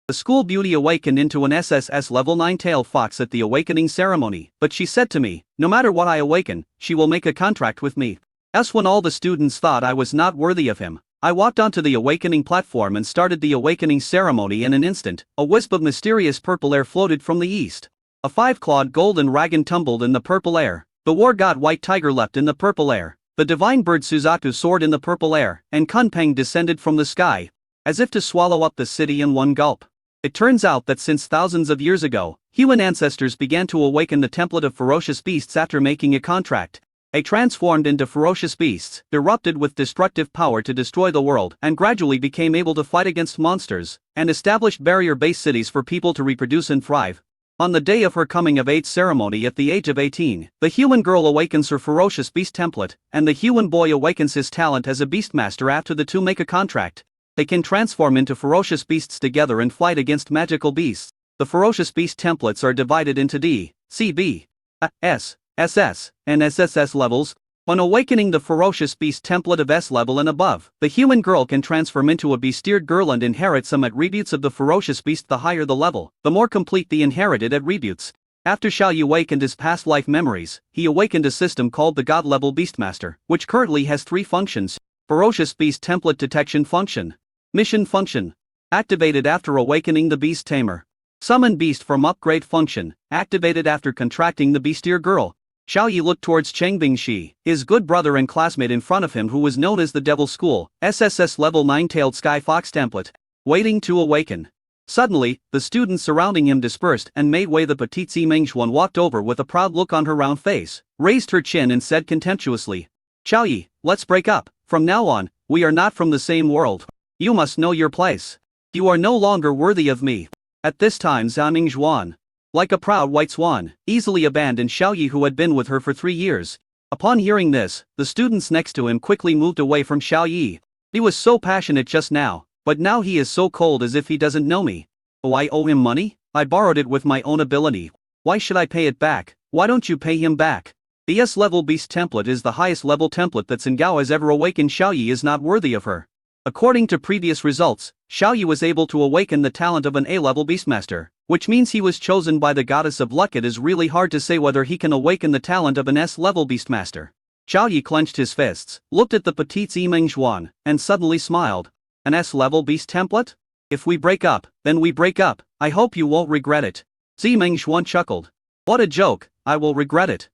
The school beauty awakened into an SSS level 9 tail fox at the awakening ceremony, but she said to me, no matter what I awaken, she will make a contract with me. When all the students thought I was not worthy of him, I walked onto the awakening platform and started the awakening ceremony. In an instant, a wisp of mysterious purple air floated from the east. A 5-clawed golden dragon tumbled in the purple air. The war god White Tiger leapt in the purple air. The divine bird Suzaku soared in the purple air, and Kunpeng descended from the sky, as if to swallow up the city in one gulp. It turns out that since thousands of years ago, human ancestors began to awaken the template of ferocious beasts after making a contract. They transformed into ferocious beasts, erupted with destructive power to destroy the world, and gradually became able to fight against monsters, and established barrier-based cities for people to reproduce and thrive. On the day of her coming-of-age ceremony at the age of 18, the human girl awakens her ferocious beast template, and the human boy awakens his talent as a beastmaster after the two make a contract. They can transform into ferocious beasts together and fight against magical beasts. The ferocious beast templates are divided into D, C, B, S, SS, and SSS levels. On awakening the ferocious beast template of S level and above, the human girl can transform into a beast-steered girl and inherit some attributes of the ferocious beast. The higher the level, the more complete the inherited attributes. After Xiaoyi awakened his past life memories, he awakened a system called the God level Beastmaster, which currently has 3 functions. Ferocious beast template detection function. Mission function. Activated after awakening the beast tamer. Summon beast from upgrade function, activated after contracting the beast-steer girl. Xiaoyi looked towards Cheng Bingxi, his good brother and classmate in front of him who was known as the Devil School, SSS level 9-tailed Sky Fox template, waiting to awaken. Suddenly, the students surrounding him dispersed and made way. The petite Zimengxuan walked over with a proud look on her round face, raised her chin and said contemptuously, Xiaoyi, let's break up. From now on, we are not from the same world. You must know your place. You are no longer worthy of me. At this time Zimengxuan, like a proud white swan, easily abandoned Xiaoyi who had been with her for 3 years. Upon hearing this, the students next to him quickly moved away from Xiaoyi. He was so passionate just now, but now he is so cold as if he doesn't know me. Oh, I owe him money? I borrowed it with my own ability. Why should I pay it back? Why don't you pay him back? The S-level beast template is the highest level template that Sengao has ever awakened. Xiaoyi is not worthy of her. According to previous results, Xiaoyi was able to awaken the talent of an A-level beastmaster, which means he was chosen by the goddess of luck. It is really hard to say whether he can awaken the talent of an S-level beastmaster. Xiaoyi clenched his fists, looked at the petite Zimengxuan, and suddenly smiled. An S-level beast template? If we break up, then we break up. I hope you won't regret it. Zimengxuan chuckled. What a joke, I will regret it.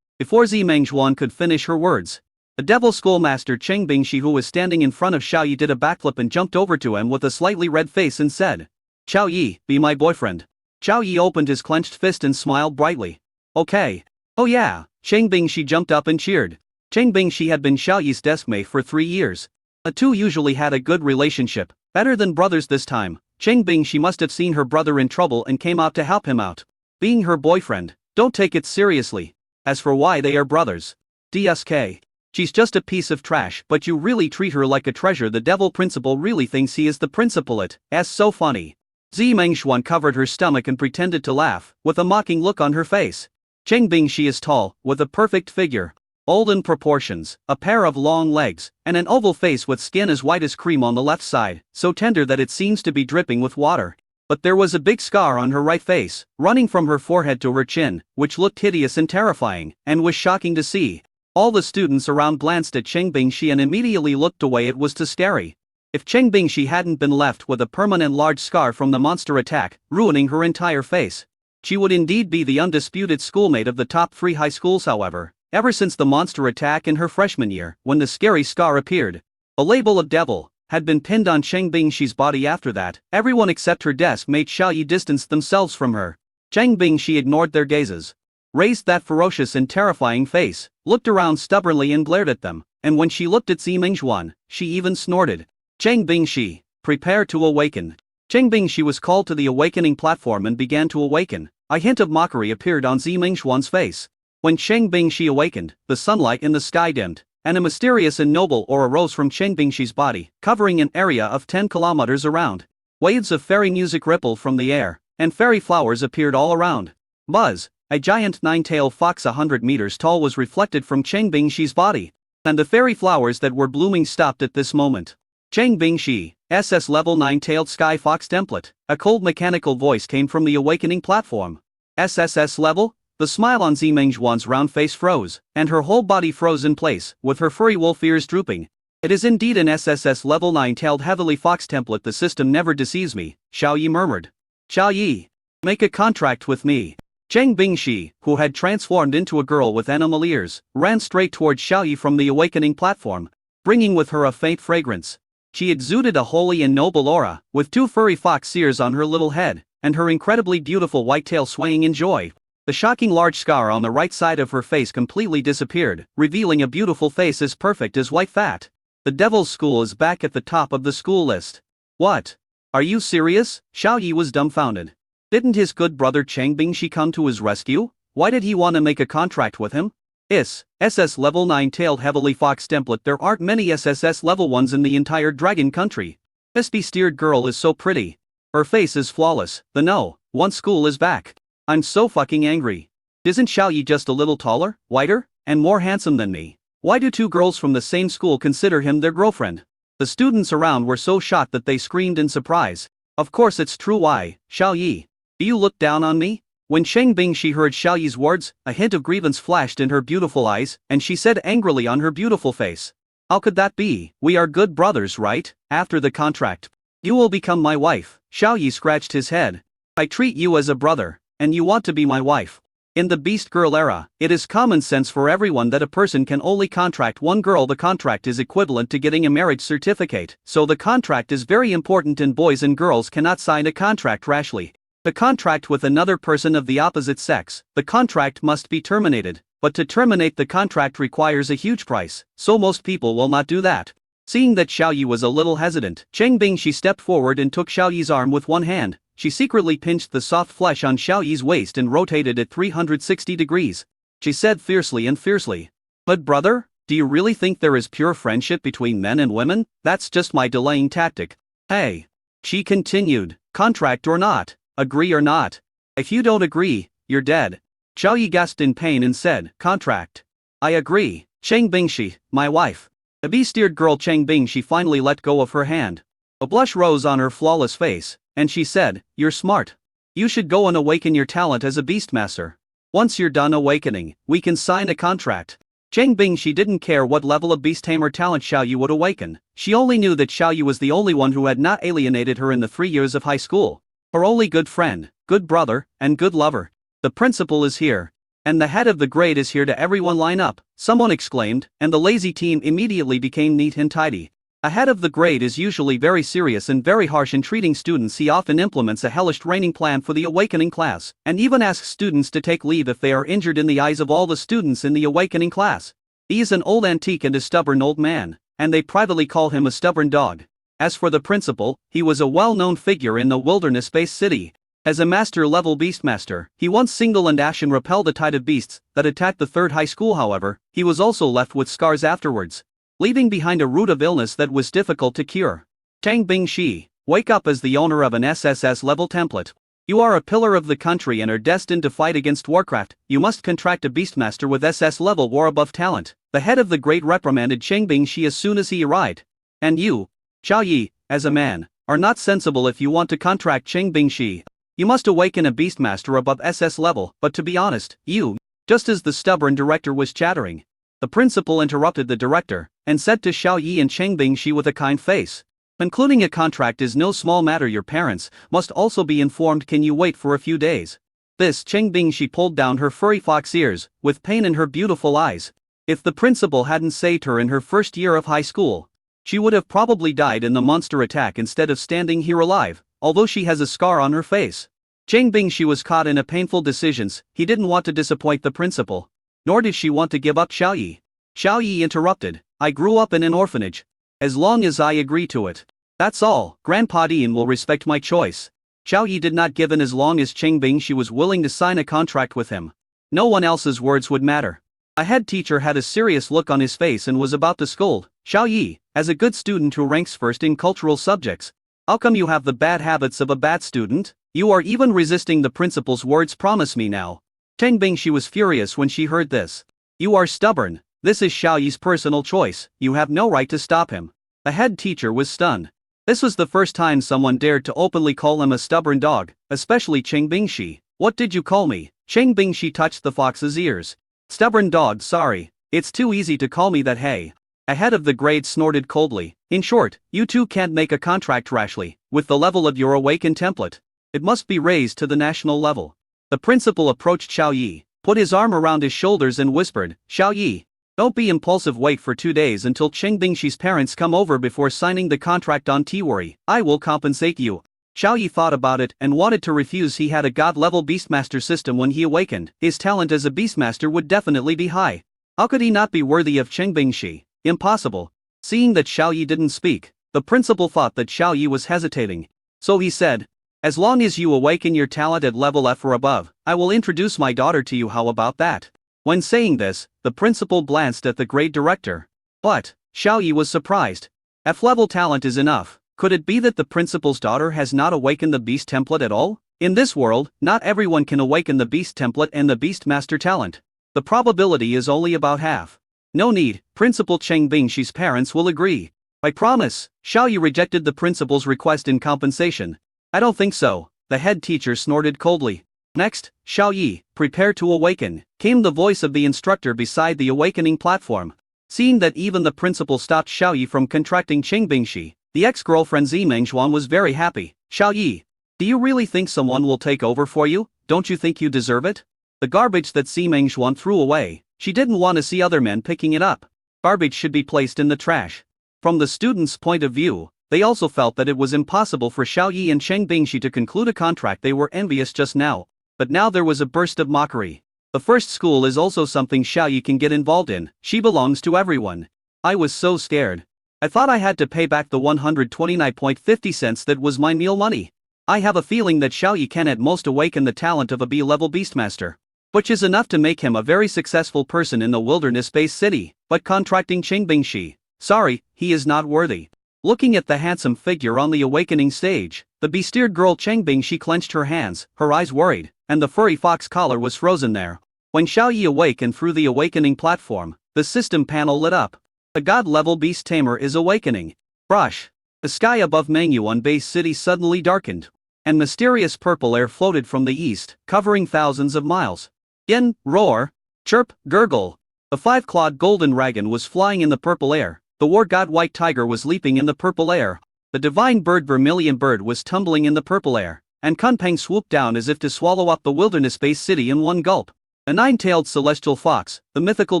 Before Zimengxuan could finish her words, the Devil Schoolmaster Cheng Bingxi, who was standing in front of Xiaoyi, did a backflip and jumped over to him with a slightly red face and said, Xiaoyi, be my boyfriend. Xiaoyi opened his clenched fist and smiled brightly. Okay. Oh yeah, Cheng Bingxi jumped up and cheered. Cheng Bingxi had been Xiaoyi's deskmate for 3 years. The two usually had a good relationship, better than brothers this time. Cheng Bingxi must have seen her brother in trouble and came out to help him out. Being her boyfriend, don't take it seriously. As for why they are brothers, DSK. She's just a piece of trash, but you really treat her like a treasure. The devil principal really thinks he is the principal. It's so funny. Zimengxuan covered her stomach and pretended to laugh, with a mocking look on her face. Cheng Bingxi is tall, with a perfect figure, old in proportions, a pair of long legs, and an oval face with skin as white as cream on the left side, so tender that it seems to be dripping with water. But there was a big scar on her right face, running from her forehead to her chin, which looked hideous and terrifying, and was shocking to see. All the students around glanced at Cheng Bingxi and immediately looked away. It was too scary. If Cheng Bingxi hadn't been left with a permanent large scar from the monster attack, ruining her entire face, she would indeed be the undisputed schoolmate of the top 3 high schools. However, ever since the monster attack in her freshman year, when the scary scar appeared, a label of devil had been pinned on Cheng Bingxi's body. After that, everyone except her desk mate Xiaoyi distanced themselves from her. Cheng Bingxi ignored their gazes, raised that ferocious and terrifying face, looked around stubbornly and glared at them, and when she looked at Zimengxuan, she even snorted. Cheng Bingxi, prepare to awaken. Cheng Bingxi was called to the awakening platform and began to awaken. A hint of mockery appeared on Zimengxuan's face. When Cheng Bingxi awakened, the sunlight in the sky dimmed, and a mysterious and noble aura rose from Cheng Bingxi's body, covering an area of 10 kilometers around. Waves of fairy music rippled from the air, and fairy flowers appeared all around. Buzz, a giant 9-tailed fox 100 meters tall, was reflected from Cheng Bingxi's body, and the fairy flowers that were blooming stopped at this moment. Chang Bingshi, SS Level 9 Tailed Sky Fox Template. A cold mechanical voice came from the awakening platform. SSS level? The smile on Zimengjuan's round face froze, and her whole body froze in place, with her furry wolf ears drooping. It is indeed an SSS Level 9 Tailed Heavily Fox template. The system never deceives me, Xiao Yi murmured. Xiao Yi, make a contract with me. Chang Bingshi, who had transformed into a girl with animal ears, ran straight towards Xiao Yi from the awakening platform, bringing with her a faint fragrance. She exuded a holy and noble aura, with 2 furry fox ears on her little head, and her incredibly beautiful white tail swaying in joy. The shocking large scar on the right side of her face completely disappeared, revealing a beautiful face as perfect as white fat. The Devil's School is back at the top of the school list. What? Are you serious? Xiao Yi was dumbfounded. Didn't his good brother Chang Bingshi come to his rescue? Why did he want to make a contract with him? SS Level 9 Tailed Heavily Fox template. There aren't many SSS Level 1s in the entire Dragon Country. This beast-eared girl is so pretty. Her face is flawless. The no, one school is back. I'm so fucking angry. Isn't Xiao Yi just a little taller, whiter, and more handsome than me? Why do 2 girls from the same school consider him their girlfriend? The students around were so shocked that they screamed in surprise. Of course it's true. Why, Xiao Yi? Do you look down on me? When Chang Bingshi heard Xiao Yi's words, a hint of grievance flashed in her beautiful eyes, and she said angrily on her beautiful face. How could that be? We are good brothers, right? After the contract, you will become my wife. Xiao Yi scratched his head. I treat you as a brother, and you want to be my wife. In the Beast Girl era, it is common sense for everyone that a person can only contract one girl. The contract is equivalent to getting a marriage certificate, so the contract is very important, and boys and girls cannot sign a contract rashly. The contract with another person of the opposite sex, the contract must be terminated, but to terminate the contract requires a huge price, so most people will not do that. Seeing that Xiao Yi was a little hesitant, Chang Bingshi stepped forward and took Xiao Yi's arm with one hand. She secretly pinched the soft flesh on Xiao Yi's waist and rotated it 360 degrees. She said fiercely. But brother, do you really think there is pure friendship between men and women? That's just my delaying tactic. Hey. She continued, contract or not, agree or not. If you don't agree, you're dead. Xiao Yi gasped in pain and said, contract. I agree. Chang Bingshi, my wife. The beast-eared girl Chang Bingshi finally let go of her hand. A blush rose on her flawless face, and she said, you're smart. You should go and awaken your talent as a beastmaster. Once you're done awakening, we can sign a contract. Chang Bingshi didn't care what level of beast tamer talent Xiao Yi would awaken. She only knew that Xiao Yi was the only one who had not alienated her in the 3 years of high school. Her only good friend, good brother, and good lover. The principal is here. And the head of the grade is here. To everyone line up, someone exclaimed, and the lazy team immediately became neat and tidy. A head of the grade is usually very serious and very harsh in treating students. He often implements a hellish training plan for the awakening class, and even asks students to take leave if they are injured in the eyes of all the students in the awakening class. He is an old antique and a stubborn old man, and they privately call him a stubborn dog. As for the principal, he was a well-known figure in the wilderness-based city. As a master-level beastmaster, he once single and ash and repelled a tide of beasts that attacked the 3rd high school. However, he was also left with scars afterwards, leaving behind a root of illness that was difficult to cure. Chang Bingshi, wake up. As the owner of an SSS level template, you are a pillar of the country and are destined to fight against Warcraft. You must contract a beastmaster with SS level or above talent. The head of the grade reprimanded Chang Bingshi as soon as he arrived. And you, Xiao Yi, as a man, are not sensible if you want to contract Chang Bingshi. You must awaken a beastmaster above SS level. But to be honest, you, just as the stubborn director was chattering, the principal interrupted the director, and said to Xiao Yi and Chang Bingshi with a kind face, concluding a contract is no small matter. Your parents must also be informed. Can you wait for a few days? This Chang Bingshi pulled down her furry fox ears, with pain in her beautiful eyes. If the principal hadn't saved her in her first year of high school, she would have probably died in the monster attack instead of standing here alive, although she has a scar on her face. Chang Bingshi was caught in a painful decision. He didn't want to disappoint the principal, nor did she want to give up Xiao Yi. Xiao Yi interrupted, I grew up in an orphanage. As long as I agree to it, that's all. Grandpa Dean will respect my choice. Xiao Yi did not give in as long as Chang Bingshi was willing to sign a contract with him. No one else's words would matter. A head teacher had a serious look on his face and was about to scold Xiao Yi, as a good student who ranks first in cultural subjects. How come you have the bad habits of a bad student? You are even resisting the principal's words. Promise me now. Chang Bingshi was furious when she heard this. You are stubborn. This is Xiao Yi's personal choice. You have no right to stop him. The head teacher was stunned. This was the first time someone dared to openly call him a stubborn dog, especially Cheng Bingshi. What did you call me? Cheng Bingshi touched the fox's ears. Stubborn dog, sorry. It's too easy to call me that, hey. A head of the grade snorted coldly. In short, you two can't make a contract rashly, with the level of your awaken template. It must be raised to the national level. The principal approached Xiao Yi, put his arm around his shoulders and whispered, Xiao Yi, don't be impulsive, wait for 2 days until Cheng Bingshi's parents come over before signing the contract on Worry. I will compensate you. Xiao Yi thought about it and wanted to refuse. He had a god-level Beastmaster system when he awakened. His talent as a Beastmaster would definitely be high. How could he not be worthy of Cheng Bingshi? Impossible. Seeing that Xiao Yi didn't speak, the principal thought that Xiao Yi was hesitating. So he said, as long as you awaken your talent at level F or above, I will introduce my daughter to you, how about that? When saying this, the principal glanced at the grade director. But, Xiao Yi was surprised. F-level talent is enough. Could it be that the principal's daughter has not awakened the beast template at all? In this world, not everyone can awaken the beast template and the beast master talent. The probability is only about half. No need, Principal Cheng Bingshi's parents will agree. I promise. Xiao Yi rejected the principal's request in compensation. I don't think so, the head teacher snorted coldly. Next, Xiao Yi, prepare to awaken, came the voice of the instructor beside the awakening platform. Seeing that even the principal stopped Xiao Yi from contracting Cheng Bingshi, the ex-girlfriend Zimeng was very happy. Xiao Yi, do you really think someone will take over for you? Don't you think you deserve it? The garbage that Zimeng threw away, she didn't want to see other men picking it up. Garbage should be placed in the trash. From the students' point of view, they also felt that it was impossible for Xiao Yi and Cheng Bingshi to conclude a contract. They were envious just now. But now there was a burst of mockery. The first school is also something Xiao Yi can get involved in. She belongs to everyone. I was so scared. I thought I had to pay back the 129.50 cents that was my meal money. I have a feeling that Xiao Yi can at most awaken the talent of a B-level Beastmaster, which is enough to make him a very successful person in the wilderness-based city, but contracting Cheng Bingshi, sorry, he is not worthy. Looking at the handsome figure on the awakening stage, the besteered girl Cheng Bingshi clenched her hands, her eyes worried, and the furry fox collar was frozen there. When Xiao Yi awakened through the awakening platform, the system panel lit up. A god-level beast tamer is awakening. Brush. The sky above Mangyuan base city suddenly darkened, and mysterious purple air floated from the east, covering thousands of miles. Yin, roar, chirp, gurgle. The five-clawed golden dragon was flying in the purple air. The war god white tiger was leaping in the purple air. The divine bird vermilion bird was tumbling in the purple air, and Kunpeng swooped down as if to swallow up the wilderness-based city in one gulp. A nine-tailed celestial fox, the mythical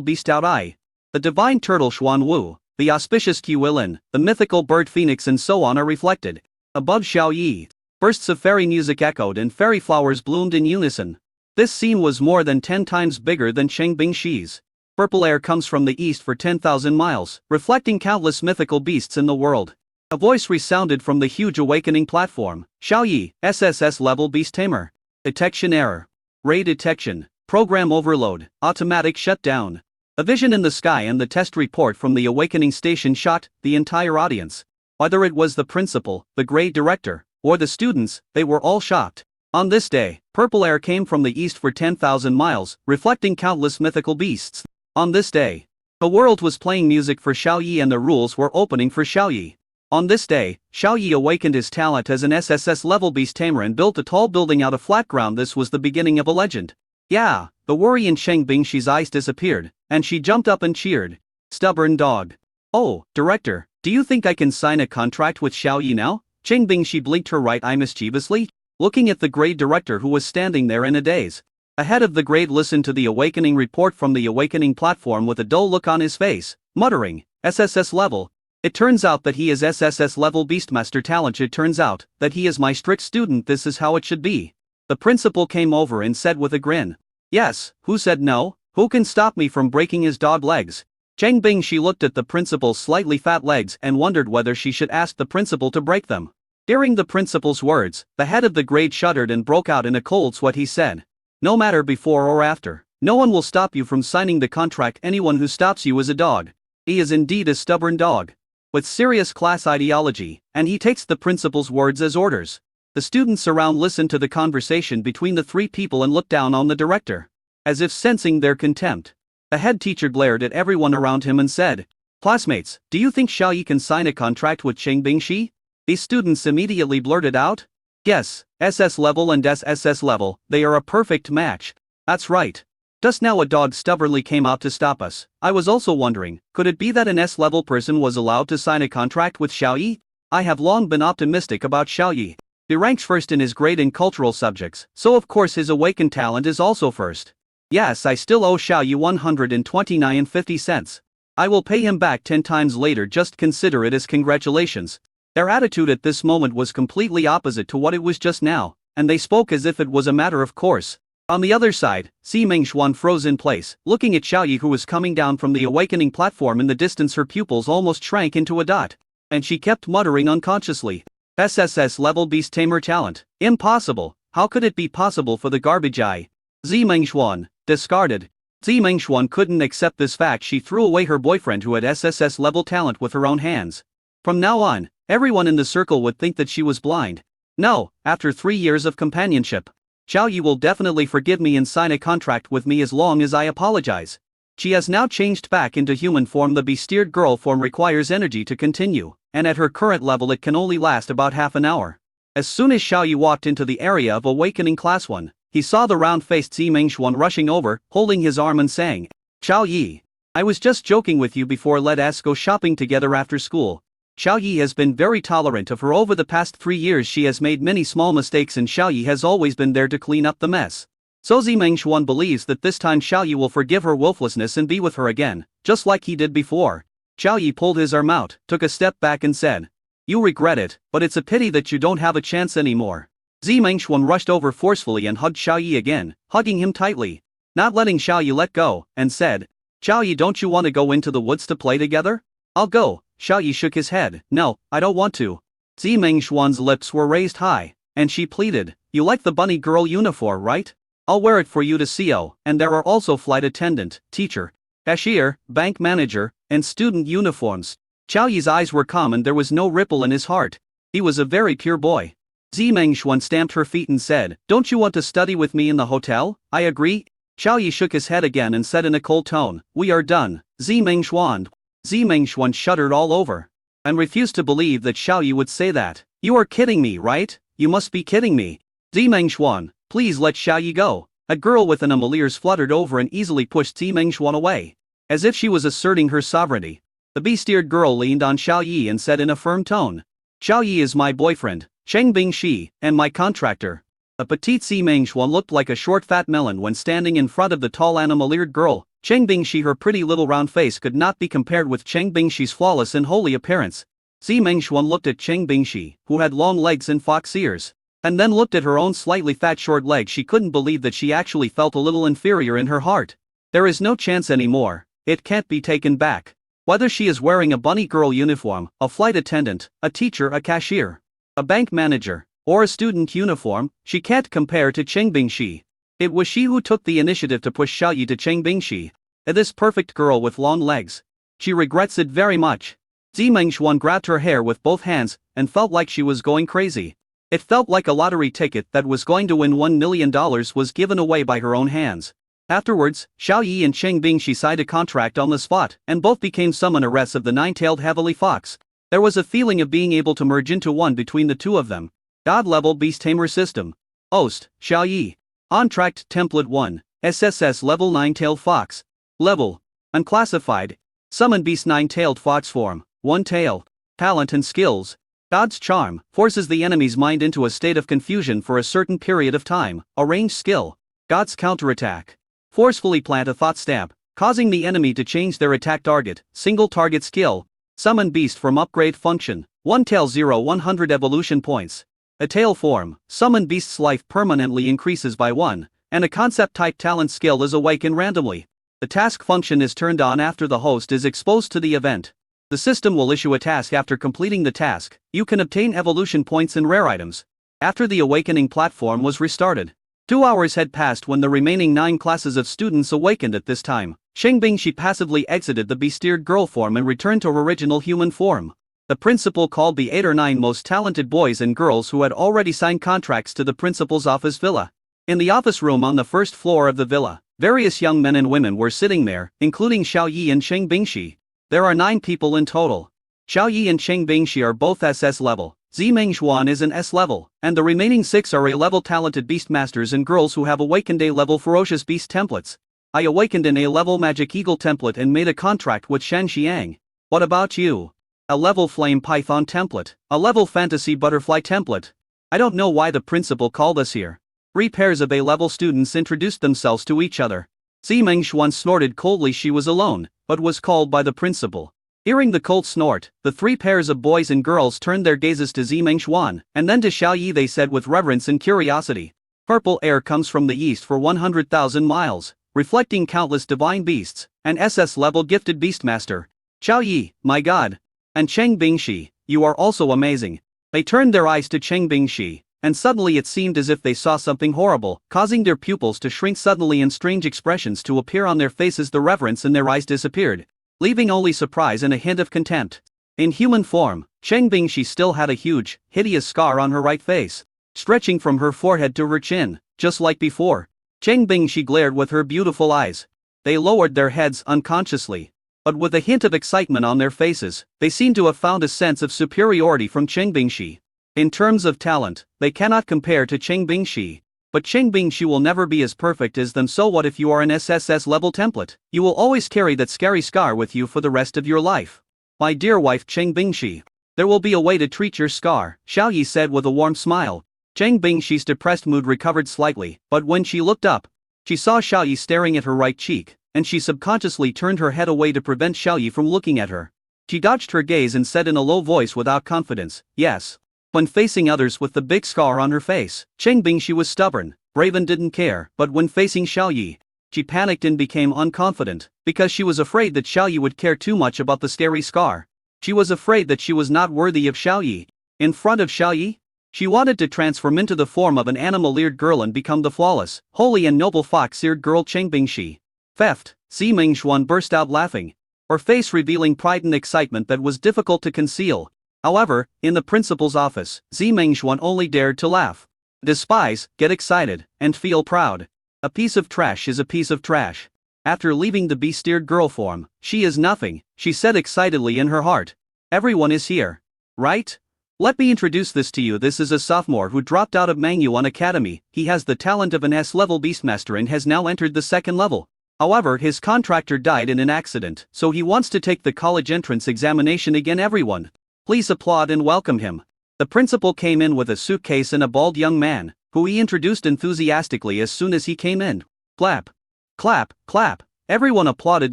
beast Out Eye, the divine turtle Xuan Wu, the auspicious Qilin, the mythical bird phoenix and so on are reflected. Above Xiao Yi, bursts of fairy music echoed and fairy flowers bloomed in unison. This scene was more than 10 times bigger than Cheng Bingshi's. Purple air comes from the east for 10,000 miles, reflecting countless mythical beasts in the world. A voice resounded from the huge awakening platform. Xiao Yi, SSS level beast tamer. Detection error. Ray detection. Program overload. Automatic shutdown. A vision in the sky and the test report from the awakening station shocked the entire audience. Whether it was the principal, the grade director, or the students, they were all shocked. On this day, purple air came from the east for 10,000 miles, reflecting countless mythical beasts. On this day, the world was playing music for Xiao Yi and the rules were opening for Xiao Yi. On this day, Xiao Yi awakened his talent as an SSS level beast tamer and built a tall building out of flat ground. This was the beginning of a legend. Yeah, the worry in Cheng Bingshi's eyes disappeared, and she jumped up and cheered. Stubborn dog. Oh, director, do you think I can sign a contract with Xiao Yi now? Cheng Bingshi blinked her right eye mischievously, looking at the grade director who was standing there in a daze. Ahead of the grade listened to the awakening report from the awakening platform with a dull look on his face, muttering, SSS level. It turns out that he is SSS level Beastmaster talent. It turns out that he is my strict student. This is how it should be. The principal came over and said with a grin. Yes, who said no? Who can stop me from breaking his dog legs? Cheng Bingshi looked at the principal's slightly fat legs and wondered whether she should ask the principal to break them. Hearing the principal's words, the head of the grade shuddered and broke out in a cold sweat. He said, no matter before or after, no one will stop you from signing the contract. Anyone who stops you is a dog. He is indeed a stubborn dog, with serious class ideology, and he takes the principal's words as orders. The students around listened to the conversation between the three people and looked down on the director, as if sensing their contempt. The head teacher glared at everyone around him and said, Classmates, do you think Xiao Yi can sign a contract with Cheng Bingxi? These students immediately blurted out. Yes, SS level and SSS level, they are a perfect match. That's right. Just now a dog stubbornly came out to stop us. I was also wondering, could it be that an S-level person was allowed to sign a contract with Xiao Yi? I have long been optimistic about Xiao Yi. He ranks first in his grade in cultural subjects, so of course his awakened talent is also first. Yes, I still owe Xiao Yi 129.50 cents. I will pay him back 10 times later, just consider it as congratulations. Their attitude at this moment was completely opposite to what it was just now, and they spoke as if it was a matter of course. On the other side, Si Mingxuan froze in place, looking at Xiao Yi, who was coming down from the awakening platform. In the distance her pupils almost shrank into a dot. And she kept muttering unconsciously. SSS level beast tamer talent. Impossible. How could it be possible for the garbage eye? Si Mingxuan, discarded. Si Mingxuan couldn't accept this fact. She threw away her boyfriend who had SSS level talent with her own hands. From now on, everyone in the circle would think that she was blind. No, after 3 years of companionship, Xiao Yi will definitely forgive me and sign a contract with me as long as I apologize. She has now changed back into human form. The besteared girl form requires energy to continue, and at her current level it can only last about half an hour. As soon as Xiao Yi walked into the area of awakening class 1, he saw the round-faced Si Mingxuan rushing over, holding his arm and saying, Xiao Yi, I was just joking with you before. Let us go shopping together after school. Xiao Yi has been very tolerant of her over the past 3 years. She has made many small mistakes and Xiao Yi has always been there to clean up the mess. So Si Mingxuan believes that this time Xiao Yi will forgive her willfulness and be with her again, just like he did before. Xiao Yi pulled his arm out, took a step back and said, You regret it, but it's a pity that you don't have a chance anymore. Si Mingxuan rushed over forcefully and hugged Xiao Yi again, hugging him tightly, not letting Xiao Yi let go, and said, Xiao Yi, don't you want to go into the woods to play together? I'll go. Xiao Yi shook his head. No, I don't want to. Si Mingxuan's lips were raised high, and she pleaded, You like the bunny girl uniform, right? I'll wear it for you to see. Oh, and there are also flight attendant, teacher, cashier, bank manager, and student uniforms. Xiao Yi's eyes were calm and there was no ripple in his heart. He was a very pure boy. Si Mingxuan stamped her feet and said, Don't you want to study with me in the hotel? I agree. Xiao Yi shook his head again and said in a cold tone, We are done. Si Mingxuan. Si Mingxuan shuddered all over, and refused to believe that Xiao Yi would say that. You are kidding me, right? You must be kidding me. Si Mingxuan, please let Xiao Yi go. A girl with an ameliers fluttered over and easily pushed Si Mingxuan away, as if she was asserting her sovereignty. The besteared girl leaned on Xiao Yi and said in a firm tone, Xiao Yi is my boyfriend, Cheng Bingxi, and my contractor. A petite Si Mingxuan looked like a short fat melon when standing in front of the tall animaliered girl. Cheng Bingxi, her pretty little round face could not be compared with Cheng Bingxi's flawless and holy appearance. Si Mingxuan looked at Cheng Bingxi, who had long legs and fox ears, and then looked at her own slightly fat short legs. She couldn't believe that she actually felt a little inferior in her heart. There is no chance anymore. It can't be taken back. Whether she is wearing a bunny girl uniform, a flight attendant, a teacher, a cashier, a bank manager, or a student uniform, she can't compare to Cheng Bingxi. It was she who took the initiative to push Xiao Yi to Cheng Bingxi, this perfect girl with long legs. She regrets it very much. Si Mingxuan grabbed her hair with both hands and felt like she was going crazy. It felt like a lottery ticket that was going to win $1 million was given away by her own hands. Afterwards, Xiao Yi and Cheng Bingxi signed a contract on the spot, and both became summoners of the nine-tailed heavenly fox. There was a feeling of being able to merge into one between the two of them. God-level beast tamer system. Host, Xiao Yi. Contract Template 1, SSS Level 9-Tailed Fox. Level, Unclassified. Summon Beast 9-Tailed Fox Form, 1 tail. Talent and skills. God's Charm, forces the enemy's mind into a state of confusion for a certain period of time. A ranged skill. God's Counterattack. Forcefully plant a thought stamp, causing the enemy to change their attack target. Single target skill. Summon Beast from Upgrade Function, 1 tail 0-100 evolution points. A tail form, Summon Beast's life permanently increases by 1, and a concept-type talent skill is awakened randomly. The task function is turned on after the host is exposed to the event. The system will issue a task after completing the task. You can obtain evolution points and rare items. After the awakening platform was restarted, 2 hours had passed when the remaining 9 classes of students awakened. At this time, Cheng Bingxi passively exited the besteared girl form and returned to her original human form. The principal called the 8 or 9 most talented boys and girls who had already signed contracts to the principal's office villa. In the office room on the first floor of the villa, various young men and women were sitting there, including Xiao Yi and Cheng Bingxi. There are 9 people in total. Xiao Yi and Cheng Bingxi are both SS level, Zimeng Xuan is an S level, and the remaining 6 are A-level talented beastmasters and girls who have awakened A-level ferocious beast templates. I awakened an A-level magic eagle template and made a contract with Shen Xiang. What about you? A level flame python template, a level fantasy butterfly template. I don't know why the principal called us here. 3 pairs of A-level students introduced themselves to each other. Zimeng Xuan snorted coldly. She was alone, but was called by the principal. Hearing the cold snort, the 3 pairs of boys and girls turned their gazes to Zimeng Xuan, and then to Xiao Yi. They said with reverence and curiosity, "Purple air comes from the east for 100,000 miles, reflecting countless divine beasts, an SS level gifted beastmaster. Xiao Yi, my god. And Cheng Bingxi, you are also amazing." They turned their eyes to Cheng Bingxi, and suddenly it seemed as if they saw something horrible, causing their pupils to shrink suddenly and strange expressions to appear on their faces. The reverence in their eyes disappeared, leaving only surprise and a hint of contempt. In human form, Cheng Bingxi still had a huge, hideous scar on her right face, stretching from her forehead to her chin, just like before. Cheng Bingxi glared with her beautiful eyes. They lowered their heads unconsciously, but with a hint of excitement on their faces. They seemed to have found a sense of superiority from Cheng Bingxi. In terms of talent, they cannot compare to Cheng Bingxi. But Cheng Bingxi will never be as perfect as them. So what if you are an SSS level template? You will always carry that scary scar with you for the rest of your life. My dear wife Cheng Bingxi, there will be a way to treat your scar, Xiao Yi said with a warm smile. Cheng Bingxi's depressed mood recovered slightly, but when she looked up, she saw Xiao Yi staring at her right cheek, and she subconsciously turned her head away to prevent Xiao Yi from looking at her. She dodged her gaze and said in a low voice without confidence, "Yes." When facing others with the big scar on her face, Cheng Bingxi was stubborn, brave and didn't care, but when facing Xiao Yi, she panicked and became unconfident, because she was afraid that Xiao Yi would care too much about the scary scar. She was afraid that she was not worthy of Xiao Yi. In front of Xiao Yi, she wanted to transform into the form of an animal-eared girl and become the flawless, holy and noble fox-eared girl Cheng Bingxi. Theft, Zimeng Xuan burst out laughing, her face revealing pride and excitement that was difficult to conceal. However, in the principal's office, Zimeng Xuan only dared to laugh. Despise, get excited, and feel proud. A piece of trash is a piece of trash. After leaving the beast-eared girl form, she is nothing, she said excitedly in her heart. Everyone is here, right? Let me introduce this to you. This is a sophomore who dropped out of Mangyuan Academy. He has the talent of an S-level beastmaster and has now entered the 2nd level. However, his contractor died in an accident, so he wants to take the college entrance examination again. Everyone, please applaud and welcome him. The principal came in with a suitcase and a bald young man, who he introduced enthusiastically as soon as he came in. Clap. Clap, clap. Everyone applauded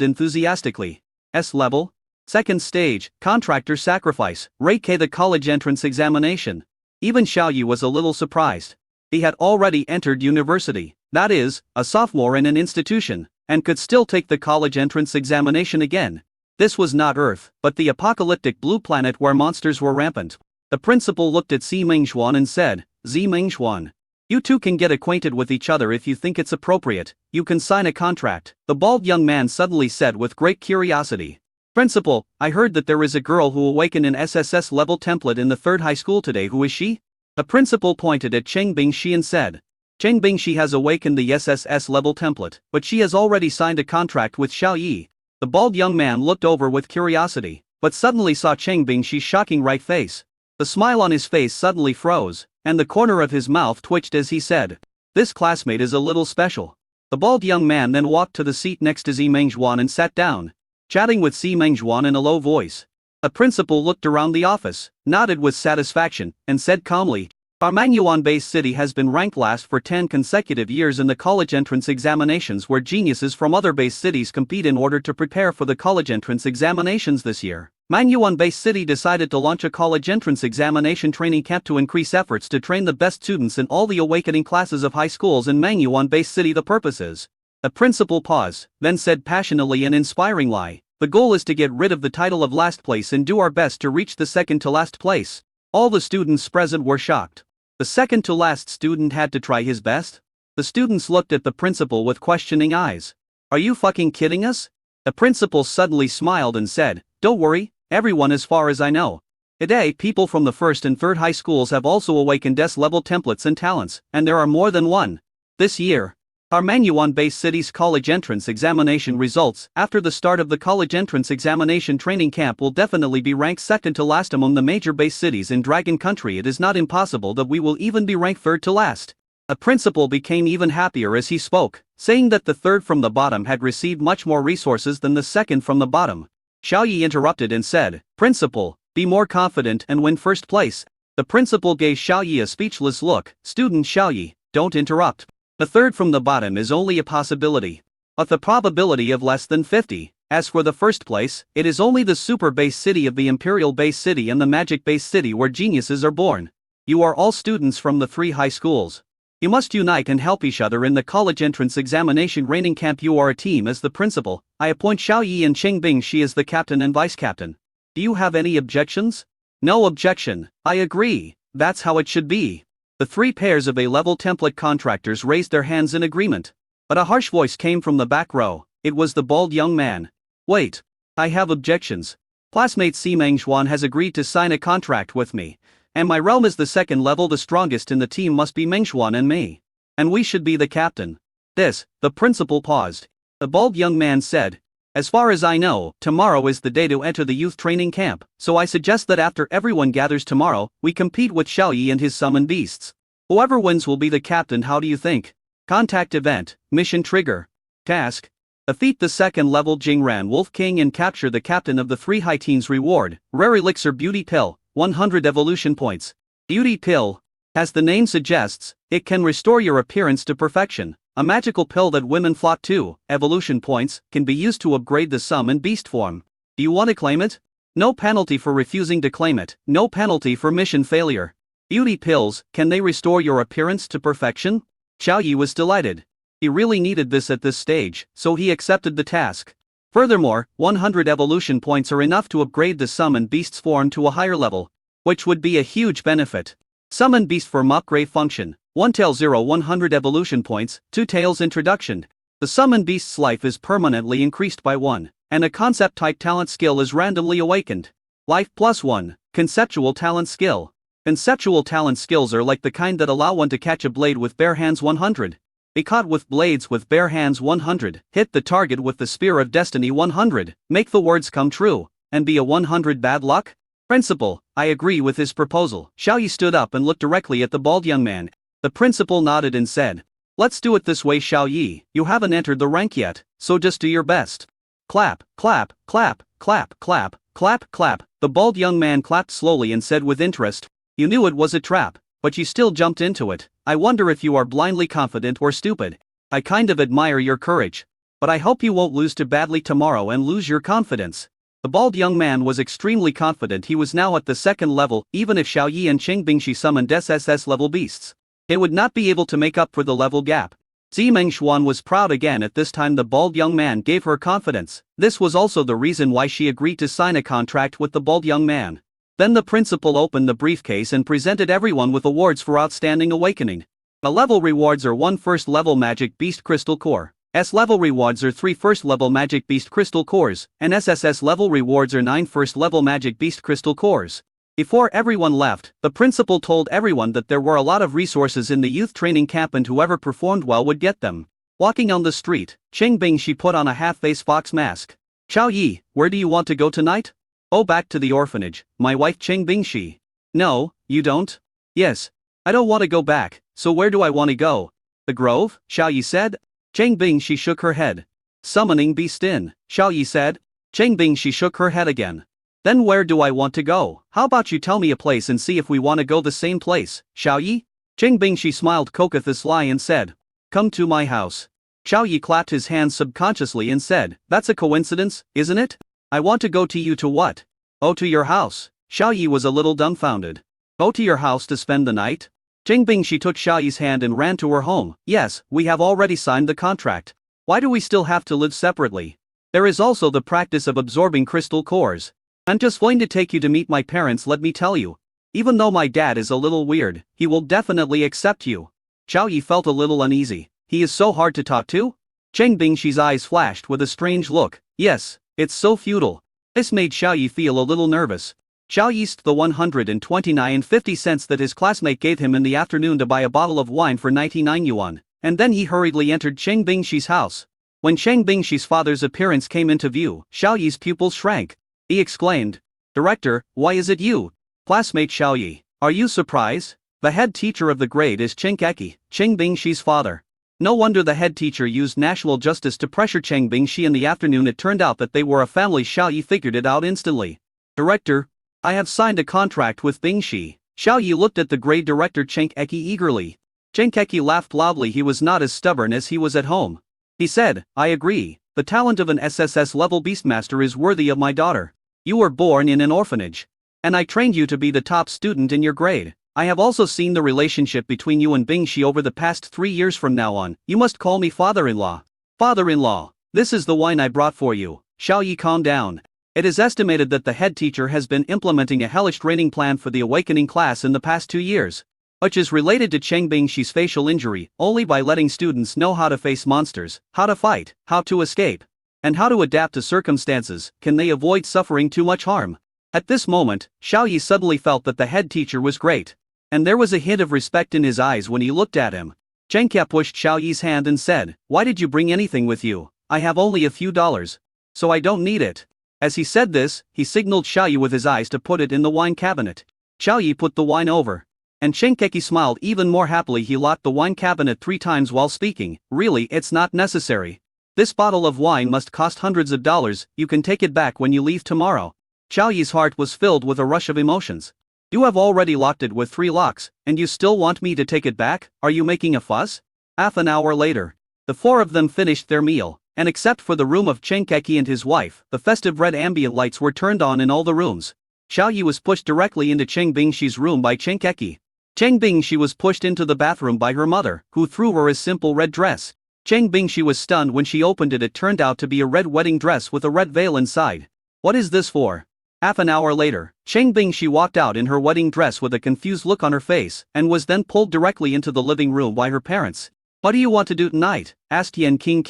enthusiastically. S-level? 2nd stage, contractor sacrifice, Reiki the college entrance examination. Even Xiao Yi was a little surprised. He had already entered university, that is, a sophomore in an institution, and could still take the college entrance examination again. This was not Earth, but the apocalyptic blue planet where monsters were rampant. The principal looked at Zimeng Xuan and said, "Zimeng Xuan, you two can get acquainted with each other if you think it's appropriate. You can sign a contract," the bald young man suddenly said with great curiosity. "Principal, I heard that there is a girl who awakened an SSS level template in the 3rd high school today. Who is she?" The principal pointed at Cheng Bingxi and said, "Cheng Bingxi has awakened the SSS level template, but she has already signed a contract with Xiao Yi." The bald young man looked over with curiosity, but suddenly saw Cheng Bingxi's shocking right face. The smile on his face suddenly froze, and the corner of his mouth twitched as he said, "This classmate is a little special." The bald young man then walked to the seat next to Zimeng Xuan and sat down, chatting with Zimeng Xuan in a low voice. The principal looked around the office, nodded with satisfaction, and said calmly, "Our Mangyuan-based city has been ranked last for 10 consecutive years in the college entrance examinations, where geniuses from other base cities compete in order to prepare for the college entrance examinations this year. Mangyuan-based city decided to launch a college entrance examination training camp to increase efforts to train the best students in all the awakening classes of high schools in Mangyuan-based city. The purposes." The principal paused, then said passionately and inspiringly, "The goal is to get rid of the title of last place and do our best to reach the 2nd to last place." All the students present were shocked. The 2nd to last student had to try his best? The students looked at the principal with questioning eyes. "Are you fucking kidding us?" The principal suddenly smiled and said, "Don't worry, everyone as far as I know. Today people from the 1st and 3rd high schools have also awakened S-level templates and talents, and there are more than one. This year, Our Manyuan-based city's college entrance examination results after the start of the college entrance examination training camp will definitely be ranked second to last among the major base cities in Dragon Country. It is not impossible that we will even be ranked third to last. A principal became even happier as he spoke, saying that the third from the bottom had received much more resources than the second from the bottom. Xiaoyi interrupted and said, "Principal, be more confident and win first place." The principal gave Xiaoyi a speechless look. "Student Xiaoyi, don't interrupt. The third from the bottom is only a possibility. With a probability of less than 50. As for the first place, it is only the super base city of the imperial base city and the magic base city where geniuses are born. You are all students from the 3 high schools. You must unite and help each other in the college entrance examination training camp. You are a team." As the principal, I appoint Xiaoyi and Qingbing Shi as the captain and vice captain. Do you have any objections? No objection. I agree. That's how it should be. The 3 pairs of A-level template contractors raised their hands in agreement. But a harsh voice came from the back row. It was the bald young man. "Wait. I have objections. Classmate Si Mengxuan has agreed to sign a contract with me. And my realm is the second level. The strongest in the team must be Mengxuan and me. And we should be the captain." The principal paused. The bald young man said, "As far as I know, tomorrow is the day to enter the youth training camp, so I suggest that after everyone gathers tomorrow, we compete with Xiaoyi and his summoned beasts. Whoever wins will be the captain. How do you think? Contact event, mission trigger. Task: defeat the second level Jingran Wolf King and capture the captain of the 3 high teens. Reward: rare elixir beauty pill, 100 evolution points. Beauty pill. As the name suggests, it can restore your appearance to perfection. A magical pill that women flock to. Evolution points can be used to upgrade the summoned beast form. Do you want to claim it? No penalty for refusing to claim it. No penalty for mission failure. Beauty pills, can they restore your appearance to perfection? Xiaoyi was delighted. He really needed this at this stage, so he accepted the task. Furthermore, 100 evolution points are enough to upgrade the summoned beast's form to a higher level, which would be a huge benefit. Summon beast form upgrade function. 1 tail 0 100 evolution points, 2 tails introduction. The summoned beast's life is permanently increased by 1, and a concept type talent skill is randomly awakened. Life plus 1, conceptual talent skill. Conceptual talent skills are like the kind that allow one to catch a blade with bare hands 100. Be caught with blades with bare hands 100. Hit the target with the spear of destiny 100. Make the words come true, and be a 100 bad luck? Principal, I agree with his proposal. Xiaoyi stood up and looked directly at the bald young man. The principal nodded and said, "Let's do it this way, Xiaoyi. You haven't entered the rank yet, so just do your best." Clap, clap, clap, clap, clap, clap, clap. The bald young man clapped slowly and said with interest, "You knew it was a trap, but you still jumped into it. I wonder if you are blindly confident or stupid. I kind of admire your courage. But I hope you won't lose too badly tomorrow and lose your confidence." The bald young man was extremely confident. He was now at the second level. Even if Xiaoyi and Qingbingshi summoned SSS level beasts, it would not be able to make up for the level gap. Si Mengxuan was proud again. At this time the bald young man gave her confidence. This was also the reason why she agreed to sign a contract with the bald young man. Then the principal opened the briefcase and presented everyone with awards for outstanding awakening. The level rewards are 1 first level magic beast crystal core. S level rewards are 3 first level magic beast crystal cores, and SSS level rewards are 9 first level magic beast crystal cores. Before everyone left, the principal told everyone that there were a lot of resources in the youth training camp and whoever performed well would get them. Walking on the street, Qingbingshi put on a half-face fox mask. "Xiaoyi, where do you want to go tonight?" "Oh, back to the orphanage, my wife Qingbingshi." "No, you don't?" "Yes. I don't want to go back, so where do I want to go?" "The grove," Xiaoyi said. Qingbingshi shook her head. "Summoning beast in," Xiaoyi said. Qingbingshi shook her head again. "Then where do I want to go? How about you tell me a place and see if we want to go the same place, Xiaoyi?" Qingbingshi smiled cockathiously and said, "Come to my house." Xiaoyi clapped his hands subconsciously and said, "That's a coincidence, isn't it? I want to go to you to what?" "Oh, to your house." Xiaoyi was a little dumbfounded. "Oh, to your house to spend the night?" Qingbingshi took Xiaoyi's hand and ran to her home. "Yes, we have already signed the contract. Why do we still have to live separately? There is also the practice of absorbing crystal cores. I'm just going to take you to meet my parents. Let me tell you. Even though my dad is a little weird, he will definitely accept you." Xiaoyi felt a little uneasy. He is so hard to talk to? Qingbingshi's eyes flashed with a strange look. Yes, it's so futile. This made Xiaoyi feel a little nervous. Xiaoyi used the 129.50 that his classmate gave him in the afternoon to buy a bottle of wine for 99 yuan. and then he hurriedly entered Cheng Bingshi's house. When Cheng Bingshi's father's appearance came into view, Xiao Yi's pupils shrank. He exclaimed, "Director, why is it you? Classmate Xiao Yi, are you surprised? The head teacher of the grade is Cheng Keki, Cheng Bingshi's father." No wonder the head teacher used national justice to pressure Cheng Bingshi in the afternoon. It turned out that they were a family. Xiao Yi figured it out instantly. "Director, I have signed a contract with Bingshi." Xiao Yi looked at the grade director Cheng Keki eagerly. Cheng Keki laughed loudly. He was not as stubborn as he was at home. He said, "I agree, the talent of an SSS level beastmaster is worthy of my daughter. You were born in an orphanage. And I trained you to be the top student in your grade. I have also seen the relationship between you and Bingshi over the past 3 years. From now on, you must call me father-in-law." "Father-in-law, this is the wine I brought for you." Xiao Yi calmed down. It is estimated that the head teacher has been implementing a hellish training plan for the awakening class in the past 2 years, which is related to Cheng Bingshi's facial injury, only by letting students know how to face monsters, how to fight, how to escape, and how to adapt to circumstances, can they avoid suffering too much harm. At this moment, Xiao Yi suddenly felt that the head teacher was great. And there was a hint of respect in his eyes when he looked at him. Cheng Kia pushed Xiao Yi's hand and said, "Why did you bring anything with you? I have only a few dollars. So I don't need it." As he said this, he signaled Xiao Yi with his eyes to put it in the wine cabinet. Xiao Yi put the wine over. And Cheng Keki smiled even more happily. He locked the wine cabinet 3 times while speaking, "Really, it's not necessary. This bottle of wine must cost hundreds of dollars. You can take it back when you leave tomorrow." Xiao Yi's heart was filled with a rush of emotions. "You have already locked it with 3 locks, and you still want me to take it back? Are you making a fuss?" Half an hour later, the 4 of them finished their meal, and except for the room of Cheng Keki and his wife, the festive red ambient lights were turned on in all the rooms. Xiao Yi was pushed directly into Cheng Bingshi's room by Cheng Keki. Cheng Bingshi was pushed into the bathroom by her mother, who threw her a simple red dress. Cheng Bingshi was stunned when she opened it. It turned out to be a red wedding dress with a red veil inside. "What is this for?" Half an hour later, Cheng Bingshi walked out in her wedding dress with a confused look on her face, and was then pulled directly into the living room by her parents. "What do you want to do tonight?" asked Yan King,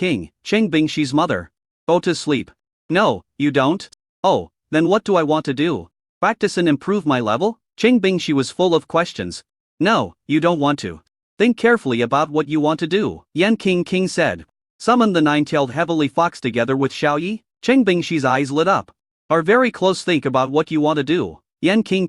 Cheng Bingshi's mother. "Go to sleep." "No, you don't." "Oh, then what do I want to do? Practice and improve my level?" Cheng Bingshi was full of questions. "No, you don't want to. Think carefully about what you want to do," Yan King said. "Summon the 9-tailed heavenly fox together with Xiao Yi." Cheng Bingshi's eyes lit up. "Are very close. Think about what you want to do." Yan King.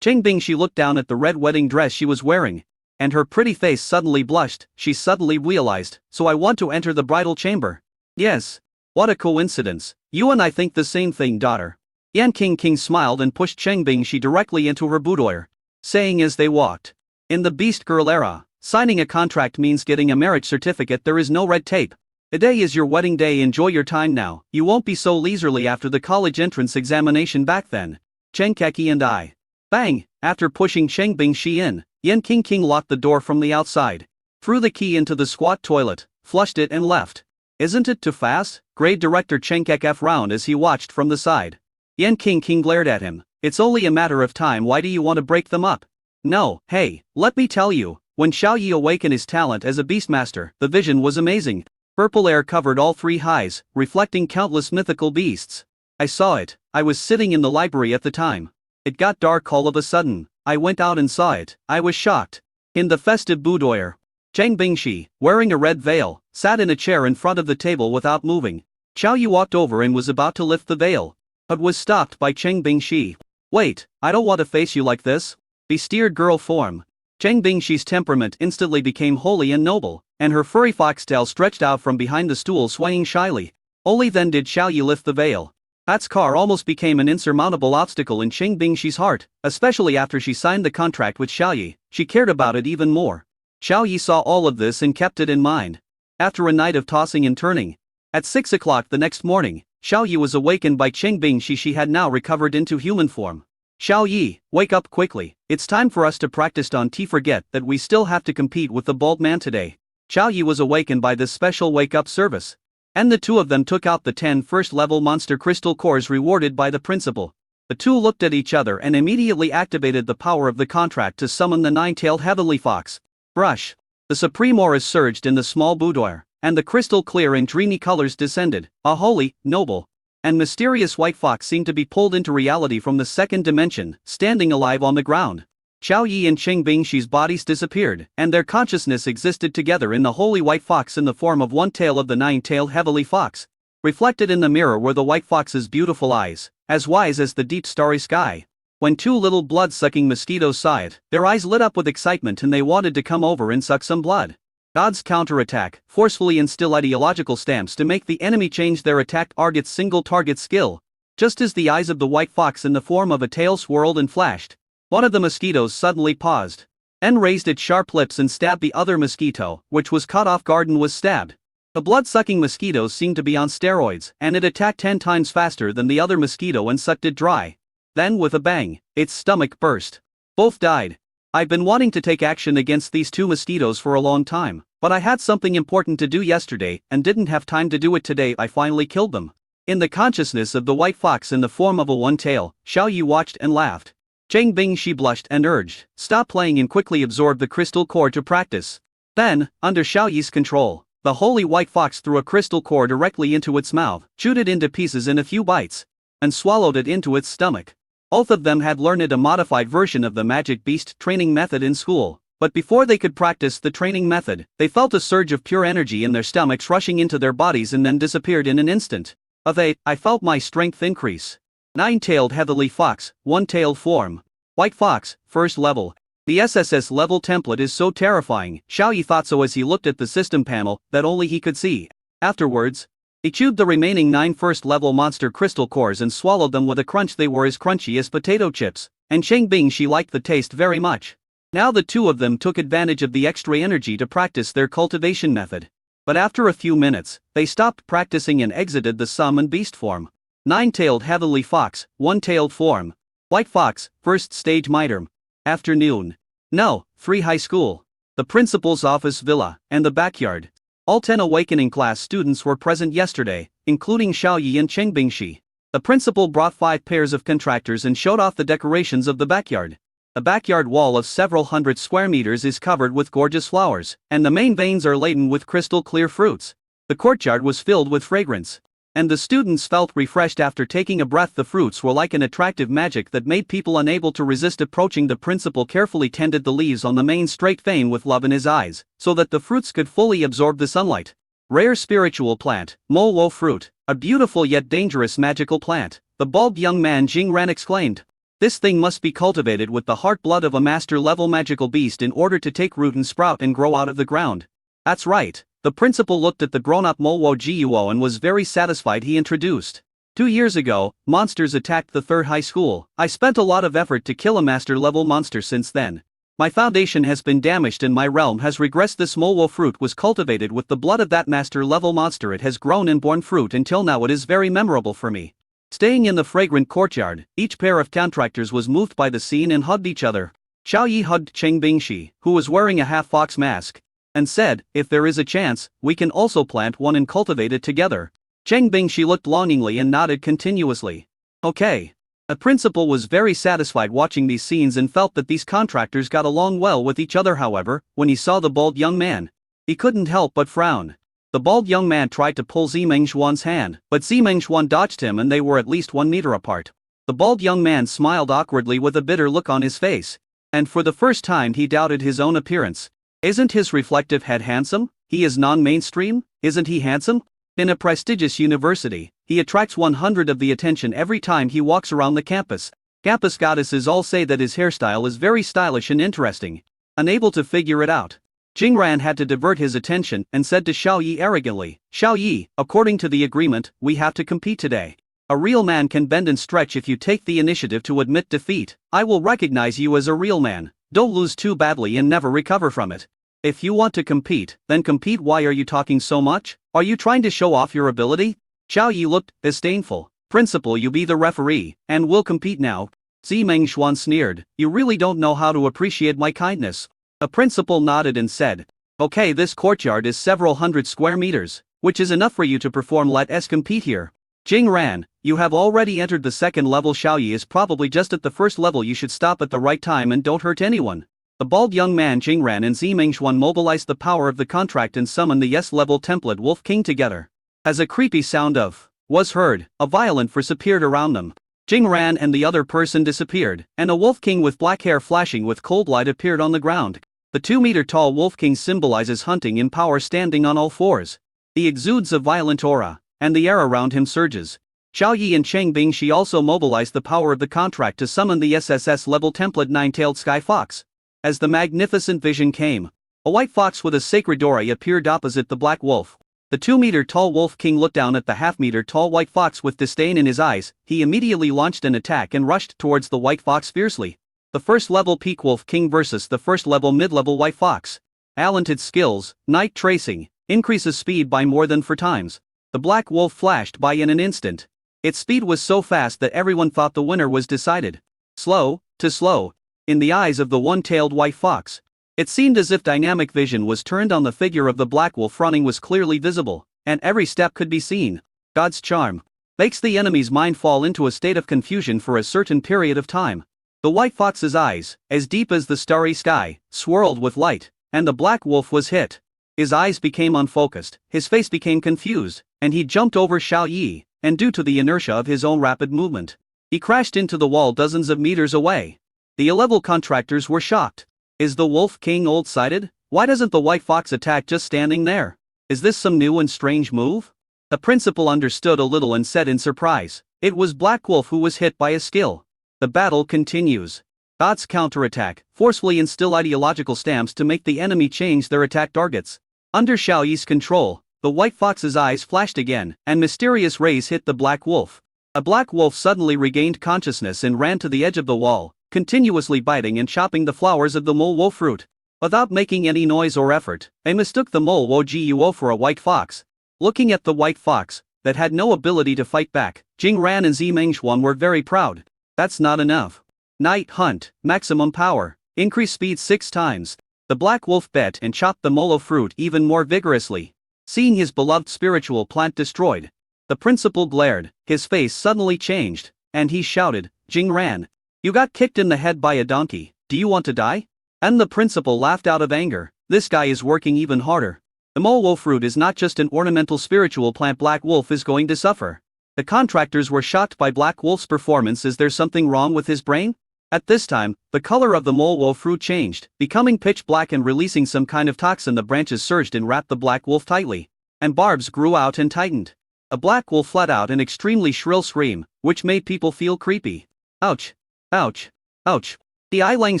Cheng Bingshi looked down at the red wedding dress she was wearing, and her pretty face suddenly blushed. She suddenly realized, "So I want to enter the bridal chamber." "Yes. What a coincidence. You and I think the same thing, daughter." Yan King smiled and pushed Cheng Bingshi directly into her boudoir, saying as they walked, "In the Beast Girl era, signing a contract means getting a marriage certificate. There is no red tape. Today is your wedding day. Enjoy your time now. You won't be so leisurely after the college entrance examination back then." Cheng Keki and I. Bang! After pushing Cheng Bingshi in, Yan King locked the door from the outside, threw the key into the squat toilet, flushed it and left. "Isn't it too fast?" grade director Cheng Keki frowned as he watched from the side. Yan King glared at him. "It's only a matter of time. Why do you want to break them up?" "No, hey, let me tell you, when Xiao Yi awakened his talent as a beastmaster, the vision was amazing. Purple air covered all 3 highs, reflecting countless mythical beasts. I saw it. I was sitting in the library at the time. It got dark all of a sudden. I went out and saw it. I was shocked." In the festive boudoir, Cheng Bingshi, wearing a red veil, sat in a chair in front of the table without moving. Xiao Yi walked over and was about to lift the veil, but was stopped by Cheng Bingshi. "Wait, I don't want to face you like this. Bestiared girl form." Cheng Bingshi's temperament instantly became holy and noble, and her furry foxtail stretched out from behind the stool, swaying shyly. Only then did Xiao Yi lift the veil. That scar almost became an insurmountable obstacle in Cheng Bingshi's heart, especially after she signed the contract with Xiao Yi. She cared about it even more. Xiao Yi saw all of this and kept it in mind. After a night of tossing and turning, at 6 o'clock the next morning, Xiao Yi was awakened by Cheng Bingshi. She had now recovered into human form. "Xiao Yi, wake up quickly. It's time for us to practice. Don't forget that we still have to compete with the bald man today." Xiao Yi was awakened by this special wake-up service, and the 2 of them took out the 10 first-level monster crystal cores rewarded by the principal. The 2 looked at each other and immediately activated the power of the contract to summon the 9-tailed heavenly fox. Brush. The supreme aura surged in the small boudoir, and the crystal clear and dreamy colors descended. A holy, noble, and mysterious white fox seemed to be pulled into reality from the 2nd dimension, standing alive on the ground. Xiao Yi and Qing Bingshi's bodies disappeared, and their consciousness existed together in the holy white fox in the form of one tail of the nine-tailed heavenly fox. Reflected in the mirror were the white fox's beautiful eyes, as wise as the deep starry sky. When two little blood-sucking mosquitoes saw it, their eyes lit up with excitement and they wanted to come over and suck some blood. God's counterattack, forcefully instill ideological stamps to make the enemy change their attack target's single target skill. Just as the eyes of the white fox in the form of a tail swirled and flashed, one of the mosquitoes suddenly paused, and raised its sharp lips and stabbed the other mosquito, which was caught off guard and was stabbed. The blood-sucking mosquito seemed to be on steroids, and it attacked 10 times faster than the other mosquito and sucked it dry. Then with a bang, its stomach burst. Both died. I've been wanting to take action against these two mosquitoes for a long time, but I had something important to do yesterday and didn't have time to do it today. I finally killed them. In the consciousness of the white fox in the form of a one-tail, Xiao Yi watched and laughed. Qing Bingshi blushed and urged, "Stop playing," and quickly absorbed the crystal core to practice. Then, under Xiao Yi's control, the holy white fox threw a crystal core directly into its mouth, chewed it into pieces in a few bites, and swallowed it into its stomach. Both of them had learned a modified version of the magic beast training method in school, but before they could practice the training method, they felt a surge of pure energy in their stomachs rushing into their bodies and then disappeared in an instant. I felt my strength increase. Nine-tailed heavenly fox, one-tailed form. White fox, first level. The SSS level template is so terrifying, Xiao Yi thought so as he looked at the system panel that only he could see. Afterwards, he chewed the remaining 9 first-level monster crystal cores and swallowed them with a crunch. They were as crunchy as potato chips, and Qing Bingshi liked the taste very much. Now the two of them took advantage of the extra energy to practice their cultivation method. But after a few minutes, they stopped practicing and exited the summon beast form. Nine-tailed heavenly fox, one-tailed form. White fox, first stage midterm. Afternoon. No, 3 high school. The principal's office villa, and the backyard. All 10 awakening class students were present yesterday, including Xiao Yi and Qing Bingshi. The principal brought 5 pairs of contractors and showed off the decorations of the backyard. The backyard wall of several hundred square meters is covered with gorgeous flowers, and the main veins are laden with crystal clear fruits. The courtyard was filled with fragrance, and the students felt refreshed after taking a breath. The fruits were like an attractive magic that made people unable to resist approaching. The principal carefully tended the leaves on the main straight vein with love in his eyes, so that the fruits could fully absorb the sunlight. Rare spiritual plant, Mo fruit, a beautiful yet dangerous magical plant, the bald young man Jing Ran exclaimed. This thing must be cultivated with the heart blood of a master-level magical beast in order to take root and sprout and grow out of the ground. That's right. The principal looked at the grown-up Mowo Jiuo and was very satisfied. He introduced. 2 years ago, monsters attacked the 3rd high school. I spent a lot of effort to kill a master-level monster. Since then, my foundation has been damaged and my realm has regressed. This Mowo fruit was cultivated with the blood of that master-level monster. It has grown and borne fruit until now. It is very memorable for me. Staying in the fragrant courtyard, each pair of contractors was moved by the scene and hugged each other. Xiao Yi hugged Qing Bingshi, who was wearing a half-fox mask, and said, "If there is a chance, we can also plant one and cultivate it together." Qing Bingshi looked longingly and nodded continuously. Okay. The principal was very satisfied watching these scenes and felt that these contractors got along well with each other. However, when he saw the bald young man, he couldn't help but frown. The bald young man tried to pull Zimeng hand, but Zimeng dodged him and they were at least 1 meter apart. The bald young man smiled awkwardly with a bitter look on his face, and for the first time he doubted his own appearance. Isn't his reflective head handsome? He is non-mainstream, isn't he handsome? In a prestigious university, he attracts 100 of the attention every time he walks around the campus. Campus goddesses all say that his hairstyle is very stylish and interesting. Unable to figure it out, Jingran had to divert his attention and said to Xiao Yi arrogantly, "Xiao Yi, according to the agreement, we have to compete today. A real man can bend and stretch if you take the initiative to admit defeat. I will recognize you as a real man. Don't lose too badly and never recover from it. If you want to compete, then compete." "Why are you talking so much? Are you trying to show off your ability?" Xiao Yi looked disdainful. "Principal, you be the referee, and we'll compete now." Zimeng sneered, "You really don't know how to appreciate my kindness." The principal nodded and said, "Okay, this courtyard is several hundred square meters, which is enough for you to perform. Let us compete here." Jing Ran, you have already entered the 2nd level. Xiao Yi is probably just at the 1st level. You should stop at the right time and don't hurt anyone. The bald young man Jingran and Zimeng mobilized the power of the contract and summoned the S-level template Wolf King together. As a creepy sound of was heard, a violent force appeared around them. Jing ran and the other person disappeared, and a wolf king with black hair flashing with cold light appeared on the ground. The 2-meter-tall wolf king symbolizes hunting in power, standing on all fours. He exudes a violent aura, and the air around him surges. Xiao Yi and Cheng Bingxi also mobilized the power of the contract to summon the SSS level template Nine-Tailed Sky Fox. As the magnificent vision came, a white fox with a sacred aura appeared opposite the black wolf. The 2-meter-tall wolf king looked down at the half-meter-tall white fox with disdain in his eyes. He immediately launched an attack and rushed towards the white fox fiercely. The first-level peak wolf king versus the first-level mid-level white fox. Talented skills, night tracing, increases speed by more than 4 times. The black wolf flashed by in an instant. Its speed was so fast that everyone thought the winner was decided. Slow to slow. In the eyes of the one-tailed white fox, it seemed as if dynamic vision was turned on. The figure of the black wolf running was clearly visible, and every step could be seen. God's charm makes the enemy's mind fall into a state of confusion for a certain period of time. The white fox's eyes, as deep as the starry sky, swirled with light, and the black wolf was hit. His eyes became unfocused, his face became confused, and he jumped over Xiao Yi, and due to the inertia of his own rapid movement, he crashed into the wall dozens of meters away. The A-level contractors were shocked. Is the wolf king old-sighted? Why doesn't the white fox attack just standing there? Is this some new and strange move? The principal understood a little and said in surprise, it was Black Wolf who was hit by a skill. The battle continues. God's counterattack forcefully instill ideological stamps to make the enemy change their attack targets. Under Xiao Yi's control, the white fox's eyes flashed again, and mysterious rays hit the black wolf. A black wolf suddenly regained consciousness and ran to the edge of the wall, continuously biting and chopping the flowers of the molwo fruit. Without making any noise or effort, they mistook the molwo guo for a white fox. Looking at the white fox, that had no ability to fight back, Jing Ran and Zimengxuan were very proud. That's not enough. Night hunt, maximum power, increase speed 6 times. The black wolf bet and chopped the molwo fruit even more vigorously. Seeing his beloved spiritual plant destroyed, the principal glared, his face suddenly changed, and he shouted, Jing Ran, you got kicked in the head by a donkey, do you want to die? And the principal laughed out of anger, this guy is working even harder. The molwo fruit is not just an ornamental spiritual plant, Black Wolf is going to suffer. The contractors were shocked by Black Wolf's performance. Is there something wrong with his brain? At this time, the color of the molwo fruit changed, becoming pitch black and releasing some kind of toxin. The branches surged and wrapped the black wolf tightly, and barbs grew out and tightened. A black wolf let out an extremely shrill scream, which made people feel creepy. Ouch! Ouch! Ouch! The Eilang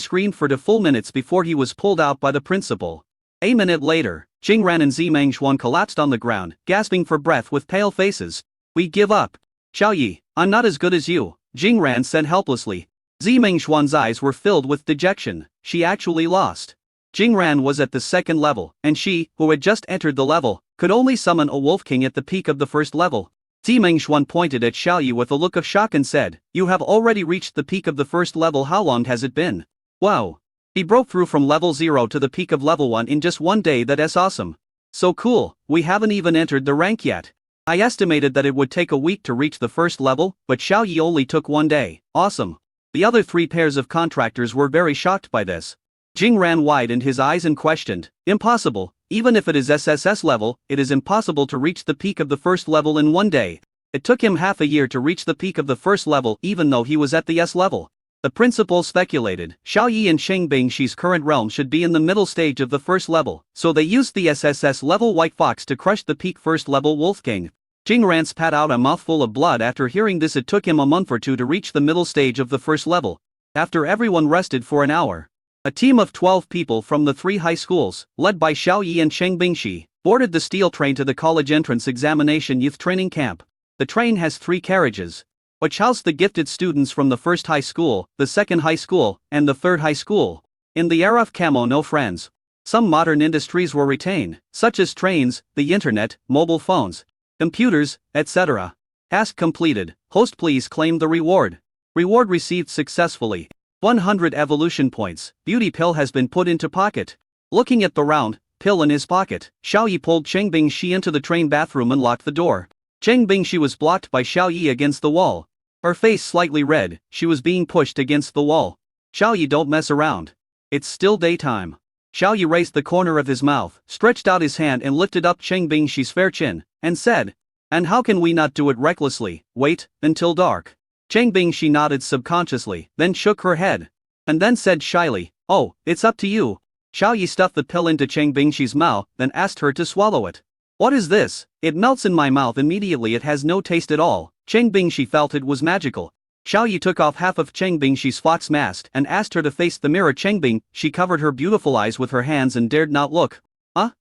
screamed for 2 full minutes before he was pulled out by the principal. A minute later, Jingran and Zimengxuan collapsed on the ground, gasping for breath with pale faces. We give up. Xiao Yi, I'm not as good as you, Jingran said helplessly. Zimengxuan's eyes were filled with dejection. She actually lost. Jingran was at the 2nd level, and she, who had just entered the level, could only summon a wolf king at the peak of the 1st level. Zimengxuan pointed at Xiao Yi with a look of shock and said, you have already reached the peak of the 1st level. How long has it been? Wow! He broke through from level 0 to the peak of level 1 in just 1 day. That's awesome. So cool, we haven't even entered the rank yet. I estimated that it would take a week to reach the 1st level, but Xiao Yi only took 1 day. Awesome. The other 3 pairs of contractors were very shocked by this. Jingran widened his eyes and questioned, impossible, even if it is SSS level, it is impossible to reach the peak of the 1st level in 1 day. It took him half a year to reach the peak of the 1st level even though he was at the S level. The principal speculated, Xiao Yi and Cheng Bingxi's current realm should be in the middle stage of the 1st level, so they used the SSS level white fox to crush the peak 1st level wolf king. Jingran spat out a mouthful of blood after hearing this. It took him a month or 2 to reach the middle stage of the 1st level. After everyone rested for an hour, a team of 12 people from the 3 high schools, led by Xiao Yi and Cheng Bingxi, boarded the steel train to the college entrance examination youth training camp. The train has 3 carriages, which housed the gifted students from the 1st high school, the 2nd high school, and the 3rd high school. In the era of camo no friends, some modern industries were retained, such as trains, the internet, mobile phones, computers, etc. Task completed. Host please claim the reward. Reward received successfully. 100 evolution points. Beauty pill has been put into pocket. Looking at the round pill in his pocket, Xiao Yi pulled Cheng Bingxi into the train bathroom and locked the door. Cheng Bingxi was blocked by Xiao Yi against the wall. Her face slightly red, she was being pushed against the wall. Xiao Yi, don't mess around. It's still daytime. Xiao Yi raised the corner of his mouth, stretched out his hand and lifted up Cheng Bingxi's fair chin, and said, and how can we not do it recklessly? Wait until dark. Chang Bingshi nodded subconsciously, then shook her head. And then said shyly, "Oh, it's up to you." Xiao Yi stuffed the pill into Chang Bingshi's mouth, then asked her to swallow it. "What is this? It melts in my mouth immediately, it has no taste at all." Chang Bingshi felt it was magical. Xiao Yi took off half of Chang Bingshi's fox mask and asked her to face the mirror. Chang Bingshi covered her beautiful eyes with her hands and dared not look.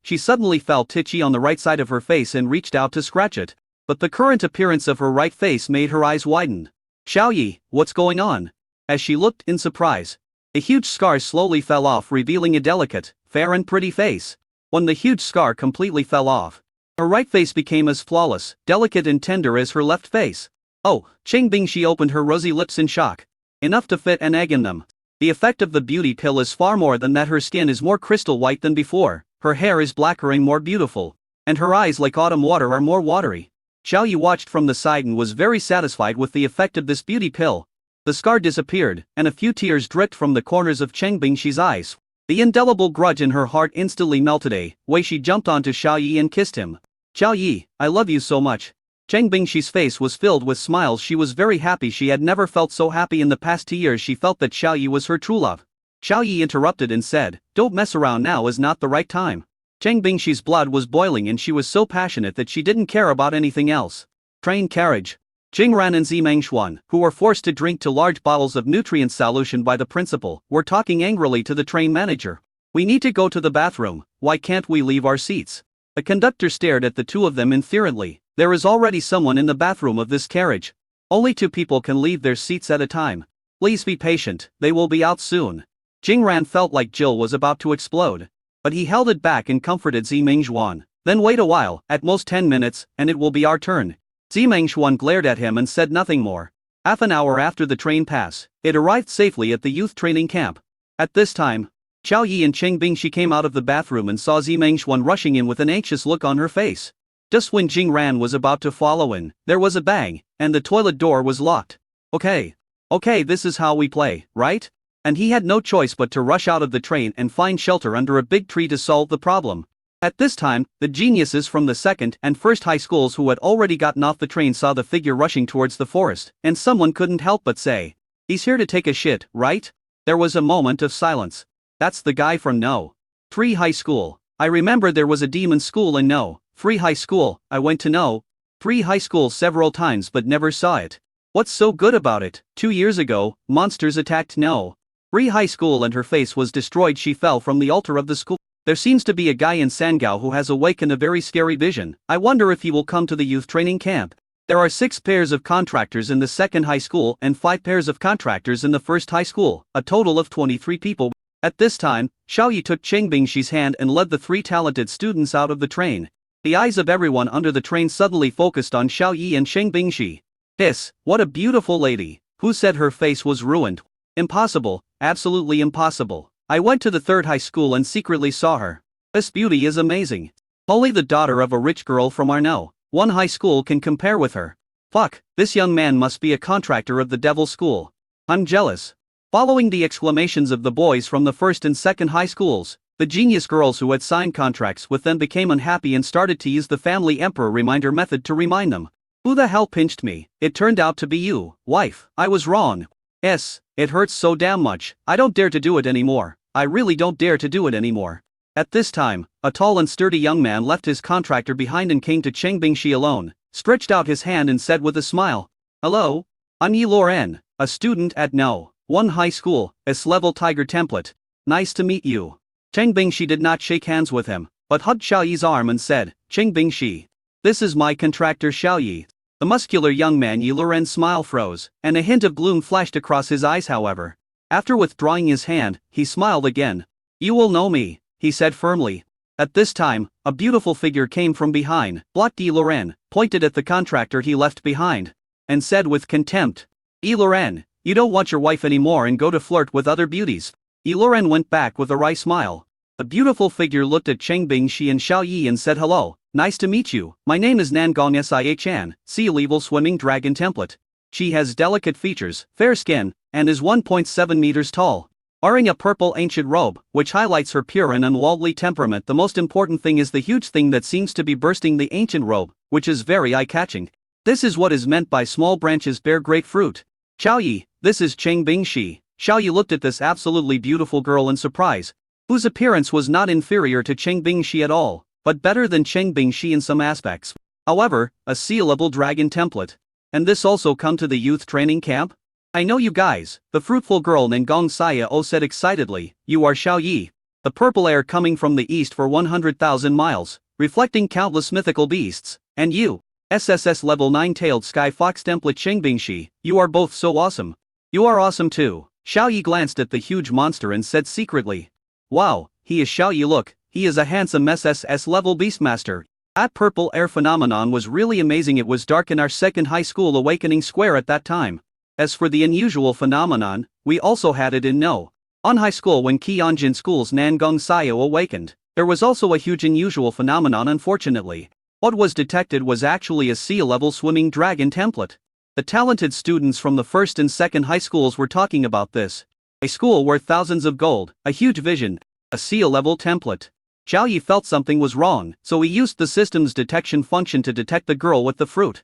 She suddenly felt itchy on the right side of her face and reached out to scratch it. But the current appearance of her right face made her eyes widen. "Xiao Yi, what's going on?" As she looked in surprise, a huge scar slowly fell off, revealing a delicate, fair and pretty face. When the huge scar completely fell off, her right face became as flawless, delicate and tender as her left face. "Oh," Chang Bingshi opened her rosy lips in shock. Enough to fit an egg in them. The effect of the beauty pill is far more than that. Her skin is more crystal white than before, her hair is blacker and more beautiful, and her eyes, like autumn water, are more watery. Xiao Yi watched from the side and was very satisfied with the effect of this beauty pill. The scar disappeared, and a few tears dripped from the corners of Chang Bingshi's eyes. The indelible grudge in her heart instantly melted away. She jumped onto Xiao Yi and kissed him. "Xiao Yi, I love you so much." Chang Bingshi's face was filled with smiles. She was very happy. She had never felt so happy in the past 2 years. She felt that Xiao Yi was her true love. Xiao Yi interrupted and said, "Don't mess around, now is not the right time." Chang Bingshi's blood was boiling and she was so passionate that she didn't care about anything else. Train carriage. Jing Ran and Zimeng, who were forced to drink 2 large bottles of nutrient solution by the principal, were talking angrily to the train manager. "We need to go to the bathroom, why can't we leave our seats?" The conductor stared at the two of them indifferently. "There is already someone in the bathroom of this carriage. Only 2 people can leave their seats at a time. Please be patient, they will be out soon." Jing Ran felt like Jill was about to explode. But he held it back and comforted Zimeng. "Then wait a while, at most 10 minutes, and it will be our turn." Zimeng glared at him and said nothing more. Half an hour after the train passed, it arrived safely at the youth training camp. At this time, Xiao Yi and Chang Bingshi came out of the bathroom and saw Zimeng rushing in with an anxious look on her face. Just when Jing Ran was about to follow in, there was a bang, and the toilet door was locked. Okay, this is how we play, right? And he had no choice but to rush out of the train and find shelter under a big tree to solve the problem. At this time, the geniuses from the second and first high schools who had already gotten off the train saw the figure rushing towards the forest, and someone couldn't help but say, "He's here to take a shit, right?" There was a moment of silence. "That's the guy from No. 3 High School. I remember there was a demon school in No. 3 High School. I went to No. 3 High School several times but never saw it. What's so good about it? 2 years ago, monsters attacked No. 3 High School and her face was destroyed. She fell from the altar of the school. There seems to be a guy in Sangao who has awakened a very scary vision. I wonder if he will come to the youth training camp. There are 6 pairs of contractors in the second high school and 5 pairs of contractors in the first high school, a total of 23 people. At this time, Xiao Yi took Chang Bingshi's hand and led the 3 talented students out of the train. The eyes of everyone under the train suddenly focused on Xiao Yi and Chang Bingshi. What a beautiful lady. Who said her face was ruined? Impossible, absolutely impossible. I went to the 3rd high school and secretly saw her. This beauty is amazing. Only the daughter of a rich girl from our No. 1 high school can compare with her. Fuck, this young man must be a contractor of the devil school. I'm jealous. Following the exclamations of the boys from the 1st and 2nd high schools, the genius girls who had signed contracts with them became unhappy and started to use the family emperor reminder method to remind them. "Who the hell pinched me? It turned out to be you, wife. I was wrong. It hurts so damn much. I don't dare to do it anymore. I really don't dare to do it anymore." At this time, a tall and sturdy young man left his contractor behind and came to Chang Bingshi alone, stretched out his hand and said with a smile, "Hello? I'm Yi Loren, a student at No. 1 High School, S-level Tiger Template. Nice to meet you." Chang Bingshi did not shake hands with him, but hugged Xiao Yi's arm and said, "Chang Bingshi. This is my contractor Xiao Yi." The muscular young man Yi Loren's smile froze, and a hint of gloom flashed across his eyes. However, after withdrawing his hand, he smiled again. "You will know me," he said firmly. At this time, a beautiful figure came from behind, blocked Yi Loren, pointed at the contractor he left behind, and said with contempt, "Yi Loren, you don't want your wife anymore and go to flirt with other beauties." Yi Loren went back with a wry smile. The beautiful figure looked at Chang Bingshi and Xiao Yi and said, "Hello, nice to meet you. My name is Nangong Sia-chan, Sea Level Swimming Dragon Template." She has delicate features, fair skin, and is 1.7 meters tall. Wearing a purple ancient robe, which highlights her pure and unworldly temperament. The most important thing is the huge thing that seems to be bursting the ancient robe, which is very eye-catching. This is what is meant by small branches bear great fruit. Xiao Yi, this is Cheng Bingxi. Xiao Yi looked at this absolutely beautiful girl in surprise, whose appearance was not inferior to Cheng Bingxi at all, but better than Cheng Bingxi in some aspects. However, a C-level dragon template. And this also come to the youth training camp? I know you guys, the fruitful girl Nangong Saya said excitedly. You are Xiao Yi. The purple air coming from the east for 100,000 miles, reflecting countless mythical beasts. And you, SSS level 9-tailed sky fox template Cheng Bingxi, you are both so awesome. You are awesome too. Xiao Yi glanced at the huge monster and said secretly. Wow, he is Xiao Yi. Look, he is a handsome SSS level beastmaster. That purple air phenomenon was really amazing. It was dark in our second high school awakening square at that time. As for the unusual phenomenon, we also had it in No. On high school when Qianjin School's Nangong Sayo awakened. There was also a huge unusual phenomenon. Unfortunately, what was detected was actually a sea-level swimming dragon template. The talented students from the first and second high schools were talking about this. A school worth thousands of gold, a huge vision, a sea-level template. Xiao Yi felt something was wrong, so he used the system's detection function to detect the girl with the fruit.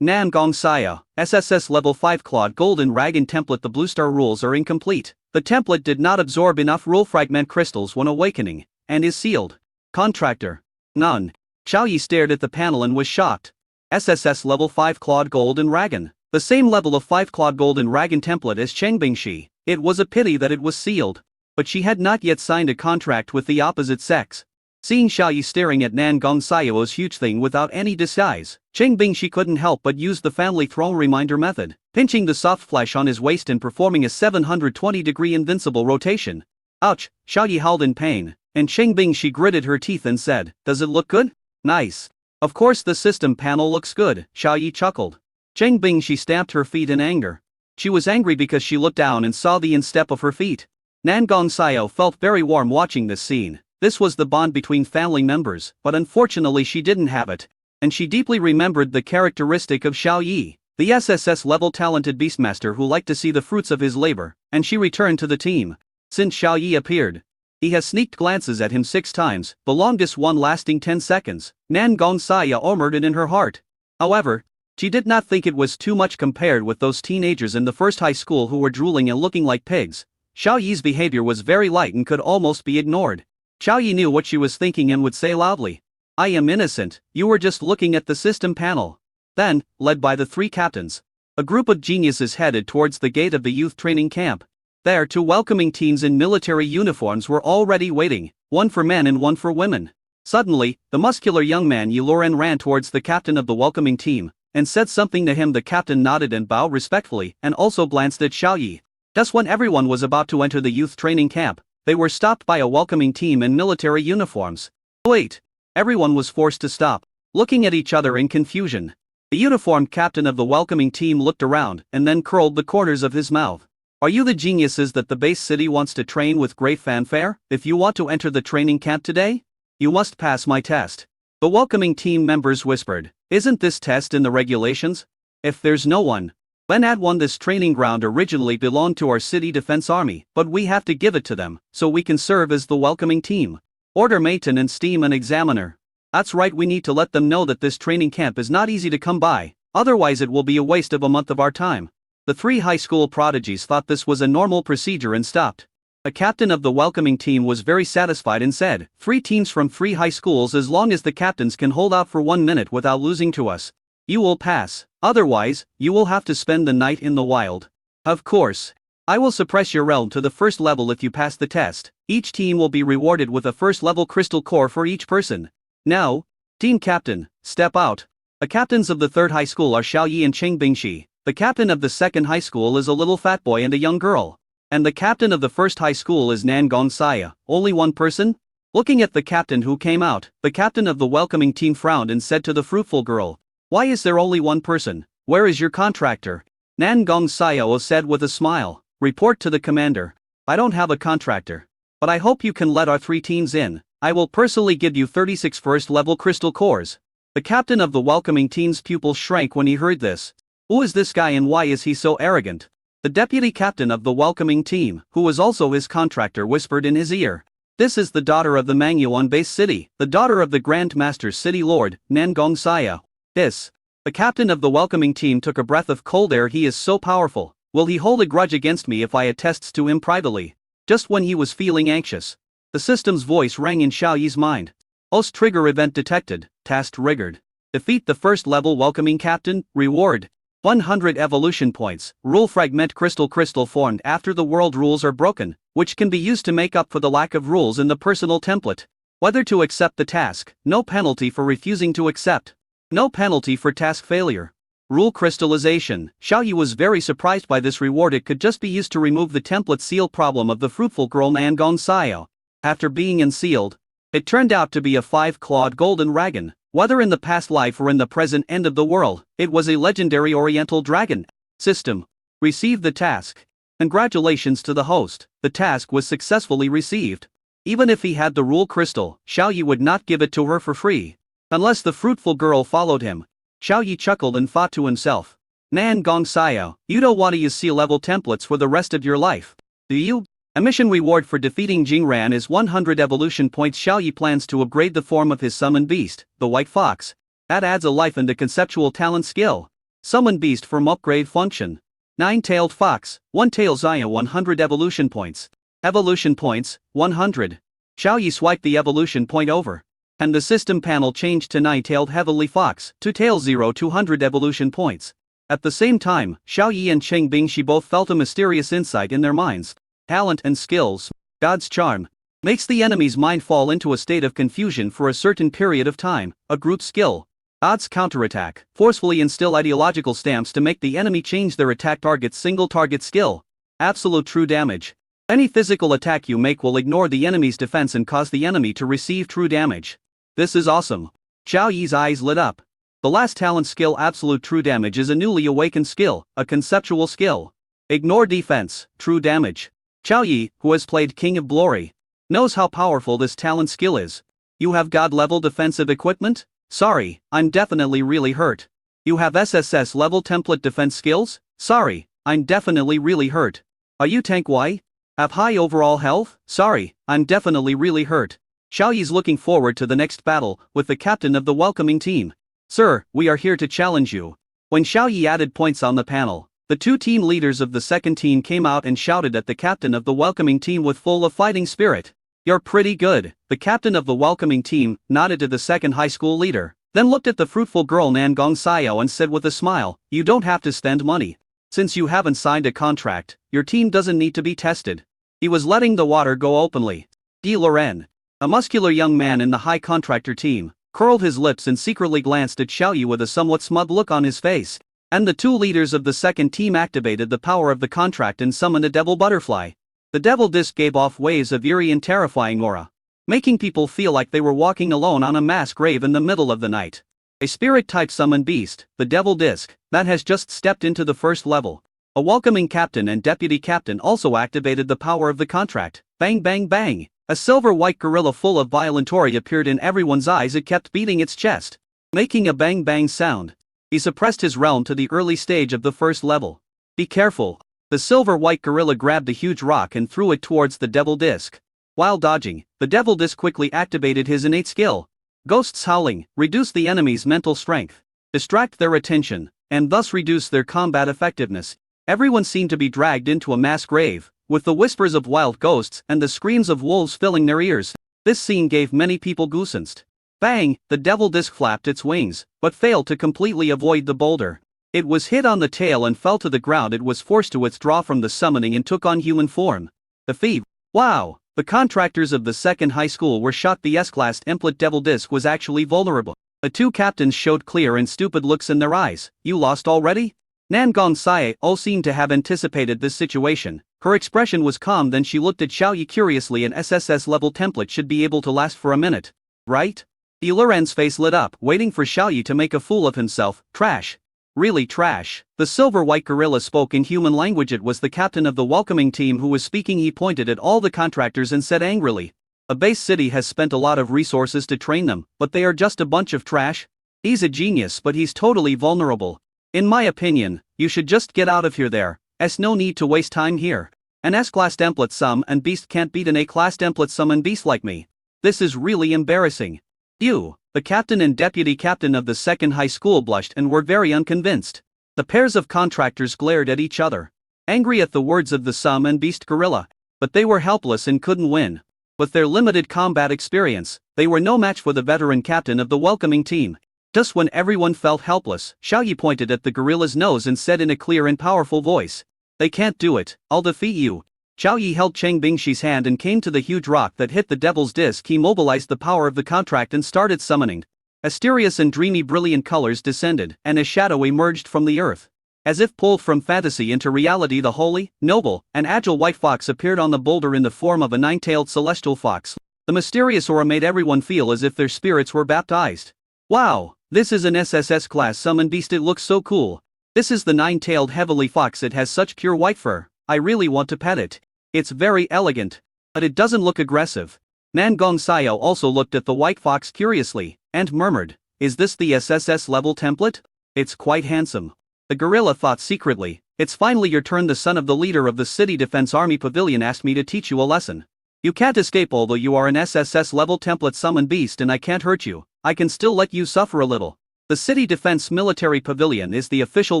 Nangong Saya, SSS level 5 Claude Golden Dragon template. The Blue Star rules are incomplete. The template did not absorb enough rule fragment crystals when awakening, and is sealed. Contractor. None. Xiao Yi stared at the panel and was shocked. SSS level 5 Claude Golden Dragon. The same level of 5 Claude Golden Dragon template as Cheng Bingxi. It was a pity that it was sealed. But she had not yet signed a contract with the opposite sex. Seeing Xiao Yi staring at Nangong Sayo's huge thing without any disguise, Cheng Bingxi couldn't help but use the family throne reminder method, pinching the soft flesh on his waist and performing a 720-degree invincible rotation. Ouch, Xiao Yi howled in pain, and Cheng Bingxi gritted her teeth and said, does it look good? Nice. Of course the system panel looks good, Xiao Yi chuckled. Cheng Bingxi stamped her feet in anger. She was angry because she looked down and saw the instep of her feet. Nangong Sayo felt very warm watching this scene. This was the bond between family members, but unfortunately she didn't have it. And she deeply remembered the characteristic of Xiao Yi, the SSS level talented beastmaster who liked to see the fruits of his labor, and she returned to the team. Since Xiao Yi appeared, he has sneaked glances at him 6 times, the longest one lasting 10 seconds. Nangong Saya murmured it in her heart. However, she did not think it was too much compared with those teenagers in the first high school who were drooling and looking like pigs. Xiao Yi's behavior was very light and could almost be ignored. Xiao Yi knew what she was thinking and would say loudly, I am innocent, you were just looking at the system panel. Then, led by the 3 captains, a group of geniuses headed towards the gate of the youth training camp. There 2 welcoming teams in military uniforms were already waiting, one for men and one for women. Suddenly, the muscular young man Yi Luren ran towards the captain of the welcoming team, and said something to him. The captain nodded and bowed respectfully and also glanced at Xiao Yi. Just when everyone was about to enter the youth training camp, they were stopped by a welcoming team in military uniforms. Wait! Everyone was forced to stop, looking at each other in confusion. The uniformed captain of the welcoming team looked around and then curled the corners of his mouth. Are you the geniuses that the base city wants to train with great fanfare? If you want to enter the training camp today, you must pass my test. The welcoming team members whispered. Isn't this test in the regulations? If there's no one, then add one. This training ground originally belonged to our city defense army, but we have to give it to them, so we can serve as the welcoming team. Order Mayton and Steam an examiner. That's right, we need to let them know that this training camp is not easy to come by, otherwise it will be a waste of a month of our time. The 3 high school prodigies thought this was a normal procedure and stopped. The captain of the welcoming team was very satisfied and said, 3 teams from 3 high schools. As long as the captains can hold out for 1 minute without losing to us, you will pass. Otherwise, you will have to spend the night in the wild. Of course. I will suppress your realm to the first level if you pass the test. Each team will be rewarded with a first level crystal core for each person. Now, team captain, step out. The captains of the 3rd high school are Xiao Yi and Cheng Bingxi. The captain of the 2nd high school is a little fat boy and a young girl. And the captain of the 1st high school is Nangong Saya. Only one person? Looking at the captain who came out, the captain of the welcoming team frowned and said to the fruitful girl, why is there only one person? Where is your contractor? Nangong Saya said with a smile, report to the commander. I don't have a contractor. But I hope you can let our 3 teams in. I will personally give you 36 first-level crystal cores. The captain of the welcoming team's pupil shrank when he heard this. Who is this guy and why is he so arrogant? The deputy captain of the welcoming team, who was also his contractor, whispered in his ear. This is the daughter of the Mangyuan base city, the daughter of the Grand Master's city lord, Nangong Saya. This The captain of the welcoming team took a breath of cold air. He is so powerful. Will he hold a grudge against me if I attests to him privately? Just when he was feeling anxious, the system's voice rang in Xiao Yi's mind. OS trigger event detected, task triggered. Defeat the first level welcoming captain, reward 100 evolution points, rule fragment crystal formed after the world rules are broken, which can be used to make up for the lack of rules in the personal template. Whether to accept the task, no penalty for refusing to accept. No penalty for task failure. Rule crystallization. Xiao Yi was very surprised by this reward. It could just be used to remove the template seal problem of the fruitful girl Nangong Xiao. After being unsealed, it turned out to be a 5-clawed golden dragon. Whether in the past life or in the present end of the world, it was a legendary oriental dragon. System. Received the task. Congratulations to the host, the task was successfully received. Even if he had the rule crystal, Xiao Yi would not give it to her for free. Unless the fruitful girl followed him. Xiao Yi chuckled and thought to himself. Nangong Xiao, you don't want to use C-level templates for the rest of your life, do you? A mission reward for defeating Jingran is 100 evolution points. Xiao Yi plans to upgrade the form of his summon beast, the white fox. That adds a life and a conceptual talent skill. Summon beast form upgrade function. 9-tailed fox, 1-tail Xia 100 evolution points. Evolution points, 100. Xiao Yi swiped the evolution point over. And the system panel changed to 9-tailed heavenly fox, 2-tail 200 evolution points. At the same time, Xiao Yi and Cheng Bingxi both felt a mysterious insight in their minds. Talent and skills. God's charm makes the enemy's mind fall into a state of confusion for a certain period of time. A group skill. God's counterattack. Forcefully instill ideological stamps to make the enemy change their attack target's single target skill. Absolute true damage. Any physical attack you make will ignore the enemy's defense and cause the enemy to receive true damage. This is awesome. Xiao Yi's eyes lit up. The last talent skill, absolute true damage, is a newly awakened skill, a conceptual skill. Ignore defense, true damage. Xiao Yi, who has played King of Glory, knows how powerful this talent skill is. You have God-level defensive equipment? Sorry, I'm definitely really hurt. You have SSS level template defense skills? Sorry, I'm definitely really hurt. Are you tank Y? Have high overall health? Sorry, I'm definitely really hurt. Xiao Yi's looking forward to the next battle with the captain of the welcoming team. Sir, we are here to challenge you. When Xiao Yi added points on the panel, the two team leaders of the second team came out and shouted at the captain of the welcoming team with full of fighting spirit. You're pretty good. The captain of the welcoming team nodded to the second high school leader, then looked at the fruitful girl Nangong Xiao and said with a smile, you don't have to spend money. Since you haven't signed a contract, your team doesn't need to be tested. He was letting the water go openly. D. Loren, a muscular young man in the high contractor team, curled his lips and secretly glanced at Xiao Yi with a somewhat smug look on his face. And the two leaders of the second team activated the power of the contract and summoned a devil butterfly. The devil disc gave off waves of eerie and terrifying aura, making people feel like they were walking alone on a mass grave in the middle of the night. A spirit-type summon beast, the devil disc, that has just stepped into the first level. A welcoming captain and deputy captain also activated the power of the contract. Bang bang bang! A silver-white gorilla full of violent aura appeared in everyone's eyes. It kept beating its chest, making a bang bang sound. He suppressed his realm to the early stage of the first level. Be careful. The silver-white gorilla grabbed a huge rock and threw it towards the devil disc. While dodging, the devil disc quickly activated his innate skill. Ghosts howling, reduce the enemy's mental strength, distract their attention, and thus reduce their combat effectiveness. Everyone seemed to be dragged into a mass grave, with the whispers of wild ghosts and the screams of wolves filling their ears. This scene gave many people goosebumps. Bang! The devil disc flapped its wings, but failed to completely avoid the boulder. It was hit on the tail and fell to the ground. It was forced to withdraw from the summoning and took on human form. The thief. Wow! The contractors of the second high school were shocked. The S-class template devil disc was actually vulnerable. The two captains showed clear and stupid looks in their eyes. You lost already? Nangong Xiao seemed to have anticipated this situation. Her expression was calm. Then she looked at Xiao Yi curiously. An SSS level template should be able to last for a minute, right? The Loren's face lit up, waiting for Xiao Yi to make a fool of himself. Trash. Really trash. The silver-white gorilla spoke in human language. It was the captain of the welcoming team who was speaking. He pointed at all the contractors and said angrily, a base city has spent a lot of resources to train them, but they are just a bunch of trash. He's a genius, but he's totally vulnerable. In my opinion, you should just get out of here. There's no need to waste time here. An S-class template summon and beast can't beat an A-class template summon beast like me. This is really embarrassing. You. The captain and deputy captain of the second high school blushed and were very unconvinced. The pairs of contractors glared at each other, angry at the words of the summon beast gorilla, but they were helpless and couldn't win. With their limited combat experience, they were no match for the veteran captain of the welcoming team. Just when everyone felt helpless, Xiaoyi pointed at the gorilla's nose and said in a clear and powerful voice, "They can't do it, I'll defeat you." Xiaoyi held Cheng Bingshi's hand and came to the huge rock that hit the devil's disc. He mobilized the power of the contract and started summoning. Mysterious and dreamy brilliant colors descended, and a shadow emerged from the earth. As if pulled from fantasy into reality, the holy, noble, and agile white fox appeared on the boulder in the form of a nine-tailed celestial fox. The mysterious aura made everyone feel as if their spirits were baptized. Wow, this is an SSS class summon beast. It looks so cool. This is the nine-tailed heavenly fox. It has such pure white fur. I really want to pet it. It's very elegant. But it doesn't look aggressive. Nan Gongxiao also looked at the white fox curiously, and murmured, "Is this the SSS level template? It's quite handsome." The gorilla thought secretly, "It's finally your turn. The son of the leader of the City Defense Army Pavilion asked me to teach you a lesson. You can't escape. Although you are an SSS level template summon beast and I can't hurt you, I can still let you suffer a little." The City Defense Military Pavilion is the official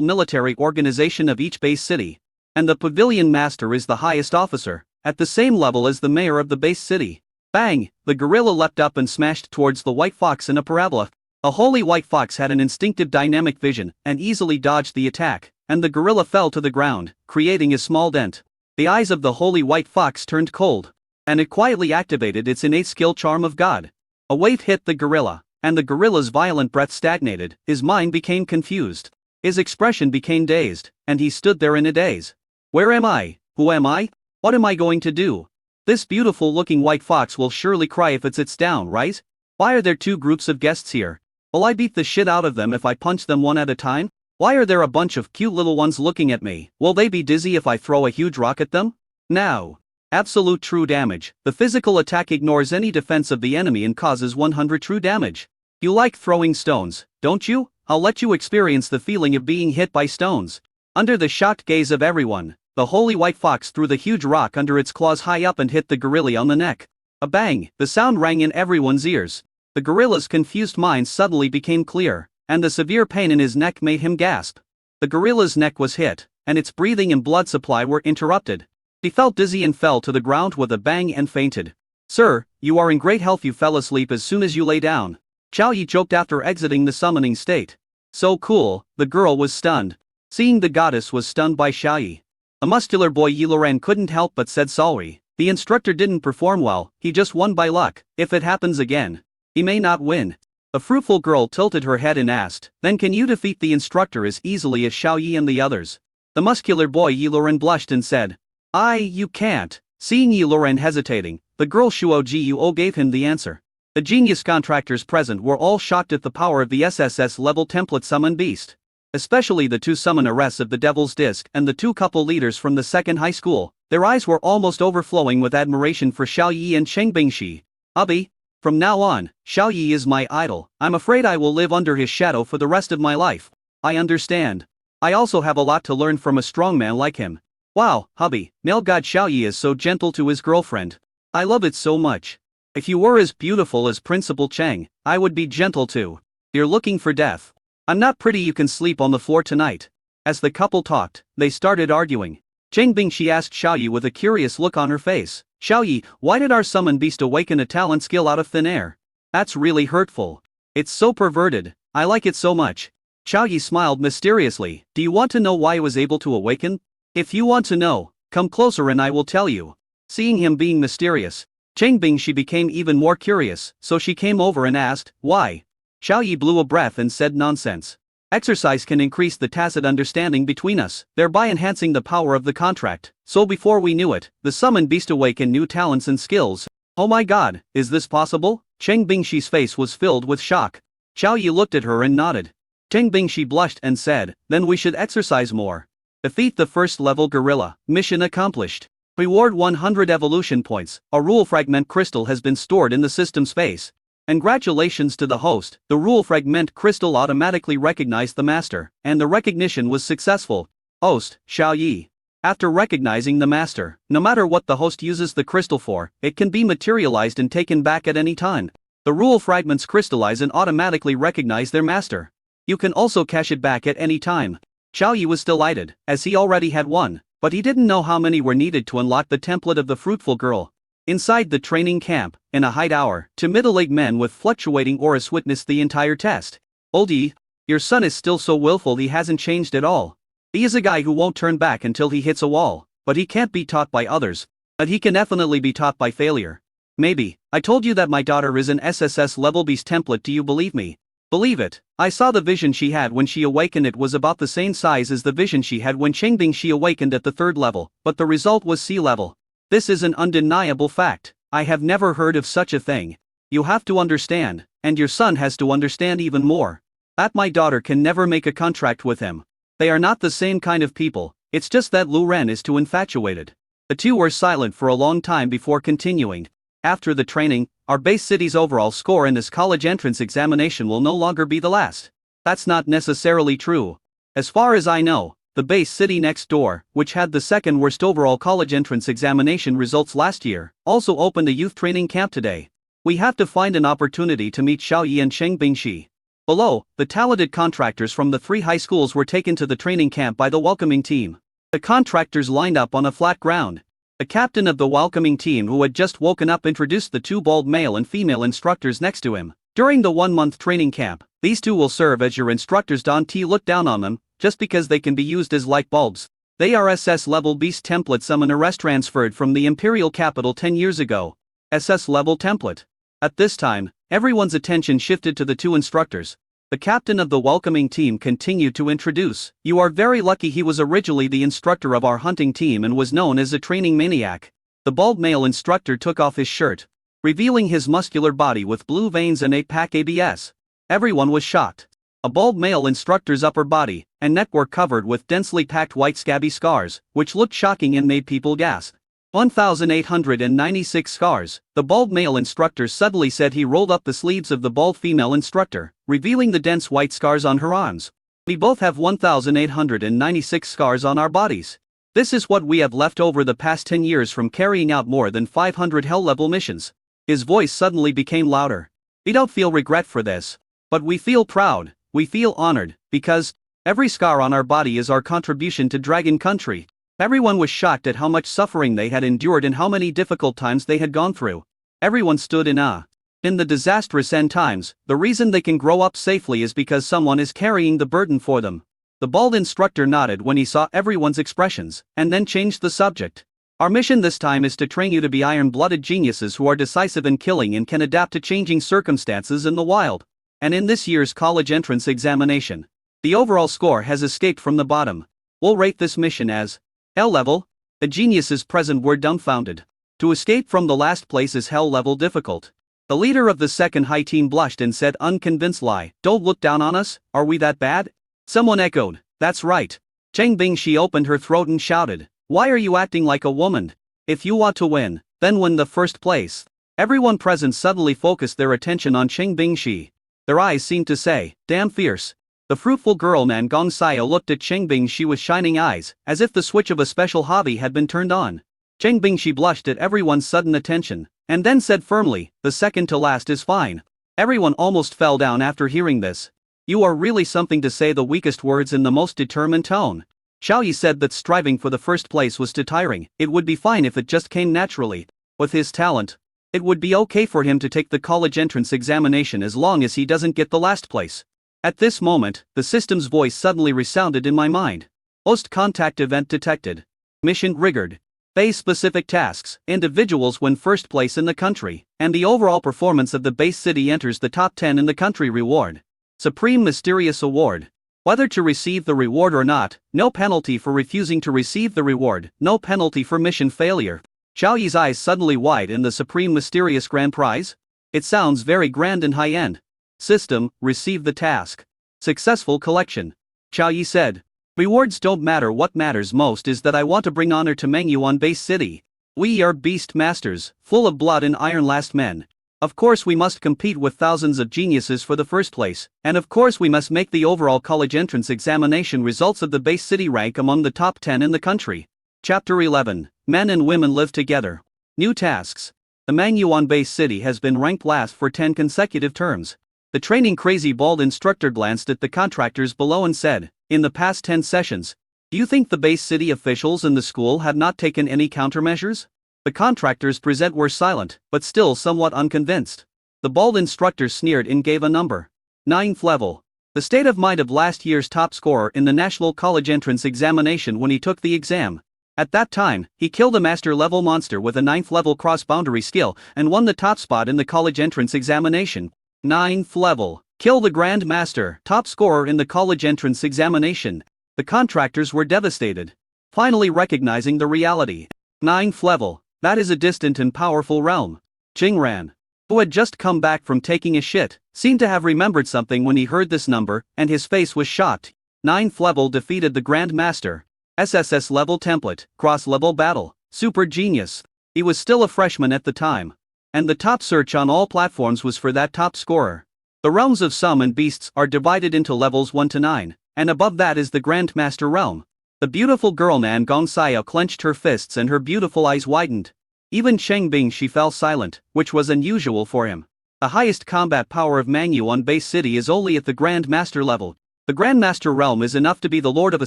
military organization of each base city, and the pavilion master is the highest officer, at the same level as the mayor of the base city. Bang! The gorilla leapt up and smashed towards the white fox in a parabola. A holy white fox had an instinctive dynamic vision and easily dodged the attack, and the gorilla fell to the ground, creating a small dent. The eyes of the holy white fox turned cold, and it quietly activated its innate skill charm of God. A wave hit the gorilla, and the gorilla's violent breath stagnated. His mind became confused. His expression became dazed, and he stood there in a daze. Where am I? Who am I? What am I going to do? This beautiful-looking white fox will surely cry if it sits down, right? Why are there two groups of guests here? Will I beat the shit out of them if I punch them one at a time? Why are there a bunch of cute little ones looking at me? Will they be dizzy if I throw a huge rock at them? No. Absolute true damage. The physical attack ignores any defense of the enemy and causes 100 true damage. You like throwing stones, don't you? I'll let you experience the feeling of being hit by stones. Under the shocked gaze of everyone, the holy white fox threw the huge rock under its claws high up and hit the gorilla on the neck. A bang! The sound rang in everyone's ears. The gorilla's confused mind suddenly became clear, and the severe pain in his neck made him gasp. The gorilla's neck was hit, and its breathing and blood supply were interrupted. He felt dizzy and fell to the ground with a bang and fainted. "Sir, you are in great health. You fell asleep as soon as you lay down." Xiaoyi joked after exiting the summoning state. So cool, the girl was stunned. Seeing the goddess was stunned by Xiaoyi. A muscular boy Yiluran couldn't help but said sorry. The instructor didn't perform well, he just won by luck. If it happens again, he may not win. A fruitful girl tilted her head and asked, "Then can you defeat the instructor as easily as Xiaoyi and the others?" The muscular boy Yiluran blushed and said, You can't." Seeing Yiluran hesitating, the girl Shuo Jiuo gave him the answer. The genius contractors present were all shocked at the power of the SSS level template summon beast. Especially the two summoneresses of the Devil's Disc and the two couple leaders from the second high school. Their eyes were almost overflowing with admiration for Xiaoyi and Cheng Bingshi. "Abi, from now on, Xiaoyi is my idol. I'm afraid I will live under his shadow for the rest of my life." "I understand. I also have a lot to learn from a strong man like him." "Wow, hubby, male god Xiaoyi is so gentle to his girlfriend. I love it so much. If you were as beautiful as Principal Cheng, I would be gentle too. You're looking for death. I'm not pretty. You can sleep on the floor tonight." As the couple talked, they started arguing. Cheng Bingshi asked Xiaoyi with a curious look on her face, "Xiaoyi, why did our summon beast awaken a talent skill out of thin air? That's really hurtful. It's so perverted. I like it so much." Xiaoyi smiled mysteriously. "Do you want to know why it was able to awaken? If you want to know, come closer and I will tell you." Seeing him being mysterious, Cheng Bingshi became even more curious, so she came over and asked, "Why?" Xiaoyi blew a breath and said, "Nonsense. Exercise can increase the tacit understanding between us, thereby enhancing the power of the contract." So before we knew it, the summoned beast awakened new talents and skills. "Oh my god, is this possible?" Cheng Bingshi's face was filled with shock. Xiaoyi looked at her and nodded. Cheng Bingshi blushed and said, "Then we should exercise more." Defeat the first level gorilla. Mission accomplished. Reward 100 evolution points. A rule fragment crystal has been stored in the system space. Congratulations to the host. The rule fragment crystal automatically recognized the master, and the recognition was successful. Host, Xiaoyi. After recognizing the master, no matter what the host uses the crystal for, it can be materialized and taken back at any time. The rule fragments crystallize and automatically recognize their master. You can also cash it back at any time. Xiao Yi was delighted, as he already had one, but he didn't know how many were needed to unlock the template of the fruitful girl. Inside the training camp, in a height hour, two middle-aged men with fluctuating auras witnessed the entire test. Old Yi, your son is still so willful, he hasn't changed at all. He is a guy who won't turn back until he hits a wall, but he can't be taught by others. But he can definitely be taught by failure. Maybe. I told you that my daughter is an SSS level beast template, do you believe me? Believe it. I saw the vision she had when she awakened. It was about the same size as the vision she had when Chengbing she awakened at the 3rd level, but the result was sea level. This is an undeniable fact. I have never heard of such a thing. You have to understand, and your son has to understand even more, that my daughter can never make a contract with him. They are not the same kind of people, it's just that Lu Ren is too infatuated. The two were silent for a long time before continuing. After the training, our base city's overall score in this college entrance examination will no longer be the last. That's not necessarily true. As far as I know, the base city next door, which had the 2nd worst overall college entrance examination results last year, also opened a youth training camp today. We have to find an opportunity to meet Xiao Yi and Cheng Bingxi. Below, the talented contractors from the 3 high schools were taken to the training camp by the welcoming team. The contractors lined up on a flat ground. The captain of the welcoming team, who had just woken up, introduced the 2 bald male and female instructors next to him. During the 1-month training camp, these 2 will serve as your instructors. Don T looked down on them, just because they can be used as light bulbs. They are SS level beast templates. An arrest transferred from the imperial capital 10 years ago. SS level template. At this time, everyone's attention shifted to the 2 instructors. The captain of the welcoming team continued to introduce. You are very lucky. He was originally the instructor of our hunting team and was known as a training maniac. The bald male instructor took off his shirt, revealing his muscular body with blue veins and 8-pack abs. Everyone was shocked. A bald male instructor's upper body and neck were covered with densely packed white scabby scars, which looked shocking and made people gasp. 1,896 scars, the bald male instructor suddenly said. He rolled up the sleeves of the bald female instructor, revealing the dense white scars on her arms. We both have 1,896 scars on our bodies. This is what we have left over the past 10 years from carrying out more than 500 hell-level missions. His voice suddenly became louder. We don't feel regret for this, but we feel proud, we feel honored, because every scar on our body is our contribution to Dragon Country. Everyone was shocked at how much suffering they had endured and how many difficult times they had gone through. Everyone stood in awe. In the disastrous end times, the reason they can grow up safely is because someone is carrying the burden for them. The bald instructor nodded when he saw everyone's expressions, and then changed the subject. Our mission this time is to train you to be iron-blooded geniuses who are decisive in killing and can adapt to changing circumstances in the wild. And in this year's college entrance examination, the overall score has escaped from the bottom. We'll rate this mission as Hell level. The geniuses present were dumbfounded. To escape from the last place is hell level difficult. The leader of the 2nd high team blushed and said, unconvinced lie, don't look down on us, are we that bad? Someone echoed, that's right. Cheng Bingxi opened her throat and shouted, why are you acting like a woman? If you want to win, then win the first place. Everyone present suddenly focused their attention on Cheng Bingxi. Their eyes seemed to say, damn fierce. The fruitful girl Nan Gong Xiao looked at Cheng Bingxi with shining eyes, as if the switch of a special hobby had been turned on. Cheng Bingxi blushed at everyone's sudden attention, and then said firmly, the second to last is fine. Everyone almost fell down after hearing this. You are really something to say the weakest words in the most determined tone. Xiao Yi said that striving for the first place was too tiring. It would be fine if it just came naturally. With his talent, it would be okay for him to take the college entrance examination as long as he doesn't get the last place. At this moment, the system's voice suddenly resounded in my mind. Host contact event detected. Mission triggered. Phase specific tasks. Individuals win first place in the country, and the overall performance of the base city enters the top 10 in the country. Reward. Supreme Mysterious Award. Whether to receive the reward or not, no penalty for refusing to receive the reward, no penalty for mission failure. Xiao Yi's eyes suddenly widen. The Supreme Mysterious Grand Prize? It sounds very grand and high-end. System, receive the task. Successful collection. Xiao Yi said. Rewards don't matter. What matters most is that I want to bring honor to Mengyuan Base City. We are beast masters, full of blood and iron last men. Of course we must compete with thousands of geniuses for the first place, and of course we must make the overall college entrance examination results of the base city rank among the top 10 in the country. Chapter 11. Men and women live together. New tasks. the Manyuan base city has been ranked last for 10 consecutive terms. The training crazy bald instructor glanced at the contractors below and said, in the past 10 sessions, do you think the base city officials in the school have not taken any countermeasures? The contractors present were silent, but still somewhat unconvinced. The bald instructor sneered and gave a number. 9th level. The state of mind of last year's top scorer in the National College Entrance Examination when he took the exam. At that time, he killed a master-level monster with a 9th level cross-boundary skill and won the top spot in the college entrance examination. 9th level. Kill the Grand Master, top scorer in the college entrance examination. The contractors were devastated, finally recognizing the reality. 9th level. That is a distant and powerful realm. Jingran, who had just come back from taking a shit, seemed to have remembered something when he heard this number, and his face was shocked. 9th level defeated the Grand Master. SSS level template, cross-level battle, super genius. He was still a freshman at the time. And the top search on all platforms was for that top scorer. The realms of Some and Beasts are divided into levels 1 to 9, and above that is the Grand Master realm. The beautiful girl Nan Gongxiao clenched her fists and her beautiful eyes widened. Even Cheng Bingshi fell silent, which was unusual for him. The highest combat power of Manyuan base city is only at the Grand Master level. The Grand Master realm is enough to be the lord of a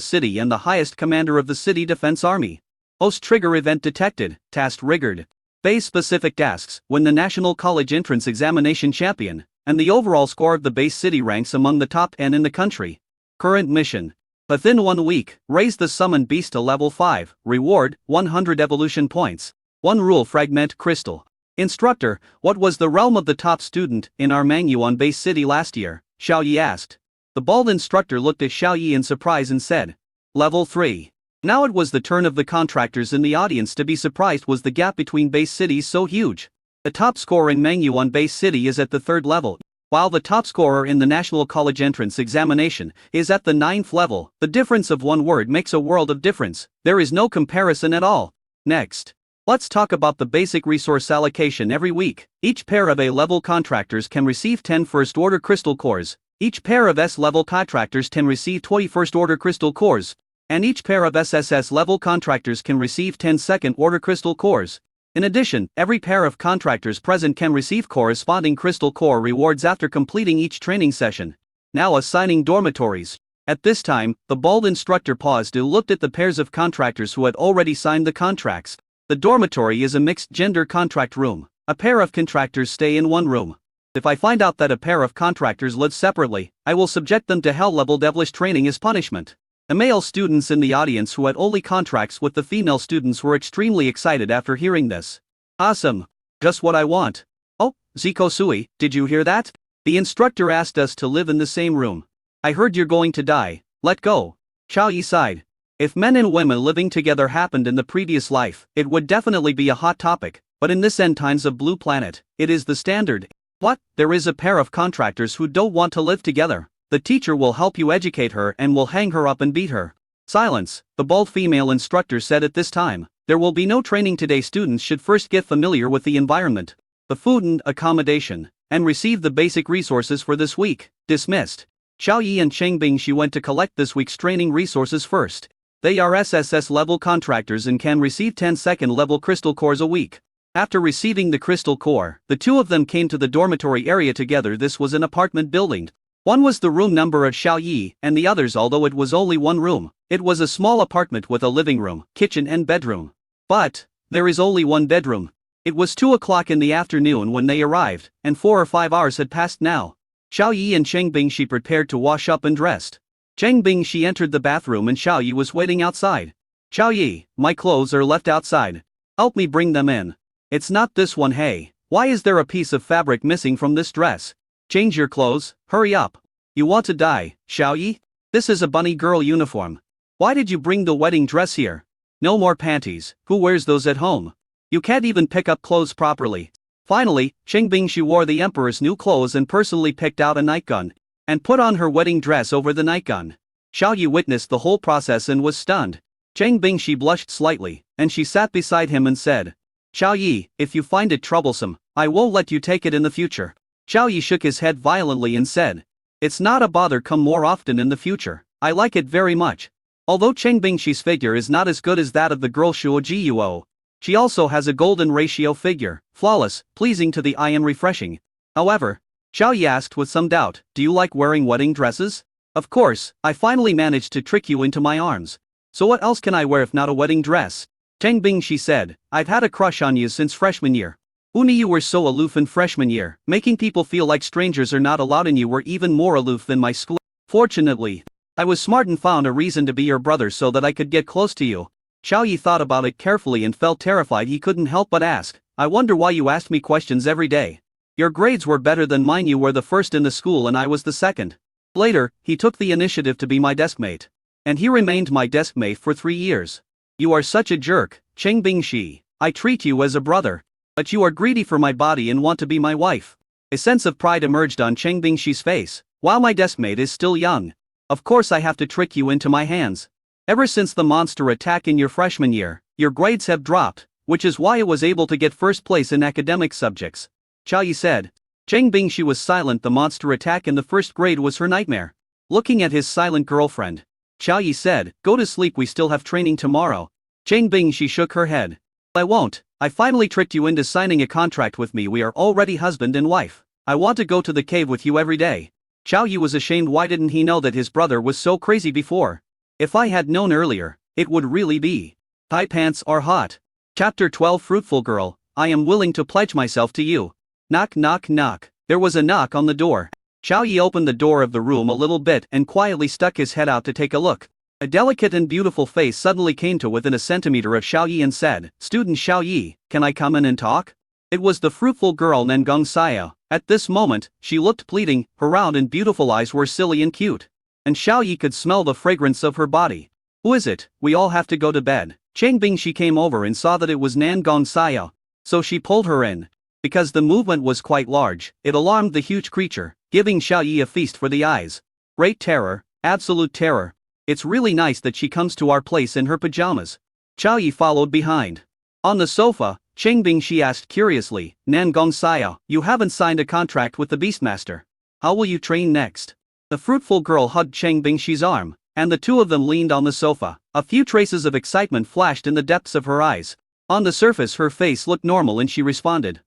city and the highest commander of the city defense army. Host trigger event detected, task triggered. Base specific tasks, win the National College Entrance Examination champion, and the overall score of the base city ranks among the top 10 in the country. Current mission. Within 1 week, raise the Summon Beast to level 5, reward, 100 evolution points. 1 rule fragment crystal. Instructor, what was the realm of the top student in our Manyuan base city last year? Xiao Yi asked. The bald instructor looked at Xiao Yi in surprise and said, level 3. Now it was the turn of the contractors in the audience to be surprised. Was the gap between base cities so huge? The top scorer in Manyuan base city is at the 3rd level, while the top scorer in the National College Entrance Examination is at the 9th level. The difference of 1 word makes a world of difference. There is no comparison at all. Next, let's talk about the basic resource allocation every week. Each pair of A-level contractors can receive 10 first-order crystal cores. Each pair of S-level contractors can receive 20 first-order crystal cores, and each pair of SSS-level contractors can receive 10 second-order crystal cores. In addition, every pair of contractors present can receive corresponding crystal core rewards after completing each training session. Now assigning dormitories. At this time, the bald instructor paused and looked at the pairs of contractors who had already signed the contracts. The dormitory is a mixed-gender contract room. A pair of contractors stay in 1 room. If I find out that a pair of contractors live separately, I will subject them to hell-level devilish training as punishment. The male students in the audience who had only contracts with the female students were extremely excited after hearing this. Awesome. Just what I want. Oh, Ziko Sui, did you hear that? The instructor asked us to live in the same room. I heard you're going to die. Let go. Xiao Yi sighed. If men and women living together happened in the previous life, it would definitely be a hot topic, but in this end times of Blue Planet, it is the standard. What? There is a pair of contractors who don't want to live together. The teacher will help you educate her and will hang her up and beat her. Silence, the bald female instructor said at this time. There will be no training today. Students should first get familiar with the environment, the food and accommodation, and receive the basic resources for this week. Dismissed. Xiao Yi and Cheng Bingshi went to collect this week's training resources first. They are SSS level contractors and can receive 10 second level crystal cores a week. After receiving the crystal core, the 2 of them came to the dormitory area together. This was an apartment building. One was the room number of Xiao Yi, and the others, although it was only 1 room, it was a small apartment with a living room, kitchen and bedroom. But there is only 1 bedroom. It was 2 o'clock in the afternoon when they arrived, and 4 or 5 hours had passed now. Xiao Yi and Cheng Bingshi prepared to wash up and dressed. Cheng Bingshi entered the bathroom and Xiao Yi was waiting outside. Xiao Yi, my clothes are left outside. Help me bring them in. It's not this one. Hey, why is there a piece of fabric missing from this dress? Change your clothes, hurry up. You want to die, Xiao Yi? This is a bunny girl uniform. Why did you bring the wedding dress here? No more panties, who wears those at home? You can't even pick up clothes properly. Finally, Cheng Bingshi wore the emperor's new clothes and personally picked out a nightgown, and put on her wedding dress over the nightgown. Xiao Yi witnessed the whole process and was stunned. Cheng Bingshi blushed slightly, and she sat beside him and said, Xiao Yi, if you find it troublesome, I won't let you take it in the future. Xiao Yi shook his head violently and said, it's not a bother, come more often in the future, I like it very much. Although Cheng Bingshi's figure is not as good as that of the girl Shuo Jiyuo, She also has a golden ratio figure, flawless, pleasing to the eye and refreshing. However, Xiao Yi asked with some doubt, do you like wearing wedding dresses? Of course, I finally managed to trick you into my arms. So what else can I wear if not a wedding dress? Cheng Bingxi said, I've had a crush on you since freshman year. Who knew you were so aloof in freshman year, making people feel like strangers are not allowed and you were even more aloof than my school. Fortunately, I was smart and found a reason to be your brother so that I could get close to you. Xiao Yi thought about it carefully and felt terrified. He couldn't help but ask, I wonder why you asked me questions every day. Your grades were better than mine, you were the first in the school and I was the second. Later, he took the initiative to be my deskmate. And he remained my deskmate for 3 years. You are such a jerk, Cheng Bingxi. I treat you as a brother. But you are greedy for my body and want to be my wife. A sense of pride emerged on Cheng Bingxi's face. While my deskmate is still young, of course I have to trick you into my hands. Ever since the monster attack in your freshman year, your grades have dropped, which is why I was able to get first place in academic subjects. Xiao Yi said. Cheng Bingxi was silent. The monster attack in the first grade was her nightmare. Looking at his silent girlfriend, Xiao Yi said, go to sleep, we still have training tomorrow. Cheng Bingxi shook her head. I won't. I finally tricked you into signing a contract with me. We are already husband and wife. I want to go to the cave with you every day. Xiao Yi was ashamed. Why didn't he know that his brother was so crazy before? If I had known earlier, it would really be. Tight pants are hot. Chapter 12 Fruitful Girl, I am willing to pledge myself to you. Knock knock knock. There was a knock on the door. Xiao Yi opened the door of the room a little bit and quietly stuck his head out to take a look. A delicate and beautiful face suddenly came to within a centimeter of Xiao Yi and said, Student Xiao Yi, can I come in and talk? It was the fruitful girl Nengong Xiao. At this moment, she looked pleading, her round and beautiful eyes were silly and cute. And Xiao Yi could smell the fragrance of her body. Who is it? We all have to go to bed. Cheng Bingxi came over and saw that it was Nengong Xiao. So she pulled her in. Because the movement was quite large, it alarmed the huge creature, giving Xiao Yi a feast for the eyes. Great terror, absolute terror. It's really nice that she comes to our place in her pajamas. Xiao Yi followed behind. On the sofa, Cheng Bingxi asked curiously, Nangong Xiao, you haven't signed a contract with the Beastmaster. How will you train next? The fruitful girl hugged Cheng Bingxi's arm, and the two of them leaned on the sofa. A few traces of excitement flashed in the depths of her eyes. On the surface her face looked normal and she responded.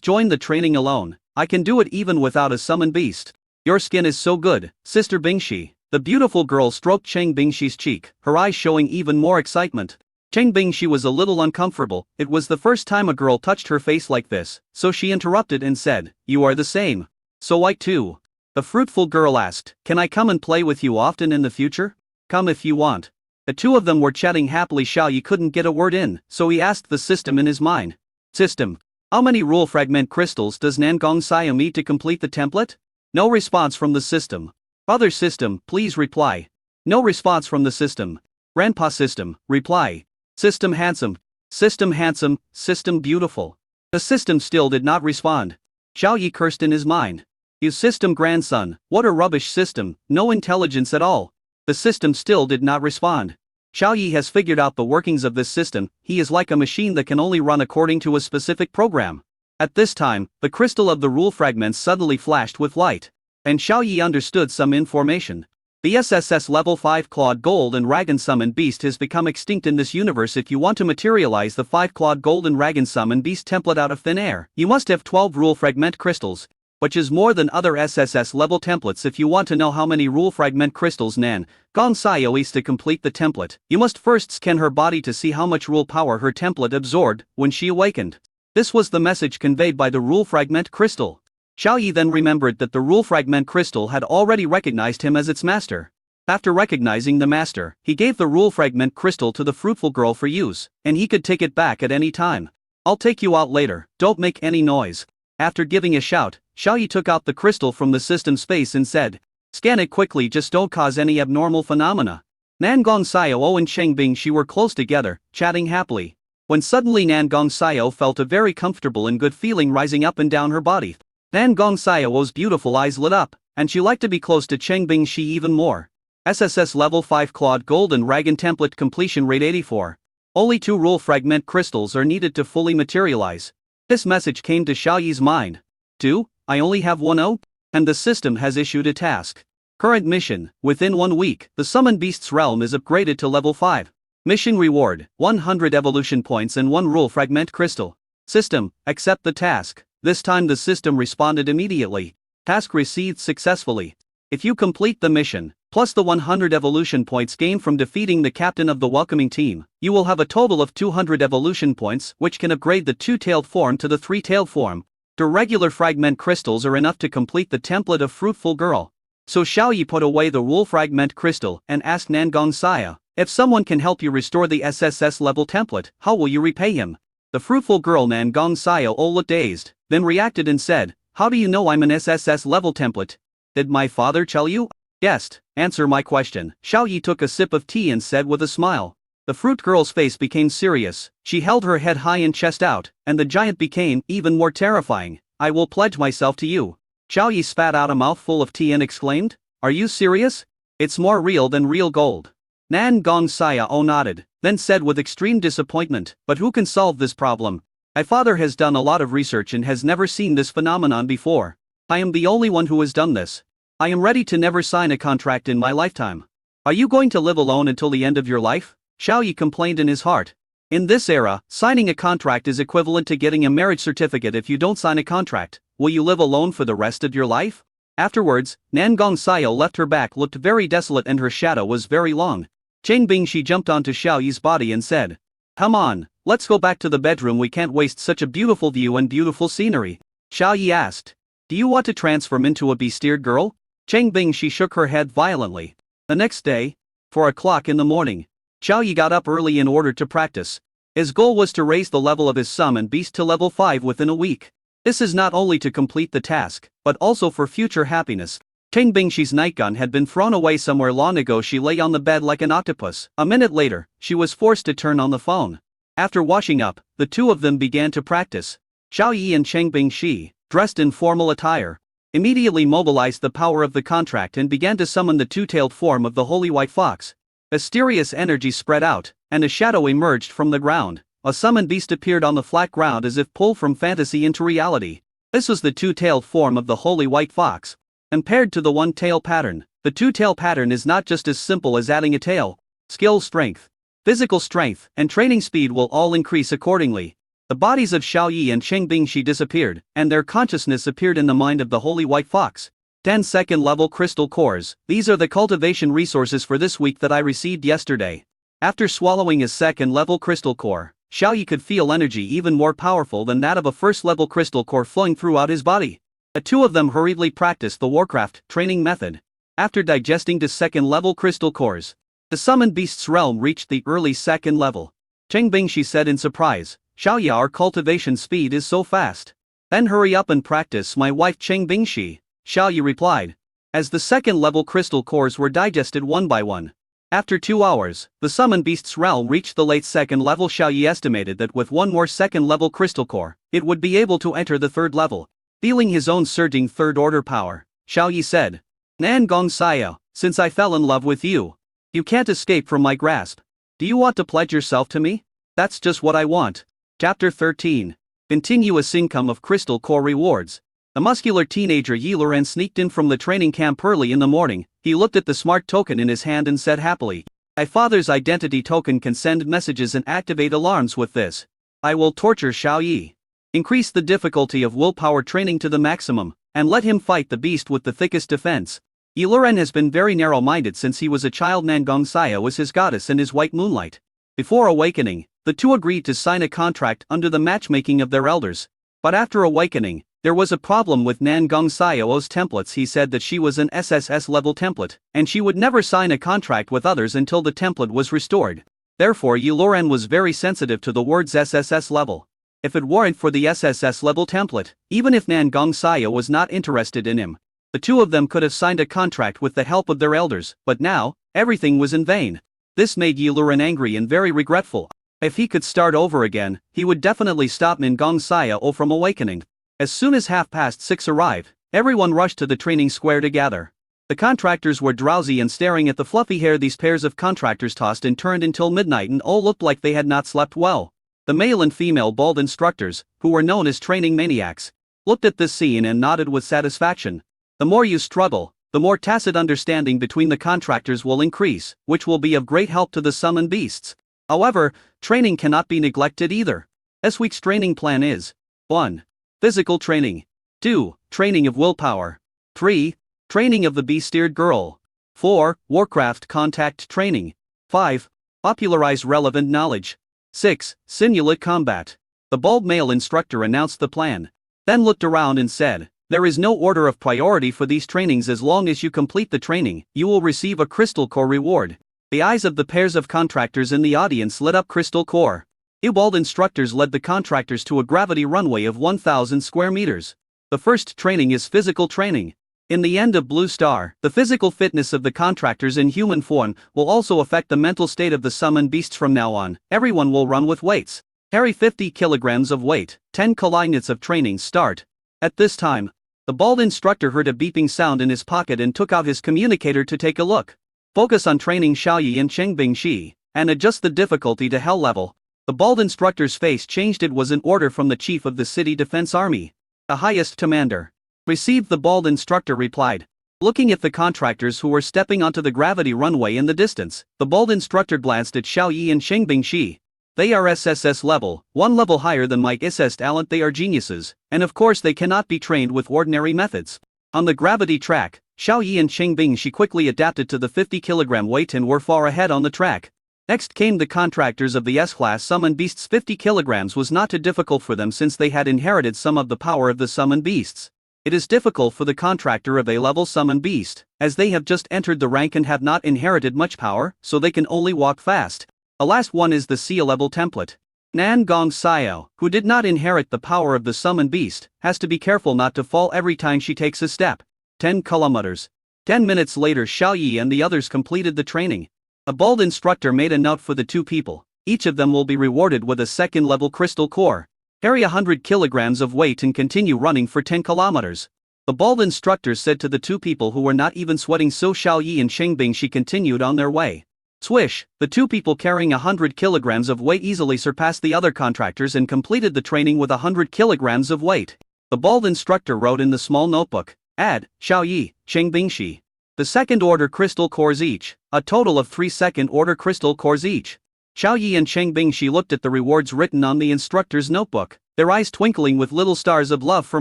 Join the training alone. I can do it even without a summoned beast. Your skin is so good, Sister Bingxi. The beautiful girl stroked Cheng Bingxi's cheek, her eyes showing even more excitement. Cheng Bingxi was a little uncomfortable. It was the first time a girl touched her face like this, so she interrupted and said, You are the same. So white too. The fruitful girl asked, Can I come and play with you often in the future? Come if you want. The two of them were chatting happily. Xiao Yi couldn't get a word in, so he asked the system in his mind. System. How many rule fragment crystals does Nangong Xiao need to complete the template? No response from the system. Other system, please reply. No response from the system. Grandpa system, reply. System handsome. System handsome, system beautiful. The system still did not respond. Xiao Yi cursed in his mind. You system grandson, what a rubbish system, no intelligence at all. The system still did not respond. Xiao Yi has figured out the workings of this system. He is like a machine that can only run according to a specific program. At this time, the crystal of the rule fragments suddenly flashed with light. And Xiao Yi understood some information. The SSS level 5 clawed golden dragon summon beast has become extinct in this universe. If you want to materialize the 5 clawed golden dragon summon beast template out of thin air, you must have 12 rule fragment crystals, which is more than other SSS level templates. If you want to know how many rule fragment crystals Nan Gong Xiao is to complete the template, you must first scan her body to see how much rule power her template absorbed when she awakened. This was the message conveyed by the rule fragment crystal. Xiao Yi then remembered that the rule fragment crystal had already recognized him as its master. After recognizing the master, he gave the rule fragment crystal to the fruitful girl for use, and he could take it back at any time. I'll take you out later, don't make any noise. After giving a shout, Xiao Yi took out the crystal from the system space and said, Scan it quickly, just don't cause any abnormal phenomena. Nangong Xiao and Cheng Bingxi were close together, chatting happily. When suddenly Nangong Xiao felt a very comfortable and good feeling rising up and down her body. Nangong Xiao's beautiful eyes lit up, and she liked to be close to Cheng Bingxi even more. SSS level 5 clawed golden dragon template completion rate 84. Only 2 rule fragment crystals are needed to fully materialize. This message came to Xiao Yi's mind. 2, I only have 1 and the system has issued a task. Current mission, within 1 week, the summoned beast's realm is upgraded to level 5. Mission reward, 100 evolution points and 1 rule fragment crystal. System, accept the task. This time the system responded immediately. Task received successfully. If you complete the mission, plus the 100 evolution points gained from defeating the captain of the welcoming team, you will have a total of 200 evolution points, which can upgrade the two-tailed form to the three-tailed form. The regular fragment crystals are enough to complete the template of Fruitful Girl. So Xiaoyi put away the wool fragment crystal and asked Nangong Saya, if someone can help you restore the SSS level template, how will you repay him? The Fruitful Girl Nangong Saya looked dazed, then reacted and said, how do you know I'm an SSS level template? Did my father tell you? Yes, answer my question. Xiaoyi took a sip of tea and said with a smile. The fruit girl's face became serious, she held her head high and chest out, and the giant became even more terrifying. I will pledge myself to you. Xiaoyi spat out a mouthful of tea and exclaimed, are you serious? It's more real than real gold. Nangong Saya nodded, then said with extreme disappointment, but who can solve this problem? My father has done a lot of research and has never seen this phenomenon before. I am the only one who has done this. I am ready to never sign a contract in my lifetime. Are you going to live alone until the end of your life? Xiaoyi complained in his heart. In this era, signing a contract is equivalent to getting a marriage certificate. If you don't sign a contract, will you live alone for the rest of your life? Afterwards, Nangong Saya left her back looked very desolate and her shadow was very long. Cheng Bingshi jumped onto Xiaoyi's body and said, come on, let's go back to the bedroom, we can't waste such a beautiful view and beautiful scenery. Xiaoyi asked, do you want to transform into a beast-eared girl? Cheng Bingshi shook her head violently. The next day, 4 o'clock in the morning, Xiaoyi got up early in order to practice. His goal was to raise the level of his summon beast to level 5 within a week. This is not only to complete the task, but also for future happiness. Cheng Bingshi's nightgun had been thrown away somewhere long ago. She lay on the bed like an octopus. A minute later, she was forced to turn on the phone. After washing up, the two of them began to practice. Xiaoyi and Cheng Bingshi, dressed in formal attire, immediately mobilized the power of the contract and began to summon the two-tailed form of the holy white fox. Mysterious energy spread out, and a shadow emerged from the ground. A summoned beast appeared on the flat ground as if pulled from fantasy into reality. This was the two-tailed form of the holy white fox. Compared to the one-tail pattern, the two-tail pattern is not just as simple as adding a tail. Skill strength, physical strength, and training speed will all increase accordingly. The bodies of Xiaoyi and Cheng Bingshi disappeared, and their consciousness appeared in the mind of the holy white fox. 10 second-level crystal cores. These are the cultivation resources for this week that I received yesterday. After swallowing a second-level crystal core, Xiaoyi could feel energy even more powerful than that of a first-level crystal core flowing throughout his body. The two of them hurriedly practiced the Warcraft training method. After digesting the second-level crystal cores, the summoned beast's realm reached the early second level. Cheng Bingshi said in surprise, Xiaoyi, our cultivation speed is so fast. Then hurry up and practice, my wife Cheng Bingshi, Xiaoyi replied. As the second-level crystal cores were digested one by one, after 2 hours, the summoned beast's realm reached the late second level. Xiaoyi estimated that with one more second-level crystal core, it would be able to enter the third level. Feeling his own surging third-order power, Xiaoyi said, Nangong Saya, since I fell in love with you, you can't escape from my grasp. Do you want to pledge yourself to me? That's just what I want. Chapter 13. Continuous income of crystal core rewards. The muscular teenager Yi Luren sneaked in from the training camp early in the morning. He looked at the smart token in his hand and said happily, my father's identity token can send messages and activate alarms with this. I will torture Xiaoyi. Increase the difficulty of willpower training to the maximum, and let him fight the beast with the thickest defense. Yi Luren has been very narrow-minded since he was a child. Nangong Saya was his goddess and his white moonlight. Before awakening, the two agreed to sign a contract under the matchmaking of their elders. But after awakening, there was a problem with Nangong Saya's templates. He said that she was an SSS level template, and she would never sign a contract with others until the template was restored. Therefore Yi Luren was very sensitive to the words SSS level. If it weren't for the SSS level template, even if Nangong Saya was not interested in him, the two of them could have signed a contract with the help of their elders, but now, everything was in vain. This made Yi Luren angry and very regretful. If he could start over again, he would definitely stop Nangong Saya from awakening. As soon as 6:30 arrived, everyone rushed to the training square to gather. The contractors were drowsy and staring at the fluffy hair these pairs of contractors tossed and turned until midnight and all looked like they had not slept well. The male and female bald instructors, who were known as training maniacs, looked at this scene and nodded with satisfaction. The more you struggle, the more tacit understanding between the contractors will increase, which will be of great help to the summoned beasts. However, training cannot be neglected either. This week's training plan is 1. Physical training. 2. Training of willpower. 3. Training of the bee-steered girl. 4. Warcraft contact training. 5. Popularize relevant knowledge. 6. Simulate combat. The bald male instructor announced the plan, then looked around and said, "There is no order of priority for these trainings. As long as you complete the training, you will receive a crystal core reward." The eyes of the pairs of contractors in the audience lit up crystal core. The bald instructors led the contractors to a gravity runway of 1,000 square meters. The first training is physical training. In the end of Blue Star, the physical fitness of the contractors in human form will also affect the mental state of the summoned beasts. From now on, everyone will run with weights. Carry 50 kilograms of weight. 10 kilometers of training start. At this time, the bald instructor heard a beeping sound in his pocket and took out his communicator to take a look. Focus on training Xiaoyi and Chengbing Shi, and adjust the difficulty to hell level. The bald instructor's face changed. It was an order from the chief of the city defense army, the highest commander. Received, the bald instructor replied. Looking at the contractors who were stepping onto the gravity runway in the distance, the bald instructor glanced at Xiaoyi and Chengbing Shi. They are SSS level, one level higher than my SS talent. They are geniuses, and of course they cannot be trained with ordinary methods. On the gravity track, Xiaoyi and Chengbing Shi quickly adapted to the 50 kilogram weight and were far ahead on the track. Next came the contractors of the S-class summoned beasts. 50 kilograms was not too difficult for them since they had inherited some of the power of the summoned beasts. It is difficult for the contractor of A-level summoned beast, as they have just entered the rank and have not inherited much power, so they can only walk fast. The last one is the C-level template. Nan Gong Xiao, who did not inherit the power of the summoned beast, has to be careful not to fall every time she takes a step. 10 kilometers. 10 minutes later, Xiaoyi and the others completed the training. A bald instructor made a note for the two people. Each of them will be rewarded with a second-level crystal core. Carry 100 kilograms of weight and continue running for 10 kilometers. The bald instructor said to the two people who were not even sweating. So Xiaoyi and Chengbing Shi continued on their way. Swish, the two people carrying 100 kilograms of weight easily surpassed the other contractors and completed the training with 100 kilograms of weight. The bald instructor wrote in the small notebook, add, Xiaoyi, Chengbing Shi. The second-order crystal cores each, a total of 3 second-order crystal cores each. Xiaoyi and Chengbing Shi looked at the rewards written on the instructor's notebook, their eyes twinkling with little stars of love for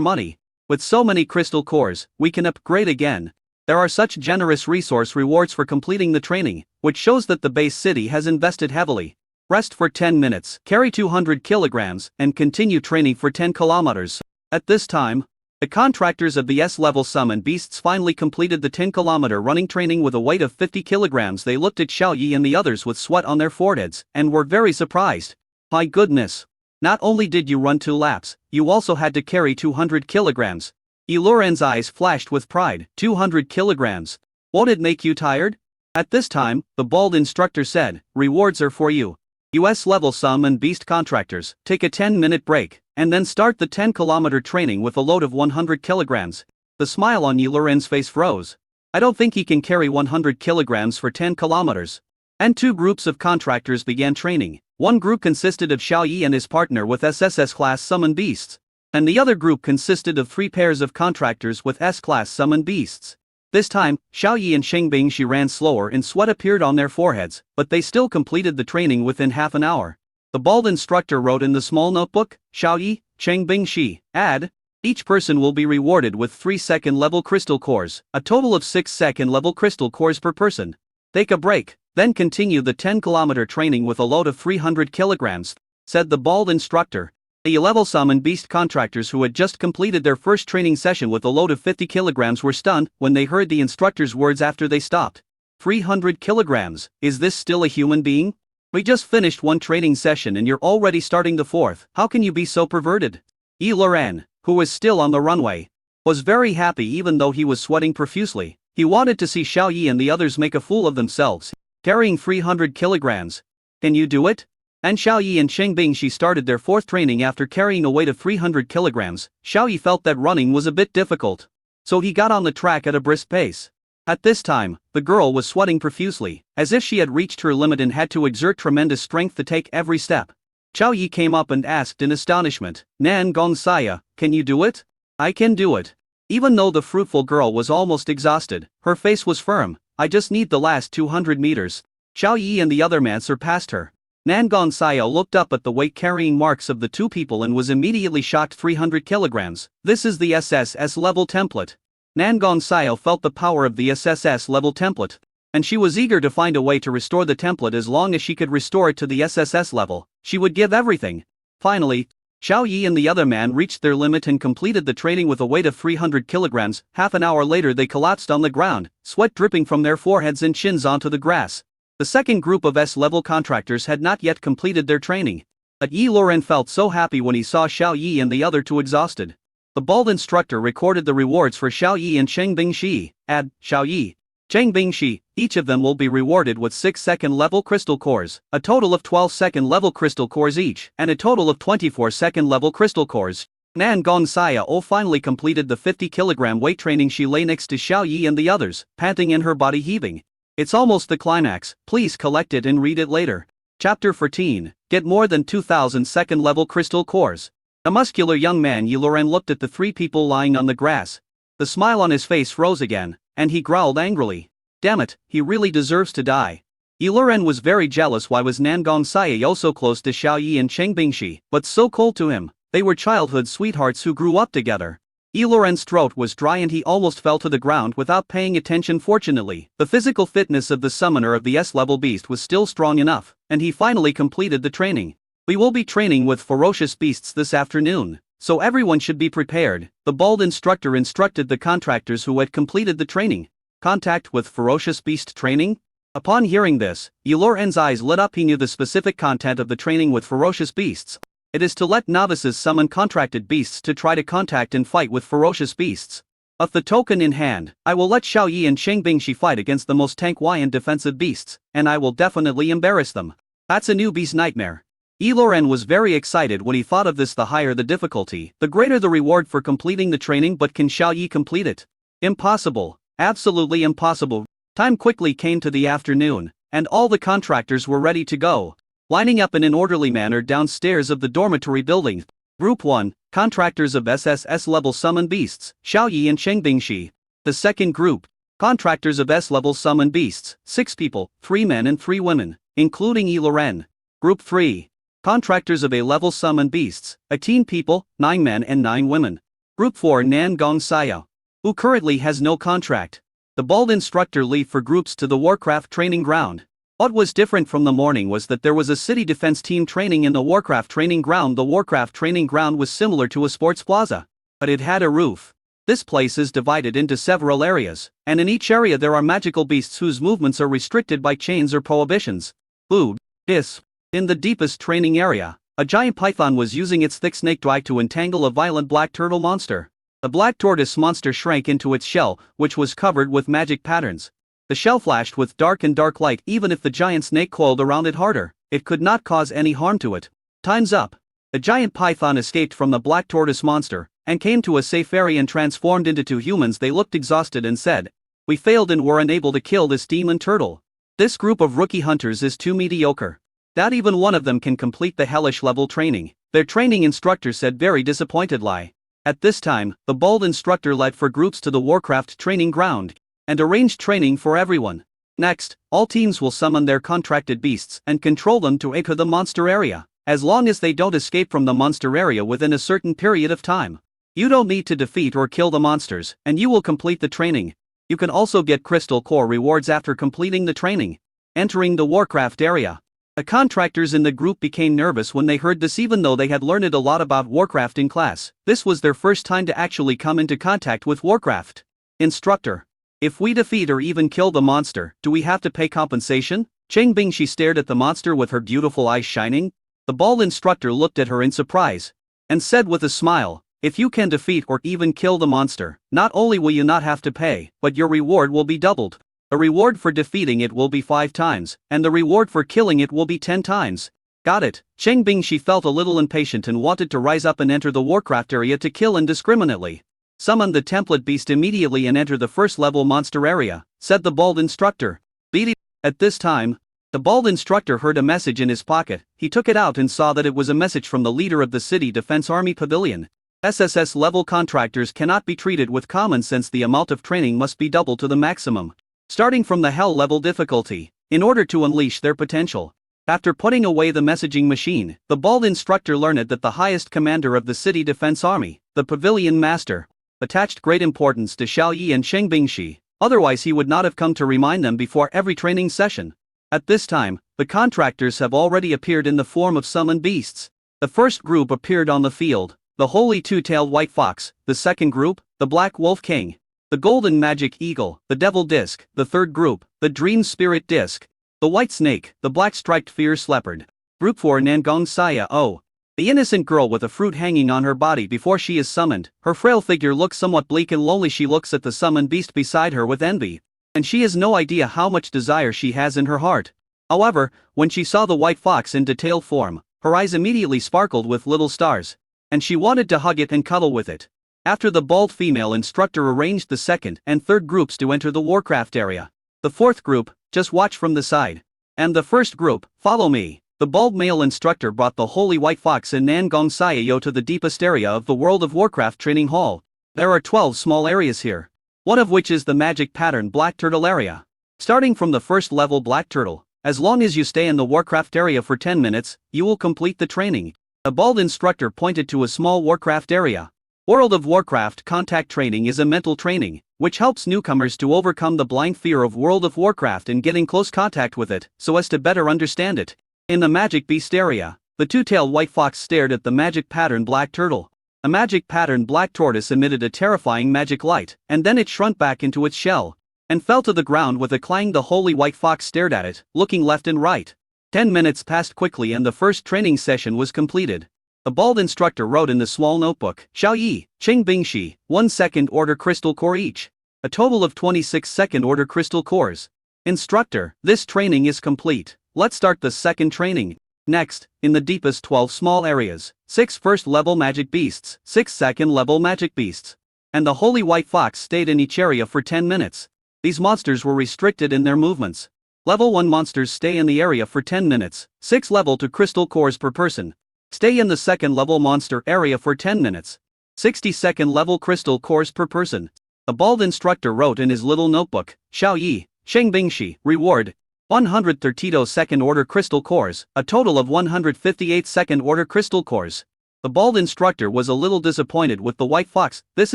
money. With so many crystal cores, we can upgrade again. There are such generous resource rewards for completing the training, which shows that the base city has invested heavily. Rest for 10 minutes, carry 200 kilograms, and continue training for 10 kilometers. At this time, the contractors of the S-level summoned beasts finally completed the 10-kilometer running training with a weight of 50 kilograms. They looked at Xiaoyi and the others with sweat on their foreheads, and were very surprised. My goodness! Not only did you run 2 laps, you also had to carry 200 kilograms. Luren's eyes flashed with pride. 200 kilograms. Won't it make you tired? At this time, the bald instructor said, rewards are for you. US-level summoned beast contractors, take a 10-minute break, and then start the 10-kilometer training with a load of 100 kilograms. The smile on Luren's face froze. I don't think he can carry 100 kilograms for 10 kilometers. And 2 groups of contractors began training. One group consisted of Xiaoyi and his partner with SSS-class summoned beasts, and the other group consisted of 3 pairs of contractors with S-class summoned beasts. This time, Xiaoyi and Chengbing Shi ran slower and sweat appeared on their foreheads, but they still completed the training within half an hour. The bald instructor wrote in the small notebook, Xiaoyi, Chengbing Shi, add. Each person will be rewarded with 3 second-level crystal cores, a total of 6 second-level crystal cores per person. Take a break, then continue the 10-kilometer training with a load of 300 kilograms, said the bald instructor. The level summoned beast contractors who had just completed their first training session with a load of 50 kilograms were stunned when they heard the instructor's words after they stopped. 300 kilograms, is this still a human being? We just finished 1 training session and you're already starting the 4th, how can you be so perverted? Luren, who was still on the runway, was very happy even though he was sweating profusely. He wanted to see Xiaoyi and the others make a fool of themselves, carrying 300 kilograms. Can you do it? And Xiaoyi and Chengbing Shi started their 4th training after carrying a weight of 300 kilograms. Xiaoyi felt that running was a bit difficult, so he got on the track at a brisk pace. At this time, the girl was sweating profusely, as if she had reached her limit and had to exert tremendous strength to take every step. Xiaoyi came up and asked in astonishment, Nan Gong Xiao, can you do it? I can do it. Even though the fruitful girl was almost exhausted, her face was firm. I just need the last 200 meters. Xiaoyi and the other man surpassed her. Nangon Sayo looked up at the weight-carrying marks of the two people and was immediately shocked. 300 kilograms. This is the SSS level template. Nangon Sayo felt the power of the SSS level template, and she was eager to find a way to restore the template. As long as she could restore it to the SSS level, she would give everything. Finally, Xiao Yi and the other man reached their limit and completed the training with a weight of 300 kilograms. Half an hour later they collapsed on the ground, sweat dripping from their foreheads and chins onto the grass. The second group of S-level contractors had not yet completed their training. But Yi Luren felt so happy when he saw Xiao Yi and the other two exhausted. The bald instructor recorded the rewards for Xiao Yi and Cheng Bingxi. Add, Xiao Yi, Cheng Bingxi, each of them will be rewarded with 6 second-level crystal cores, a total of 12 second-level crystal cores each, and a total of 24 second-level crystal cores. Nangon Sayo finally completed the 50-kilogram weight training. She lay next to Xiao Yi and the others, panting and her body heaving. It's almost the climax, please collect it and read it later. Chapter 14, Get more than 2,000 second-level crystal cores. A muscular young man Yi Luren looked at the three people lying on the grass. The smile on his face froze again, and he growled angrily. Damn it, he really deserves to die. Yi Luren was very jealous. Why was Nangon Sayo so close to Xiao Yi and Cheng Bingxi, but so cold to him? They were childhood sweethearts who grew up together. Yi Luren's throat was dry and he almost fell to the ground without paying attention. Fortunately, the physical fitness of the summoner of the S-level beast was still strong enough, and he finally completed the training. We will be training with ferocious beasts this afternoon, so everyone should be prepared, the bald instructor instructed the contractors who had completed the training. Contact with ferocious beast training? Upon hearing this, Yi Luren's eyes lit up. He knew the specific content of the training with ferocious beasts. It is to let novices summon contracted beasts to try to contact and fight with ferocious beasts. With the token in hand, I will let Xiao Yi and Cheng Bingxi fight against the most tanky and defensive beasts, and I will definitely embarrass them. That's a newbie's nightmare. Yi Luren was very excited when he thought of this. The higher the difficulty, the greater the reward for completing the training. But can Xiao Yi complete it? Impossible. Absolutely impossible. Time quickly came to the afternoon, and all the contractors were ready to go, lining up in an orderly manner downstairs of the dormitory building. Group 1, contractors of SSS level summon beasts, Xiao Yi and Cheng Bingxi. The second group, contractors of S level summon beasts, 6 people, 3 men and 3 women, including Yi Luren. Group 3, contractors of A level summon beasts, 18 people, 9 men and 9 women. Group 4, Nangon Sayo, who currently has no contract. The bald instructor left for groups to the Warcraft training ground. What was different from the morning was that there was a city defense team training in the Warcraft training ground. The Warcraft training ground was similar to a sports plaza, but it had a roof. This place is divided into several areas, and in each area there are magical beasts whose movements are restricted by chains or prohibitions. In the deepest training area, a giant python was using its thick snake drive to entangle a violent black turtle monster. The black tortoise monster shrank into its shell, which was covered with magic patterns. The shell flashed with dark light. Even if the giant snake coiled around it harder, it could not cause any harm to it. Time's up. The giant python escaped from the black tortoise monster, and came to a safe area and transformed into 2 humans. They looked exhausted and said, "We failed and were unable to kill this demon turtle. This group of rookie hunters is too mediocre. Not even one of them can complete the hellish level training," their training instructor said, very disappointedly. At this time, the bald instructor led for groups to the Warcraft training ground, and arranged training for everyone. Next, all teams will summon their contracted beasts and control them to enter the monster area, as long as they don't escape from the monster area within a certain period of time. You don't need to defeat or kill the monsters, and you will complete the training. You can also get crystal core rewards after completing the training. Entering the Warcraft area. The contractors in the group became nervous when they heard this. Even though they had learned a lot about Warcraft in class, this was their first time to actually come into contact with Warcraft. Instructor, if we defeat or even kill the monster, do we have to pay compensation? Cheng Bingxi stared at the monster with her beautiful eyes shining. The bald instructor looked at her in surprise, and said with a smile, "If you can defeat or even kill the monster, not only will you not have to pay, but your reward will be doubled. The reward for defeating it will be 5 times, and the reward for killing it will be 10 times. Got it. Cheng Bingxi felt a little impatient and wanted to rise up and enter the Warcraft area to kill indiscriminately. Summon the template beast immediately and enter the first level monster area, said the bald instructor. Beat it. At this time, the bald instructor heard a message in his pocket. He took it out and saw that it was a message from the leader of the City Defense Army Pavilion. SSS level contractors cannot be treated with common sense. The amount of training must be doubled to the maximum, starting from the hell level difficulty, in order to unleash their potential. After putting away the messaging machine, the bald instructor learned that the highest commander of the city defense army, the pavilion master, attached great importance to Xiao Yi and Cheng Bingxi, otherwise he would not have come to remind them before every training session. At this time, the contractors have already appeared in the form of summoned beasts. The first group appeared on the field, the holy two-tailed white fox, the second group, the black wolf king, the golden magic eagle, the devil disc, the third group, the dream spirit disc, the white snake, the black striped fierce leopard. Group 4 Nangong Saya O. The innocent girl with a fruit hanging on her body before she is summoned, her frail figure looks somewhat bleak and lonely. She looks at the summoned beast beside her with envy, and she has no idea how much desire she has in her heart. However, when she saw the white fox in detailed form, her eyes immediately sparkled with little stars, and she wanted to hug it and cuddle with it. After the bald female instructor arranged the second and third groups to enter the Warcraft area. The fourth group, just watch from the side. And the first group, follow me. The bald male instructor brought the holy white fox and Nangong Sayayo to the deepest area of the World of Warcraft training hall. There are 12 small areas here, one of which is the magic pattern black turtle area. Starting from the first level black turtle, as long as you stay in the Warcraft area for 10 minutes, you will complete the training. A bald instructor pointed to a small Warcraft area. World of Warcraft contact training is a mental training, which helps newcomers to overcome the blind fear of World of Warcraft and get in close contact with it, so as to better understand it. In the magic beast area, the two-tailed white fox stared at the magic pattern black turtle. A magic pattern black tortoise emitted a terrifying magic light, and then it shrunk back into its shell, and fell to the ground with a clang. The holy white fox stared at it, looking left and right. 10 minutes passed quickly and the first training session was completed. The bald instructor wrote in the small notebook, Xiao Yi, Cheng Bingxi, 1 second order crystal core each. A total of 26 second order crystal cores. Instructor, this training is complete. Let's start the second training. Next, in the deepest 12 small areas, 6 first level magic beasts, 6 second level magic beasts. And the holy white fox stayed in each area for 10 minutes. These monsters were restricted in their movements. Level 1 monsters stay in the area for 10 minutes, 6 level 2 crystal cores per person. Stay in the second level monster area for 10 minutes. 60-second level crystal cores per person. The bald instructor wrote in his little notebook, Xiao Yi, Cheng Bingxi, reward, 132 second order crystal cores, a total of 158 second order crystal cores. The bald instructor was a little disappointed with the white fox. This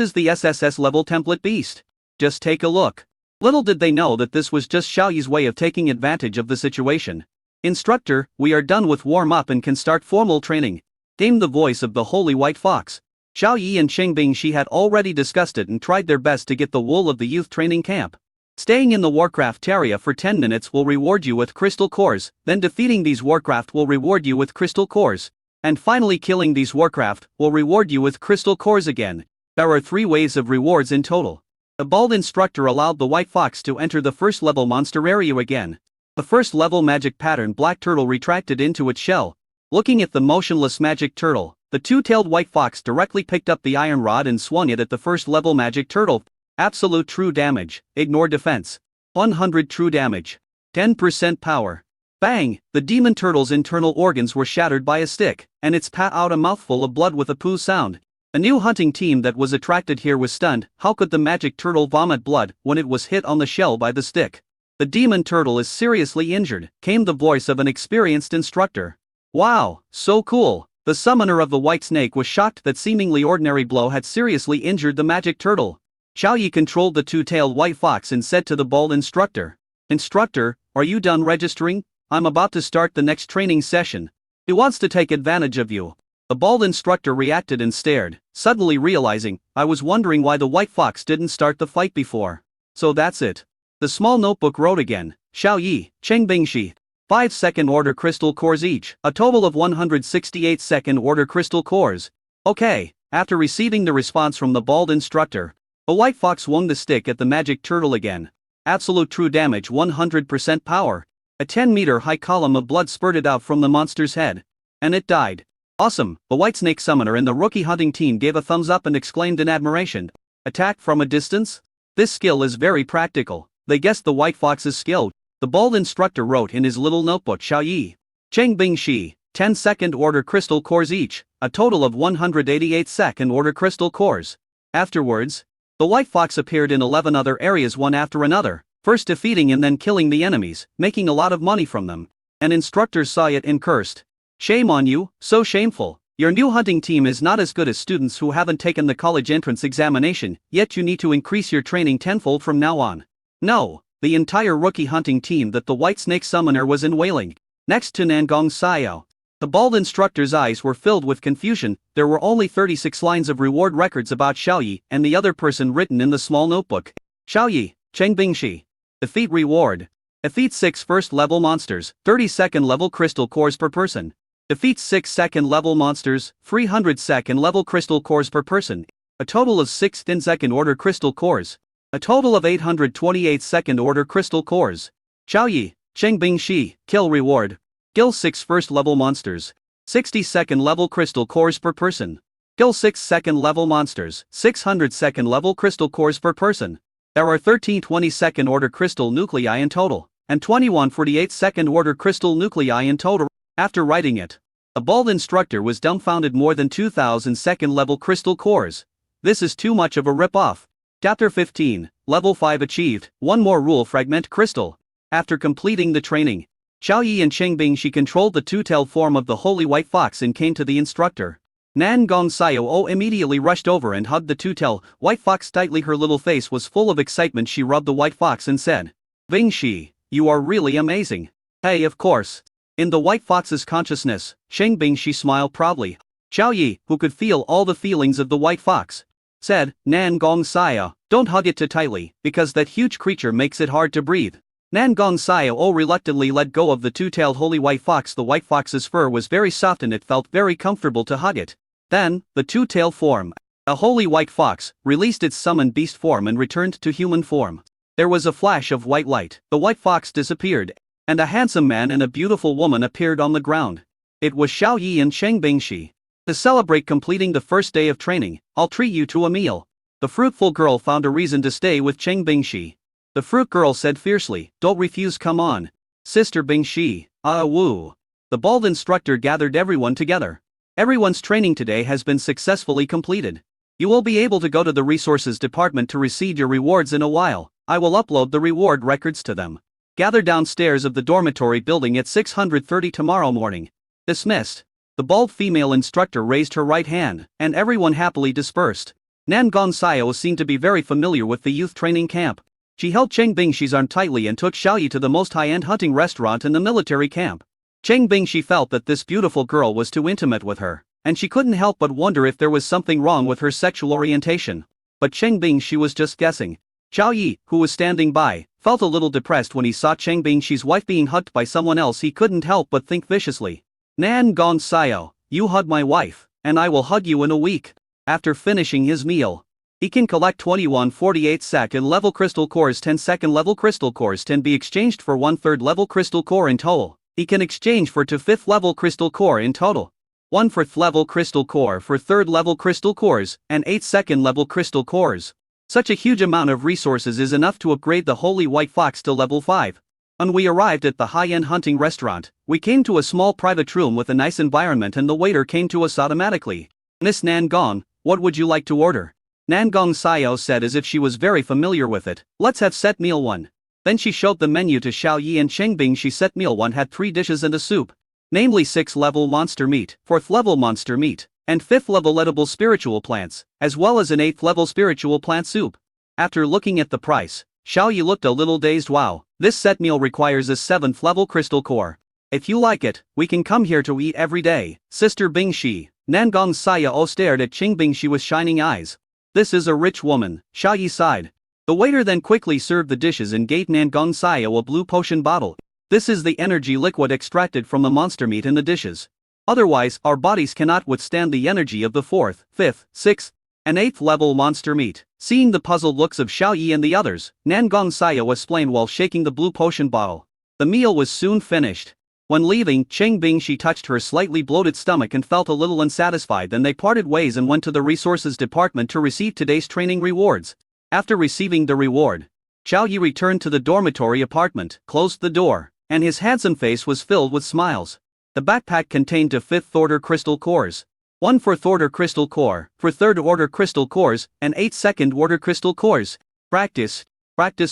is the SSS level template beast. Just take a look. Little did they know that this was just Xiao Yi's way of taking advantage of the situation. Instructor, we are done with warm-up and can start formal training, came the voice of the holy white fox. Xiao Yi and Cheng Bingxi had already discussed it and tried their best to get the wool of the youth training camp. Staying in the Warcraft area for 10 minutes will reward you with crystal cores, then defeating these Warcraft will reward you with crystal cores, and finally killing these Warcraft will reward you with crystal cores again. There are 3 waves of rewards in total. The bald instructor allowed the white fox to enter the first level monster area again. The first level magic pattern black turtle retracted into its shell. Looking at the motionless magic turtle, the two-tailed white fox directly picked up the iron rod and swung it at the first level magic turtle. Absolute true damage, ignore defense. 100 true damage. 10% power. Bang! The demon turtle's internal organs were shattered by a stick, and it spat out a mouthful of blood with a poo sound. A new hunting team that was attracted here was stunned. How could the magic turtle vomit blood when it was hit on the shell by the stick? The demon turtle is seriously injured, came the voice of an experienced instructor. Wow, so cool. The summoner of the white snake was shocked that seemingly ordinary blow had seriously injured the magic turtle. Xiao Yi controlled the two-tailed white fox and said to the bald instructor, Instructor, are you done registering? I'm about to start the next training session. He wants to take advantage of you. The bald instructor reacted and stared, suddenly realizing, I was wondering why the white fox didn't start the fight before. So that's it. The small notebook wrote again, Xiao Yi, Cheng Bingxi, 5 second order crystal cores each, a total of 168 second order crystal cores. Okay, after receiving the response from the bald instructor, the white fox swung the stick at the magic turtle again. Absolute true damage 100% power. A 10-meter high column of blood spurted out from the monster's head. And it died. Awesome, the white snake summoner and the rookie hunting team gave a thumbs up and exclaimed in admiration. Attack from a distance? This skill is very practical. They guessed the white fox's skill. The bald instructor wrote in his little notebook Xiao Yi, Cheng Bingxi, 10 second order crystal cores each, a total of 188 second order crystal cores. Afterwards, the white fox appeared in 11 other areas one after another, first defeating and then killing the enemies, making a lot of money from them. An instructor saw it and cursed. Shame on you, so shameful. Your new hunting team is not as good as students who haven't taken the college entrance examination, yet you need to increase your training tenfold from now on. No, the entire rookie hunting team that the White Snake Summoner was in wailing. Next to Nangong Xiao. The bald instructor's eyes were filled with confusion. There were only 36 lines of reward records about Xiaoyi and the other person written in the small notebook. Xiaoyi, Cheng Bingxi. Defeat reward. Defeat 6 first-level monsters, 32nd level crystal cores per person. Defeats 6 second-level monsters, 300 second-level crystal cores per person. A total of 6 second-order crystal cores. A total of 828 second-order crystal cores. Xiaoyi, Cheng Bingxi, kill reward. Kill 6 first-level monsters. 60 second-level crystal cores per person. Kill 6 second-level monsters, 600 second-level crystal cores per person. There are 13 22nd-order crystal nuclei in total, and 21 48 second-order crystal nuclei in total. After writing it, the bald instructor was dumbfounded. More than 2,000 second-level crystal cores. This is too much of a rip-off. Chapter 15, Level 5 achieved, one more rule fragment crystal. After completing the training, Xiaoyi and Cheng Bingxi controlled the two-tailed form of the holy white fox and came to the instructor. Nangong Xiao immediately rushed over and hugged the two-tailed white fox tightly. Her little face was full of excitement. She rubbed the white fox and said, "Bingxi, you are really amazing." Hey, of course. In the white fox's consciousness, Cheng Bingxi smiled proudly. Xiaoyi, who could feel all the feelings of the white fox, said, "Nangong Xiao, don't hug it too tightly, because that huge creature makes it hard to breathe." Nangong Xiao reluctantly let go of the two-tailed holy white fox. The white fox's fur was very soft and it felt very comfortable to hug it. Then, the two-tailed form, a holy white fox, released its summoned beast form and returned to human form. There was a flash of white light. The white fox disappeared, and a handsome man and a beautiful woman appeared on the ground. It was Xiaoyi and Cheng Bingxi. To celebrate completing the first day of training, I'll treat you to a meal. The fruitful girl found a reason to stay with Cheng Bingxi. The fruit girl said fiercely, "Don't refuse, come on. Sister Bingxi, woo." The bald instructor gathered everyone together. Everyone's training today has been successfully completed. You will be able to go to the resources department to receive your rewards in a while. I will upload the reward records to them. Gather downstairs of the dormitory building at 6:30 tomorrow morning. Dismissed. The bald female instructor raised her right hand, and everyone happily dispersed. Nangong Xiao seemed to be very familiar with the youth training camp. She held Cheng Bingxi's arm tightly and took Xiaoyi to the most high-end hunting restaurant in the military camp. Cheng Bingxi felt that this beautiful girl was too intimate with her, and she couldn't help but wonder if there was something wrong with her sexual orientation. But Cheng Bingxi was just guessing. Xiaoyi, who was standing by, felt a little depressed when he saw Cheng Bingxi's wife being hugged by someone else. He couldn't help but think viciously. "Nangong Xiao, you hug my wife, and I will hug you in a week." After finishing his meal, he can collect 21 48 second level crystal cores. 10 second level crystal cores can be exchanged for 1/3 level crystal core in total. He can exchange for 2 5th level crystal core in total. 1 4th level crystal core for 3rd level crystal cores, and 8 second level crystal cores. Such a huge amount of resources is enough to upgrade the holy white fox to level 5. When we arrived at the high-end hunting restaurant, we came to a small private room with a nice environment and the waiter came to us automatically. "Miss Nangong, what would you like to order?" Nangong Xiao said as if she was very familiar with it. "Let's have set meal 1. Then she showed the menu to Xiaoyi and Cheng Bingxi. Set meal 1 had 3 dishes and a soup. Namely 6th level monster meat, 4th level monster meat, and 5th level edible spiritual plants, as well as an 8th level spiritual plant soup. After looking at the price, Xiaoyi looked a little dazed. "Wow, this set meal requires a 7th level crystal core. If you like it, we can come here to eat every day, Sister Bingxi." Nangong Xiao stared at Cheng Bingxi with shining eyes. "This is a rich woman," Xiaoyi sighed. The waiter then quickly served the dishes and gave Nangong Xiao a blue potion bottle. "This is the energy liquid extracted from the monster meat in the dishes. Otherwise, our bodies cannot withstand the energy of the 4th, 5th, 6th, and 8th level monster meat." Seeing the puzzled looks of Xiaoyi and the others, Nangong Xiao explained while shaking the blue potion bottle. The meal was soon finished. When leaving, Cheng Bingxi touched her slightly bloated stomach and felt a little unsatisfied. Then they parted ways and went to the resources department to receive today's training rewards. After receiving the reward, Xiaoyi returned to the dormitory apartment, closed the door, and his handsome face was filled with smiles. The backpack contained 2 5th order crystal cores, 1 4th order crystal core, 4 3rd order crystal cores, and 8 2nd order crystal cores. Practice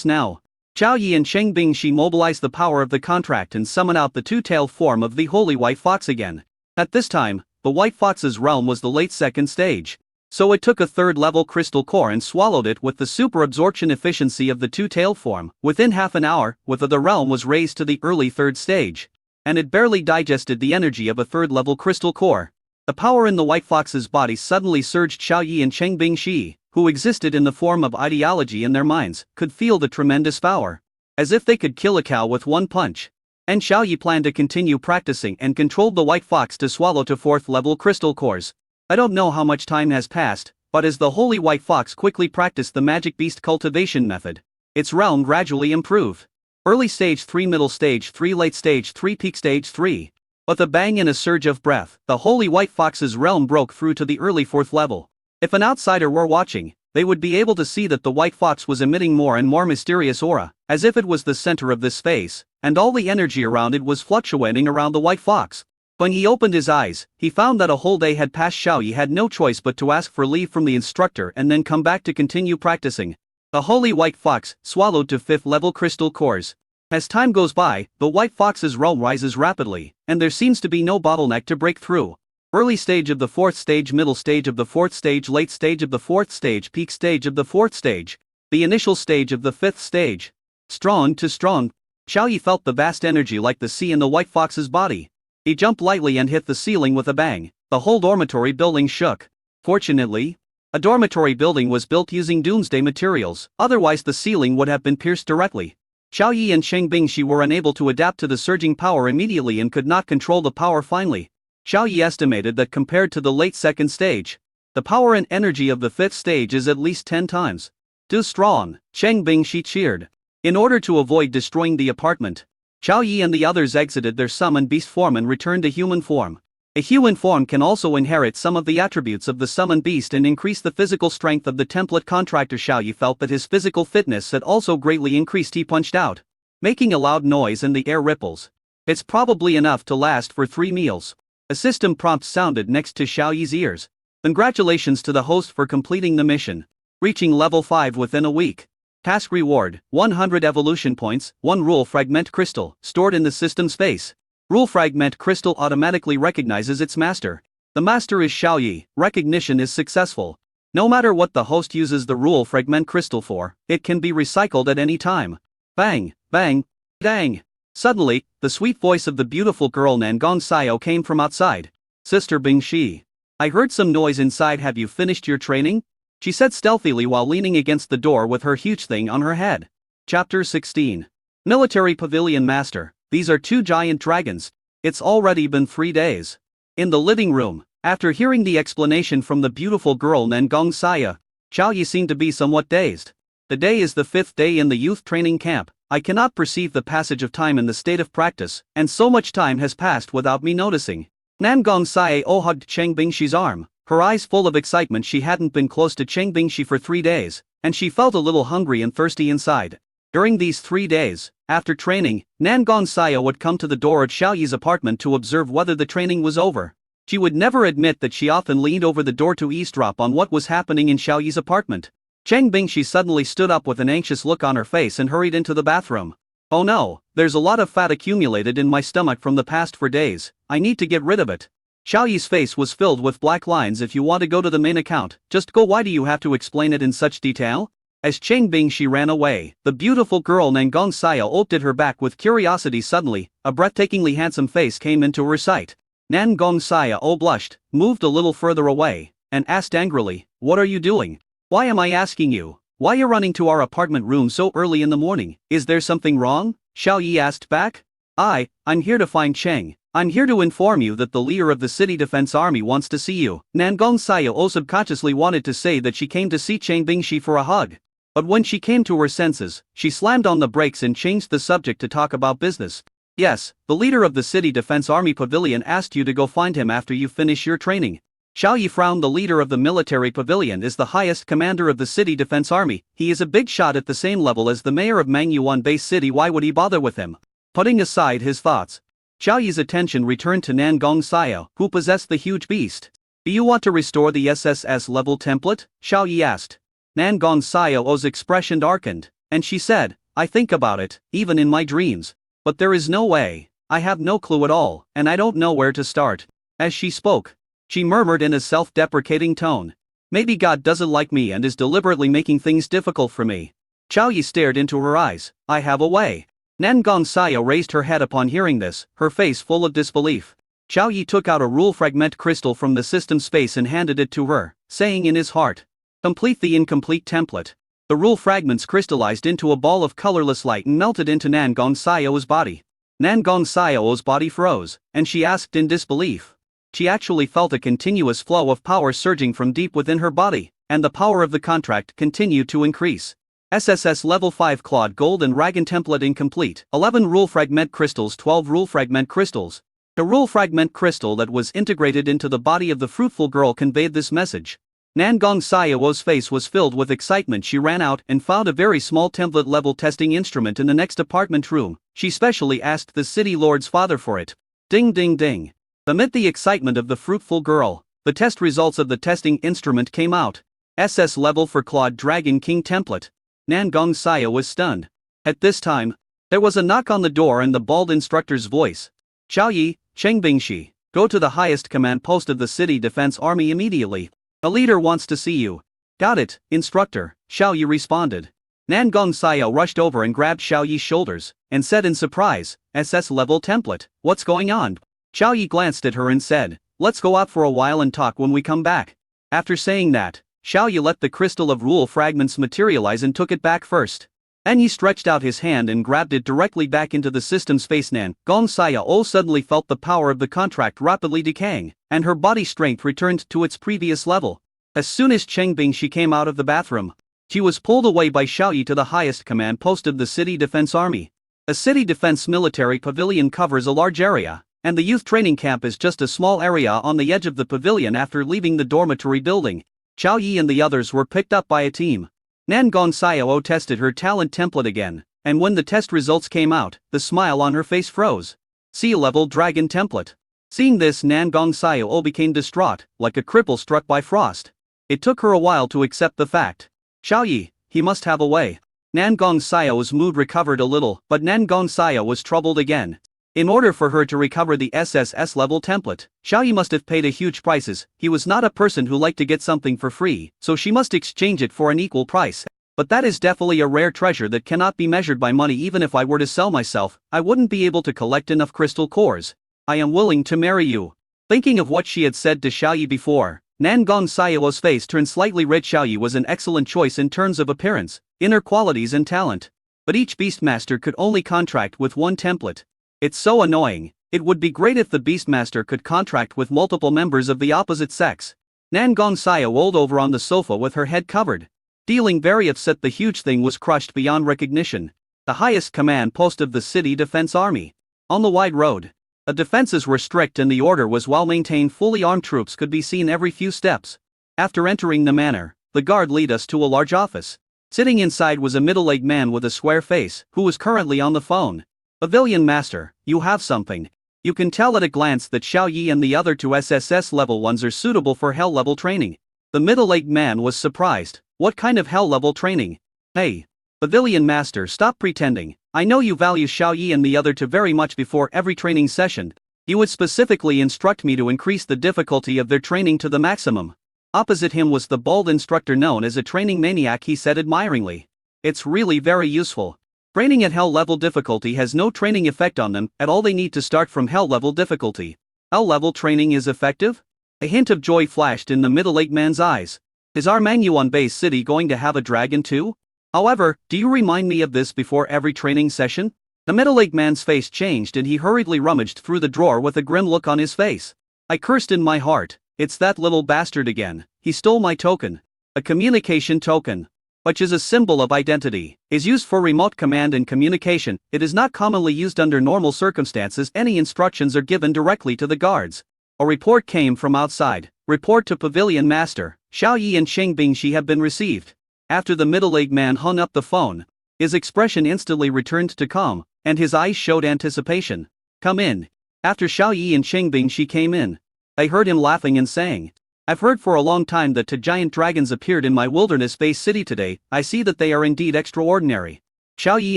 now. Xiao Yi and Cheng Bingxi mobilized the power of the contract and summon out the two-tailed form of the Holy White Fox again. At this time, the White Fox's realm was the late second stage. So it took a third-level crystal core and swallowed it with the super absorption efficiency of the two-tailed form. Within half an hour, the realm was raised to the early third stage. And it barely digested the energy of a third-level crystal core. The power in the White Fox's body suddenly surged. Xiao Yi and Cheng Bingxi, who existed in the form of ideology in their minds, could feel the tremendous power. As if they could kill a cow with one punch. And Xiao Yi planned to continue practicing and controlled the White Fox to swallow to fourth-level crystal cores. I don't know how much time has passed, but as the Holy White Fox quickly practiced the magic beast cultivation method, its realm gradually improved. Early stage 3, middle stage 3, late stage 3, peak stage 3. With a bang and a surge of breath, the Holy White Fox's realm broke through to the early fourth level. If an outsider were watching, they would be able to see that the White Fox was emitting more and more mysterious aura, as if it was the center of this space, and all the energy around it was fluctuating around the White Fox. When he opened his eyes, he found that a whole day had passed. Xiao Yi had no choice but to ask for leave from the instructor and then come back to continue practicing. The Holy White Fox swallowed to fifth-level crystal cores. As time goes by, the White Fox's realm rises rapidly, and there seems to be no bottleneck to break through. Early stage of the fourth stage, middle stage of the fourth stage, late stage of the fourth stage, peak stage of the fourth stage. The initial stage of the fifth stage. Strong to strong. Xiao Yi felt the vast energy like the sea in the White Fox's body. He jumped lightly and hit the ceiling with a bang. The whole dormitory building shook. Fortunately, a dormitory building was built using doomsday materials, otherwise the ceiling would have been pierced directly. Xiao Yi and Cheng Bingxi were unable to adapt to the surging power immediately and could not control the power finally. Xiao Yi estimated that compared to the late second stage, the power and energy of the fifth stage is at least 10 times. Too strong, Cheng Bingxi cheered. In order to avoid destroying the apartment, Xiao Yi and the others exited their summoned beast form and returned to human form. A human form can also inherit some of the attributes of the summoned beast and increase the physical strength of the template contractor. Xiao Yi felt that his physical fitness had also greatly increased. He punched out, making a loud noise and the air ripples. It's probably enough to last for 3 meals. A system prompt sounded next to Xiao Yi's ears. Congratulations to the host for completing the mission. Reaching level 5 within a week. Task reward, 100 evolution points, 1 rule fragment crystal, stored in the system space. Rule fragment crystal automatically recognizes its master. The master is Xiao Yi, recognition is successful. No matter what the host uses the rule fragment crystal for, it can be recycled at any time. Bang, bang, dang. Suddenly, the sweet voice of the beautiful girl Nangong Xiao came from outside. Sister Bingxi. I heard some noise inside. Have you finished your training? She said stealthily while leaning against the door with her huge thing on her head. Chapter 16. Military Pavilion Master. These are 2 giant dragons. It's already been 3 days. In the living room, after hearing the explanation from the beautiful girl Nangong Xiao, Xiao Yi seemed to be somewhat dazed. The day is the 5th day in the youth training camp. I cannot perceive the passage of time in the state of practice, and so much time has passed without me noticing. Nangong Xiao hugged Cheng Bingxi's arm. Her eyes full of excitement. She hadn't been close to Cheng Bingxi for 3 days, and she felt a little hungry and thirsty inside. During these 3 days, after training, Nangong Xiao would come to the door at Xiao Yi's apartment to observe whether the training was over. She would never admit that she often leaned over the door to eavesdrop on what was happening in Xiao Yi's apartment. Cheng Bingxi suddenly stood up with an anxious look on her face and hurried into the bathroom. Oh no, there's a lot of fat accumulated in my stomach from the past 4 days, I need to get rid of it. Xiao Yi's face was filled with black lines. If you want to go to the main account, just go. Why do you have to explain it in such detail? As Cheng Bingxi ran away, the beautiful girl Nangong Xiao opened her back with curiosity. Suddenly, a breathtakingly handsome face came into her sight. Nangong Xiao blushed, moved a little further away, and asked angrily, "What are you doing? Why am I asking you? Why you're running to our apartment room so early in the morning? Is there something wrong?" Xiao Yi asked back. I'm here to find Cheng. I'm here to inform you that the leader of the City Defense Army wants to see you. Nangong Xiao subconsciously wanted to say that she came to see Cheng Bingxi for a hug. But when she came to her senses, she slammed on the brakes and changed the subject to talk about business. Yes, the leader of the City Defense Army Pavilion asked you to go find him after you finish your training. Xiao Yi frowned. The leader of the military pavilion is the highest commander of the City Defense Army. He is a big shot at the same level as the mayor of Mangyuan Base City. Why would he bother with him? Putting aside his thoughts, Xiao Yi's attention returned to Nangong Xiao, who possessed the huge beast. Do you want to restore the SSS level template? Xiao Yi asked. Nangong Xiao's expression darkened, and she said, I think about it, even in my dreams. But there is no way. I have no clue at all, and I don't know where to start. As she spoke, she murmured in a self-deprecating tone. Maybe God doesn't like me and is deliberately making things difficult for me. Xiao Yi stared into her eyes. I have a way. Nan Gongxiao raised her head upon hearing this, her face full of disbelief. Xiao Yi took out a rule fragment crystal from the system space and handed it to her, saying in his heart, complete the incomplete template. The rule fragments crystallized into a ball of colorless light and melted into Nan Gongxiao's body. Nan Gongxiao's body froze, and she asked in disbelief. She actually felt a continuous flow of power surging from deep within her body, and the power of the contract continued to increase. SSS Level 5 Claude Gold and Ragan Template incomplete. 11 Rule Fragment Crystals. 12 Rule Fragment Crystals. A rule fragment crystal that was integrated into the body of the fruitful girl conveyed this message. Nan Gongxiao's face was filled with excitement. She ran out and found a very small template level testing instrument in the next apartment room. She specially asked the city lord's father for it. Ding ding ding. Amid the excitement of the fruitful girl, the test results of the testing instrument came out. SS level for Claude Dragon King template. Nan Gongxiao was stunned. At this time, there was a knock on the door and the bald instructor's voice. Xiao Yi, Cheng Bingxi, go to the highest command post of the City Defense Army immediately. A leader wants to see you. Got it, instructor, Xiao Yi responded. Nan Gongxiao rushed over and grabbed Xiao Yi's shoulders, and said in surprise, SS level template, what's going on? Xiao Yi glanced at her and said, let's go out for a while and talk when we come back. After saying that, Xiao Yi let the crystal of rule fragments materialize and took it back first. Then he stretched out his hand and grabbed it directly back into the system space. Nan Gongxiao suddenly felt the power of the contract rapidly decaying, and her body strength returned to its previous level. As soon as Cheng Bingxi came out of the bathroom, she was pulled away by Xiao Yi to the highest command post of the City Defense Army. A city defense military pavilion covers a large area, and the youth training camp is just a small area on the edge of the pavilion. After leaving the dormitory building, Xiao Yi and the others were picked up by a team. Nan Gongxiao tested her talent template again, and when the test results came out, the smile on her face froze. Sea-level dragon template. Seeing this, Nan Gongxiao became distraught, like a cripple struck by frost. It took her a while to accept the fact. Xiao Yi, he must have a way. Nan Gongxiao's mood recovered a little, but Nan Gongxiao was troubled again. In order for her to recover the SSS level template, Xiao Yi must have paid a huge prices. He was not a person who liked to get something for free, so she must exchange it for an equal price. But that is definitely a rare treasure that cannot be measured by money. Even if I were to sell myself, I wouldn't be able to collect enough crystal cores. I am willing to marry you. Thinking of what she had said to Xiao Yi before, Nan Gongxiao's face turned slightly red. Xiao Yi was an excellent choice in terms of appearance, inner qualities and talent. But each Beastmaster could only contract with one template. It's so annoying. It would be great if the Beastmaster could contract with multiple members of the opposite sex. Nan Gongxiao rolled over on the sofa with her head covered. Feeling very upset, the huge thing was crushed beyond recognition. The highest command post of the City Defense Army. On the wide road, the defenses were strict and the order was well maintained. Fully armed troops could be seen every few steps. After entering the manor, the guard led us to a large office. Sitting inside was a middle-aged man with a square face, who was currently on the phone. Pavilion Master, you have something. You can tell at a glance that Xiao Yi and the other two SSS level ones are suitable for hell level training. The middle-aged man was surprised. What kind of hell level training? Hey, Pavilion Master, stop pretending. I know you value Xiao Yi and the other two very much. Before every training session, you would specifically instruct me to increase the difficulty of their training to the maximum. Opposite him was the bald instructor known as a training maniac. He said admiringly, it's really very useful. Training at hell level difficulty has no training effect on them at all. They need to start from hell level difficulty. Hell level training is effective? A hint of joy flashed in the middle-aged man's eyes. Is our Mangyuan base city going to have a dragon too? However, do you remind me of this before every training session? The middle-aged man's face changed and he hurriedly rummaged through the drawer with a grim look on his face. I cursed in my heart. It's that little bastard again. He stole my token. A communication token, which is a symbol of identity, is used for remote command and communication. It is not commonly used under normal circumstances. Any instructions are given directly to the guards. A report came from outside. Report to Pavilion Master. Xiao Yi and Cheng Bingxi have been received. After the middle-aged man hung up the phone, his expression instantly returned to calm, and his eyes showed anticipation. Come in. After Xiao Yi and Cheng Bingxi came in, I heard him laughing and saying, I've heard for a long time that two giant dragons appeared in my wilderness-based city today. I see that they are indeed extraordinary. Xiao Yi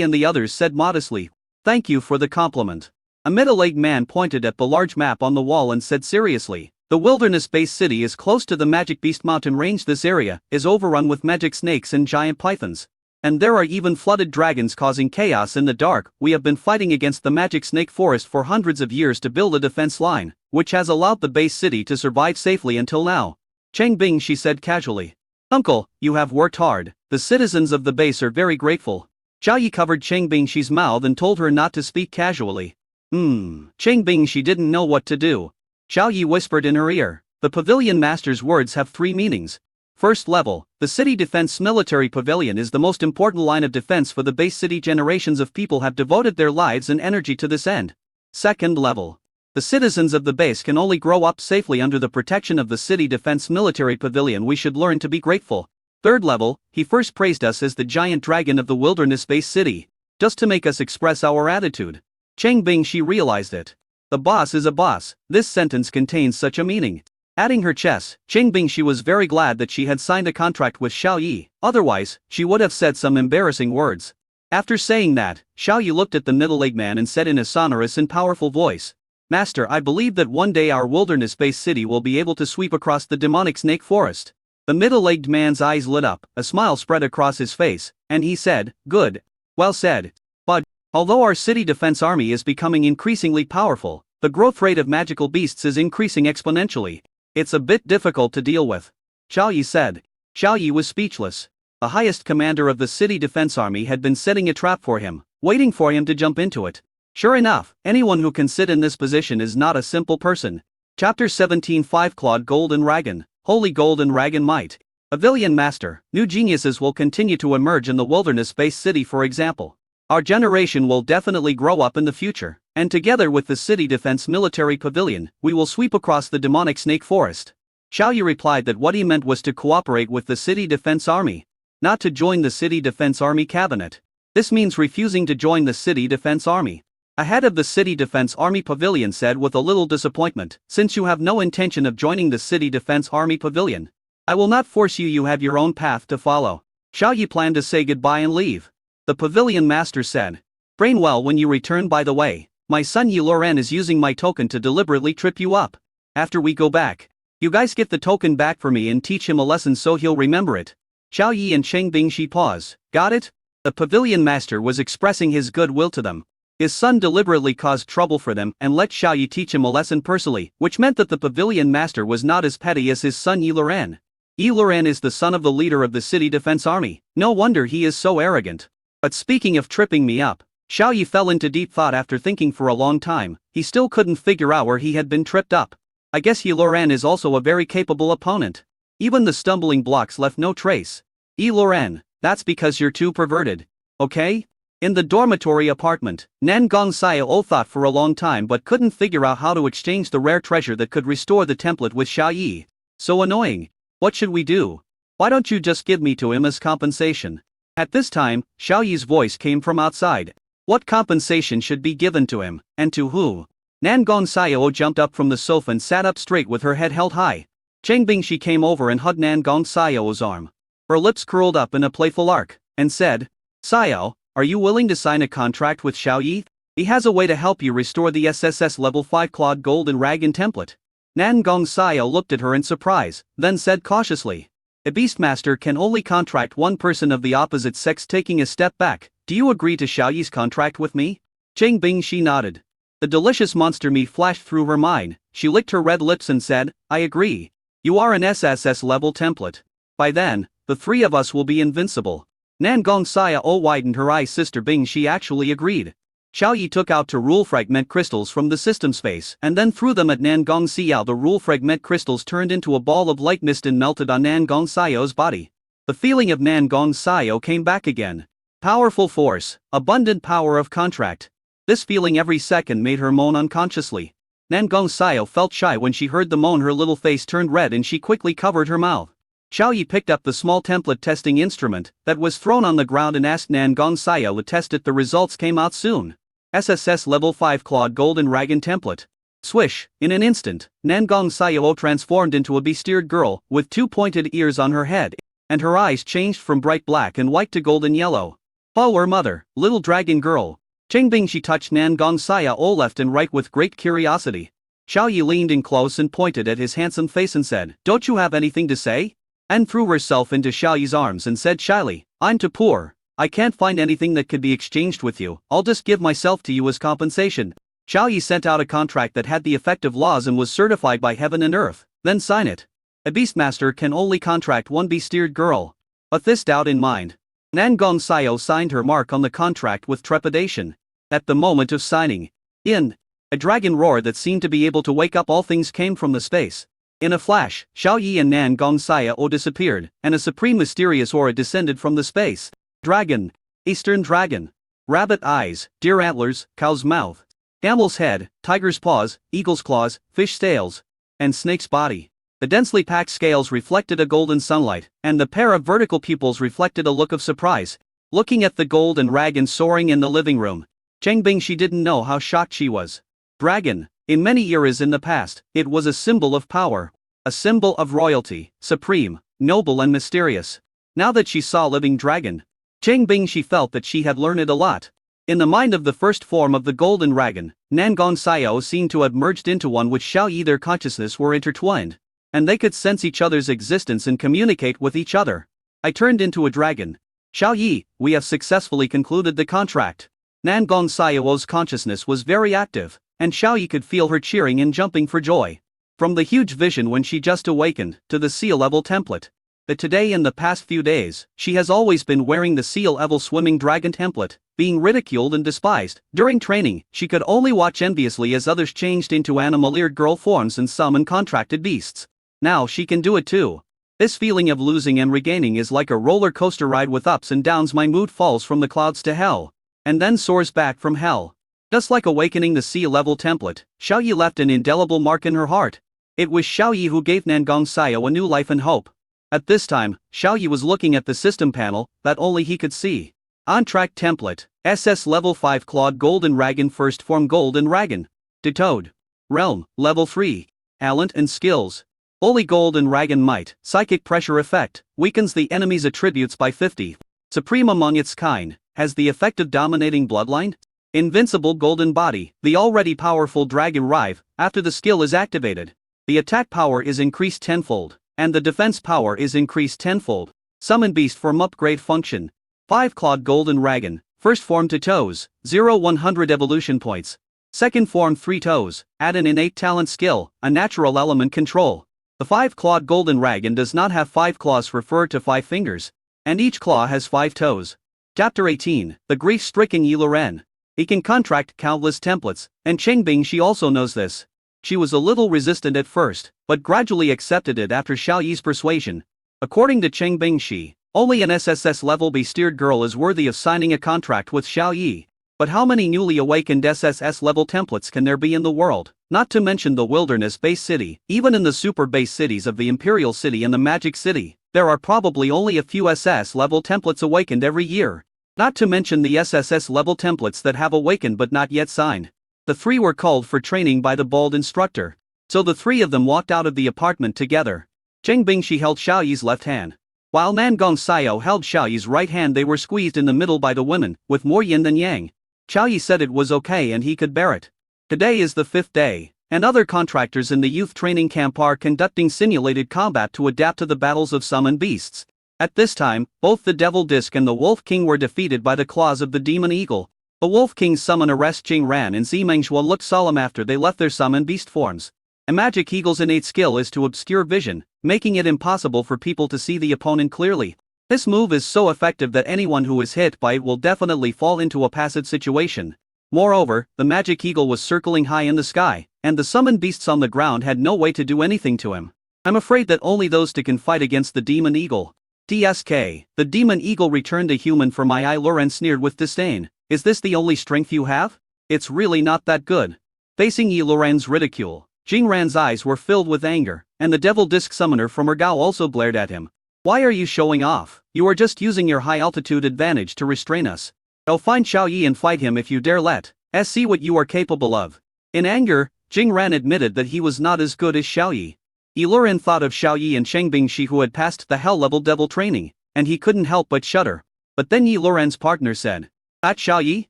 and the others said modestly. Thank you for the compliment. A middle-aged man pointed at the large map on the wall and said seriously, the wilderness-based city is close to the Magic Beast Mountain range. This area is overrun with magic snakes and giant pythons. And there are even flooded dragons causing chaos in the dark. We have been fighting against the magic snake forest for hundreds of years to build a defense line, which has allowed the base city to survive safely until now. Cheng Bing, she said casually. Uncle, you have worked hard. The citizens of the base are very grateful. Xiao Yi covered Cheng Bingxi's mouth and told her not to speak casually. Cheng Bingxi didn't know what to do. Xiao Yi whispered in her ear, the pavilion master's words have three meanings. First level, the city defense military pavilion is the most important line of defense for the base city. Generations of people have devoted their lives and energy to this end. Second level, the citizens of the base can only grow up safely under the protection of the city defense military pavilion. We should learn to be grateful. Third level, he first praised us as the giant dragon of the wilderness-based city, just to make us express our attitude. Cheng Bingxi realized it. The boss is a boss. This sentence contains such a meaning. Adding her chest, Cheng Bingxi was very glad that she had signed a contract with Xiao Yi, otherwise, she would have said some embarrassing words. After saying that, Xiao Yi looked at the middle-aged man and said in a sonorous and powerful voice, Master, I believe that one day our wilderness-based city will be able to sweep across the demonic snake forest. The middle-aged man's eyes lit up, a smile spread across his face, and he said, Good. Well said. But, although our city defense army is becoming increasingly powerful, the growth rate of magical beasts is increasing exponentially. It's a bit difficult to deal with. Xiao Yi said. Xiao Yi was speechless. The highest commander of the city defense army had been setting a trap for him, waiting for him to jump into it. Sure enough, anyone who can sit in this position is not a simple person. Chapter 17 5 Golden Dragon, Holy Golden Dragon Might. Pavilion Master, new geniuses will continue to emerge in the wilderness-based city. For example, our generation will definitely grow up in the future, and together with the city defense military pavilion, we will sweep across the demonic snake forest. Xiao Yi replied that what he meant was to cooperate with the city defense army, not to join the city defense army cabinet. This means refusing to join the city defense army. A head of the city defense army pavilion said with a little disappointment, since you have no intention of joining the city defense army pavilion, I will not force you. You have your own path to follow. Xiao Yi planned to say goodbye and leave. The pavilion master said, Brain well when you return. By the way, my son Yi Luoren is using my token to deliberately trip you up. After we go back, you guys get the token back for me and teach him a lesson so he'll remember it. Xiao Yi and Cheng Bingxi paused. Got it? The pavilion master was expressing his goodwill to them. His son deliberately caused trouble for them and let Xiao Yi teach him a lesson personally, which meant that the pavilion master was not as petty as his son Yi Luoren. Yi Luoren is the son of the leader of the city defense army. No wonder he is so arrogant. But speaking of tripping me up, Xiao Yi fell into deep thought after thinking for a long time. He still couldn't figure out where he had been tripped up. I guess Yi Luoren is also a very capable opponent. Even the stumbling blocks left no trace. Yi Luoren, that's because you're too perverted. Okay? In the dormitory apartment, Nan Gongxiao thought for a long time but couldn't figure out how to exchange the rare treasure that could restore the template with Xiao Yi. So annoying. What should we do? Why don't you just give me to him as compensation? At this time, Xiao Yi's voice came from outside. What compensation should be given to him, and to who? Nan Gongxiao jumped up from the sofa and sat up straight with her head held high. Cheng Bingxi came over and hugged Nan Gongxiao's arm. Her lips curled up in a playful arc, and said, Xiao, are you willing to sign a contract with Xiao Yi? He has a way to help you restore the SSS level 5 Golden Dragon template. Nan Gongxiao looked at her in surprise, then said cautiously, a Beastmaster can only contract one person of the opposite sex. Taking a step back, do you agree to Xiao Yi's contract with me? Cheng Bingxi nodded. The delicious monster meat flashed through her mind. She licked her red lips and said, I agree. You are an SSS level template. By then, the three of us will be invincible. Nan Gongxiao widened her eyes. Sister Bingxi actually agreed. Xiao Yi took out two rule fragment crystals from the system space and then threw them at Nan Gongxiao. The rule fragment crystals turned into a ball of light mist and melted on Nan Gongxiao's body. The feeling of Nan Gongxiao came back again. Powerful force, abundant power of contract. This feeling every second made her moan unconsciously. Nan Gongxiao felt shy when she heard the moan. Her little face turned red and she quickly covered her mouth. Xiao Yi picked up the small template testing instrument that was thrown on the ground and asked Nan Gongxiao to test it. The results came out soon. SSS level 5 Golden Dragon template. Swish, in an instant, Nan Gongxiao transformed into a beast-eared girl with two pointed ears on her head, and her eyes changed from bright black and white to golden yellow. Power mother, little dragon girl. Cheng Bingshi touched Nan Gong Saya left and right with great curiosity. Xiao Yi leaned in close and pointed at his handsome face and said, "Don't you have anything to say?" Anne threw herself into Xiao Yi's arms and said shyly, "I'm too poor. I can't find anything that could be exchanged with you. I'll just give myself to you as compensation." Xiao Yi sent out a contract that had the effect of laws and was certified by heaven and earth. "Then sign it. A beastmaster can only contract one beast-eared girl. With this doubt in mind, Nan Gong Sayo signed her mark on the contract with trepidation. At the moment of signing, a dragon roar that seemed to be able to wake up all things came from the space. In a flash, Xiao Yi and Nan Gong Sayo disappeared, and a supreme mysterious aura descended from the space. Dragon, Eastern dragon, rabbit eyes, deer antlers, cow's mouth, camel's head, tiger's paws, eagle's claws, fish tails, and snake's body. The densely packed scales reflected a golden sunlight, and the pair of vertical pupils reflected a look of surprise. Looking at the golden dragon soaring in the living room, Cheng Bingshi didn't know how shocked she was. Dragon. In many eras in the past, it was a symbol of power, a symbol of royalty, supreme, noble and mysterious. Now that she saw living dragon, Cheng Bingshi felt that she had learned a lot. In the mind of the first form of the golden dragon, Nan Gong Sayo seemed to have merged into one with Xiao Yi. Their consciousness were intertwined, and they could sense each other's existence and communicate with each other. "I turned into a dragon. Xiao Yi, we have successfully concluded the contract." Nan Gong Sayo's consciousness was very active, and Xiao Yi could feel her cheering and jumping for joy. From the huge vision when she just awakened, to the seal level template. That today in the past few days, she has always been wearing the seal level swimming dragon template, being ridiculed and despised. During training, she could only watch enviously as others changed into animal-eared girl forms and summoned contracted beasts. Now she can do it too. This feeling of losing and regaining is like a roller coaster ride with ups and downs. My mood falls from the clouds to hell, and then soars back from hell. Just like awakening the sea level template, Xiao Yi left an indelible mark in her heart. It was Xiao Yi who gave Nan Gong Sayo a new life and hope. At this time, Xiao Yi was looking at the system panel that only he could see. On track template, SS level 5 Clawed Golden Dragon First Form Golden Dragon. Toad. Realm, level 3. Talent and skills. Holy Golden Dragon Might, Psychic Pressure Effect, weakens the enemy's attributes by 50. Supreme among its kind, has the effect of dominating bloodline. Invincible Golden Body, the already powerful Dragon Rive, after the skill is activated. The attack power is increased tenfold, and the defense power is increased tenfold. Summon Beast Form Upgrade Function. 5 Clawed Golden Dragon, first form to toes, 0-100 evolution points. Second form 3 toes, add an innate talent skill, a natural element control. The 5 Clawed Golden Dragon does not have 5 claws, refer to 5 fingers, and each claw has 5 toes. Chapter 18, The Grief-Stricken Yi Luren. He can contract countless templates, and Cheng Bingshi also knows this. She was a little resistant at first, but gradually accepted it after Xiao Yi's persuasion. According to Cheng Bingshi, only an SSS level beast-eared girl is worthy of signing a contract with Xiao Yi. But how many newly awakened SSS level templates can there be in the world? Not to mention the wilderness base city. Even in the super base cities of the Imperial City and the Magic City, there are probably only a few SS level templates awakened every year. Not to mention the SSS level templates that have awakened but not yet signed. The 3 were called for training by the bald instructor. So the 3 of them walked out of the apartment together. Cheng Bingshi held Xiao Yi's left hand, while Nan Gong Sayo held Xiao Yi's right hand. They were squeezed in the middle by the women, with more yin than yang. Xiao Yi said it was okay and he could bear it. Today is the 5th day, and other contractors in the youth training camp are conducting simulated combat to adapt to the battles of summoned beasts. At this time, both the Devil Disc and the Wolf King were defeated by the claws of the Demon Eagle. The Wolf King's summon arrest Jing Ran and Zimengshua looked solemn after they left their summoned beast forms. A Magic Eagle's innate skill is to obscure vision, making it impossible for people to see the opponent clearly. This move is so effective that anyone who is hit by it will definitely fall into a passive situation. Moreover, the Magic Eagle was circling high in the sky, and the summoned beasts on the ground had no way to do anything to him. I'm afraid that only those two can fight against the Demon Eagle. TSK, the Demon Eagle returned a human for my eye. Loren sneered with disdain. Is this the only strength you have? It's really not that good. Facing Yi Loren's ridicule, Jing Ran's eyes were filled with anger, and the Devil Disc Summoner from Ergao also glared at him. Why are you showing off? You are just using your high-altitude advantage to restrain us. I'll find Xiao Yi and fight him if you dare. Let us see what you are capable of. In anger, Jing Ran admitted that he was not as good as Xiao Yi. Yi Luren thought of Xiao Yi and Cheng Bingshi who had passed the hell-level devil training, and he couldn't help but shudder. But then Yi Luren's partner said, "At Xiao Yi,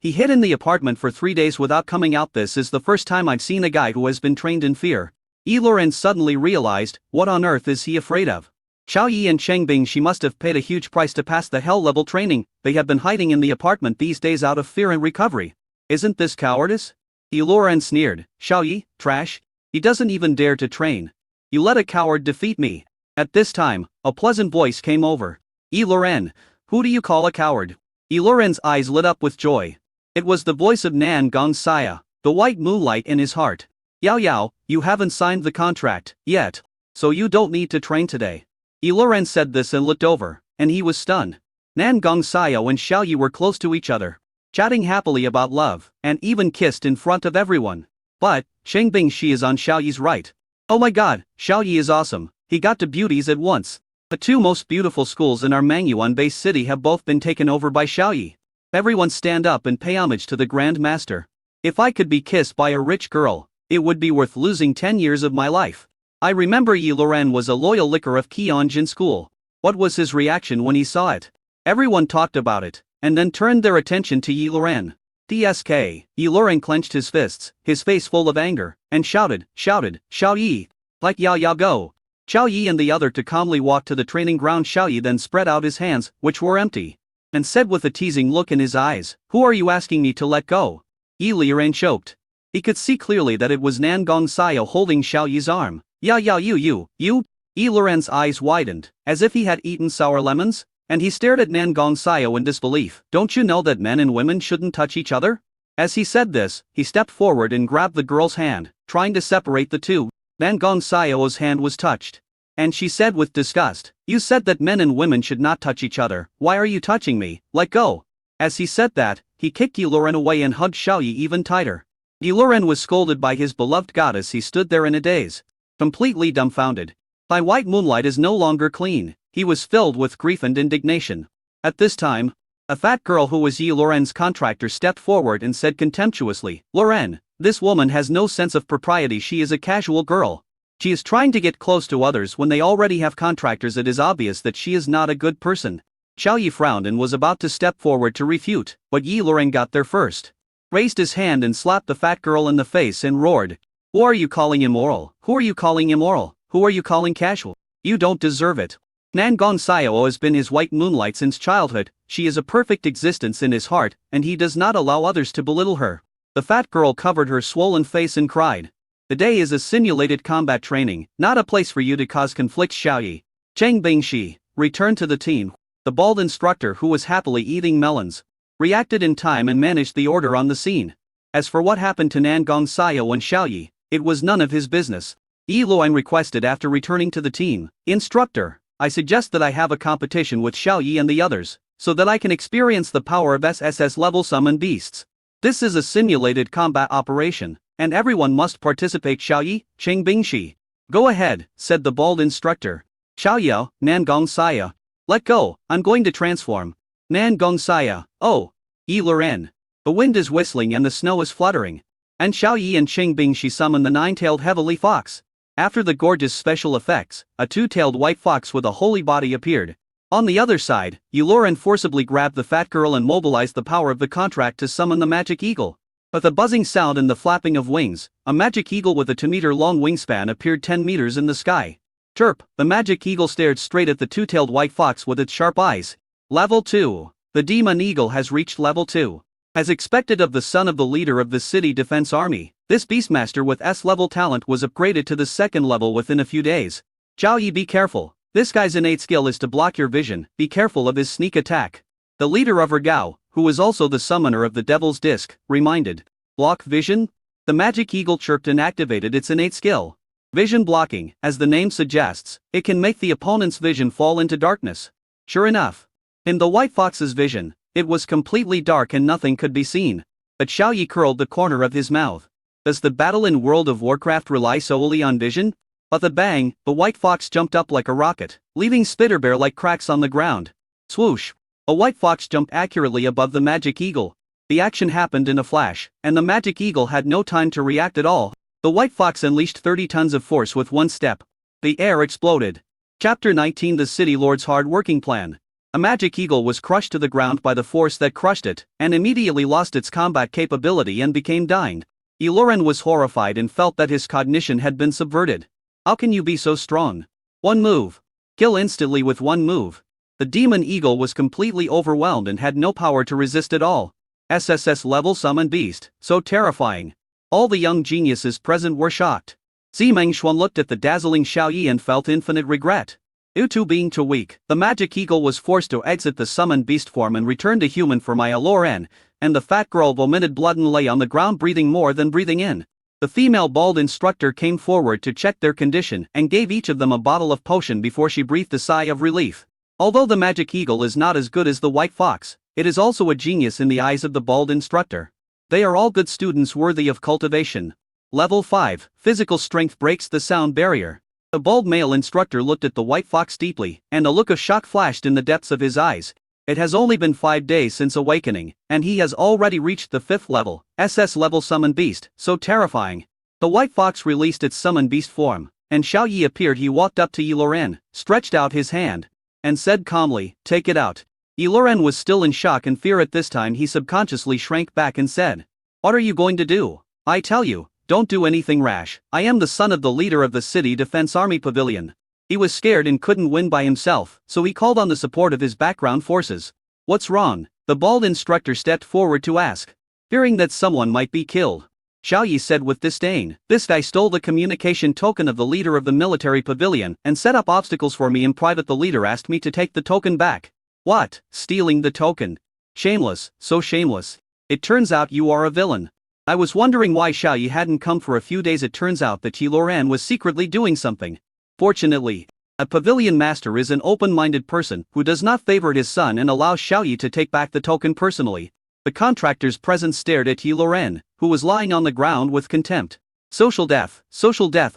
he hid in the apartment for 3 days without coming out. This is the first time I've seen a guy who has been trained in fear." Yi Luren suddenly realized, what on earth is he afraid of? Xiao Yi and Cheng Bingshi must have paid a huge price to pass the hell-level training. They have been hiding in the apartment these days out of fear and recovery. Isn't this cowardice? Yi Luren sneered. Xiao Yi, trash. He doesn't even dare to train. You let a coward defeat me. At this time, a pleasant voice came over. Yi Luren, who do you call a coward? Yi Luren's eyes lit up with joy. It was the voice of Nan Gongxia, the white moonlight in his heart. Yao Yao, you haven't signed the contract yet, so you don't need to train today. Yi Luren said this and looked over, and he was stunned. Nan Gongxia and Xiao Yi were close to each other, chatting happily about love, and even kissed in front of everyone. But Cheng Bingshi is on Xiao Yi's right. Oh my god, Xiao Yi is awesome, he got two beauties at once. The two most beautiful schools in our Mangyuan-based city have both been taken over by Xiao Yi. Everyone stand up and pay homage to the Grand Master. If I could be kissed by a rich girl, it would be worth losing 10 years of my life. I remember Yi Luren was a loyal licker of Qionjin School. What was his reaction when he saw it? Everyone talked about it, and then turned their attention to Yi Luren. DSK, Yi Luren clenched his fists, his face full of anger, and shouted, Xiao Yi! Like Yao Yao go! Xiao Yi and the other to calmly walk to the training ground. Xiao Yi then spread out his hands, which were empty, and said with a teasing look in his eyes, "Who are you asking me to let go?" Yi Luren choked. He could see clearly that it was Nan Gongxia holding Xiao Yi's arm. "Yao Yao you! Yi Luren's eyes widened, as if he had eaten sour lemons, and he stared at Nan Gongxia in disbelief. "Don't you know that men and women shouldn't touch each other?" As he said this, he stepped forward and grabbed the girl's hand, trying to separate the two. Nan Gongxia's hand was touched, and she said with disgust, "You said that men and women should not touch each other. Why are you touching me? Let go." As he said that, he kicked Yi Luren away and hugged Xiao Yi even tighter. Yi Luren was scolded by his beloved goddess. He stood there in a daze, completely dumbfounded. My white moonlight is no longer clean. He was filled with grief and indignation. At this time, a fat girl who was Yi Luren's contractor stepped forward and said contemptuously, "Luren, this woman has no sense of propriety. She is a casual girl. She is trying to get close to others when they already have contractors. It is obvious that she is not a good person." Xiao Yi frowned and was about to step forward to refute, but Yi Luren got there first, raised his hand and slapped the fat girl in the face and roared, "Who are you calling immoral? Who are you calling immoral? Who are you calling casual? You don't deserve it." Nan Gongxia has been his white moonlight since childhood. She is a perfect existence in his heart, and he does not allow others to belittle her. The fat girl covered her swollen face and cried. "The day is a simulated combat training, not a place for you to cause conflicts." Xiao Yi, Cheng Bingshi, returned to the team. The bald instructor, who was happily eating melons, reacted in time and managed the order on the scene. As for what happened to Nan Gongxia and Xiao Yi, it was none of his business. Yi Luren requested after returning to the team, "Instructor, I suggest that I have a competition with Xiao Yi and the others, so that I can experience the power of SSS level summon beasts. This is a simulated combat operation, and everyone must participate." Xiao Yi, Cheng Bingshi. "Go ahead," said the bald instructor. Xiao Yi, Nan Gongxia. "Let go, I'm going to transform." Nan Gongxia, "Oh." Yi Luren. "The wind is whistling and the snow is fluttering." And Xiao Yi and Cheng Bingshi summon the nine-tailed heavenly fox. After the gorgeous special effects, a two-tailed white fox with a holy body appeared. On the other side, Yi Luren forcibly grabbed the fat girl and mobilized the power of the contract to summon the magic eagle. With a buzzing sound and the flapping of wings, a magic eagle with a 2-meter-long wingspan appeared 10 meters in the sky. Chirp, the magic eagle stared straight at the two-tailed white fox with its sharp eyes. Level 2. The demon eagle has reached level 2. As expected of the son of the leader of the city defense army, this beastmaster with S-level talent was upgraded to the second level within a few days. Xiao Yi, be careful. This guy's innate skill is to block your vision. Be careful of his sneak attack. The leader of Ergao, who was also the summoner of the Devil's Disc, reminded. Block vision? The magic eagle chirped and activated its innate skill. Vision blocking, as the name suggests, it can make the opponent's vision fall into darkness. Sure enough, in the white fox's vision, it was completely dark and nothing could be seen. But Xiao Yi curled the corner of his mouth. Does the battle in World of Warcraft rely solely on vision? With a bang, the white fox jumped up like a rocket, leaving Spitterbear-like cracks on the ground. Swoosh! A white fox jumped accurately above the magic eagle. The action happened in a flash, and the magic eagle had no time to react at all. The white fox unleashed 30 tons of force with one step. The air exploded. Chapter 19: The City Lord's Hard Working Plan. A magic eagle was crushed to the ground by the force that crushed it, and immediately lost its combat capability and became dying. Eloren was horrified and felt that his cognition had been subverted. How can you be so strong? One move. Kill instantly with one move. The demon eagle was completely overwhelmed and had no power to resist at all. SSS level summon beast, so terrifying. All the young geniuses present were shocked. Zimeng Xuan looked at the dazzling Xiao Yi and felt infinite regret. Due to being too weak, the magic eagle was forced to exit the summoned beast form and return to human for my Eloren, and the fat girl vomited blood and lay on the ground breathing more than breathing in. The female bald instructor came forward to check their condition and gave each of them a bottle of potion before she breathed a sigh of relief. Although the magic eagle is not as good as the white fox, it is also a genius in the eyes of the bald instructor. They are all good students worthy of cultivation. Level 5, Physical Strength breaks the sound barrier. The bald male instructor looked at the white fox deeply, and a look of shock flashed in the depths of his eyes. It has only been 5 days since awakening, and he has already reached the 5th level, SS level summon beast, so terrifying. The white fox released its summon beast form, and Xiao Yi appeared. He walked up to Eloren, stretched out his hand, and said calmly, "Take it out." Eloren was still in shock and fear at this time. He subconsciously shrank back and said, "What are you going to do? I tell you, don't do anything rash. I am the son of the leader of the city defense army pavilion." He was scared and couldn't win by himself, so he called on the support of his background forces. "What's wrong?" the bald instructor stepped forward to ask, fearing that someone might be killed. Xiao Yi said with disdain, "This guy stole the communication token of the leader of the military pavilion and set up obstacles for me in private. The leader asked me to take the token back." "What? Stealing the token? Shameless, so shameless. It turns out you are a villain." I was wondering why Xiao Yi hadn't come for a few days. It turns out that Eloren was secretly doing something. Fortunately, a pavilion master is an open-minded person who does not favor his son and allows Xiao Yi to take back the token personally. The contractors present stared at Eloren, who was lying on the ground with contempt. Social death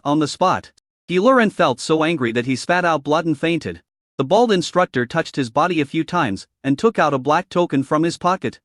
on the spot. Eloren felt so angry that he spat out blood and fainted. The bald instructor touched his body a few times and took out a black token from his pocket.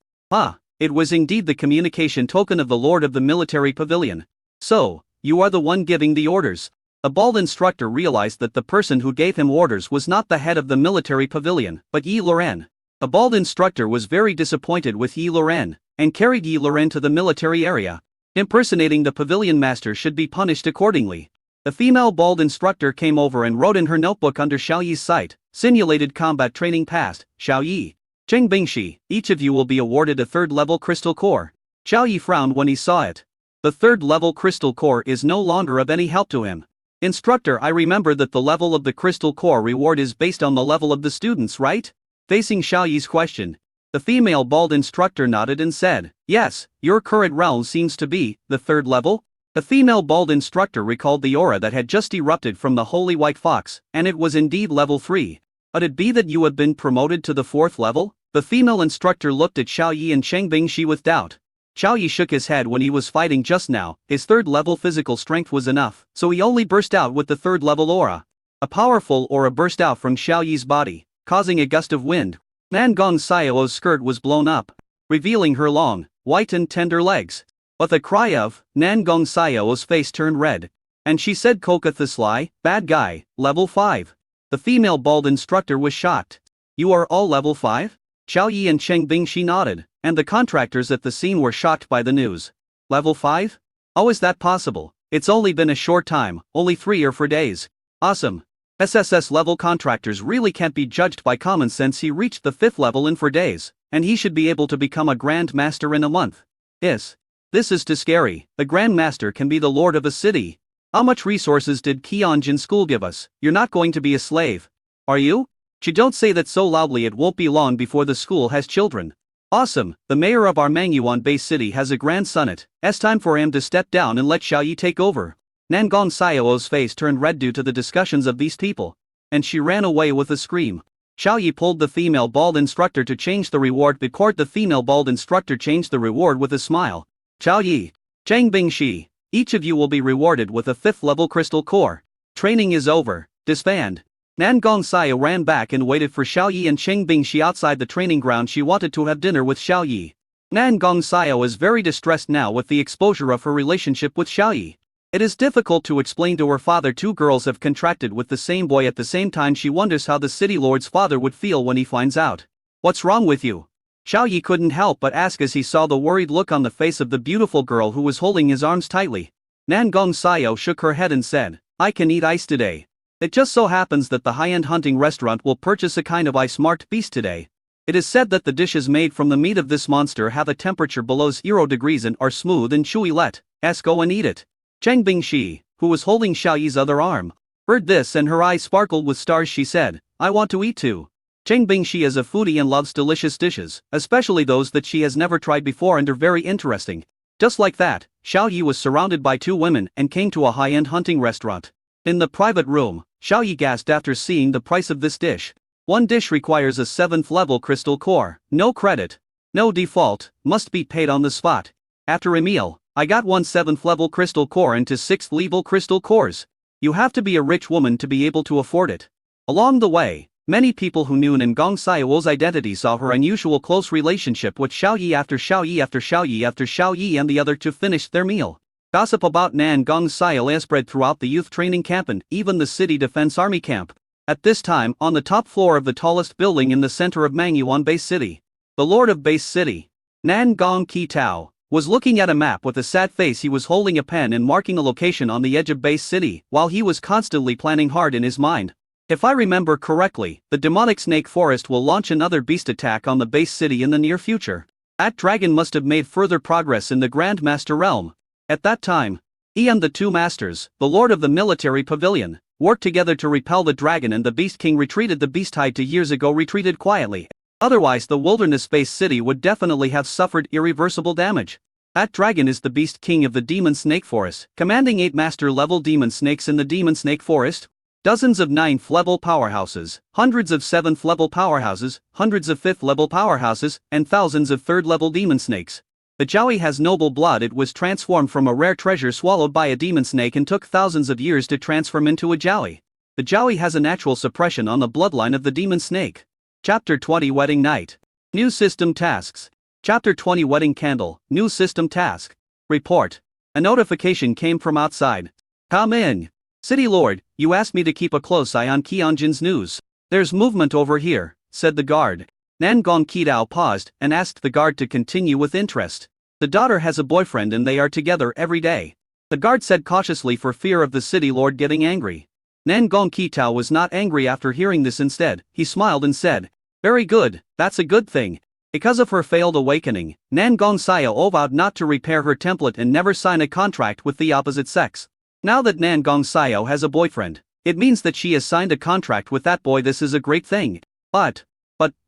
It was indeed the communication token of the lord of the military pavilion. "So, you are the one giving the orders." A bald instructor realized that the person who gave him orders was not the head of the military pavilion, but Eloren. A bald instructor was very disappointed with Eloren, and carried Eloren to the military area. Impersonating the pavilion master should be punished accordingly. The female bald instructor came over and wrote in her notebook under Xiao Yi's sight, "Simulated combat training passed, Xiao Yi. Cheng Bingxi, each of you will be awarded a 3rd-level crystal core." Xiao Yi frowned when he saw it. The 3rd-level crystal core is no longer of any help to him. "Instructor, I remember that the level of the crystal core reward is based on the level of the students, right?" Facing Xiao Yi's question, the female bald instructor nodded and said, "Yes, your current realm seems to be the 3rd level." The female bald instructor recalled the aura that had just erupted from the holy white fox, and it was indeed level 3. "Could it be that you have been promoted to the 4th level?" The female instructor looked at Xiao Yi and Cheng Bingxi with doubt. Xiao Yi shook his head. When he was fighting just now, his 3rd-level physical strength was enough, so he only burst out with the 3rd-level aura. A powerful aura burst out from Xiao Yi's body, causing a gust of wind. Nangong Xiao's skirt was blown up, revealing her long, white and tender legs. With a cry of, Nangong Xiao's face turned red, and she said, "Coca the Sly, bad guy, level 5. The female bald instructor was shocked. "You are all level 5? Xiao Yi and Cheng Bingxi nodded, and the contractors at the scene were shocked by the news. "Level 5? How is that possible? It's only been a short time, only 3 or 4 days. Awesome. SSS level contractors really can't be judged by common sense. He reached the 5th level in 4 days, and he should be able to become a Grand Master in a month. This is too scary. The Grand Master can be the lord of a city. How much resources did Qiongjin School give us? You're not going to be a slave, are you? Don't say that so loudly. It won't be long before the school has children. Awesome, the mayor of our Mangyuan Bay City has a grandson. It's time for him to step down and let Xiao Yi take over." Nangong Xiao's face turned red due to the discussions of these people, and she ran away with a scream. Xiao Yi pulled the female bald instructor to change the reward. The female bald instructor changed the reward with a smile. "Xiao Yi, Cheng Bingxi, each of you will be rewarded with a 5th-level crystal core. Training is over, disband." Nangong Xiao ran back and waited for Xiao Yi and Cheng Bingxi outside the training ground. She wanted to have dinner with Xiao Yi. Nangong Xiao is very distressed now with the exposure of her relationship with Xiao Yi. It is difficult to explain to her father two girls have contracted with the same boy at the same time. She wonders how the city lord's father would feel when he finds out. What's wrong with you? Xiao Yi couldn't help but ask as he saw the worried look on the face of the beautiful girl who was holding his arms tightly. Nan Gong Xiao shook her head and said, I can eat ice today. It just so happens that the high-end hunting restaurant will purchase a kind of ice-marked beast today. It is said that the dishes made from the meat of this monster have a temperature below 0 degrees and are smooth and chewy. Let's go and eat it. Cheng Bingxi, who was holding Xiao Yi's other arm, heard this and her eyes sparkled with stars. She said, I want to eat too. Cheng Bingxi is a foodie and loves delicious dishes, especially those that she has never tried before and are very interesting. Just like that, Xiao Yi was surrounded by two women and came to a high-end hunting restaurant. In the private room, Xiao Yi gasped after seeing the price of this dish. One dish requires a 7th level crystal core, no credit, no default, must be paid on the spot. After a meal, I got one 7th level crystal core into 6th level crystal cores. You have to be a rich woman to be able to afford it. Along the way, many people who knew Nan Gong Xiao's identity saw her unusual close relationship with Xiao Yi after Xiao Yi after Xiao Yi after Xiao Yi and the other two finished their meal. Gossip about Nan Gong Xiao spread throughout the youth training camp and even the city defense army camp. At this time, on the top floor of the tallest building in the center of Mangyuan Base City, the Lord of Base City, Nan Gong Qi Tao, was looking at a map with a sad face. He was holding a pen and marking a location on the edge of Base City, while he was constantly planning hard in his mind. If I remember correctly, the demonic snake forest will launch another beast attack on the Base City in the near future. That dragon must have made further progress in the Grand Master realm. At that time, he and the two masters, the Lord of the Military Pavilion, worked together to repel the dragon, and the Beast King retreated. The beast tied 2 years ago retreated quietly. Otherwise the wilderness Base City would definitely have suffered irreversible damage. That dragon is the Beast King of the Demon Snake Forest, commanding 8 master level demon snakes in the Demon Snake Forest. Dozens of 9th level powerhouses, hundreds of 7th level powerhouses, hundreds of 5th level powerhouses, and thousands of 3rd level demon snakes. The Jiaoyi has noble blood. It was transformed from a rare treasure swallowed by a demon snake and took thousands of years to transform into a Jiaoyi. The Jiaoyi has a natural suppression on the bloodline of the demon snake. Chapter 20 Wedding Night. New System Tasks. Chapter 20 Wedding Candle. New System Task. Report. A notification came from outside. Come in. City Lord, you asked me to keep a close eye on Qianjin's news. There's movement over here, said the guard. Nan Gong Qidao paused and asked the guard to continue with interest. The daughter has a boyfriend and they are together every day. The guard said cautiously for fear of the city lord getting angry. Nan Gong Qitao was not angry after hearing this. Instead, he smiled and said, very good, that's a good thing. Because of her failed awakening, Nan Gong Xiao vowed not to repair her template and never sign a contract with the opposite sex. Now that Nan Gong Xiao has a boyfriend, it means that she has signed a contract with that boy. This is a great thing. But,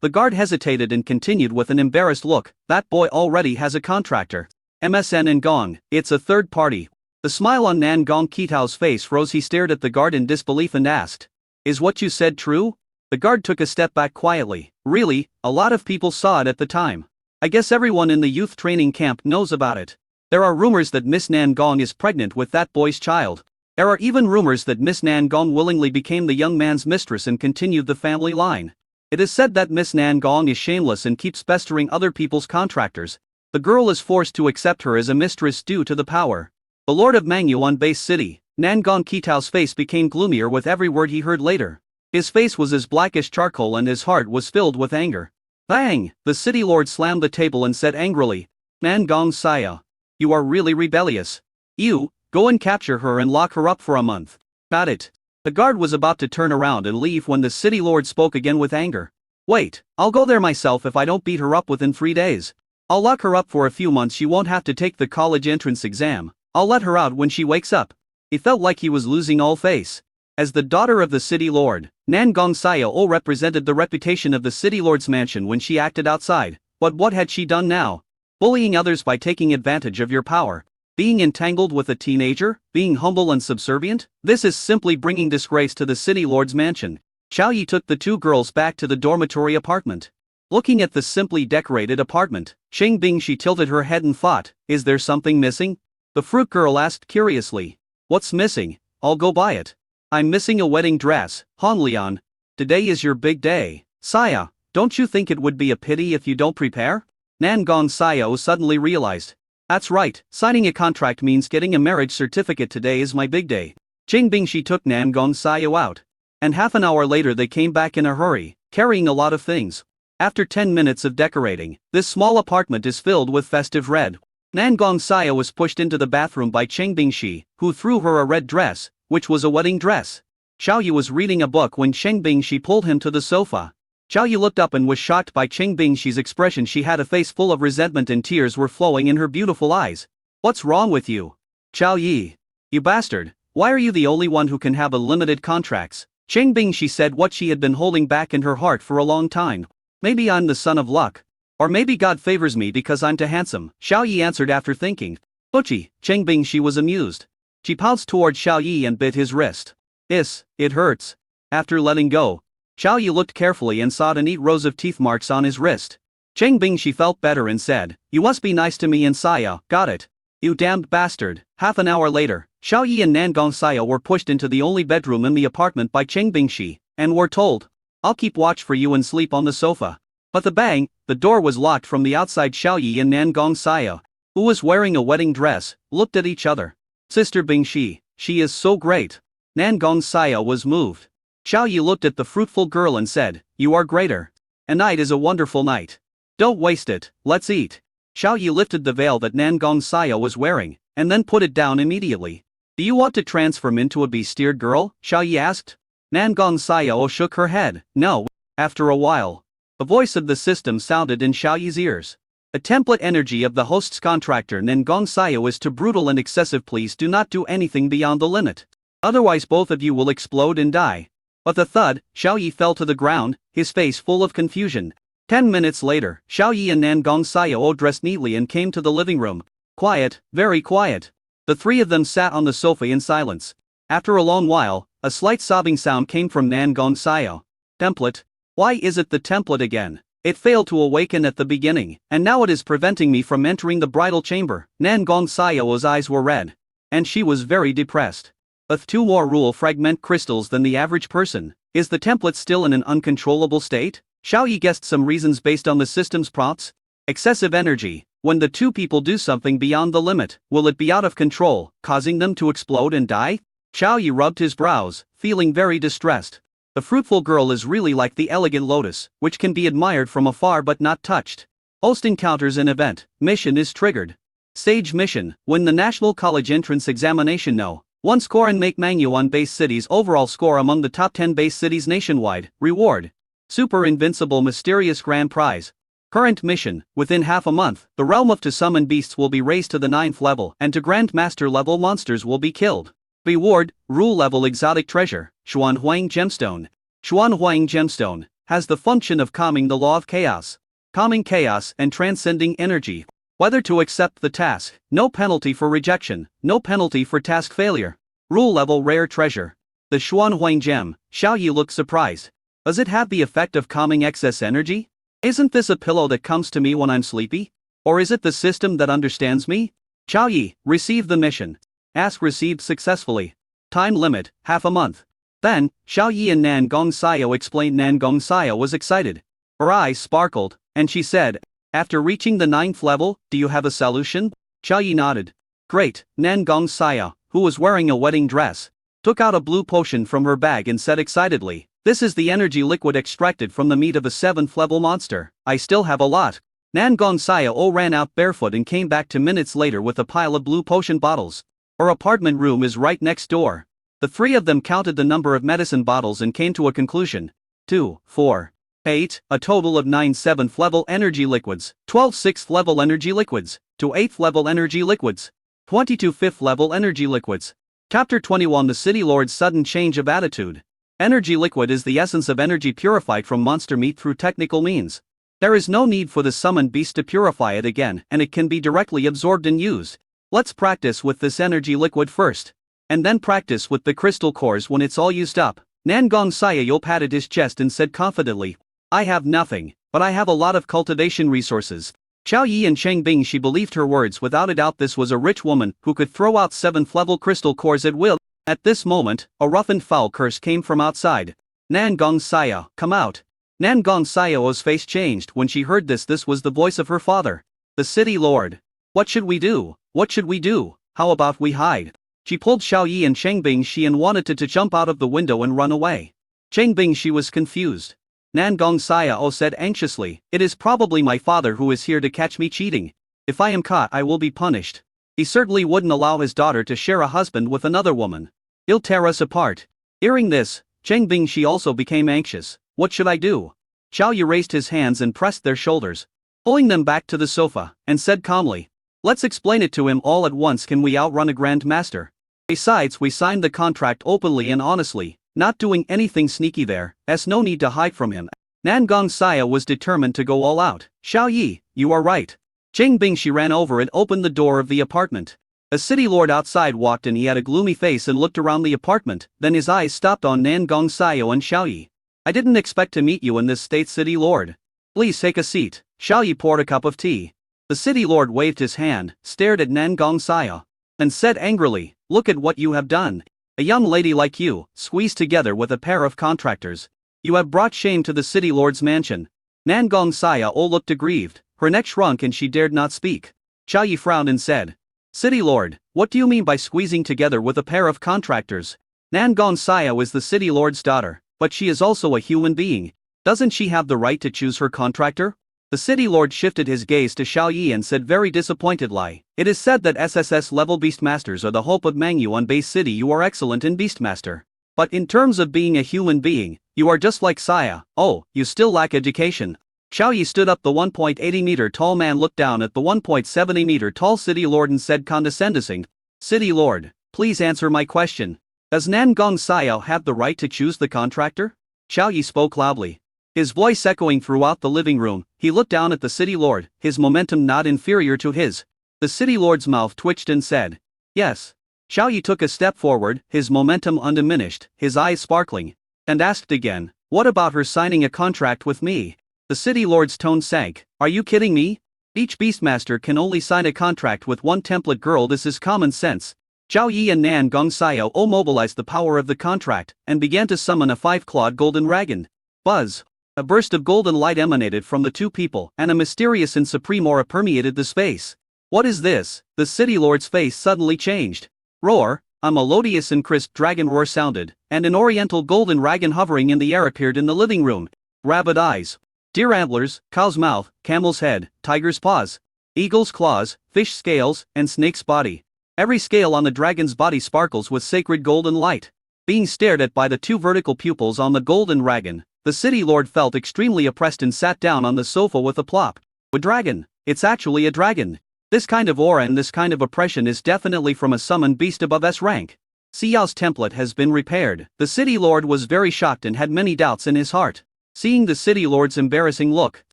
the guard hesitated and continued with an embarrassed look, that boy already has a contractor. MSN and Gong, it's a third party. The smile on Nan Gong Qitao's face rose. He stared at the guard in disbelief and asked, is what you said true? The guard took a step back quietly. Really, a lot of people saw it at the time. I guess everyone in the youth training camp knows about it. There are rumors that Miss Nan Gong is pregnant with that boy's child. There are even rumors that Miss Nan Gong willingly became the young man's mistress and continued the family line. It is said that Miss Nan Gong is shameless and keeps pestering other people's contractors. The girl is forced to accept her as a mistress due to the power. The Lord of Mangyuan Base City, Nan Gong Qitao's face became gloomier with every word he heard later. His face was as black as charcoal and his heart was filled with anger. Bang! The city lord slammed the table and said angrily, Nan Gong Xiao, you are really rebellious. You, go and capture her and lock her up for a month. Got it. The guard was about to turn around and leave when the city lord spoke again with anger. Wait, I'll go there myself if I don't beat her up within 3 days. I'll lock her up for a few months. She won't have to take the college entrance exam. I'll let her out when she wakes up. He felt like he was losing all face. As the daughter of the city lord, Nan Gong Xiao represented the reputation of the city lord's mansion when she acted outside. But what had she done now? Bullying others by taking advantage of your power. Being entangled with a teenager, being humble and subservient, this is simply bringing disgrace to the city lord's mansion. Xiao Yi took the two girls back to the dormitory apartment. Looking at the simply decorated apartment, Cheng Bingxi tilted her head and thought, is there something missing? The fruit girl asked curiously. What's missing? I'll go buy it. I'm missing a wedding dress, Han Lian. Today is your big day. Saya, don't you think it would be a pity if you don't prepare? Nan Gong Xiao suddenly realized. That's right, signing a contract means getting a marriage certificate. Today is my big day. Jing Bingshi took Nan Gong Xiao out. And half an hour later they came back in a hurry, carrying a lot of things. After 10 minutes of decorating, this small apartment is filled with festive red. Nan Gong Xiao was pushed into the bathroom by Cheng Bingshi, who threw her a red dress, which was a wedding dress. Xiao Yu was reading a book when Cheng Bingshi pulled him to the sofa. Xiao Yu looked up and was shocked by Cheng Bingshi's expression. She had a face full of resentment and tears were flowing in her beautiful eyes. What's wrong with you? Xiao Yi. You bastard, why are you the only one who can have unlimited contracts? Cheng Bingshi said what she had been holding back in her heart for a long time. Maybe I'm the son of luck. Or maybe God favors me because I'm too handsome, Xiao Yi answered after thinking. Butchie, Cheng Bingshi was amused. She pounced toward Xiao Yi and bit his wrist. It hurts. After letting go, Xiao Yi looked carefully and saw the neat rows of teeth marks on his wrist. Cheng Bingshi felt better and said, you must be nice to me and Saya, got it? You damned bastard. Half an hour later, Xiao Yi and Nan Gong Saya were pushed into the only bedroom in the apartment by Cheng Bingshi, and were told, I'll keep watch for you and sleep on the sofa. But the door was locked from the outside. Xiao Yi and Nan Gong Saya, who was wearing a wedding dress, looked at each other. Sister Bingshi, she is so great. Nan Gong Saya was moved. Xiao Yi looked at the fruitful girl and said, you are greater. A night is a wonderful night. Don't waste it, let's eat. Xiao Yi lifted the veil that Nan Gong Saya was wearing, and then put it down immediately. Do you want to transform into a bee-steered girl? Xiao Yi asked. Nan Gong Saya shook her head. No. After a while, the voice of the system sounded in Xiao Yi's ears. The template energy of the host's contractor Nan Gong Saya is too brutal and excessive. Please do not do anything beyond the limit. Otherwise both of you will explode and die. But the thud, Xiao Yi fell to the ground, his face full of confusion. 10 minutes later, Xiao Yi and Nan Gong Saya dressed neatly and came to the living room. Quiet, very quiet. The three of them sat on the sofa in silence. After a long while, a slight sobbing sound came from Nan Gong Saya. Template? Why is it the template again? It failed to awaken at the beginning, and now it is preventing me from entering the bridal chamber. Nan Gong Saya's eyes were red. And she was very depressed. With 2 more rule fragment crystals than the average person, is the template still in an uncontrollable state? Xiao Yi guessed some reasons based on the system's prompts. Excessive energy. When the 2 people do something beyond the limit, will it be out of control, causing them to explode and die? Xiao Yi rubbed his brows, feeling very distressed. The fruitful girl is really like the elegant lotus, which can be admired from afar but not touched. Host encounters an event. Mission is triggered. Stage mission. Win the National College Entrance Examination. No. 1 score and make Mangyu on base cities overall score among the top 10 base cities nationwide. Reward. Super Invincible Mysterious Grand Prize. Current mission. Within half a month, the realm of to summon beasts will be raised to the 9th level and to Grand Master level monsters will be killed. Reward. Rule level exotic treasure. Xuanhuang Gemstone. Xuanhuang Gemstone has the function of calming the law of chaos. Calming chaos and transcending energy. Whether to accept the task, no penalty for rejection, no penalty for task failure. Rule level rare treasure. The Xuanhuang gem. Xiao Yi looked surprised. Does it have the effect of calming excess energy? Isn't this a pillow that comes to me when I'm sleepy? Or is it the system that understands me? Xiao Yi, receive the mission. Ask received successfully. Time limit, half a month. Then, Xiao Yi and Nan Gong Saya explained. Nan Gong Saya was excited. Her eyes sparkled, and she said, after reaching the 9th level, do you have a solution? Xiao Yi nodded. Great. Nan Gong Saya, who was wearing a wedding dress, took out a blue potion from her bag and said excitedly, this is the energy liquid extracted from the meat of a 7th level monster. I still have a lot. Nan Gong Saya ran out barefoot and came back 2 minutes later with a pile of blue potion bottles. Her apartment room is right next door. The 3 of them counted the number of medicine bottles and came to a conclusion. 2, 4, 8, a total of 9 7th level energy liquids, 12 6th level energy liquids, 2 8th level energy liquids, 22 5th level energy liquids. Chapter 21 The City Lord's Sudden Change of Attitude. Energy liquid is the essence of energy purified from monster meat through technical means. There is no need for the summoned beast to purify it again, and it can be directly absorbed and used. Let's practice with this energy liquid first. And then practice with the crystal cores when it's all used up. Nan Gong Saya patted his chest and said confidently, I have nothing, but I have a lot of cultivation resources. Xiao Yi and Cheng Bingshi believed her words without a doubt. This was a rich woman who could throw out 7th level crystal cores at will. At this moment, a rough and foul curse came from outside. Nan Gong Saya, come out. Nan Gong Saya's face changed when she heard this. This was the voice of her father, the city lord. What should we do? What should we do? How about we hide? She pulled Xiao Yi and Cheng Bingxi and wanted to jump out of the window and run away. Cheng Bingxi was confused. Nan Gong Xiao said anxiously, "It is probably my father who is here to catch me cheating. If I am caught, I will be punished. He certainly wouldn't allow his daughter to share a husband with another woman. He'll tear us apart." Hearing this, Cheng Bingxi also became anxious. What should I do? Xiao Yi raised his hands and pressed their shoulders, pulling them back to the sofa, and said calmly, "Let's explain it to him all at once. Can we outrun a Grand Master? Besides, we signed the contract openly and honestly, not doing anything sneaky there, as no need to hide from him." Nan Gong Xiao was determined to go all out. "Xiao Yi, you are right." Cheng Bingxi ran over and opened the door of the apartment. A city lord outside walked in. He had a gloomy face and looked around the apartment, then his eyes stopped on Nan Gong Xiao and Xiao Yi. "I didn't expect to meet you in this state, city lord. Please take a seat." Xiao Yi poured a cup of tea. The city lord waved his hand, stared at Nan Gong Xiao, and said angrily, "Look at what you have done. A young lady like you, squeezed together with a pair of contractors. You have brought shame to the city lord's mansion." Nan Gong Xiao looked aggrieved, her neck shrunk and she dared not speak. Xiao Yi frowned and said, "City lord, what do you mean by squeezing together with a pair of contractors? Nan Gong Xiao is the city lord's daughter, but she is also a human being. Doesn't she have the right to choose her contractor?" The city lord shifted his gaze to Xiao Yi and said very disappointedly, "It is said that SSS level Beastmasters are the hope of Mangyu on base city. You are excellent in Beastmaster. But in terms of being a human being, you are just like Saya. Oh, you still lack education." Xiao Yi stood up. The 1.80-meter tall man looked down at the 1.70-meter tall city lord and said condescendingly, "City lord, please answer my question. Does Nan Gong Xiao have the right to choose the contractor?" Xiao Yi spoke loudly, his voice echoing throughout the living room. He looked down at the city lord, his momentum not inferior to his. The city lord's mouth twitched and said, "Yes." Xiao Yi took a step forward, his momentum undiminished, his eyes sparkling, and asked again, "What about her signing a contract with me?" The city lord's tone sank. "Are you kidding me? Each Beastmaster can only sign a contract with one template girl. This is common sense." Xiao Yi and Nan Gong Xiao mobilized the power of the contract, and began to summon a 5-clawed golden dragon. Buzz! A burst of golden light emanated from the two people, and a mysterious and supreme aura permeated the space. "What is this?" The city lord's face suddenly changed. "Roar!" A melodious and crisp dragon roar sounded, and an oriental golden dragon hovering in the air appeared in the living room. Rabbit eyes, deer antlers, cow's mouth, camel's head, tiger's paws, eagle's claws, fish scales, and snake's body. Every scale on the dragon's body sparkles with sacred golden light. Being stared at by the two vertical pupils on the golden dragon, the city lord felt extremely oppressed and sat down on the sofa with a plop. "A dragon! It's actually a dragon! This kind of aura and this kind of oppression is definitely from a summoned beast above S rank." Xiao's template has been repaired. The city lord was very shocked and had many doubts in his heart. Seeing the city lord's embarrassing look,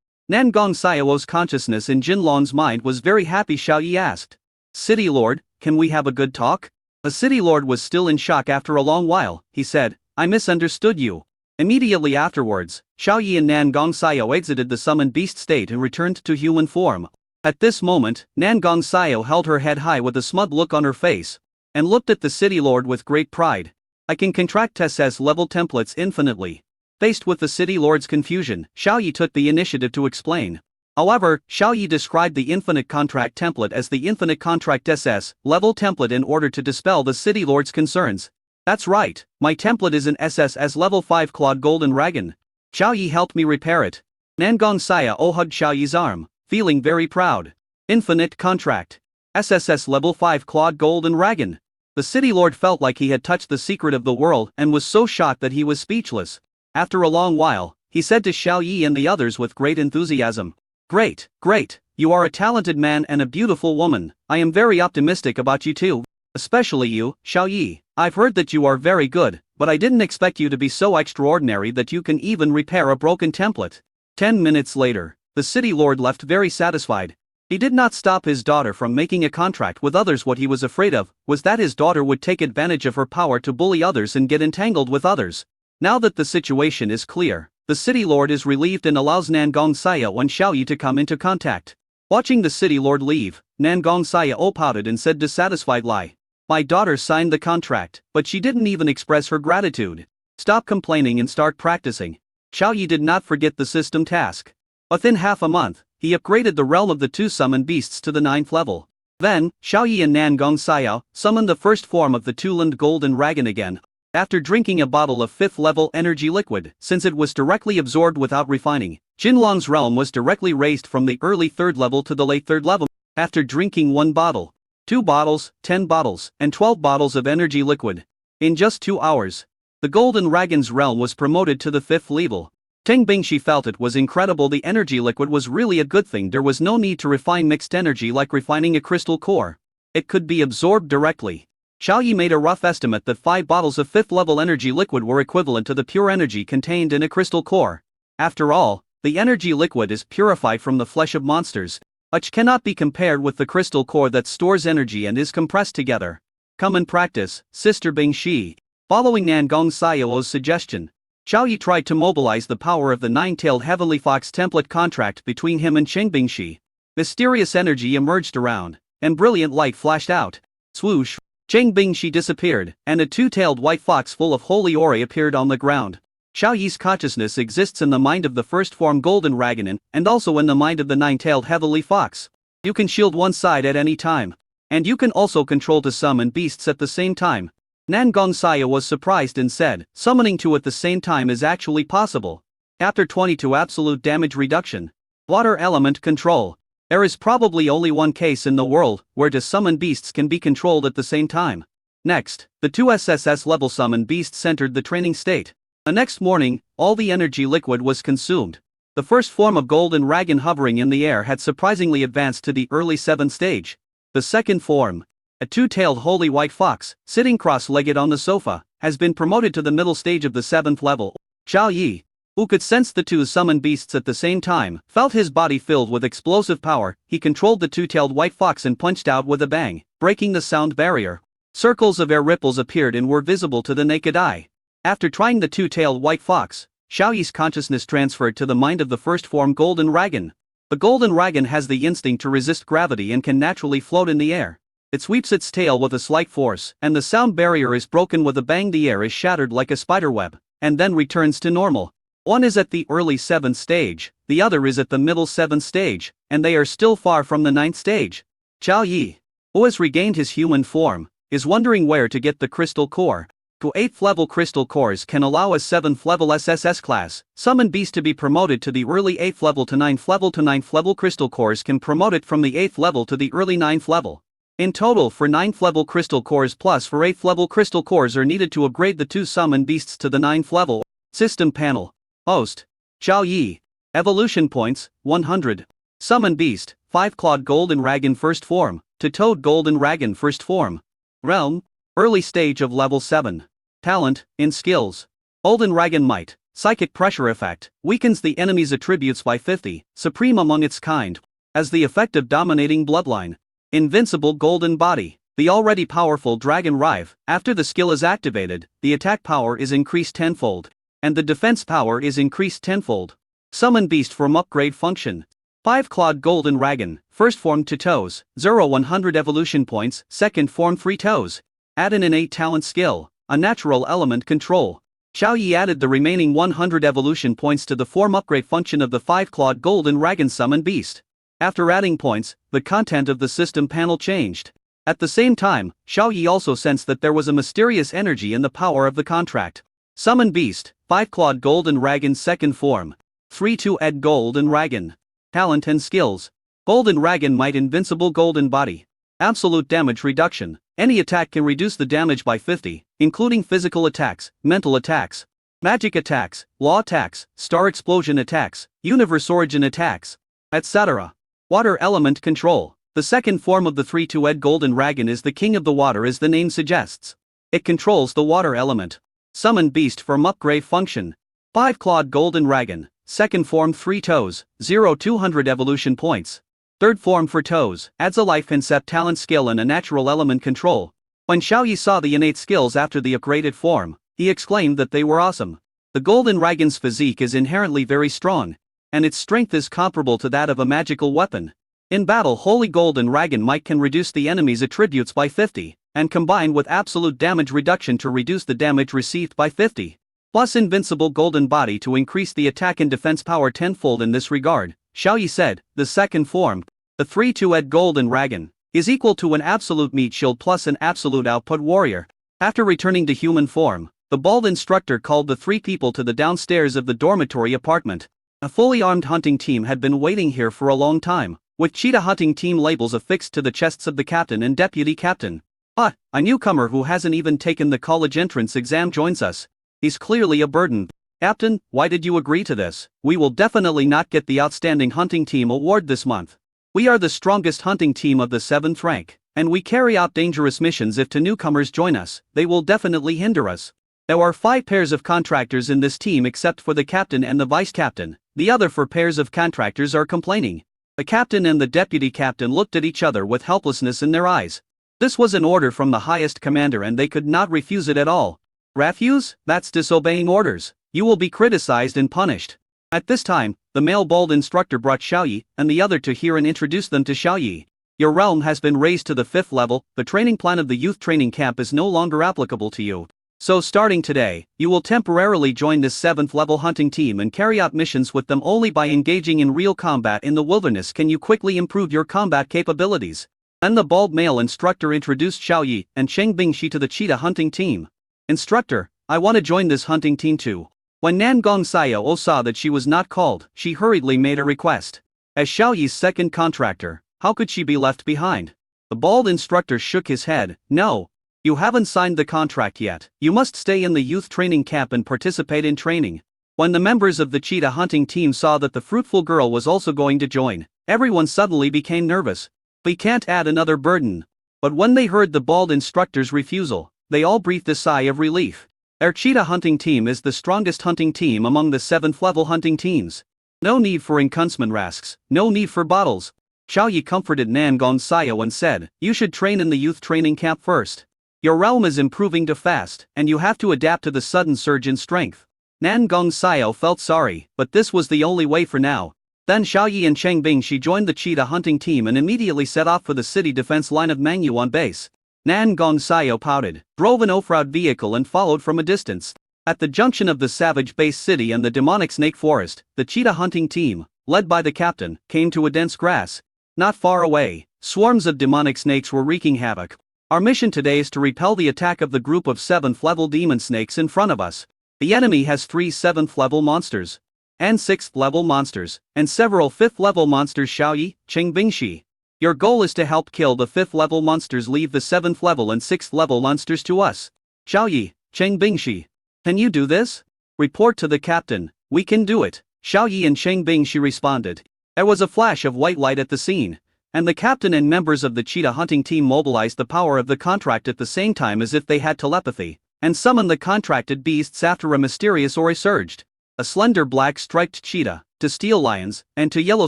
Nan Gong Xiao's consciousness in Jinlong's mind was very happy. Xiao Yi asked, "City lord, can we have a good talk?" The city lord was still in shock. After a long while, he said, "I misunderstood you." Immediately afterwards, Xiao Yi and Nan Gong Xiao exited the summoned beast state and returned to human form. At this moment, Nan Gong Xiao held her head high with a smug look on her face, and looked at the city lord with great pride. "I can contract SS level templates infinitely." Faced with the city lord's confusion, Xiao Yi took the initiative to explain. However, Xiao Yi described the infinite contract template as the infinite contract SS level template in order to dispel the city lord's concerns. "That's right, my template is an SSS level 5 clawed golden dragon. Xiao Yi helped me repair it." Nan Gong Xiao hugged Xiao Yi's arm, feeling very proud. Infinite contract. SSS level 5 clawed golden dragon. The city lord felt like he had touched the secret of the world and was so shocked that he was speechless. After a long while, he said to Xiao Yi and the others with great enthusiasm, "Great, great, you are a talented man and a beautiful woman. I am very optimistic about you too. Especially you, Xiao Yi. I've heard that you are very good, but I didn't expect you to be so extraordinary that you can even repair a broken template." 10 minutes later, the city lord left very satisfied. He did not stop his daughter from making a contract with others. What he was afraid of was that his daughter would take advantage of her power to bully others and get entangled with others. Now that the situation is clear, the city lord is relieved and allows Nan Gong Xiao and Xiao Yi to come into contact. Watching the city lord leave, Nan Gong Xiao pouted and said dissatisfiedly, "My daughter signed the contract, but she didn't even express her gratitude. Stop complaining and start practicing." Xiao Yi did not forget the system task. Within half a month, he upgraded the realm of the two summoned beasts to the 9th level. Then, Xiaoyi and Nangong Xiao summoned the first form of the two-limbed golden dragon again, after drinking a bottle of 5th level energy liquid. Since it was directly absorbed without refining, Jinlong's realm was directly raised from the early 3rd level to the late 3rd level. After drinking 1 bottle, 2 bottles, 10 bottles, and 12 bottles of energy liquid, in just 2 hours, the golden dragon's realm was promoted to the 5th level. Teng Bingshi felt it was incredible. The energy liquid was really a good thing. There was no need to refine mixed energy like refining a crystal core. It could be absorbed directly. Xiaoyi made a rough estimate that 5 bottles of 5th level energy liquid were equivalent to the pure energy contained in a crystal core. After all, the energy liquid is purified from the flesh of monsters, which cannot be compared with the crystal core that stores energy and is compressed together. Come and practice, Sister Bingshi. Following Nangong Xiao's suggestion, Xiaoyi tried to mobilize the power of the 9-tailed heavenly fox template contract between him and Cheng Bingshi. Mysterious energy emerged around, and brilliant light flashed out. Swoosh! Cheng Bingshi disappeared, and a 2-tailed white fox full of holy ore appeared on the ground. Xiaoyi's consciousness exists in the mind of the first form golden dragon and also in the mind of the 9-tailed heavenly fox. You can shield one side at any time, and you can also control to summon beasts at the same time. Nangong Xiao was surprised and said, summoning two at the same time is actually possible. After 22 absolute damage reduction. Water element control. There is probably only one case in the world where to summon beasts can be controlled at the same time. Next, the 2 SSS level summon beasts entered the training state. The next morning, all the energy liquid was consumed. The first form of golden dragon hovering in the air had surprisingly advanced to the early 7th stage. The second form, a 2-tailed holy white fox, sitting cross-legged on the sofa, has been promoted to the middle stage of the 7th level. Xiaoyi, who could sense the 2 summoned beasts at the same time, felt his body filled with explosive power. He controlled the 2-tailed white fox and punched out with a bang, breaking the sound barrier. Circles of air ripples appeared and were visible to the naked eye. After trying the 2-tailed white fox, Xiaoyi's consciousness transferred to the mind of the first form golden dragon. The golden dragon has the instinct to resist gravity and can naturally float in the air. It sweeps its tail with a slight force, and the sound barrier is broken with a bang. The air is shattered like a spiderweb, and then returns to normal. One is at the early 7th stage, the other is at the middle 7th stage, and they are still far from the 9th stage. Xiaoyi, who has regained his human form, is wondering where to get the crystal core. 2 8th level crystal cores can allow a 7th level SSS class summoned beast to be promoted to the early 8th level to 9th level. To 9th level crystal cores can promote it from the 8th level to the early 9th level. In total, for 9th level crystal cores plus for 8th level crystal cores are needed to upgrade the 2 summoned beasts to the 9th level. System panel. Host. Xiaoyi. Evolution points, 100. Summon beast, 5-clawed golden dragon first form, to toad golden dragon first form. Realm. Early stage of level 7. Talent, in skills. Golden dragon might, psychic pressure effect, weakens the enemy's attributes by 50, supreme among its kind. As the effect of dominating bloodline. Invincible golden body. The already powerful dragon rive, after the skill is activated, the attack power is increased tenfold, and the defense power is increased tenfold. Summon beast from upgrade function. 5-clawed golden dragon, first form 2 toes, 0-100 evolution points, second form 3 toes. Add an innate talent skill, a natural element control. Xiaoyi added the remaining 100 evolution points to the form upgrade function of the 5-clawed golden dragon summon beast. After adding points, the content of the system panel changed. At the same time, Xiaoyi also sensed that there was a mysterious energy in the power of the contract. Summon beast, 5-clawed golden dragon second form. 3-2 golden dragon. Talent and skills. Golden dragon might invincible golden body. Absolute damage reduction. Any attack can reduce the damage by 50, including physical attacks, mental attacks, magic attacks, law attacks, star explosion attacks, universe origin attacks, etc. Water element control. The second form of the 3-2 golden dragon is the king of the water, as the name suggests. It controls the water element. Summon beast from upgrade function. 5-clawed golden dragon, second form 3 toes, 0-200 evolution points. Third form for toes, adds a life concept talent skill and a natural element control. When Xiaoyi saw the innate skills after the upgraded form, he exclaimed that they were awesome. The golden dragon's physique is inherently very strong, and its strength is comparable to that of a magical weapon. In battle, holy golden dragon might can reduce the enemy's attributes by 50, and combine with absolute damage reduction to reduce the damage received by 50. Plus invincible golden body to increase the attack and defense power tenfold. In this regard, Xiaoyi said, the second form, the 3-2-ed golden dragon, is equal to an absolute meat shield plus an absolute output warrior. After returning to human form, the bald instructor called the 3 people to the downstairs of the dormitory apartment. A fully armed hunting team had been waiting here for a long time, with cheetah hunting team labels affixed to the chests of the captain and deputy captain. But, a newcomer who hasn't even taken the college entrance exam joins us. He's clearly a burden. Captain, why did you agree to this? We will definitely not get the Outstanding Hunting Team award this month. We are the strongest hunting team of the 7th rank, and we carry out dangerous missions. If 2 newcomers join us, they will definitely hinder us. There are 5 pairs of contractors in this team except for the captain and the vice captain. The other 4 pairs of contractors are complaining. The captain and the deputy captain looked at each other with helplessness in their eyes. This was an order from the highest commander and they could not refuse it at all. Refuse? That's disobeying orders. You will be criticized and punished. At this time, the male bald instructor brought Xiaoyi and the other to here and introduced them to Xiaoyi. Your realm has been raised to the 5th level. The training plan of the youth training camp is no longer applicable to you. So starting today, you will temporarily join this 7th level hunting team and carry out missions with them only by engaging in real combat in the wilderness. Can you quickly improve your combat capabilities? Then the bald male instructor introduced Xiaoyi and Cheng Bingxi to the cheetah hunting team. Instructor, I want to join this hunting team too. When Nangong Xiao saw that she was not called, she hurriedly made a request. As Xiaoyi's second contractor, how could she be left behind? The bald instructor shook his head. No. You haven't signed the contract yet. You must stay in the youth training camp and participate in training. When the members of the cheetah hunting team saw that the fruitful girl was also going to join, everyone suddenly became nervous. We can't add another burden. But when they heard the bald instructor's refusal, they all breathed a sigh of relief. Our cheetah hunting team is the strongest hunting team among the 7th level hunting teams. No need for enhancement rasks, no need for bottles. Xiaoyi comforted Nangong Xiao and said, you should train in the youth training camp first. Your realm is improving too fast, and you have to adapt to the sudden surge in strength. Nangong Xiao felt sorry, but this was the only way for now. Then Xiaoyi and Cheng Bingxi joined the cheetah hunting team and immediately set off for the city defense line of Mangyuan base. Nangong Xiao pouted, drove an off-road vehicle and followed from a distance. At the junction of the savage base city and the demonic snake forest, the cheetah hunting team, led by the captain, came to a dense grass. Not far away, swarms of demonic snakes were wreaking havoc. Our mission today is to repel the attack of the group of 7th level demon snakes in front of us. The enemy has 3 7th level monsters, and 6th level monsters, and several 5th level monsters. Xiaoyi, Cheng Bingxi. Your goal is to help kill the 5th level monsters. Leave the 7th level and 6th level monsters to us. Xiaoyi, Cheng Bingxi. Can you do this? Report to the captain. We can do it. Xiaoyi and Cheng Bingxi responded. There was a flash of white light at the scene, and the captain and members of the cheetah hunting team mobilized the power of the contract at the same time as if they had telepathy, and summoned the contracted beasts after a mysterious aura surged. A slender black striped cheetah, 2 steel lions, and 2 yellow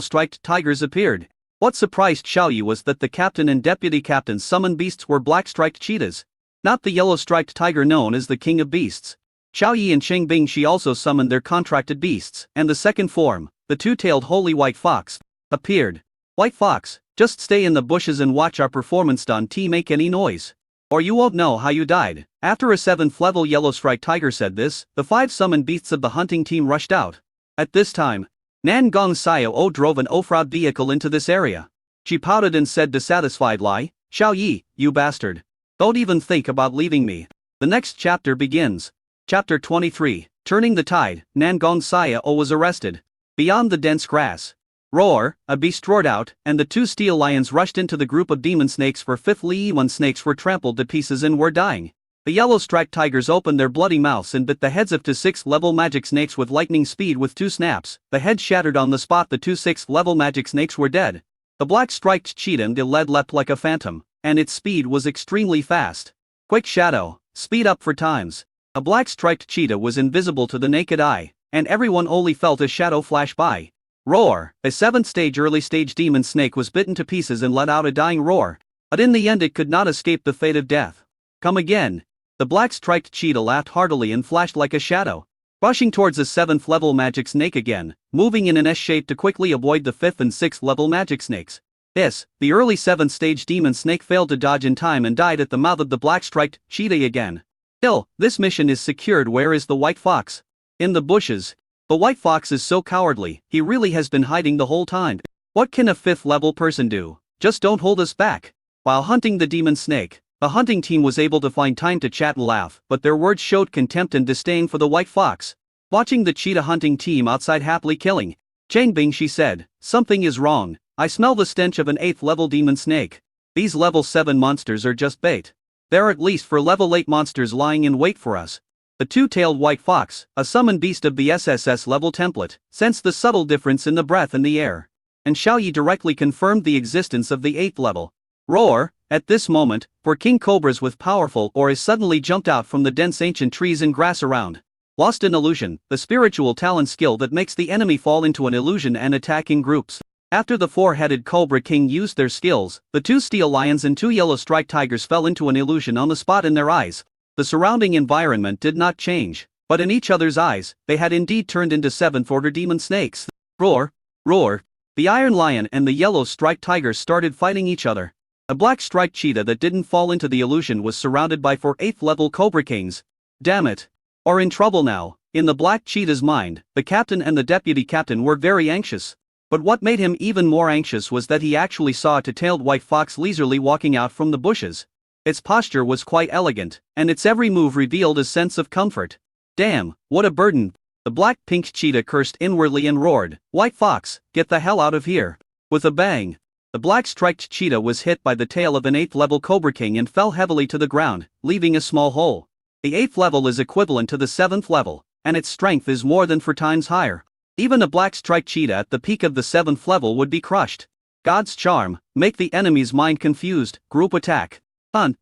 striped tigers appeared. What surprised Xiaoyi was that the captain and deputy captain's summoned beasts were black striped cheetahs, not the yellow striped tiger known as the king of beasts. Xiaoyi and Cheng Bingxi also summoned their contracted beasts, and the second form, the 2-tailed holy white fox, appeared. White fox, just stay in the bushes and watch our performance. Don't make any noise, or you won't know how you died. After a 7th level yellow striped tiger said this, the 5 summoned beasts of the hunting team rushed out. At this time, Nangong Xiao drove an off-road vehicle into this area. She pouted and said dissatisfied, lie, Xiaoyi, you bastard. Don't even think about leaving me. The next chapter begins. Chapter 23, Turning the Tide. Nangong Xiao was arrested. Beyond the dense grass, Roar, a beast roared out, and the 2 steel lions rushed into the group of demon snakes. For 5th Li-1 snakes were trampled to pieces and were dying. The yellow striped tigers opened their bloody mouths and bit the heads of 2 6th level magic snakes with lightning speed. With 2 snaps, the head shattered on the spot. The 2 6th level magic snakes were dead. The black striped cheetah leapt like a phantom, and its speed was extremely fast. Quick shadow, speed up 4 times. A black striped cheetah was invisible to the naked eye, and everyone only felt a shadow flash by. Roar, a 7th stage early stage demon snake was bitten to pieces and let out a dying roar, but in the end it could not escape the fate of death. Come again. The black striped cheetah laughed heartily and flashed like a shadow, rushing towards the 7th level magic snake again, moving in an S shape to quickly avoid the 5th and 6th level magic snakes. The early 7th stage demon snake failed to dodge in time and died at the mouth of the black striped cheetah again. Still, this mission is secured. Where is the white fox? In the bushes. The white fox is so cowardly, he really has been hiding the whole time. What can a 5th level person do? Just don't hold us back. While hunting the demon snake, the hunting team was able to find time to chat and laugh, but their words showed contempt and disdain for the white fox. Watching the cheetah hunting team outside happily killing, Changbing, she said, something is wrong. I smell the stench of an 8th level demon snake. These level 7 monsters are just bait. There are at least 4 level 8 monsters lying in wait for us. The two-tailed white fox, a summon beast of the SSS level template, sensed the subtle difference in the breath and the air. And Xiaoyi directly confirmed the existence of the 8th level. Roar! At this moment, 4 king cobras with powerful auras suddenly jumped out from the dense ancient trees and grass around. Lost in illusion, the spiritual talent skill that makes the enemy fall into an illusion and attack in groups. After the 4-headed Cobra King used their skills, the 2 steel lions and 2 yellow striped tigers fell into an illusion on the spot in their eyes. The surrounding environment did not change, but in each other's eyes, they had indeed turned into 7th order demon snakes. Roar! Roar! The iron lion and the yellow striped tiger started fighting each other. A black striped cheetah that didn't fall into the illusion was surrounded by 4 8th level Cobra Kings. Damn it! Are in trouble now. In the black cheetah's mind, the captain and the deputy captain were very anxious. But what made him even more anxious was that he actually saw a two-tailed white fox leisurely walking out from the bushes. Its posture was quite elegant, and its every move revealed a sense of comfort. Damn, what a burden! The black-pink cheetah cursed inwardly and roared, "White fox, get the hell out of here!" With a bang, the black-striped cheetah was hit by the tail of an 8th level Cobra King and fell heavily to the ground, leaving a small hole. The 8th level is equivalent to the 7th level, and its strength is more than 4 times higher. Even a black-striped cheetah at the peak of the 7th level would be crushed. God's charm, make the enemy's mind confused, group attack.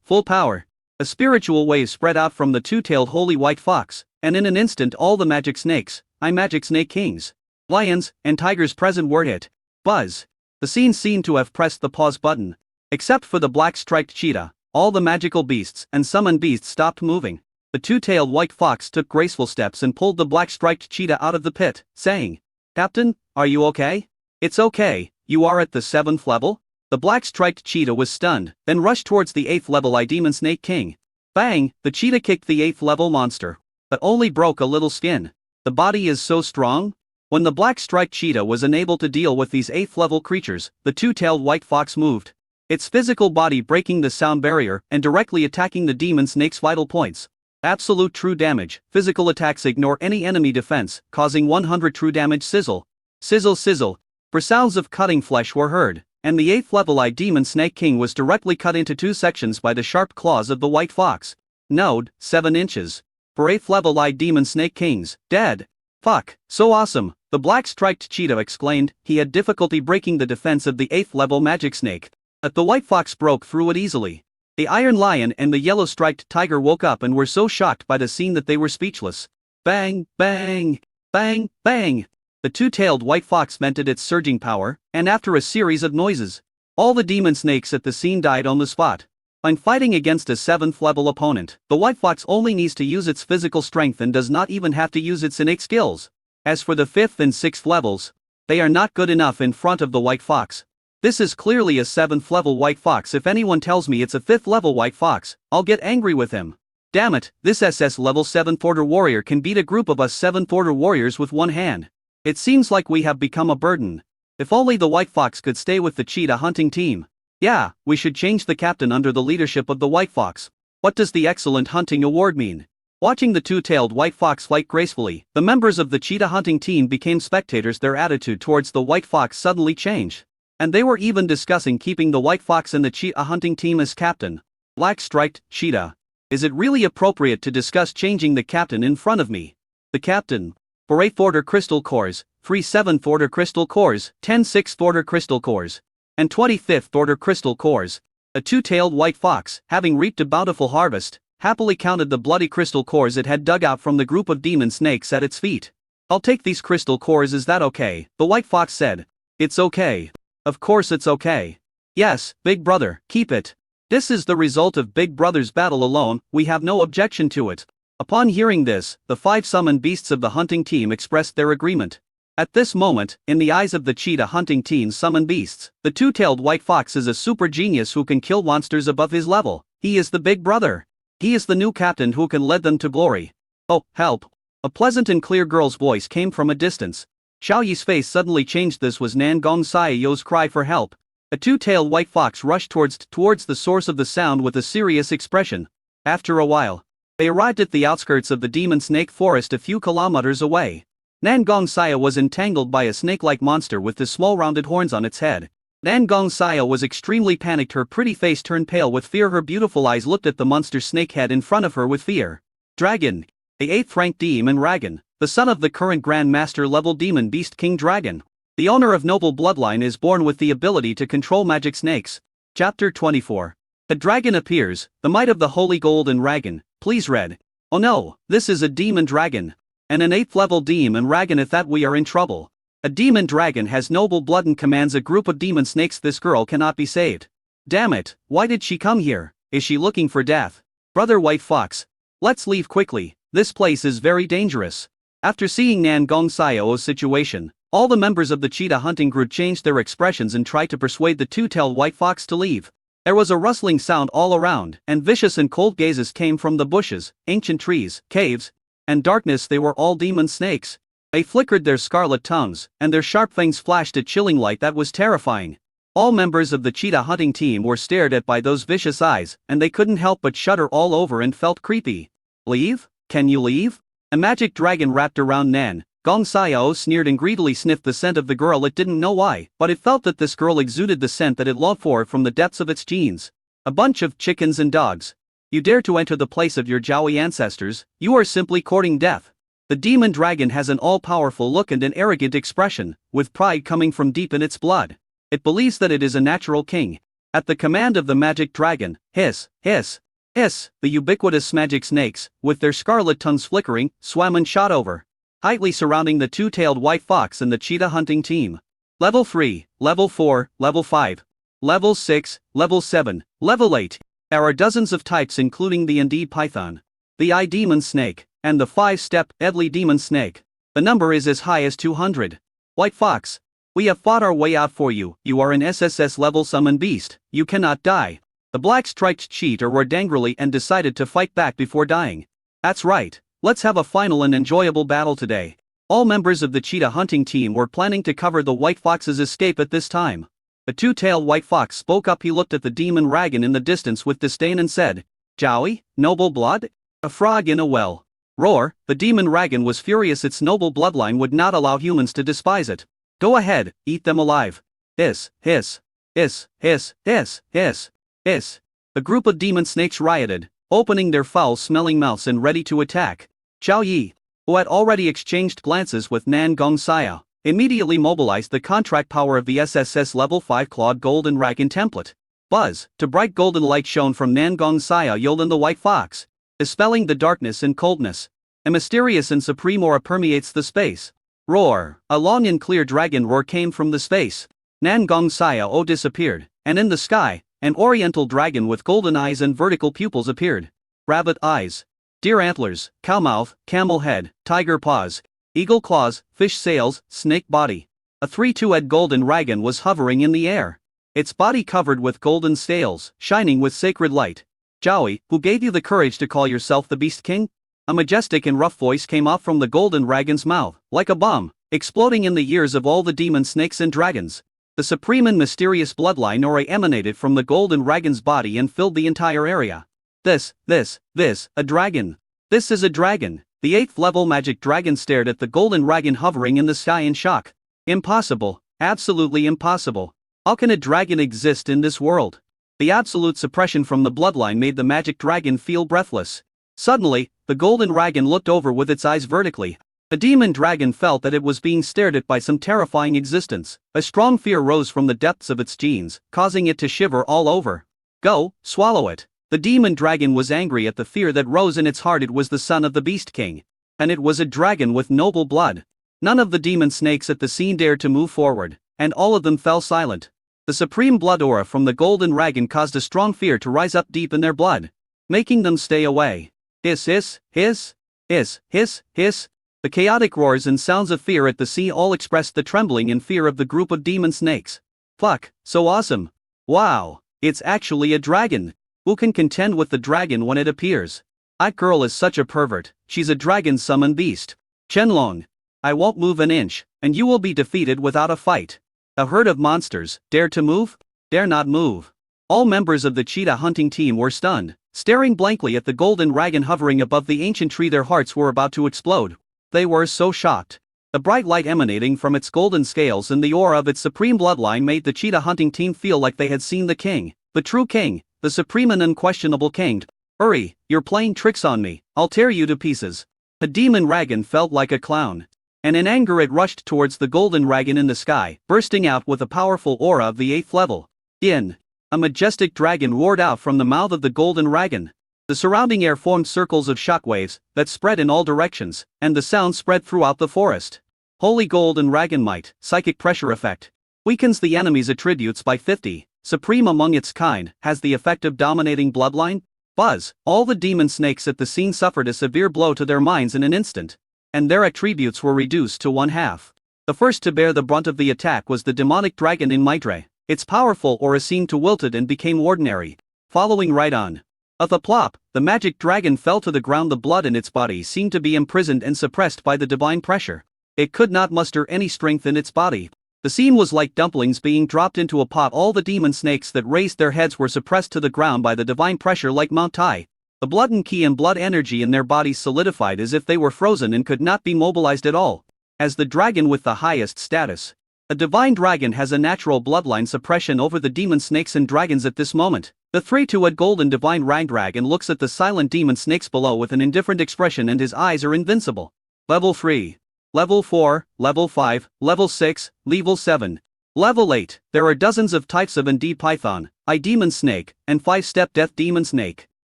Full power. A spiritual wave spread out from the two-tailed holy white fox, and in an instant all the magic snakes, magic snake kings, lions, and tigers present were hit. Buzz. The scene seemed to have pressed the pause button. Except for the black-striped cheetah, all the magical beasts and summoned beasts stopped moving. The two-tailed white fox took graceful steps and pulled the black-striped cheetah out of the pit, saying, "Captain, are you okay?" "It's okay, you are at the 7th level?" The black-striped cheetah was stunned, then rushed towards the 8th level demon snake king. Bang! The cheetah kicked the 8th level monster, but only broke a little skin. The body is so strong? When the black-striped cheetah was unable to deal with these 8th level creatures, the two-tailed white fox moved. Its physical body breaking the sound barrier and directly attacking the demon snake's vital points. Absolute true damage. Physical attacks ignore any enemy defense, causing 100 true damage. Sizzle. Sizzle sizzle. For sounds of cutting flesh were heard, and the 8th level demon snake king was directly cut into 2 sections by the sharp claws of the white fox. Node, 7 inches. For 8th level demon snake kings, dead. Fuck, so awesome, the black-striped cheetah exclaimed. He had difficulty breaking the defense of the 8th level magic snake, but the white fox broke through it easily. The iron lion and the yellow-striped tiger woke up and were so shocked by the scene that they were speechless. Bang, bang, bang, bang. The two-tailed white fox vented its surging power, and after a series of noises, all the demon snakes at the scene died on the spot. When fighting against a 7th level opponent, the white fox only needs to use its physical strength and does not even have to use its innate skills. As for the 5th and 6th levels, they are not good enough in front of the white fox. This is clearly a 7th level white fox. If anyone tells me it's a 5th level white fox, I'll get angry with him. Damn it, this SS level 7th order warrior can beat a group of us 7th order warriors with one hand. It seems like we have become a burden. If only the white fox could stay with the cheetah hunting team. Yeah, we should change the captain under the leadership of the white fox. What does the excellent hunting award mean? Watching the two-tailed white fox fight gracefully, the members of the cheetah hunting team became spectators. Their attitude towards the white fox suddenly changed. And they were even discussing keeping the white fox in the cheetah hunting team as captain. Black-striped cheetah. Is it really appropriate to discuss changing the captain in front of me? The captain. For 8th order crystal cores, 3 7th order crystal cores, 10 6th order crystal cores, and 25th order crystal cores. A two-tailed white fox, having reaped a bountiful harvest, happily counted the bloody crystal cores it had dug out from the group of demon snakes at its feet. "I'll take these crystal cores, is that okay?" the white fox said. "It's okay. Of course it's okay. Yes, big brother, keep it. This is the result of big brother's battle alone, we have no objection to it." Upon hearing this, the 5 summoned beasts of the hunting team expressed their agreement. At this moment, in the eyes of the cheetah hunting team's summoned beasts, the two-tailed white fox is a super genius who can kill monsters above his level. He is the big brother. He is the new captain who can lead them to glory. Oh, help. A pleasant and clear girl's voice came from a distance. Xiao Yi's face suddenly changed. This was Nan Gong Xiao's cry for help. A two-tailed white fox rushed towards the source of the sound with a serious expression. After a while, they arrived at the outskirts of the demon snake forest a few kilometers away. Nan Gong Xiao was entangled by a snake-like monster with the small rounded horns on its head. Nan Gong Xiao was extremely panicked. Her pretty face turned pale with fear. Her beautiful eyes looked at the monster snake head in front of her with fear. Dragon. The 8th rank demon dragon, the son of the current Grand Master level demon beast King Dragon. The owner of noble bloodline is born with the ability to control magic snakes. Chapter 24. A dragon appears, the might of the holy golden dragon. Please read. Oh no, this is a demon dragon. And an 8th level demon dragon. At that we are in trouble. A demon dragon has noble blood and commands a group of demon snakes. This girl cannot be saved. Damn it, why did she come here? Is she looking for death? Brother White Fox. Let's leave quickly, this place is very dangerous. After seeing Nan Gong Xiao's situation, all the members of the cheetah hunting group changed their expressions and tried to persuade the two-tailed white fox to leave. There was a rustling sound all around, and vicious and cold gazes came from the bushes, ancient trees, caves, and darkness. They were all demon snakes. They flickered their scarlet tongues, and their sharp fangs flashed a chilling light that was terrifying. All members of the cheetah hunting team were stared at by those vicious eyes, and they couldn't help but shudder all over and felt creepy. Leave? Can you leave? A magic dragon wrapped around Nan Gong Xiao sneered and greedily sniffed the scent of the girl. It didn't know why, but it felt that this girl exuded the scent that it longed for from the depths of its genes. A bunch of chickens and dogs. You dare to enter the place of your Jiaoyi ancestors, you are simply courting death. The demon dragon has an all-powerful look and an arrogant expression, with pride coming from deep in its blood. It believes that it is a natural king. At the command of the magic dragon, hiss, hiss, hiss, the ubiquitous magic snakes, with their scarlet tongues flickering, swam and shot over, tightly surrounding the two-tailed white fox and the cheetah hunting team. Level 3, Level 4, Level 5, Level 6, Level 7, Level 8. There are dozens of types including the indeed python, the eye demon snake, and the 5-step deadly demon snake. The number is as high as 200. White fox. We have fought our way out for you. You are an SSS level summon beast. You cannot die. The black striped cheater roared angrily and decided to fight back before dying. That's right. Let's have a final and enjoyable battle today. All members of the cheetah hunting team were planning to cover the white fox's escape at this time. The two-tailed white fox spoke up. He looked at the demon dragon in the distance with disdain and said, Jiaoyi, noble blood? A frog in a well. Roar. The demon dragon was furious. Its noble bloodline would not allow humans to despise it. Go ahead, eat them alive. Hiss, hiss, hiss, hiss, hiss, hiss, hiss. The group of demon snakes rioted, opening their foul-smelling mouths and ready to attack. Xiao Yi, who had already exchanged glances with Nan Gong Xiao, immediately mobilized the contract power of the SSS Level 5 Clawed Golden Dragon template. Buzz, to bright golden light shone from Nan Gong Xiao Yolan the white fox, dispelling the darkness and coldness. A mysterious and supreme aura permeates the space. Roar, a long and clear dragon roar came from the space. Nan Gong Xiao disappeared, and in the sky, an oriental dragon with golden eyes and vertical pupils appeared. Rabbit eyes, deer antlers, cow mouth, camel head, tiger paws, eagle claws, fish sails, snake body. A 3-2-head golden dragon was hovering in the air. Its body covered with golden scales, shining with sacred light. Jiaoyi, who gave you the courage to call yourself the Beast King? A majestic and rough voice came off from the golden dragon's mouth, like a bomb, exploding in the ears of all the demon snakes and dragons. The supreme and mysterious bloodline aura emanated from the golden dragon's body and filled the entire area. This, a dragon. This is a dragon. The 8th level magic dragon stared at the golden dragon hovering in the sky in shock. Impossible, absolutely impossible. How can a dragon exist in this world? The absolute suppression from the bloodline made the magic dragon feel breathless. Suddenly, the golden dragon looked over with its eyes vertically. The demon dragon felt that it was being stared at by some terrifying existence. A strong fear rose from the depths of its genes, causing it to shiver all over. Go, swallow it. The demon dragon was angry at the fear that rose in its heart. It was the son of the Beast King. And it was a dragon with noble blood. None of the demon snakes at the scene dared to move forward, and all of them fell silent. The supreme blood aura from the golden dragon caused a strong fear to rise up deep in their blood, making them stay away. Hiss, hiss, hiss, hiss, hiss, hiss. The chaotic roars and sounds of fear at the sea all expressed the trembling and fear of the group of demon snakes. Fuck, so awesome. Wow, it's actually a dragon. Who can contend with the dragon when it appears? That girl is such a pervert, she's a dragon-summoned beast. Shenlong. I won't move an inch, and you will be defeated without a fight. A herd of monsters, dare to move? Dare not move. All members of the cheetah hunting team were stunned, staring blankly at the golden dragon hovering above the ancient tree. Their hearts were about to explode. They were so shocked. The bright light emanating from its golden scales and the aura of its supreme bloodline made the cheetah hunting team feel like they had seen the king, the true king, the supreme and unquestionable king. Hurry, you're playing tricks on me, I'll tear you to pieces. The demon dragon felt like a clown. And in anger it rushed towards the golden dragon in the sky, bursting out with a powerful aura of the 8th level. A majestic dragon roared out from the mouth of the golden dragon. The surrounding air formed circles of shockwaves that spread in all directions, and the sound spread throughout the forest. Holy golden dragon might, psychic pressure effect. Weakens the enemy's attributes by 50, supreme among its kind, has the effect of dominating bloodline. Buzz, all the demon snakes at the scene suffered a severe blow to their minds in an instant, and their attributes were reduced to 1/2. The first to bear the brunt of the attack was the demonic dragon in Maitre. Its powerful aura seemed to wilted and became ordinary. Following right on. Of a plop, the magic dragon fell to the ground. The blood in its body seemed to be imprisoned and suppressed by the divine pressure. It could not muster any strength in its body. The scene was like dumplings being dropped into a pot. All the demon snakes that raised their heads were suppressed to the ground by the divine pressure like Mount Tai. The blood and ki and blood energy in their bodies solidified as if they were frozen and could not be mobilized at all. As the dragon with the highest status, a divine dragon has a natural bloodline suppression over the demon snakes and dragons at this moment. The 3-2 golden divine rang dragon looks at the silent demon snakes below with an indifferent expression and his eyes are invincible. Level 3. Level 4, Level 5, Level 6, Level 7. Level 8, there are dozens of types of indeed python, demon snake, and 5-step death demon snake.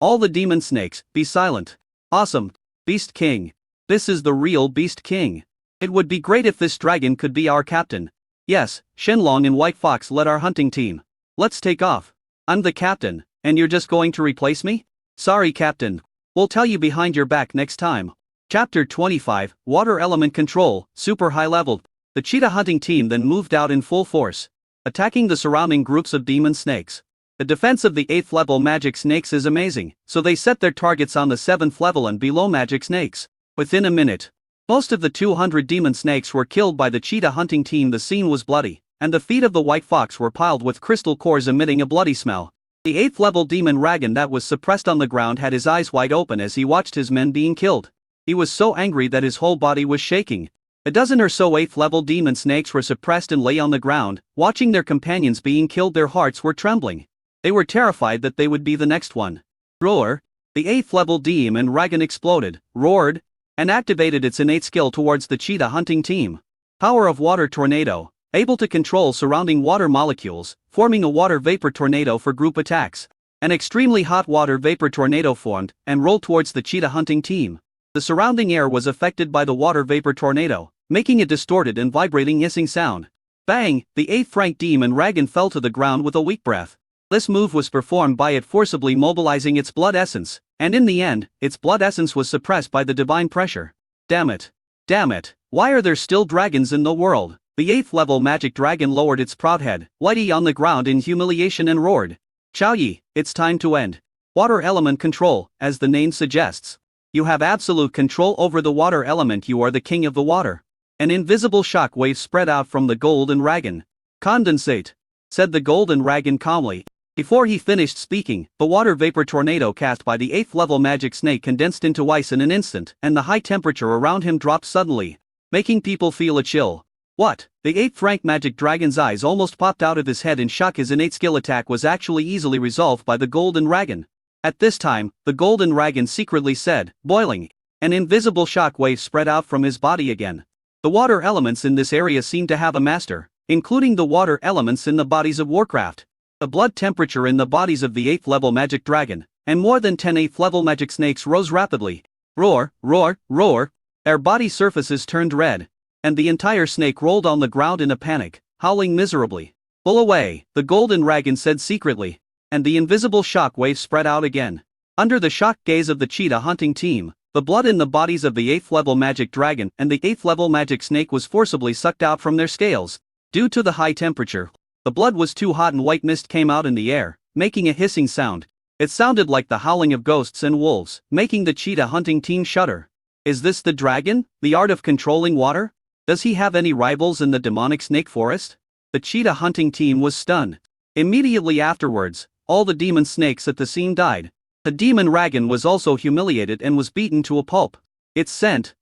All the demon snakes, be silent. Awesome. Beast King. This is the real Beast King. It would be great if this dragon could be our captain. Yes, Shenlong and White Fox led our hunting team. Let's take off. I'm the captain, and you're just going to replace me? Sorry, Captain. We'll tell you behind your back next time. Chapter 25, Water Element Control, Super High Level. The cheetah hunting team then moved out in full force, attacking the surrounding groups of demon snakes. The defense of the 8th level magic snakes is amazing, so they set their targets on the 7th level and below magic snakes. Within a minute, most of the 200 demon snakes were killed by the cheetah hunting team. The scene was bloody, and the feet of the white fox were piled with crystal cores emitting a bloody smell. The 8th level demon dragon that was suppressed on the ground had his eyes wide open as he watched his men being killed. He was so angry that his whole body was shaking. A dozen or so 8th level demon snakes were suppressed and lay on the ground, watching their companions being killed. Their hearts were trembling. They were terrified that they would be the next one. Roar! The 8th level demon dragon exploded, roared, and activated its innate skill towards the cheetah hunting team. Power of Water Tornado, able to control surrounding water molecules, forming a water vapor tornado for group attacks. An extremely hot water vapor tornado formed and rolled towards the cheetah hunting team. The surrounding air was affected by the water vapor tornado, making a distorted and vibrating hissing sound. Bang! The 8th rank demon dragon fell to the ground with a weak breath. This move was performed by it forcibly mobilizing its blood essence, and in the end, its blood essence was suppressed by the divine pressure. Damn it! Damn it! Why are there still dragons in the world? The 8th level magic dragon lowered its proud head, whitey on the ground in humiliation and roared. Xiaoyi, it's time to end. Water element control, as the name suggests. You have absolute control over the water element. You are the king of the water. An invisible shock wave spread out from the golden dragon. Condensate, said the golden dragon calmly. Before he finished speaking, the water vapor tornado cast by the 8th level magic snake condensed into ice in an instant, and the high temperature around him dropped suddenly, making people feel a chill. What? The 8th rank magic dragon's eyes almost popped out of his head in shock. His innate skill attack was actually easily resolved by the golden dragon. At this time, the golden dragon secretly said, boiling. An invisible shock wave spread out from his body again. The water elements in this area seemed to have a master, including the water elements in the bodies of Warcraft. The blood temperature in the bodies of the 8th level magic dragon, and more than 10 8th level magic snakes rose rapidly. Roar, roar, roar. Their body surfaces turned red, and the entire snake rolled on the ground in a panic, howling miserably. Pull away, the golden dragon said secretly, and the invisible shock wave spread out again. Under the shocked gaze of the cheetah hunting team, the blood in the bodies of the 8th level magic dragon and the 8th level magic snake was forcibly sucked out from their scales. Due to the high temperature, the blood was too hot and white mist came out in the air, making a hissing sound. It sounded like the howling of ghosts and wolves, making the cheetah hunting team shudder. Is this the dragon, the art of controlling water? Does he have any rivals in the demonic snake forest? The cheetah hunting team was stunned. Immediately afterwards, all the demon snakes at the scene died. The demon dragon was also humiliated and was beaten to a pulp. It's sent.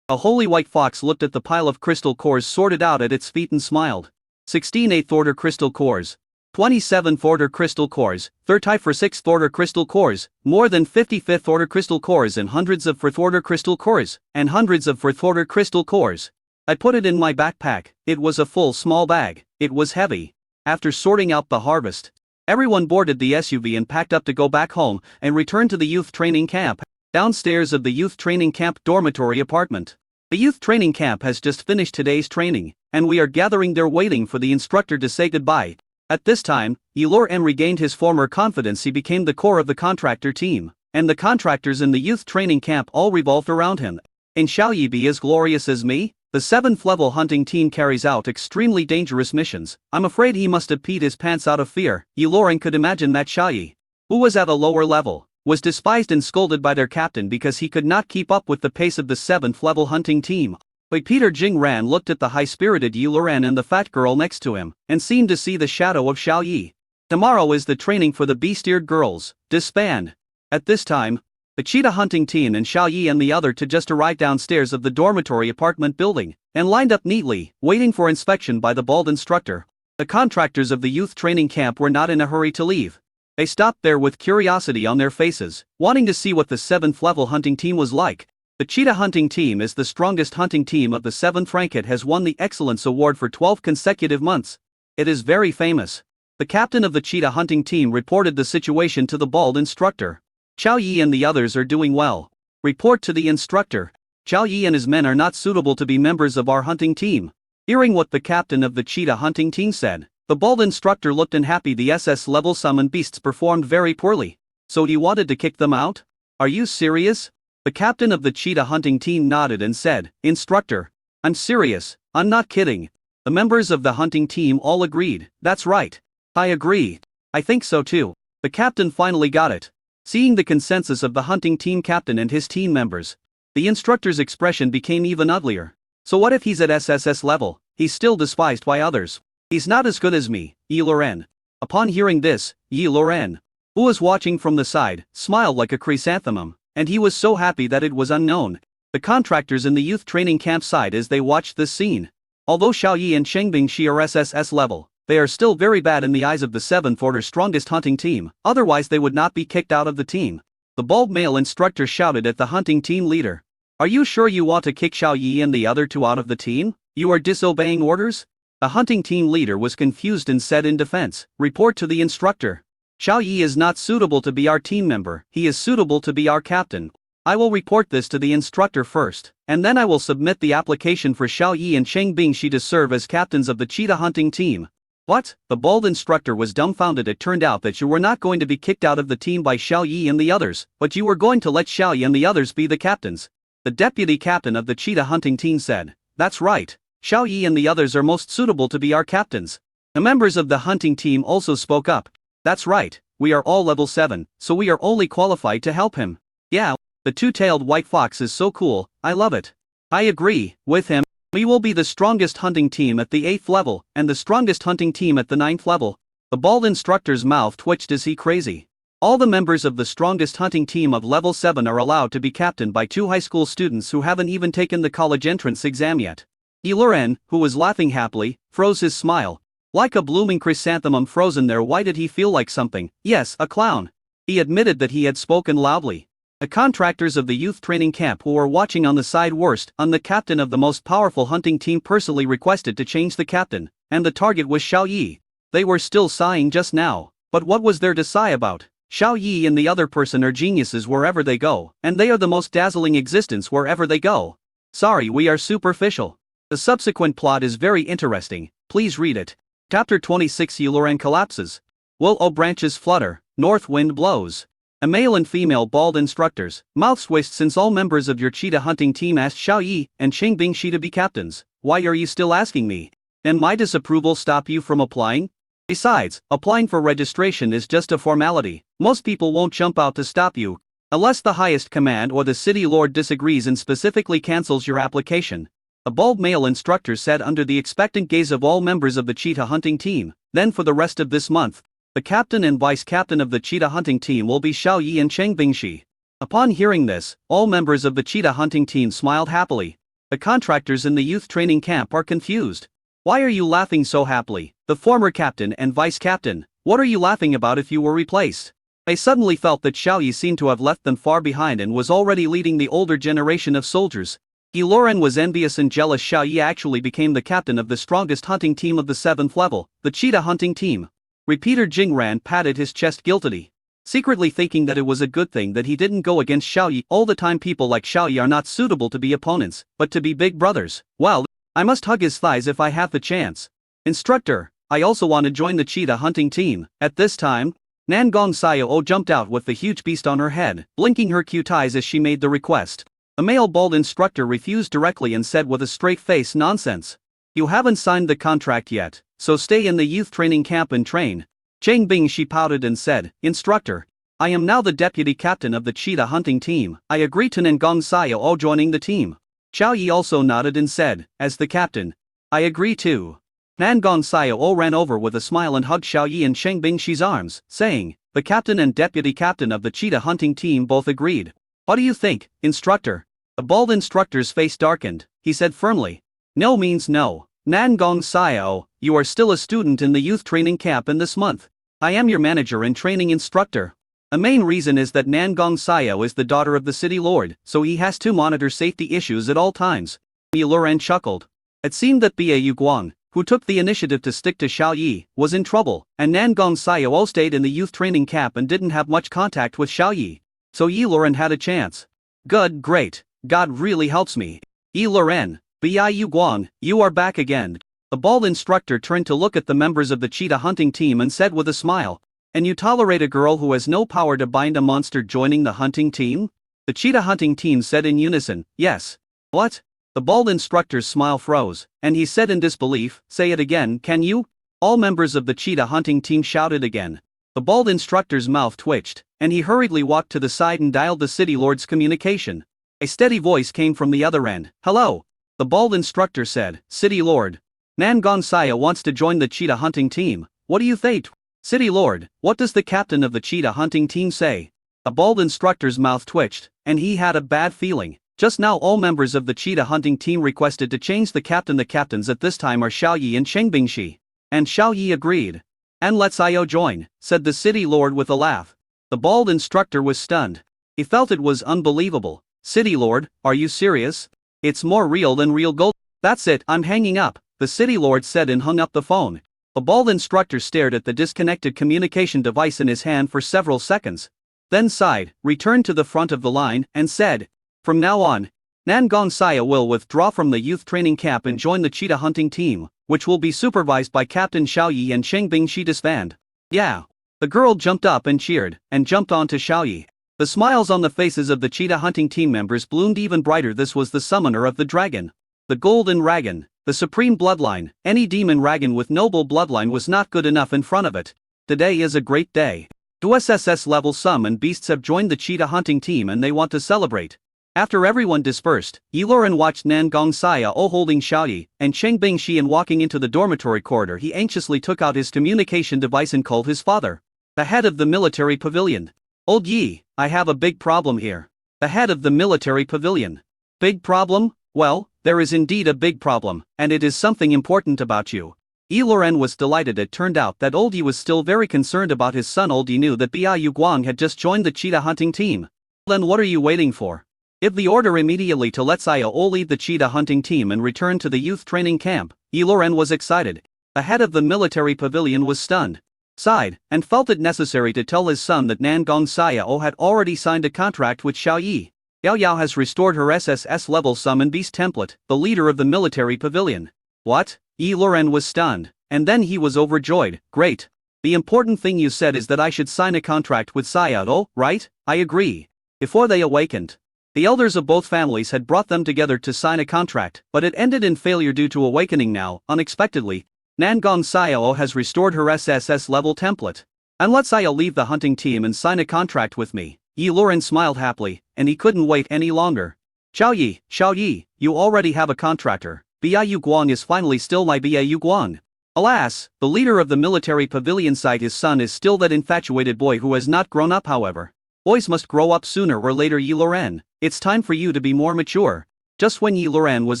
A holy white fox looked at the pile of crystal cores sorted out at its feet and smiled. 16 8th order crystal cores. 27th order crystal cores, 30 for 6th order crystal cores, more than 55th order crystal cores and hundreds of 4th order crystal cores, and hundreds of 4th order crystal cores. I put it in my backpack. It was a full small bag. It was heavy. After sorting out the harvest, everyone boarded the SUV and packed up to go back home and return to the youth training camp. Downstairs of the youth training camp dormitory apartment. The youth training camp has just finished today's training, and we are gathering there waiting for the instructor to say goodbye. At this time, Yiloren regained his former confidence. He became the core of the contractor team, and the contractors in the youth training camp all revolved around him. And shall ye be as glorious as me? The 7th level hunting team carries out extremely dangerous missions. I'm afraid he must have peed his pants out of fear. Yiloren could imagine that Xiaoyi, who was at a lower level, was despised and scolded by their captain because he could not keep up with the pace of the 7th level hunting team. But Peter Jingran looked at the high-spirited Yiloren and the fat girl next to him, and seemed to see the shadow of Xiaoyi. Tomorrow is the training for the beast-eared girls. Disband. At this time, the cheetah hunting team and Xiaoyi and the other to just arrived downstairs of the dormitory apartment building, and lined up neatly, waiting for inspection by the bald instructor. The contractors of the youth training camp were not in a hurry to leave. They stopped there with curiosity on their faces, wanting to see what the 7th level hunting team was like. The cheetah hunting team is the strongest hunting team of the 7th rank. It has won the Excellence Award for 12 consecutive months. It is very famous. The captain of the cheetah hunting team reported the situation to the bald instructor. Xiao Yi and the others are doing well. Report to the instructor. Xiao Yi and his men are not suitable to be members of our hunting team. Hearing what the captain of the cheetah hunting team said, the bald instructor looked unhappy. The SS level summoned beasts performed very poorly. So he wanted to kick them out? Are you serious? The captain of the cheetah hunting team nodded and said, Instructor, I'm serious, I'm not kidding. The members of the hunting team all agreed. That's right. I agree. I think so too. The captain finally got it. Seeing the consensus of the hunting team captain and his team members, the instructor's expression became even uglier. So what if he's at SSS level? He's still despised by others. He's not as good as me, Yiloren. Upon hearing this, Yiloren, who was watching from the side, smiled like a chrysanthemum, and he was so happy that it was unknown. The contractors in the youth training camp sighed as they watched this scene. Although Xiaoyi and Chengbingxi are SSS level, they are still very bad in the eyes of the 7th order strongest hunting team, otherwise they would not be kicked out of the team. The bald male instructor shouted at the hunting team leader. Are you sure you want to kick Xiaoyi and the other two out of the team? You are disobeying orders? The hunting team leader was confused and said in defense, report to the instructor. Xiaoyi is not suitable to be our team member, he is suitable to be our captain. I will report this to the instructor first, and then I will submit the application for Xiaoyi and Chengbingxi to serve as captains of the cheetah hunting team. What? The bald instructor was dumbfounded. It turned out that you were not going to be kicked out of the team by Xiaoyi and the others, but you were going to let Xiaoyi and the others be the captains. The deputy captain of the cheetah hunting team said, That's right. Xiaoyi and the others are most suitable to be our captains. The members of the hunting team also spoke up. That's right, we are all level 7, so we are only qualified to help him. Yeah, the two-tailed white fox is so cool, I love it. I agree with him. We will be the strongest hunting team at the 8th level, and the strongest hunting team at the 9th level. The bald instructor's mouth twitched as he crazy. All the members of the strongest hunting team of level 7 are allowed to be captained by 2 high school students who haven't even taken the college entrance exam yet. Yiloren, who was laughing happily, froze his smile. Like a blooming chrysanthemum frozen there. Why did he feel like something? Yes, a clown. He admitted that he had spoken loudly. The contractors of the youth training camp who were watching on the side worst, on the captain of the most powerful hunting team personally requested to change the captain, and the target was Xiaoyi. They were still sighing just now, but what was there to sigh about? Xiaoyi and the other person are geniuses wherever they go, and they are the most dazzling existence wherever they go. Sorry, we are superficial. The subsequent plot is very interesting, please read it. Chapter 26. Yiloren collapses. Willow branches flutter, north wind blows. A male and female bald instructors, mouths twist. Since all members of your cheetah hunting team asked Xiaoyi and Chengbingxi to be captains, why are you still asking me? And my disapproval stop you from applying? Besides, applying for registration is just a formality. Most people won't jump out to stop you, unless the highest command or the city lord disagrees and specifically cancels your application. A bald male instructor said under the expectant gaze of all members of the cheetah hunting team. Then for the rest of this month, the captain and vice-captain of the cheetah hunting team will be Xiao Yi and Cheng Bingxi. Upon hearing this, all members of the cheetah hunting team smiled happily. The contractors in the youth training camp are confused. Why are you laughing so happily, the former captain and vice-captain? What are you laughing about if you were replaced? They suddenly felt that Xiao Yi seemed to have left them far behind and was already leading the older generation of soldiers. Yi Luren was envious and jealous. Xiao Yi actually became the captain of the strongest hunting team of the 7th level, the cheetah hunting team. Repeater Jingran patted his chest guiltily, secretly thinking that it was a good thing that he didn't go against Xiao Yi. All the time people like Xiao Yi are not suitable to be opponents, but to be big brothers. Well, I must hug his thighs if I have the chance. Instructor, I also want to join the cheetah hunting team. At this time, Nangong Xiao jumped out with the huge beast on her head, blinking her cute eyes as she made the request. The male bald instructor refused directly and said with a straight face, nonsense. You haven't signed the contract yet, so stay in the youth training camp and train. Cheng Bingxi pouted and said, Instructor, I am now the deputy captain of the cheetah hunting team. I agree to Nangong Xiao joining the team. Xiao Yi also nodded and said, as the captain, I agree too. Nangong Xiao ran over with a smile and hugged Xiao Yi in Cheng Bingxi's arms, saying, the captain and deputy captain of the cheetah hunting team both agreed. What do you think, instructor? The bald instructor's face darkened. He said firmly, no means no. Nangong Xiao, you are still a student in the youth training camp in this month. I am your manager and training instructor. A main reason is that Nangong Xiao is the daughter of the city lord, so he has to monitor safety issues at all times. Yi Luren chuckled. It seemed that Bau Guang, who took the initiative to stick to Xiao Yi, was in trouble, and Nangong Xiao stayed in the youth training camp and didn't have much contact with Xiao Yi. So Yi Luren had a chance. Good, great. God really helps me. Yi Luren, Bau Guang, you are back again. The bald instructor turned to look at the members of the cheetah hunting team and said with a smile, and you tolerate a girl who has no power to bind a monster joining the hunting team? The cheetah hunting team said in unison, yes. What? The bald instructor's smile froze, and he said in disbelief, say it again, can you? All members of the cheetah hunting team shouted again. The bald instructor's mouth twitched, and he hurriedly walked to the side and dialed the city lord's communication. A steady voice came from the other end. Hello. The bald instructor said, City Lord. Nangong Xiao wants to join the cheetah hunting team. What do you think? City Lord, what does the captain of the cheetah hunting team say? A bald instructor's mouth twitched, and he had a bad feeling. Just now all members of the cheetah hunting team requested to change the captain. The captains at this time are Xiao Yi and Cheng Bingxi. And Xiao Yi agreed. And let's Io join, said the city lord with a laugh. The bald instructor was stunned. He felt it was unbelievable. City Lord, are you serious? It's more real than real gold. That's it, I'm hanging up, the city lord said and hung up the phone. The bald instructor stared at the disconnected communication device in his hand for several seconds. Then sighed, returned to the front of the line, and said, from now on, Nangong Xiao will withdraw from the youth training camp and join the cheetah hunting team, which will be supervised by Captain Xiao Yi and Cheng Bingxi disband. Yeah. The girl jumped up and cheered, and jumped onto Xiao Yi. The smiles on the faces of the cheetah hunting team members bloomed even brighter. This was the summoner of the dragon. The golden dragon, the supreme bloodline. Any demon dragon with noble bloodline was not good enough in front of it. Today is a great day. Two SSS level summoned beasts have joined the cheetah hunting team and they want to celebrate. After everyone dispersed, Yi Luren watched Nangong Xiao holding Xiao Yi and Cheng Bingxi and walking into the dormitory corridor. He anxiously took out his communication device and called his father, the head of the military pavilion. Old Yi, I have a big problem here. The head of the military pavilion. Big problem? Well, there is indeed a big problem, and it is something important about you. Yi Luren was delighted. It turned out that Old Yi was still very concerned about his son. Old Yi knew that Bau Guang had just joined the cheetah hunting team. Then what are you waiting for? Give the order immediately to let Xiao lead the cheetah hunting team and return to the youth training camp. Yi Luren was excited. The head of the military pavilion was stunned, sighed, and felt it necessary to tell his son that Nangong Xiao had already signed a contract with Xiao Yi. Yao Yao has restored her SSS level summon beast template, the leader of the military pavilion. What? Yi Luren was stunned, and then he was overjoyed. Great. The important thing you said is that I should sign a contract with Xiao, right? I agree. Before they awakened, the elders of both families had brought them together to sign a contract, but it ended in failure due to awakening. Now, unexpectedly, Nangong Xiao has restored her SSS level template. Unless I'll leave the hunting team and sign a contract with me. Yi Luren smiled happily, and he couldn't wait any longer. Xiao Yi, you already have a contractor. Biayu Guang is finally still my Biayu Guang. Alas, the leader of the military pavilion site, his son, is still that infatuated boy who has not grown up. However, boys must grow up sooner or later. Yi Luren, it's time for you to be more mature. Just when Yi Luren was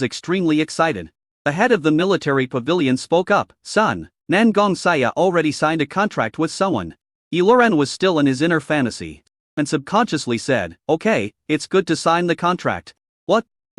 extremely excited, the head of the military pavilion spoke up. Son, Nangong Saya already signed a contract with someone. Yi Luren was still in his inner fantasy, and subconsciously said, okay, it's good to sign the contract.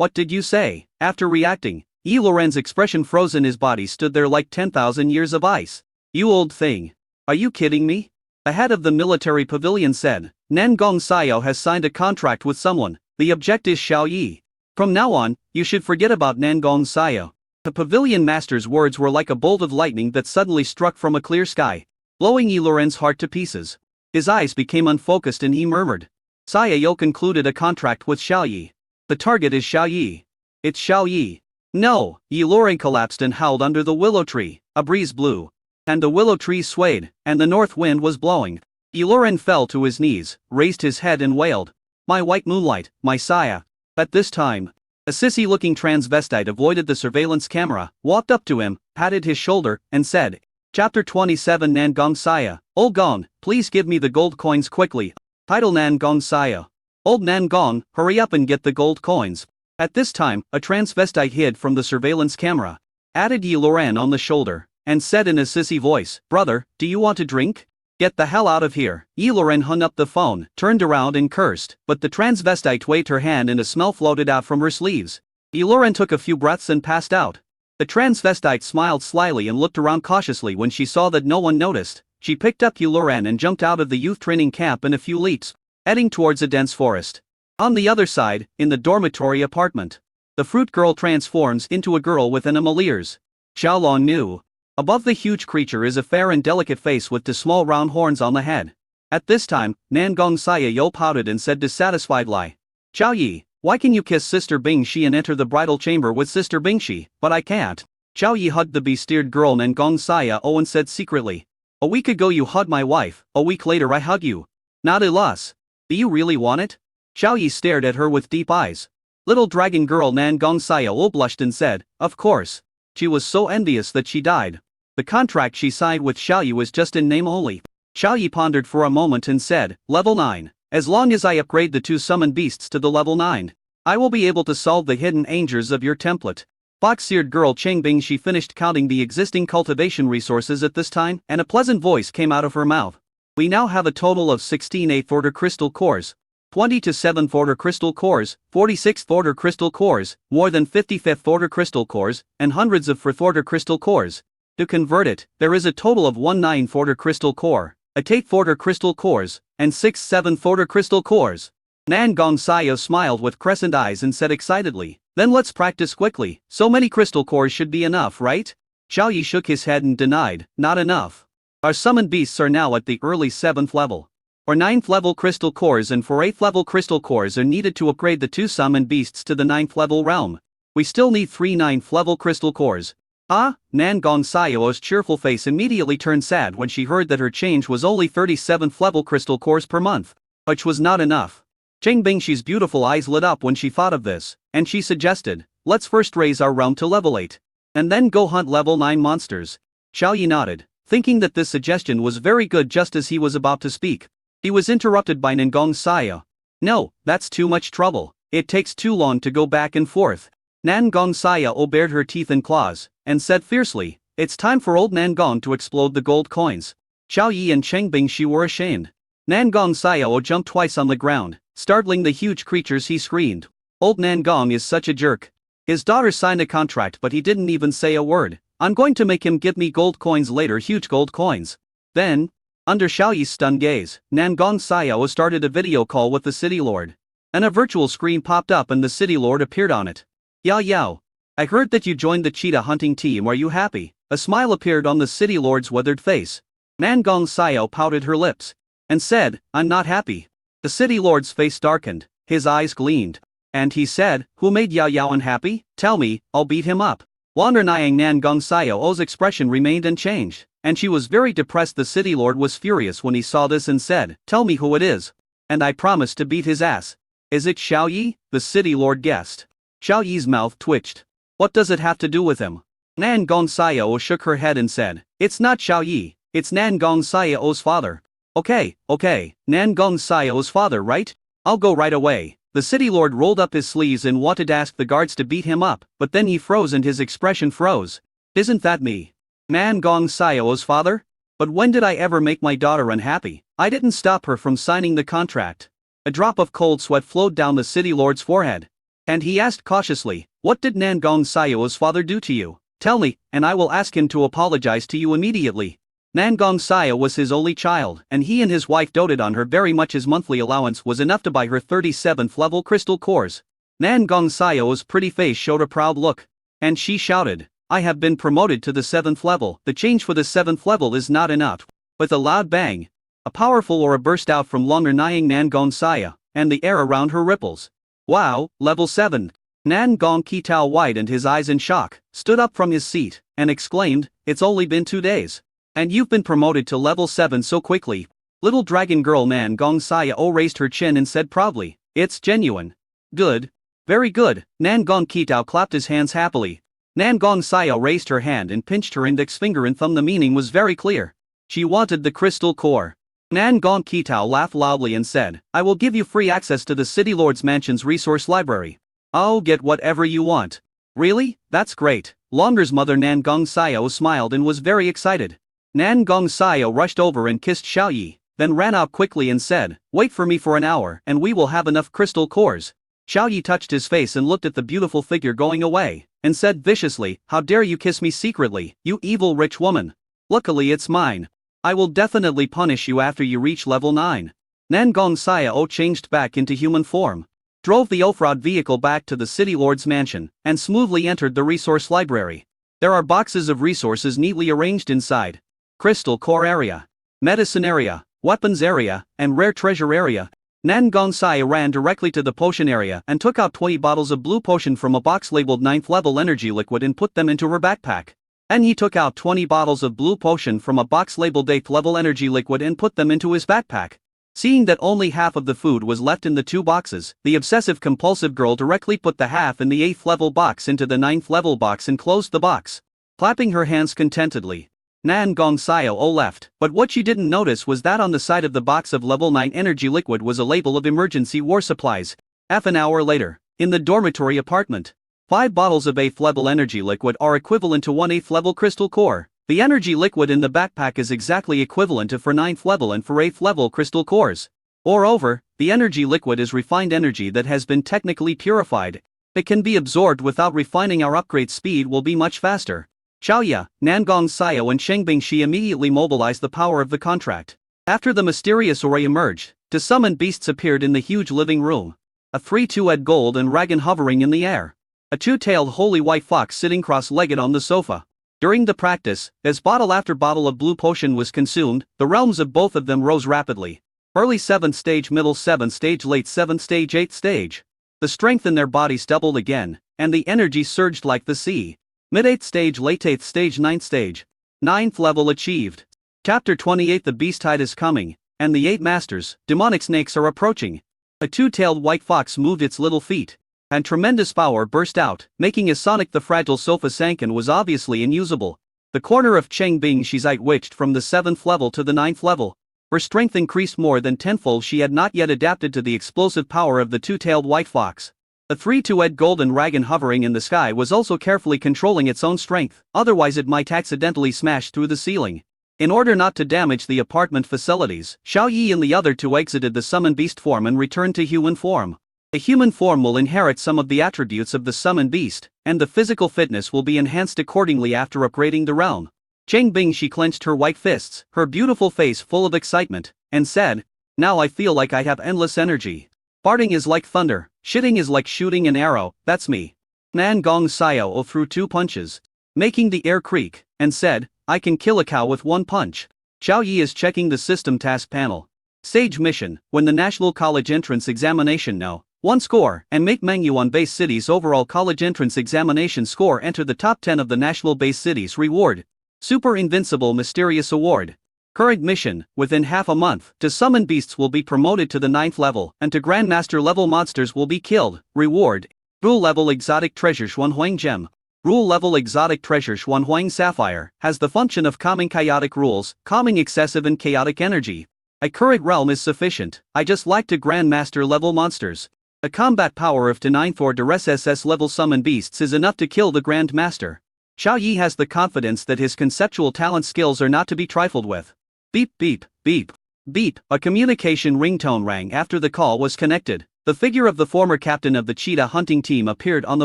What did you say? After reacting, Yi Luren's expression frozen, his body stood there like 10,000 years of ice. You old thing. Are you kidding me? The head of the military pavilion said, Nangong Xiao has signed a contract with someone, the object is Xiao Yi. From now on, you should forget about Nangong Xiao. The pavilion master's words were like a bolt of lightning that suddenly struck from a clear sky, blowing Yi Luren's heart to pieces. His eyes became unfocused and he murmured. Xiao concluded a contract with Xiao Yi. The target is Xiao Yi. It's Xiao Yi. No, Yi Luren collapsed and howled under the willow tree. A breeze blew, and the willow tree swayed, and the north wind was blowing. Yi Luren fell to his knees, raised his head and wailed. My white moonlight, my Saya. At this time, a sissy-looking transvestite avoided the surveillance camera, walked up to him, patted his shoulder, and said, Chapter 27 Nangong Saya, Old Gong, please give me the gold coins quickly. Title Nangong Saya. Old Nangong, hurry up and get the gold coins. At this time, a transvestite hid from the surveillance camera, added Yi Luren on the shoulder, and said in a sissy voice, Brother, do you want a drink? Get the hell out of here. Yi Luren hung up the phone, turned around and cursed, but the transvestite waved her hand and a smell floated out from her sleeves. Yi Luren took a few breaths and passed out. The transvestite smiled slyly and looked around cautiously. When she saw that no one noticed, she picked up Yi Luren and jumped out of the youth training camp in a few leaps, heading towards a dense forest. On the other side, in the dormitory apartment, the fruit girl transforms into a girl with animal ears. Xiaolong knew. Above the huge creature is a fair and delicate face with two small round horns on the head. At this time, Nangong Xiao pouted and said dissatisfied lie. Xiao Yi, why can you kiss Sister Bingxi and enter the bridal chamber with Sister Bingxi, but I can't? Xiao Yi hugged the besteered girl Nangong Xiao and said secretly. A week ago you hugged my wife, a week later I hug you. Not us. Do you really want it? Xiao Yi stared at her with deep eyes. Little dragon girl Nangong Xiao blushed and said, of course. She was so envious that she died. The contract she signed with Xiao Yi was just in name only. Xiao Yi pondered for a moment and said, Level 9. As long as I upgrade the 2 summoned beasts to the level 9, I will be able to solve the hidden dangers of your template. Fox-eared girl Cheng Bing, she finished counting the existing cultivation resources at this time, and a pleasant voice came out of her mouth. We now have a total of 16 8th order crystal cores, 20 to 7th order crystal cores, 46th order crystal cores, more than 55th order crystal cores, and hundreds of 4th order crystal cores. To convert it, there is a total of 1 9th order crystal core, a 8th order crystal cores, and 6 7th order crystal cores. Nangong Xiao smiled with crescent eyes and said excitedly, then let's practice quickly. So many crystal cores should be enough, right? Xiao Yi shook his head and denied, not enough. Our summoned beasts are now at the early 7th level. For 9th level crystal cores and for 8th level crystal cores are needed to upgrade the 2 summoned beasts to the 9th level realm. We still need 3 9th level crystal cores. Ah, Nangong Xiao's cheerful face immediately turned sad when she heard that her change was only 37th level crystal cores per month, which was not enough. Cheng Bingxi's beautiful eyes lit up when she thought of this, and she suggested, let's first raise our realm to level 8, and then go hunt level 9 monsters. Xiao Yi nodded, thinking that this suggestion was very good. Just as he was about to speak, he was interrupted by Nangong Xiao. No, that's too much trouble. It takes too long to go back and forth. Nangong Xiao bared her teeth and claws, and said fiercely, it's time for old Nangong to explode the gold coins. Xiao Yi and Cheng Bingxi were ashamed. Nangong Xiao jumped twice on the ground, startling the huge creatures. He screamed, old Nangong is such a jerk. His daughter signed a contract but he didn't even say a word. I'm going to make him give me gold coins later, huge gold coins. Then, under Xiao Yi's stunned gaze, Nangong Xiao started a video call with the city lord. And a virtual screen popped up and the city lord appeared on it. Yao Yao. I heard that you joined the cheetah hunting team. Are you happy? A smile appeared on the city lord's weathered face. Nangong Xiao pouted her lips, and said, I'm not happy. The city lord's face darkened, his eyes gleamed, and he said, who made Yao Yao unhappy? Tell me, I'll beat him up. Wander Nyang Nan Gong Sio's expression remained unchanged, and she was very depressed. The city lord was furious when he saw this and said, "Tell me who it is, and I promise to beat his ass." "Is it Xiao Yi?" the city lord guessed. Xiao Yi's mouth twitched. "What does it have to do with him?" Nan Gong Xiao shook her head and said, "It's not Xiao Yi, it's Nan Gong Xiao's father." Okay, Nan Gong Xiao's father, right? I'll go right away." The city lord rolled up his sleeves and wanted to ask the guards to beat him up, but then he froze and his expression froze. "Isn't that me? Nan Gong Xiao's father? But when did I ever make my daughter unhappy? I didn't stop her from signing the contract." A drop of cold sweat flowed down the city lord's forehead. And he asked cautiously, "What did Nan Gong Xiao's father do to you? Tell me, and I will ask him to apologize to you immediately." Nan Gong Xiao was his only child, and he and his wife doted on her very much. His monthly allowance was enough to buy her 37th level crystal cores. Nan Gong Xiao's pretty face showed a proud look. And she shouted, "I have been promoted to the 7th level. The change for the 7th level is not enough." With a loud bang, a powerful aura burst out from Longer Nyang Nan Gong Xiao, and the air around her ripples. "Wow, level 7. Nan Gong Qitao widened his eyes in shock, stood up from his seat, and exclaimed, "It's only been 2 days. And you've been promoted to level 7 so quickly." Little dragon girl Nan Gong Xiao raised her chin and said proudly, "It's genuine." "Good. Very good." Nan Gong Qitao clapped his hands happily. Nan Gong Xiao raised her hand and pinched her index finger and thumb. The meaning was very clear. She wanted the crystal core. Nan Gong Qitao laughed loudly and said, "I will give you free access to the City Lord's Mansion's resource library." "Oh, get whatever you want." "Really? That's great." Longer's mother Nan Gong Xiao smiled and was very excited. Nan Gong Xiao rushed over and kissed Xiao Yi, then ran out quickly and said, "Wait for me for an hour and we will have enough crystal cores." Xiao Yi touched his face and looked at the beautiful figure going away, and said viciously, "How dare you kiss me secretly, you evil rich woman? Luckily it's mine. I will definitely punish you after you reach level 9. Nan Gong Xiao changed back into human form, drove the off-road vehicle back to the City Lord's mansion, and smoothly entered the resource library. There are boxes of resources neatly arranged inside. Crystal core area, medicine area, weapons area, and rare treasure area. Nan Gong Xiao ran directly to the potion area and took out 20 bottles of blue potion from a box labeled 9th level energy liquid and put them into her backpack. And he took out 20 bottles of blue potion from a box labeled 8th level energy liquid and put them into his backpack. Seeing that only half of the food was left in the 2 boxes, the obsessive compulsive girl directly put the half in the 8th level box into the 9th level box and closed the box, clapping her hands contentedly. Nan Gong Xiao left, but what she didn't notice was that on the side of the box of level 9 energy liquid was a label of emergency war supplies. Half an hour later, in the dormitory apartment, 5 bottles of 8th level energy liquid are equivalent to 1 8th level crystal core. The energy liquid in the backpack is exactly equivalent to for 9th level and for 8th level crystal cores. Moreover, the energy liquid is refined energy that has been technically purified. It can be absorbed without refining. Our upgrade speed will be much faster. Xiaoya, Nan Gong Xiao and Cheng Bingxi immediately mobilized the power of the contract. After the mysterious aura emerged, 2 summoned beasts appeared in the huge living room. A 3-2-head golden dragon hovering in the air. A 2-tailed holy white fox sitting cross-legged on the sofa. During the practice, as bottle after bottle of blue potion was consumed, the realms of both of them rose rapidly. Early 7th stage, middle 7th stage, late 7th stage, 8th stage. The strength in their bodies doubled again, and the energy surged like the sea. Mid-8th stage, late 8th stage, 9th stage. 9th level achieved. Chapter 28. The beast tide is coming, and the 8 masters, demonic snakes, are approaching. A 2-tailed white fox moved its little feet, and tremendous power burst out, making a sonic. The fragile sofa sank and was obviously unusable. The corner of Cheng Bingxi's eye twitched from the 7th level to the 9th level. Her strength increased more than tenfold. She had not yet adapted to the explosive power of the 2-tailed white fox. The 3-2-head golden dragon hovering in the sky was also carefully controlling its own strength, otherwise it might accidentally smash through the ceiling. In order not to damage the apartment facilities, Xiao Yi and the other 2 exited the summoned beast form and returned to human form. The human form will inherit some of the attributes of the summoned beast, and the physical fitness will be enhanced accordingly after upgrading the realm. Cheng Bingxi clenched her white fists, her beautiful face full of excitement, and said, "Now I feel like I have endless energy. Farting is like thunder, shitting is like shooting an arrow, that's me." Nan Gong Xiao threw 2 punches, making the air creak, and said, "I can kill a cow with 1 punch." Xiao Yi is checking the system task panel. Sage mission, when the National College entrance examination. No. 1 score, and make Mangyuan Base City's overall college entrance examination score enter the top 10 of the National Base Cities. Reward: Super Invincible Mysterious Award. Current mission: within half a month, to summon beasts will be promoted to the 9th level, and to Grandmaster level monsters will be killed. Reward: Rule level Exotic Treasure Xuanhuang Gem. Rule level Exotic Treasure Xuanhuang Sapphire has the function of calming chaotic rules, calming excessive and chaotic energy. A current realm is sufficient. I just like to Grandmaster level monsters. A combat power of to 9th or to SSS level summon beasts is enough to kill the Grandmaster. Xiao Yi has the confidence that his conceptual talent skills are not to be trifled with. Beep beep, beep. Beep, a communication ringtone rang after the call was connected. The figure of the former captain of the cheetah hunting team appeared on the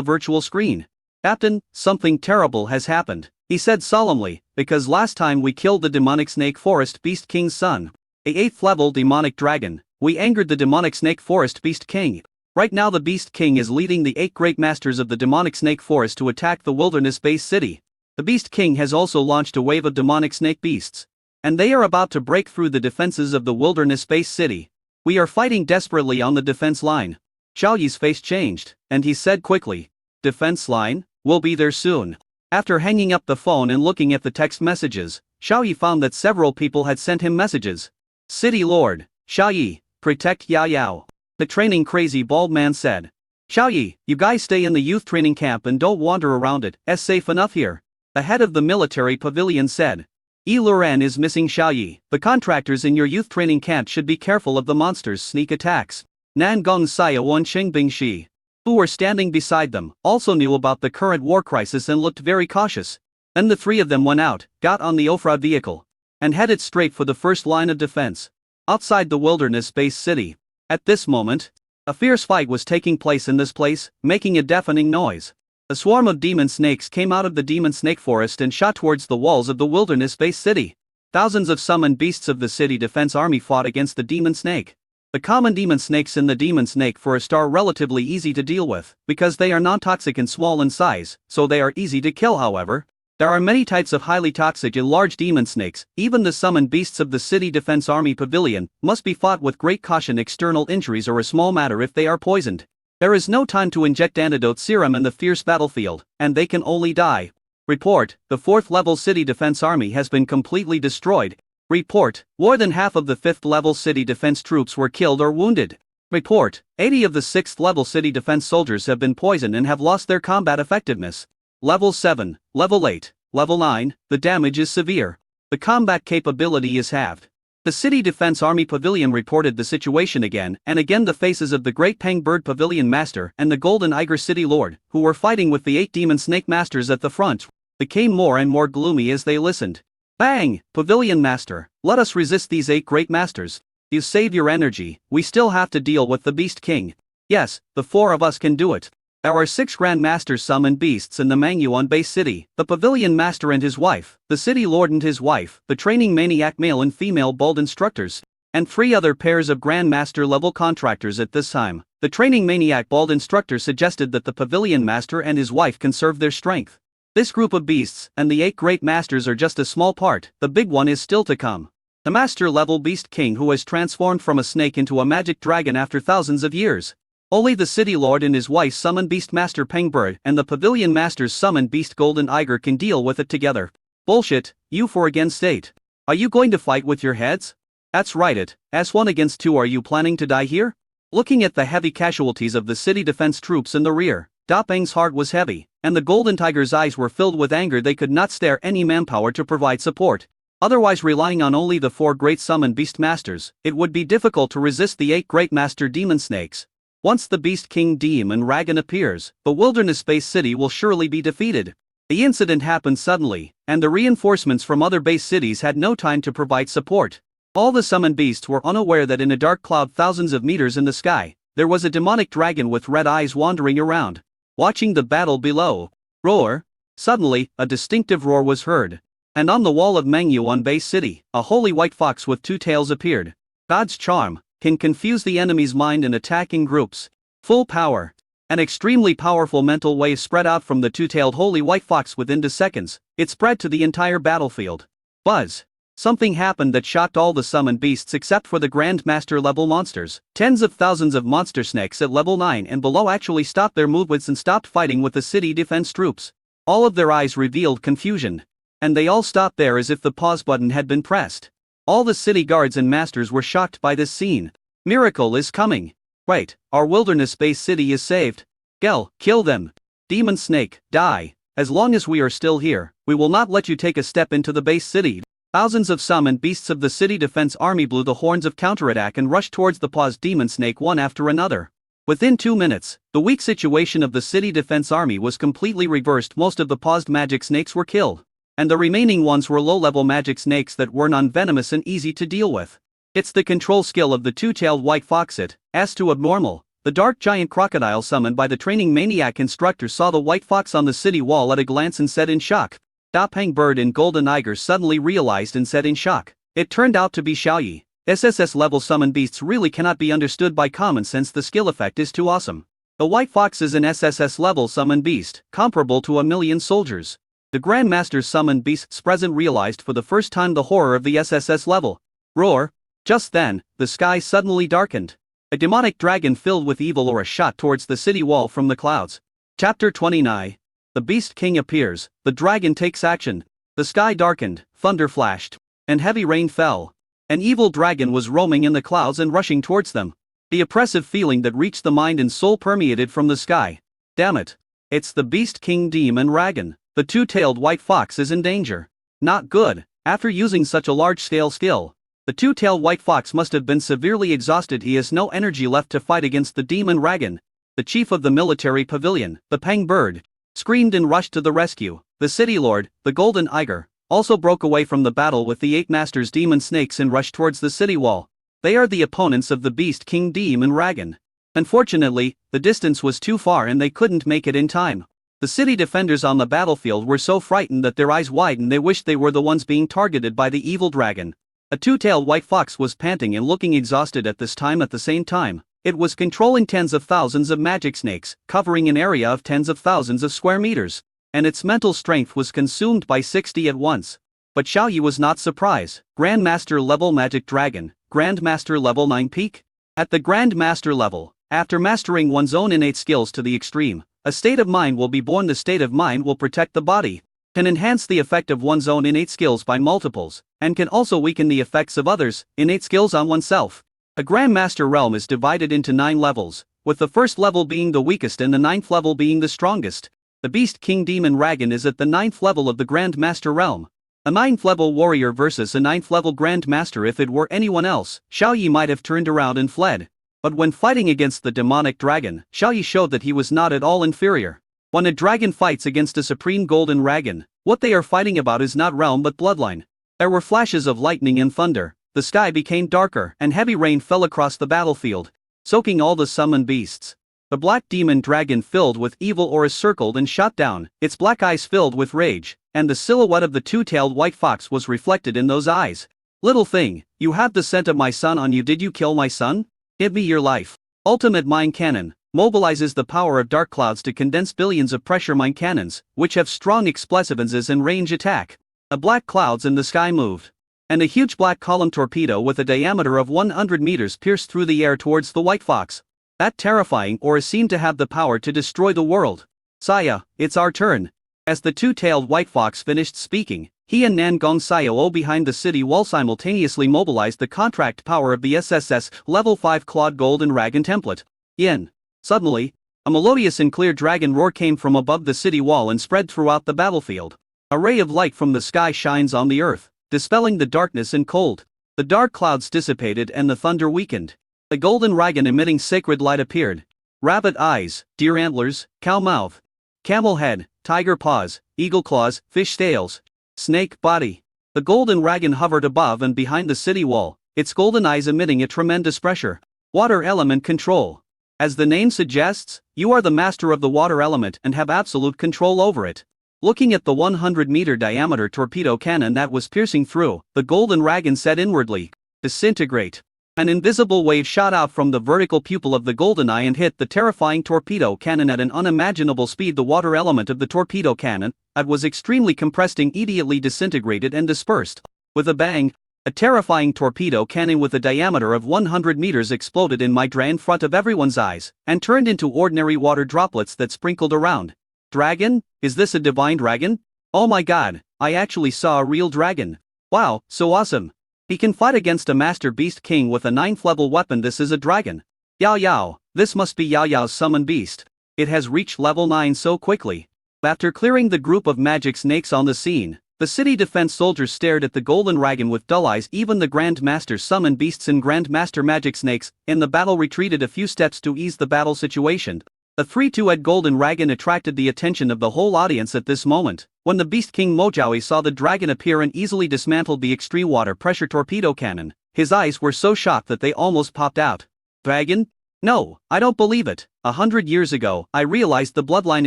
virtual screen. Captain, something terrible has happened, he said solemnly, because last time we killed the demonic snake forest beast king's son. A 8th level demonic dragon. We angered the demonic snake forest beast king. Right now the beast king is leading the 8 great masters of the demonic snake forest to attack the wilderness base city. The beast king has also launched a wave of demonic snake beasts, and they are about to break through the defenses of the wilderness base city. We are fighting desperately on the defense line. Xiao Yi's face changed, and he said quickly, defense line? We'll be there soon. After hanging up the phone and looking at the text messages, Xiao Yi found that several people had sent him messages. City Lord, Xiao Yi, protect Yao Yao. The training crazy bald man said. Xiao Yi, you guys stay in the youth training camp and don't wander around it, it's safe enough here. The head of the military pavilion said. Yi Luran is missing Xiao Yi. The contractors in your youth training camp should be careful of the monsters' sneak attacks. Nan Gong Saya Wan Qingbing Shi, who were standing beside them, also knew about the current war crisis and looked very cautious. Then the 3 of them went out, got on the off-road vehicle, and headed straight for the first line of defense, outside the wilderness base city. At this moment, a fierce fight was taking place in this place, making a deafening noise. A swarm of demon snakes came out of the demon snake forest and shot towards the walls of the wilderness base city. Thousands of summoned beasts of the city defense army fought against the demon snake. The common demon snakes in the demon snake forest are relatively easy to deal with, because they are non-toxic and small in size, so they are easy to kill. However, there are many types of highly toxic and large demon snakes. Even the summoned beasts of the city defense army pavilion must be fought with great caution. External injuries are a small matter if they are poisoned. There is no time to inject antidote serum in the fierce battlefield, and they can only die. Report, the 4th level city defense army has been completely destroyed. Report, more than half of the 5th level city defense troops were killed or wounded. Report, 80 of the 6th level city defense soldiers have been poisoned and have lost their combat effectiveness. Level 7, Level 8, Level 9, the damage is severe. The combat capability is halved. The City Defense Army Pavilion reported the situation again and again. The faces of the Great Pang Bird Pavilion Master and the Golden Iger City Lord, who were fighting with the 8 Demon Snake Masters at the front, became more and more gloomy as they listened. Bang! Pavilion Master, let us resist these 8 Great Masters. You save your energy, we still have to deal with the Beast King. Yes, the 4 of us can do it. There are 6 Grand Masters summoned beasts in the Mangyuan Base City, the Pavilion Master and his wife, the City Lord and his wife, the Training Maniac male and female bald instructors, and 3 other pairs of Grand Master level contractors at this time. The Training Maniac bald instructor suggested that the Pavilion Master and his wife conserve their strength. This group of beasts and the 8 Great Masters are just a small part, the big one is still to come. The Master level Beast King who has transformed from a snake into a magic dragon after thousands of years. Only the City Lord and his wife summon Beast Master Pengbird and the Pavilion Masters summon Beast Golden Iger can deal with it together. Bullshit, you 4 against 8. Are you going to fight with your heads? That's right, it, as 1 against 2. Are you planning to die here? Looking at the heavy casualties of the city defense troops in the rear, Da Peng's heart was heavy, and the Golden Tiger's eyes were filled with anger. They could not spare any manpower to provide support. Otherwise, relying on only the 4 great summoned Beast Masters, it would be difficult to resist the 8 Great Master Demon Snakes. Once the Beast King Demon Dragon appears, the Wilderness Base City will surely be defeated. The incident happened suddenly, and the reinforcements from other base cities had no time to provide support. All the summoned beasts were unaware that in a dark cloud thousands of meters in the sky, there was a demonic dragon with red eyes wandering around, watching the battle below. Roar! Suddenly, a distinctive roar was heard, and on the wall of Mangyuan Base City, a holy white fox with 2 tails appeared. God's charm can confuse the enemy's mind and attack in groups. Full power. An extremely powerful mental wave spread out from the 2-tailed holy white fox within the seconds. It spread to the entire battlefield. Buzz. Something happened that shocked all the summoned beasts except for the Grandmaster level monsters. Tens of thousands of monster snakes at level 9 and below actually stopped their movements and stopped fighting with the city defense troops. All of their eyes revealed confusion. And they all stopped there as if the pause button had been pressed. All the city guards and masters were shocked by this scene. Miracle is coming. Right, our wilderness-based city is saved. Gel, kill them. Demon Snake, die. As long as we are still here, we will not let you take a step into the base city. Thousands of summoned beasts of the city defense army blew the horns of counterattack and rushed towards the paused demon snake one after another. Within 2 minutes, the weak situation of the city defense army was completely reversed. Most of the paused magic snakes were killed. And the remaining ones were low-level magic snakes that were non-venomous and easy to deal with. It's the control skill of the two-tailed white fox. It, as to abnormal, the dark giant crocodile summoned by the training maniac instructor saw the white fox on the city wall at a glance and said in shock. Doppang bird in golden Iger suddenly realized and said in shock. It turned out to be Xiaoyi. SSS level summon beasts really cannot be understood by common sense. The skill effect is too awesome. The white fox is an SSS level summon beast, comparable to 1,000,000 soldiers. The Grandmaster's summoned beasts present realized for the first time the horror of the SSS level. Roar! Just then, the sky suddenly darkened. A demonic dragon filled with evil aura shot towards the city wall from the clouds. Chapter 29. The Beast King appears, the dragon takes action. The sky darkened, thunder flashed, and heavy rain fell. An evil dragon was roaming in the clouds and rushing towards them. The oppressive feeling that reached the mind and soul permeated from the sky. Damn it. It's the Beast King Demon Dragon. The two-tailed white fox is in danger. Not good. After using such a large-scale skill, the two-tailed white fox must have been severely exhausted. He has no energy left to fight against the demon dragon. The chief of the military pavilion, the Pang bird, screamed and rushed to the rescue. The city lord, the golden Iger, also broke away from the battle with the 8 masters demon snakes and rushed towards the city wall. They are the opponents of the Beast King Demon Dragon. Unfortunately, the distance was too far and they couldn't make it in time. The city defenders on the battlefield were so frightened that their eyes widened. They wished they were the ones being targeted by the evil dragon. A two-tailed white fox was panting and looking exhausted at this time. At the same time, it was controlling tens of thousands of magic snakes, covering an area of tens of thousands of square meters. And its mental strength was consumed by 60 at once. But Xiaoyi was not surprised. Grandmaster level magic dragon, Grandmaster level 9 peak. At the Grandmaster level, after mastering one's own innate skills to the extreme, a state of mind will be born. The state of mind will protect the body, can enhance the effect of one's own innate skills by multiples, and can also weaken the effects of others' innate skills on oneself. A Grandmaster realm is divided into 9 levels, with the first level being the weakest and the 9th level being the strongest. The Beast King Demon Dragon is at the 9th level of the Grandmaster realm. A 9th level warrior versus a 9th level Grandmaster. If it were anyone else, Xiaoyi might have turned around and fled. But when fighting against the demonic dragon, Xiaoyi showed that he was not at all inferior. When a dragon fights against a supreme golden dragon, what they are fighting about is not realm but bloodline. There were flashes of lightning and thunder, the sky became darker and heavy rain fell across the battlefield, soaking all the summoned beasts. The black demon dragon filled with evil aura circled and shot down, its black eyes filled with rage, and the silhouette of the two-tailed white fox was reflected in those eyes. Little thing, you have the scent of my son on you. Did you kill my son? Give me your life. Ultimate Mine Cannon mobilizes the power of dark clouds to condense billions of pressure mine cannons, which have strong explosives and range attack. A black clouds in the sky moved, and a huge black column torpedo with a diameter of 100 meters pierced through the air towards the white fox. That terrifying aura seemed to have the power to destroy the world. Saya, it's our turn. As the two-tailed white fox finished speaking, he and Nangong Xiao behind the city wall simultaneously mobilized the contract power of the SSS level 5 Clawed Golden Dragon template. Yin. Suddenly, a melodious and clear dragon roar came from above the city wall and spread throughout the battlefield. A ray of light from the sky shines on the earth, dispelling the darkness and cold. The dark clouds dissipated and the thunder weakened. The golden dragon emitting sacred light appeared. Rabbit eyes, deer antlers, cow mouth, camel head, tiger paws, eagle claws, fish tails, snake body. The golden dragon hovered above and behind the city wall, its golden eyes emitting a tremendous pressure. Water element control. As the name suggests, you are the master of the water element and have absolute control over it. Looking at the 100-meter diameter torpedo cannon that was piercing through, the golden dragon said inwardly, "Disintegrate." An invisible wave shot out from the vertical pupil of the golden eye and hit the terrifying torpedo cannon at an unimaginable speed. The water element of the torpedo cannon, that was extremely compressed, immediately disintegrated and dispersed. With a bang, a terrifying torpedo cannon with a diameter of 100 meters exploded in my drain in front of everyone's eyes, and turned into ordinary water droplets that sprinkled around. Dragon? Is this a divine dragon? Oh my god, I actually saw a real dragon. Wow, so awesome. He can fight against a Master Beast King with a 9th level weapon. This is a dragon. Yao Yao, this must be Yao Yao's summoned beast. It has reached level 9 so quickly. After clearing the group of magic snakes on the scene, the city defense soldiers stared at the golden dragon with dull eyes. Even the Grand Master summoned beasts and Grand Master magic snakes in the battle retreated a few steps to ease the battle situation. The 3-2-head golden dragon attracted the attention of the whole audience at this moment. When the Beast King Mojawi saw the dragon appear and easily dismantled the extreme water pressure torpedo cannon, his eyes were so shocked that they almost popped out. Dragon? No, I don't believe it. 100 years ago, I realized the bloodline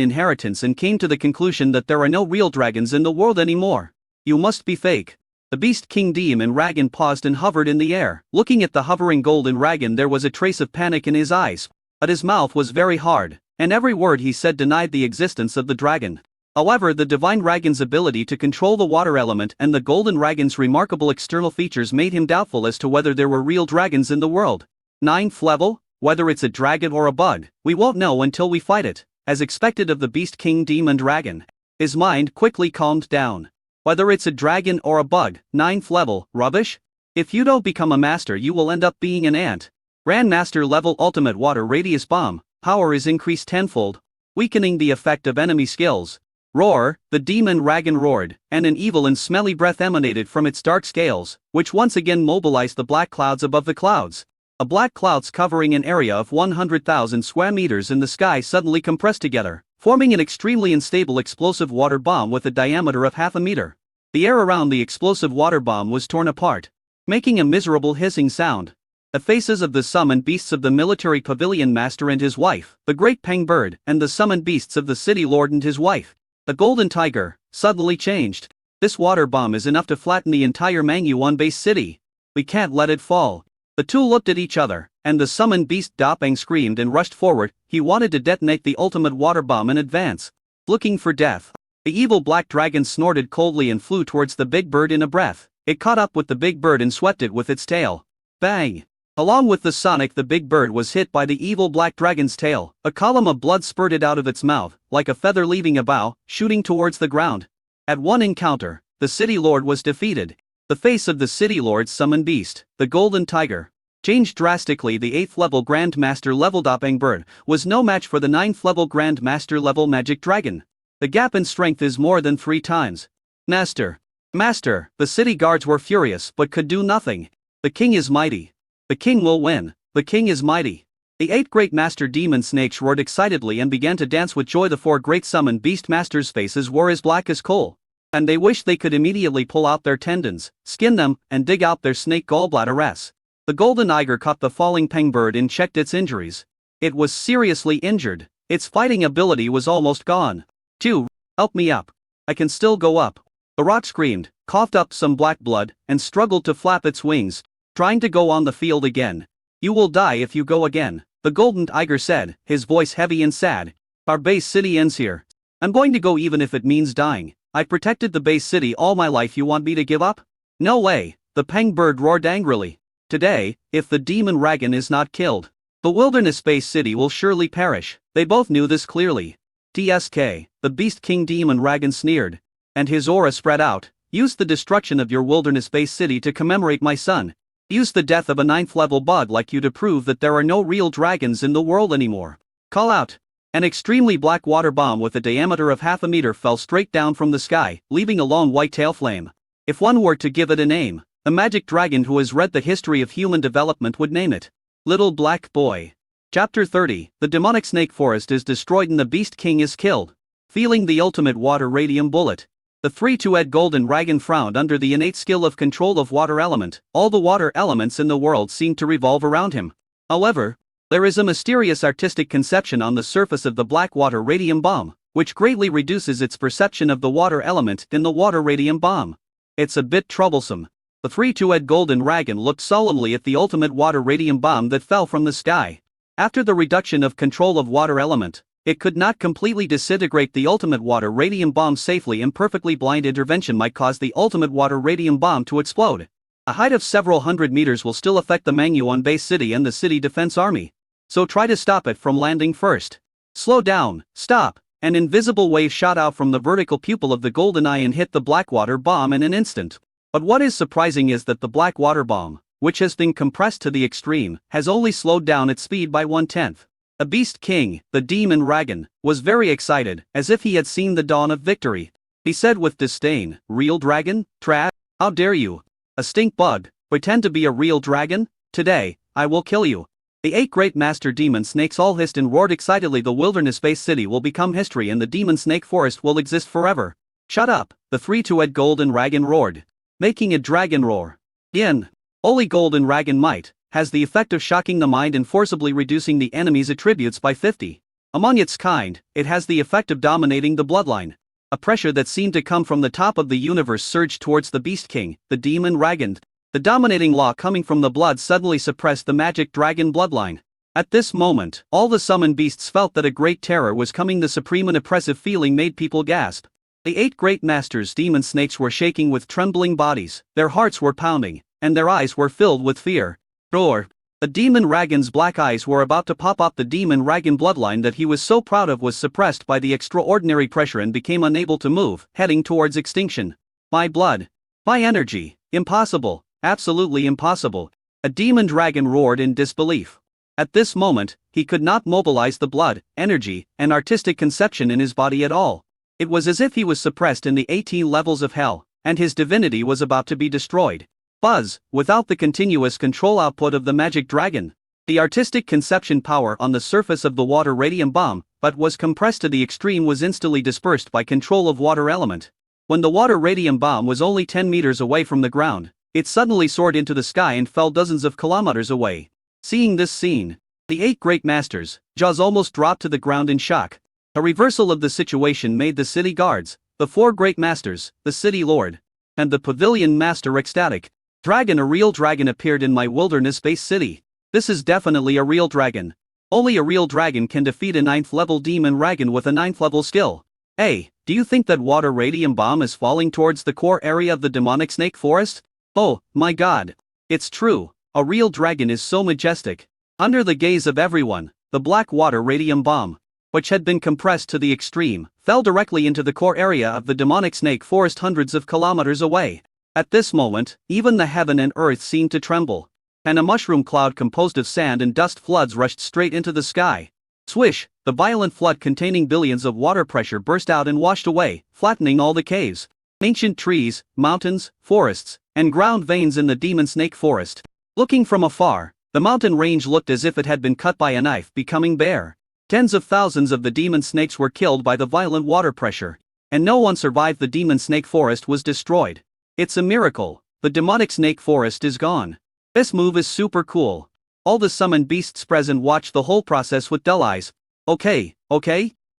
inheritance and came to the conclusion that there are no real dragons in the world anymore. You must be fake. The Beast King Demon Dragon paused and hovered in the air. Looking at the hovering golden dragon, there was a trace of panic in his eyes. But his mouth was very hard, and every word he said denied the existence of the dragon. However, the divine dragon's ability to control the water element and the golden dragon's remarkable external features made him doubtful as to whether there were real dragons in the world. 9th level? Whether it's a dragon or a bug, we won't know until we fight it. As expected of the Beast King Demon Dragon, his mind quickly calmed down. Whether it's a dragon or a bug, 9th level, rubbish? If you don't become a master, you will end up being an ant. Grandmaster level ultimate water radius bomb, power is increased tenfold, weakening the effect of enemy skills. Roar, the demon dragon roared, and an evil and smelly breath emanated from its dark scales, which once again mobilized the black clouds above the clouds. A black clouds covering an area of 100,000 square meters in the sky suddenly compressed together, forming an extremely unstable explosive water bomb with a diameter of half a meter. The air around the explosive water bomb was torn apart, making a miserable hissing sound. The faces of the summoned beasts of the military pavilion master and his wife, the great Peng bird, and the summoned beasts of the city lord and his wife, the golden tiger, suddenly changed. This water bomb is enough to flatten the entire Mangyuan base city. We can't let it fall. The two looked at each other, and the summoned beast Dapeng screamed and rushed forward. He wanted to detonate the ultimate water bomb in advance. Looking for death, the evil black dragon snorted coldly and flew towards the big bird in a breath. It caught up with the big bird and swept it with its tail. Bang! Along with the sonic, the big bird was hit by the evil black dragon's tail. A column of blood spurted out of its mouth, like a feather leaving a bow, shooting towards the ground. At one encounter, the city lord was defeated. The face of the city lord's summoned beast, the golden tiger, changed drastically. The 8th level Grand Master level Dapeng bird was no match for the 9th level Grand Master level magic dragon. The gap in strength is more than 3 times. Master! The city guards were furious but could do nothing. The king is mighty. The king will win. The king is mighty. The 8 great master demon snakes roared excitedly and began to dance with joy. The 4 great summoned beast masters' faces were as black as coal, and they wished they could immediately pull out their tendons, skin them, and dig out their snake gallbladder. The golden tiger caught the falling Peng bird and checked its injuries. It was seriously injured. Its fighting ability was almost gone. Help me up. I can still go up. The rock screamed, coughed up some black blood, and struggled to flap its wings, trying to go on the field again. You will die if you go again, the golden tiger said, his voice heavy and sad. Our base city ends here. I'm going to go even if it means dying. I've protected the base city all my life. You want me to give up? No way, the Peng bird roared angrily. Today, if the demon dragon is not killed, the wilderness base city will surely perish. They both knew this clearly. TSK, the Beast King Demon Dragon sneered, and his aura spread out. Use the destruction of your wilderness base city to commemorate my son. Use the death of a 9th level bug like you to prove that there are no real dragons in the world anymore. Call out. An extremely black water bomb with a diameter of half a meter fell straight down from the sky, leaving a long white tail flame. If one were to give it a name, a magic dragon who has read the history of human development would name it Little Black Boy. Chapter 30, the demonic snake forest is destroyed and the Beast King is killed. Feeling the ultimate water radium bullet, the 3-2-head golden dragon frowned under the innate skill of control of water element. All the water elements in the world seemed to revolve around him. However, there is a mysterious artistic conception on the surface of the black water radium bomb, which greatly reduces its perception of the water element in the water radium bomb. It's a bit troublesome. The 3-2-head golden dragon looked solemnly at the ultimate water radium bomb that fell from the sky. After the reduction of control of water element, It could not completely disintegrate the ultimate water radium bomb safely, and perfectly blind intervention might cause the ultimate water radium bomb to explode. A height of several hundred meters will still affect the Mangyuan base city and the city defense army. So try to stop it from landing first. Slow down, stop. An invisible wave shot out from the vertical pupil of the golden eye and hit the black water bomb in an instant. But what is surprising is that the black water bomb, which has been compressed to the extreme, has only slowed down its speed by 1/10. A beast king, the demon dragon, was very excited, as if he had seen the dawn of victory. He said with disdain, "Real dragon? Trash? How dare you? A stink bug, pretend to be a real dragon? Today, I will kill you." The 8 great master demon snakes all hissed and roared excitedly. The wilderness-based city will become history and the demon snake forest will exist forever. Shut up, the 3 two-headed golden dragon roared, making a dragon roar. Yin. Only golden dragon might has the effect of shocking the mind and forcibly reducing the enemy's attributes by 50. Among its kind, it has the effect of dominating the bloodline. A pressure that seemed to come from the top of the universe surged towards the beast king, the demon dragon. The dominating law coming from the blood suddenly suppressed the magic dragon bloodline. At this moment, all the summoned beasts felt that a great terror was coming. The supreme and oppressive feeling made people gasp. The 8 great masters demon snakes were shaking with trembling bodies, their hearts were pounding, and their eyes were filled with fear. Roar! The demon dragon's black eyes were about to pop up. The demon dragon bloodline that he was so proud of was suppressed by the extraordinary pressure and became unable to move, heading towards extinction. My blood! My energy! Impossible! Absolutely impossible! A demon dragon roared in disbelief. At this moment, he could not mobilize the blood, energy, and artistic conception in his body at all. It was as if he was suppressed in the 18 levels of hell, and his divinity was about to be destroyed. Buzz, without the continuous control output of the magic dragon. The artistic conception power on the surface of the water radium bomb, but was compressed to the extreme, was instantly dispersed by control of water element. When the water radium bomb was only 10 meters away from the ground, it suddenly soared into the sky and fell dozens of kilometers away. Seeing this scene, the 8 great masters' jaws almost dropped to the ground in shock. A reversal of the situation made the city guards, the 4 great masters, the city lord, and the pavilion master ecstatic. Dragon! A real dragon appeared in my wilderness-based city. This is definitely a real dragon. Only a real dragon can defeat a 9th level demon dragon with a 9th level skill. Hey, do you think that water radium bomb is falling towards the core area of the demonic snake forest? Oh, my god. It's true, a real dragon is so majestic. Under the gaze of everyone, the black water radium bomb, which had been compressed to the extreme, fell directly into the core area of the demonic snake forest hundreds of kilometers away. At this moment, even the heaven and earth seemed to tremble, and a mushroom cloud composed of sand and dust floods rushed straight into the sky. Swish! The violent flood containing billions of water pressure burst out and washed away, flattening all the caves, ancient trees, mountains, forests, and ground veins in the demon snake forest. Looking from afar, the mountain range looked as if it had been cut by a knife, becoming bare. Tens of thousands of the demon snakes were killed by the violent water pressure, and no one survived. The demon snake forest was destroyed. It's a miracle, the demonic snake forest is gone. This move is super cool. All the summoned beasts present watched the whole process with dull eyes. Okay,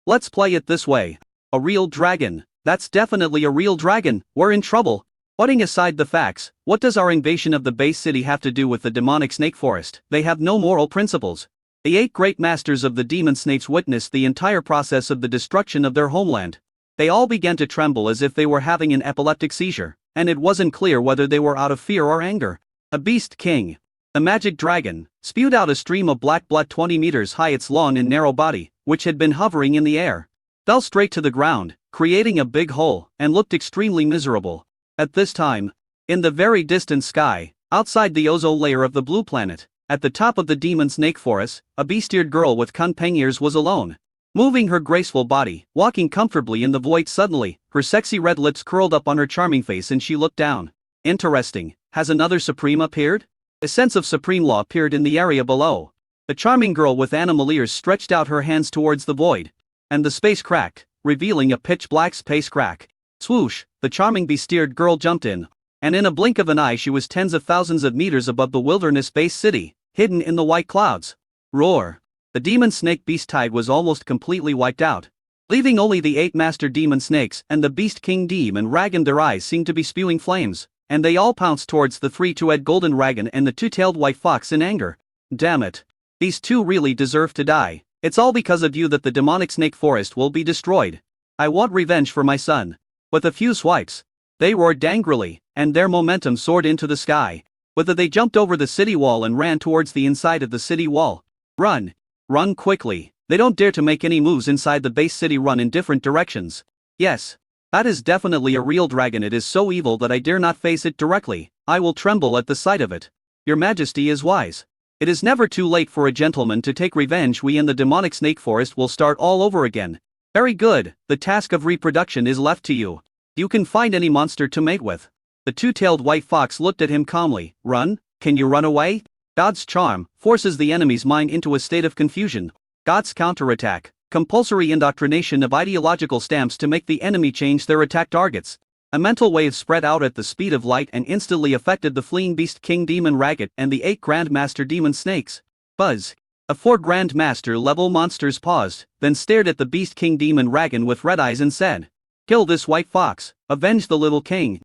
let's play it this way. A real dragon, that's definitely a real dragon, we're in trouble. Putting aside the facts, what does our invasion of the base city have to do with the demonic snake forest? They have no moral principles. The 8 great masters of the demon snakes witnessed the entire process of the destruction of their homeland. They all began to tremble as if they were having an epileptic seizure, and it wasn't clear whether they were out of fear or anger. A beast king, the magic dragon, spewed out a stream of black blood 20 meters high. Its long and narrow body, which had been hovering in the air, fell straight to the ground, creating a big hole, and looked extremely miserable. At this time, in the very distant sky, outside the ozone layer of the blue planet, at the top of the demon snake forest, a beast-eared girl with kun-peng ears was alone. Moving her graceful body, walking comfortably in the void. Suddenly, her sexy red lips curled up on her charming face and she looked down. Interesting, has another supreme appeared? A sense of supreme law appeared in the area below. The charming girl with animal ears stretched out her hands towards the void, and the space cracked, revealing a pitch-black space crack. Swoosh! The charming beast-eared girl jumped in, and in a blink of an eye she was tens of thousands of meters above the wilderness-based city, hidden in the white clouds. Roar! The demon snake beast tide was almost completely wiped out, leaving only the 8 master demon snakes and the beast king demon dragon. Their eyes seemed to be spewing flames, and they all pounced towards the 3 two-headed golden dragon and the 2-tailed white fox in anger. Damn it! These 2 really deserve to die. It's all because of you that the demonic snake forest will be destroyed. I want revenge for my son. With a few swipes, they roared angrily, and their momentum soared into the sky. Whether they jumped over the city wall and ran towards the inside of the city wall. Run! Run quickly. They don't dare to make any moves inside the base city. Run in different directions. Yes. That is definitely a real dragon. It is so evil that I dare not face it directly. I will tremble at the sight of it. Your Majesty is wise. It is never too late for a gentleman to take revenge. We in the demonic snake forest will start all over again. Very good, the task of reproduction is left to you. You can find any monster to mate with. The two-tailed white fox looked at him calmly. Run? Can you run away? God's charm forces the enemy's mind into a state of confusion. God's counterattack, compulsory indoctrination of ideological stamps to make the enemy change their attack targets. A mental wave spread out at the speed of light and instantly affected the fleeing Beast King Demon Ragged and the 8 Grandmaster Demon Snakes. Buzz. The 4 Grandmaster level monsters paused, then stared at the Beast King Demon Ragged with red eyes and said, "Kill this white fox, avenge the little king."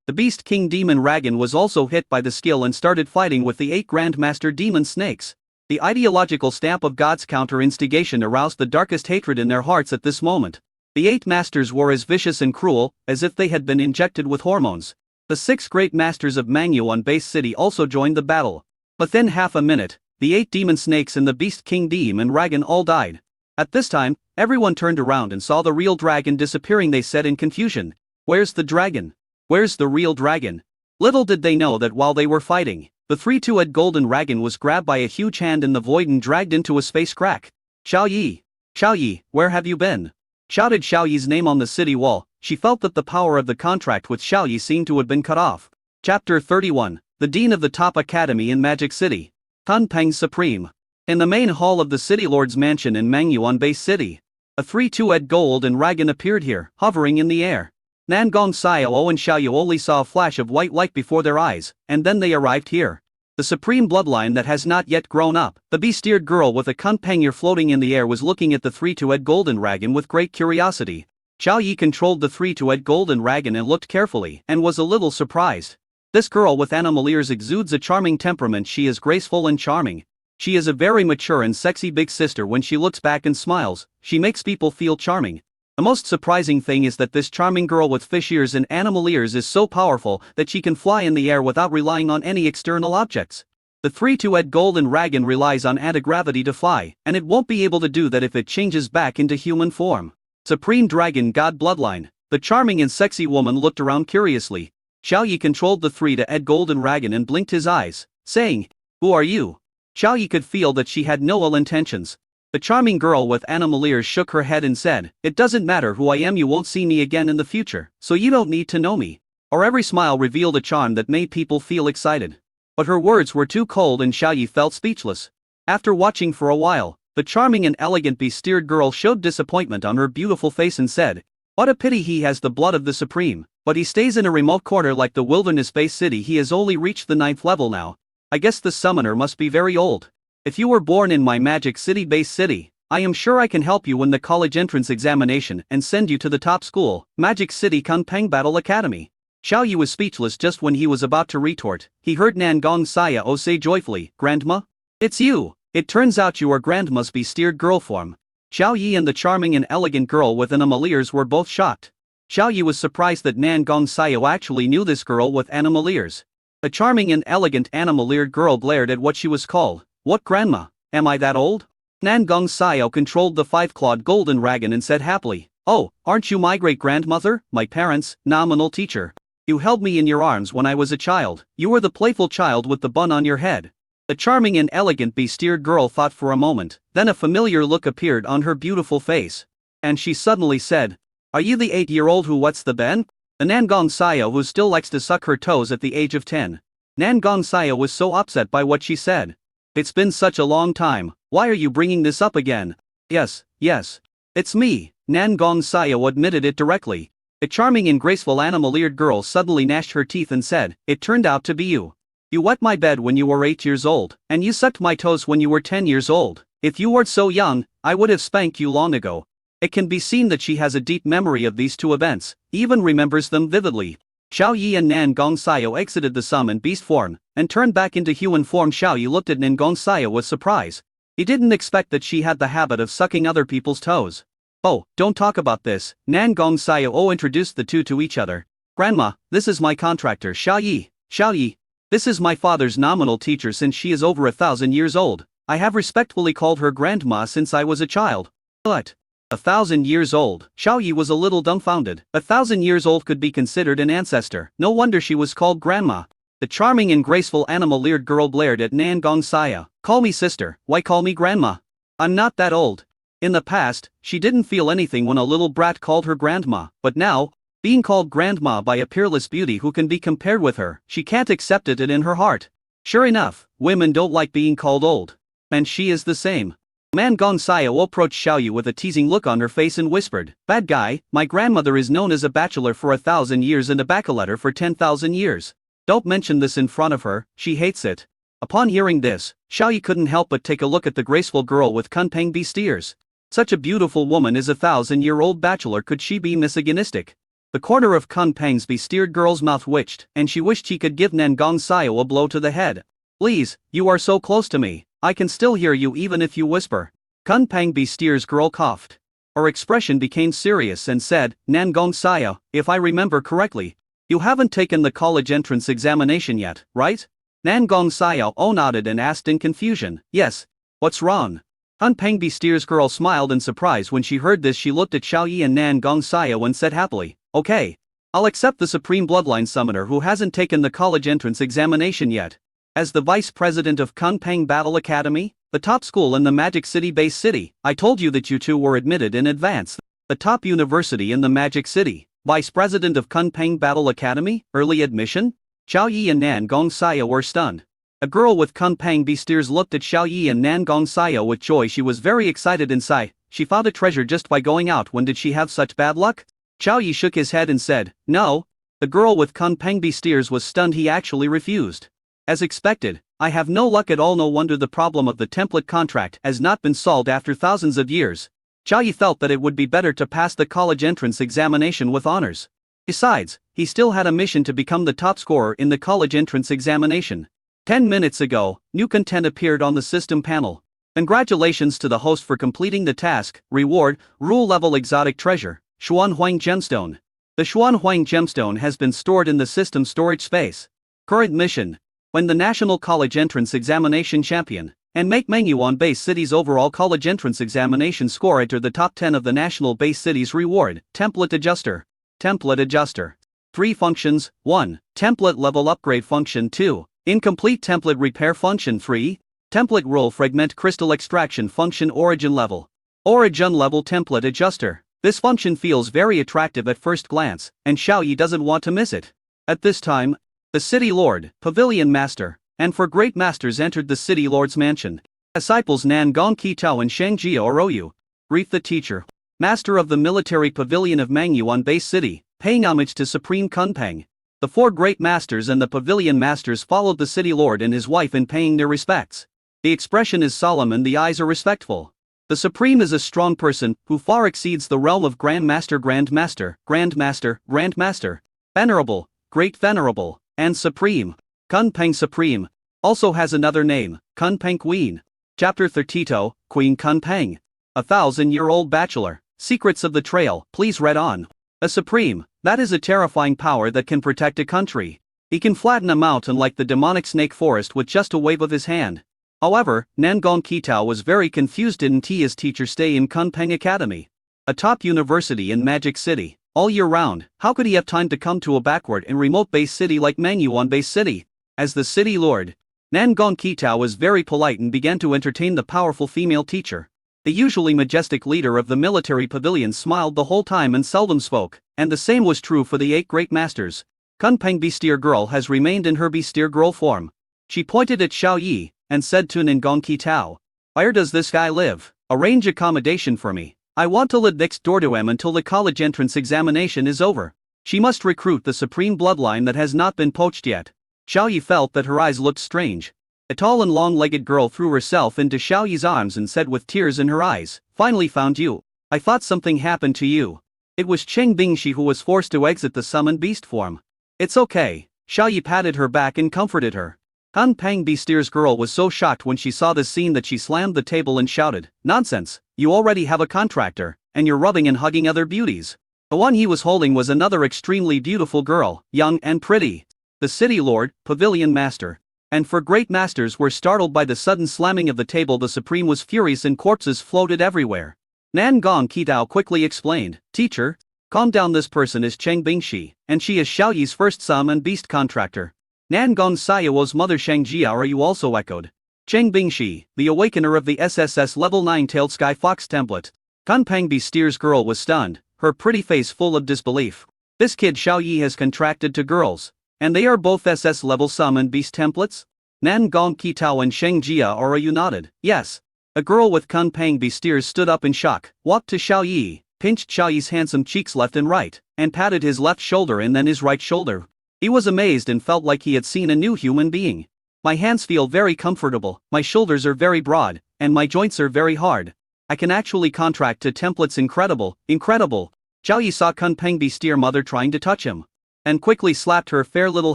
The Beast King Demon Ragged was also hit by the skill and started fighting with the 8 Grandmaster Demon Snakes. The ideological stamp of God's counter-instigation aroused the darkest hatred in their hearts at this moment. The 8 masters were as vicious and cruel as if they had been injected with hormones. The 6 great masters of Mangyu on Base City also joined the battle. Within half a minute, the 8 demon snakes and the Beast King Demon Ragged all died. At this time, everyone turned around and saw the real dragon disappearing. They said in confusion, "Where's the dragon? Where's the real dragon?" Little did they know that while they were fighting, the 3-2-head golden dragon was grabbed by a huge hand in the void and dragged into a space crack. "Xiao Yi! Xiao Yi, where have you been?" shouted Xiao Yi's name on the city wall. She felt that the power of the contract with Xiao Yi seemed to have been cut off. Chapter 31, the Dean of the Top Academy in Magic City. Kunpeng Supreme. In the main hall of the City Lord's mansion in Mangyu on Base City, a 3-2-head golden dragon appeared here, hovering in the air. Nangong Xiao and Xiao Yu only saw a flash of white light before their eyes, and then they arrived here. The supreme bloodline that has not yet grown up, the bee-steered girl with a kunpeng ear floating in the air was looking at the 3-2-head golden dragon with great curiosity. Xiao Yi controlled the 3-2-head golden dragon and looked carefully, and was a little surprised. This girl with animal ears exudes a charming temperament. She is graceful and charming. She is a very mature and sexy big sister. When she looks back and smiles, she makes people feel charming. The most surprising thing is that this charming girl with fish ears and animal ears is so powerful that she can fly in the air without relying on any external objects. The 3-2-head golden dragon relies on anti-gravity to fly, and it won't be able to do that if it changes back into human form. Supreme Dragon God Bloodline. The charming and sexy woman looked around curiously. Xiao Yi controlled the 3-2-head golden dragon and blinked his eyes, saying, "Who are you?" Xiao Yi could feel that she had no ill intentions. The charming girl with animal ears shook her head and said, "It doesn't matter who I am. You won't see me again in the future, so you don't need to know me." Her every smile revealed a charm that made people feel excited. But her words were too cold and Xiao Yi felt speechless. After watching for a while, the charming and elegant bee-steered girl showed disappointment on her beautiful face and said, "What a pity he has the blood of the Supreme, but he stays in a remote corner like the wilderness base city. He has only reached the 9th level now. I guess the summoner must be very old. If you were born in my Magic City base city, I am sure I can help you win the college entrance examination and send you to the top school, Magic City Kunpeng Battle Academy." Xiao Yi was speechless just when he was about to retort. He heard Nangong Xiao say joyfully, "Grandma? It's you! It turns out you are Grandma's bee-steered girl form." Xiao Yi and the charming and elegant girl with animal ears were both shocked. Xiao Yi was surprised that Nangong Xiao actually knew this girl with animal ears. The charming and elegant animal-eared girl glared at what she was called. "What, Grandma? Am I that old?" Nangong Xiao controlled the 5-clawed golden dragon and said happily, "Oh, aren't you my great-grandmother, my parents' nominal teacher? You held me in your arms when I was a child. You were the playful child with the bun on your head." The charming and elegant bee-steered girl thought for a moment, then a familiar look appeared on her beautiful face. And she suddenly said, "Are you the 8-year-old who wets the bed?" The Nangong Xiao who still likes to suck her toes at the age of 10. Nangong Xiao was so upset by what she said. "It's been such a long time, why are you bringing this up again?" Yes, it's me," Nangong Xiao admitted it directly. A charming and graceful animal-eared girl suddenly gnashed her teeth and said, "It turned out to be you. You wet my bed when you were 8 years old, and you sucked my toes when you were 10 years old. If you weren't so young, I would have spanked you long ago." It can be seen that she has a deep memory of these two events, even remembers them vividly. Xiao Yi and Nangong Xiao exited the summon beast form, and turned back into human form. Xiao Yi looked at Nangong Xiao with surprise. He didn't expect that she had the habit of sucking other people's toes. Oh, don't talk about this, Nan Gong Xiao introduced the two to each other. Grandma, this is my contractor Xiao Yi. Xiao Yi. This is my father's nominal teacher since she is over 1,000 years old. I have respectfully called her grandma since I was a child. But 1,000 years old. Xiao Yi was a little dumbfounded. 1,000 years old could be considered an ancestor. No wonder she was called grandma. The charming and graceful animal-eared girl blared at Nan Gong Xiao. Call me sister, why call me grandma? I'm not that old. In the past, she didn't feel anything when a little brat called her grandma, but now, being called grandma by a peerless beauty who can be compared with her, she can't accept it in her heart. Sure enough, women don't like being called old. And she is the same. Nan Gong Xiao approached Xiao Yu with a teasing look on her face and whispered, "Bad guy, my grandmother is known as a bachelor for 1,000 years and a bachelor for 10,000 years. Don't mention this in front of her, she hates it." Upon hearing this, Xiao Yi couldn't help but take a look at the graceful girl with Kunpeng beast ears. Such a beautiful woman is a 1,000-year-old bachelor, could she be misogynistic? The corner of Kunpeng's beast-eared girl's mouth twitched, and she wished she could give Nan Gong Xiao a blow to the head. "Please, you are so close to me, I can still hear you even if you whisper." Kunpeng beast-ear's girl coughed. Her expression became serious and said, "Nan Gong Xiao, if I remember correctly, you haven't taken the college entrance examination yet, right?" Nan Gong Xiao nodded and asked in confusion, "Yes. What's wrong?" Kunpeng beast-ear's girl smiled in surprise when she heard this. She looked at Xiao Yi and Nan Gong Xiao and said happily, "Okay. I'll accept the Supreme Bloodline Summoner who hasn't taken the college entrance examination yet. As the vice president of Kunpeng Battle Academy, the top school in the Magic City base city, I told you that you two were admitted in advance. The top university in the Magic City, vice president of Kunpeng Battle Academy, early admission?" Xiao Yi and Nan Gong Xiao were stunned. A girl with Kunpeng beast ears looked at Xiao Yi and Nan Gong Xiao with joy. She was very excited inside. She found a treasure just by going out. When did she have such bad luck? Xiao Yi shook his head and said, "No." The girl with Kunpeng beast ears was stunned. He actually refused. As expected, I have no luck at all. No wonder the problem of the template contract has not been solved after thousands of years. Xiao Yi felt that it would be better to pass the college entrance examination with honors. Besides, he still had a mission to become the top scorer in the college entrance examination. 10 minutes ago, new content appeared on the system panel. Congratulations to the host for completing the task. Reward, rule level exotic treasure, Xuanhuang Gemstone. The Xuanhuang Gemstone has been stored in the system storage space. Current mission: win the National College Entrance Examination Champion, and make menu on base city's overall college entrance examination score. Enter the top 10 of the national base city's reward. Template adjuster. Template adjuster. 3 functions. 1. Template level upgrade function. 2. Incomplete template repair function. 3. Template roll fragment crystal extraction function. Origin level. Origin level template adjuster. This function feels very attractive at first glance, and Xiao Yi doesn't want to miss it. At this time, the City Lord, Pavilion Master, and 4 great masters entered the City Lord's mansion. Disciples Nan Gong Qitao and Shang Jia Oroyu. Brief the teacher. Master of the military pavilion of Mangyuan Base City, paying homage to Supreme Kunpeng. The 4 great masters and the pavilion masters followed the City Lord and his wife in paying their respects. The expression is solemn and the eyes are respectful. The Supreme is a strong person who far exceeds the realm of Grandmaster, Grandmaster, Grandmaster, Grandmaster, Venerable, Great Venerable, and Supreme. Kunpeng Supreme also has another name, Kunpeng Queen. Chapter 32, Queen Kunpeng. 1,000-year-old bachelor. Secrets of the Trail. Please read on. A Supreme, that is a terrifying power that can protect a country. He can flatten a mountain like the demonic snake forest with just a wave of his hand. However, Nan Gong Qitao was very confused. Didn't he his teacher stay in Kunpeng Academy, a top university in Magic City, all year round? How could he have time to come to a backward and remote base city like Mangyuan Base City? As the City Lord, Nan Gong Qitao was very polite and began to entertain the powerful female teacher. The usually majestic leader of the military pavilion smiled the whole time and seldom spoke, and the same was true for the 8 great masters. Kunpeng Beastier Girl has remained in her Beastier Girl form. She pointed at Xiao Yi and said to Nan Gong Qitao, "Where does this guy live? Arrange accommodation for me. I want to live next door to him until the college entrance examination is over." She must recruit the supreme bloodline that has not been poached yet. Xiao Yi felt that her eyes looked strange. A tall and long-legged girl threw herself into Xiao Yi's arms and said with tears in her eyes, "Finally found you. I thought something happened to you." It was Cheng Bingshi who was forced to exit the summoned beast form. "It's okay." Xiao Yi patted her back and comforted her. Han Pang Beastier's girl was so shocked when she saw this scene that she slammed the table and shouted, "Nonsense, you already have a contractor, and you're rubbing and hugging other beauties." The one he was holding was another extremely beautiful girl, young and pretty. The city lord, pavilion master. And for great masters were startled by the sudden slamming of the table. The supreme was furious and corpses floated everywhere. Nan Gong Qitao quickly explained, "Teacher, calm down, this person is Cheng Bingxi, and she is Xiao Yi's first sum and beast contractor." Nan Gong Xiao's mother Shang Jiaoyu also echoed. Cheng Bingxi, the awakener of the SSS level 9 tailed sky fox template. Kun Pang Beastier's girl was stunned, her pretty face full of disbelief. This kid Xiao Yi has contracted to girls, and they are both SS level sum and beast templates? Nan Gong Qitao and Sheng Jiaoyu nodded, yes. A girl with Kun Pang Beastiers stood up in shock, walked to Xiao Yi, pinched Xiao Yi's handsome cheeks left and right, and patted his left shoulder and then his right shoulder. He was amazed and felt like he had seen a new human being. "My hands feel very comfortable, my shoulders are very broad, and my joints are very hard. I can actually contract to templates. Incredible, incredible." Xiao Yi saw Kun Pang Beastier mother trying to touch him, and quickly slapped her fair little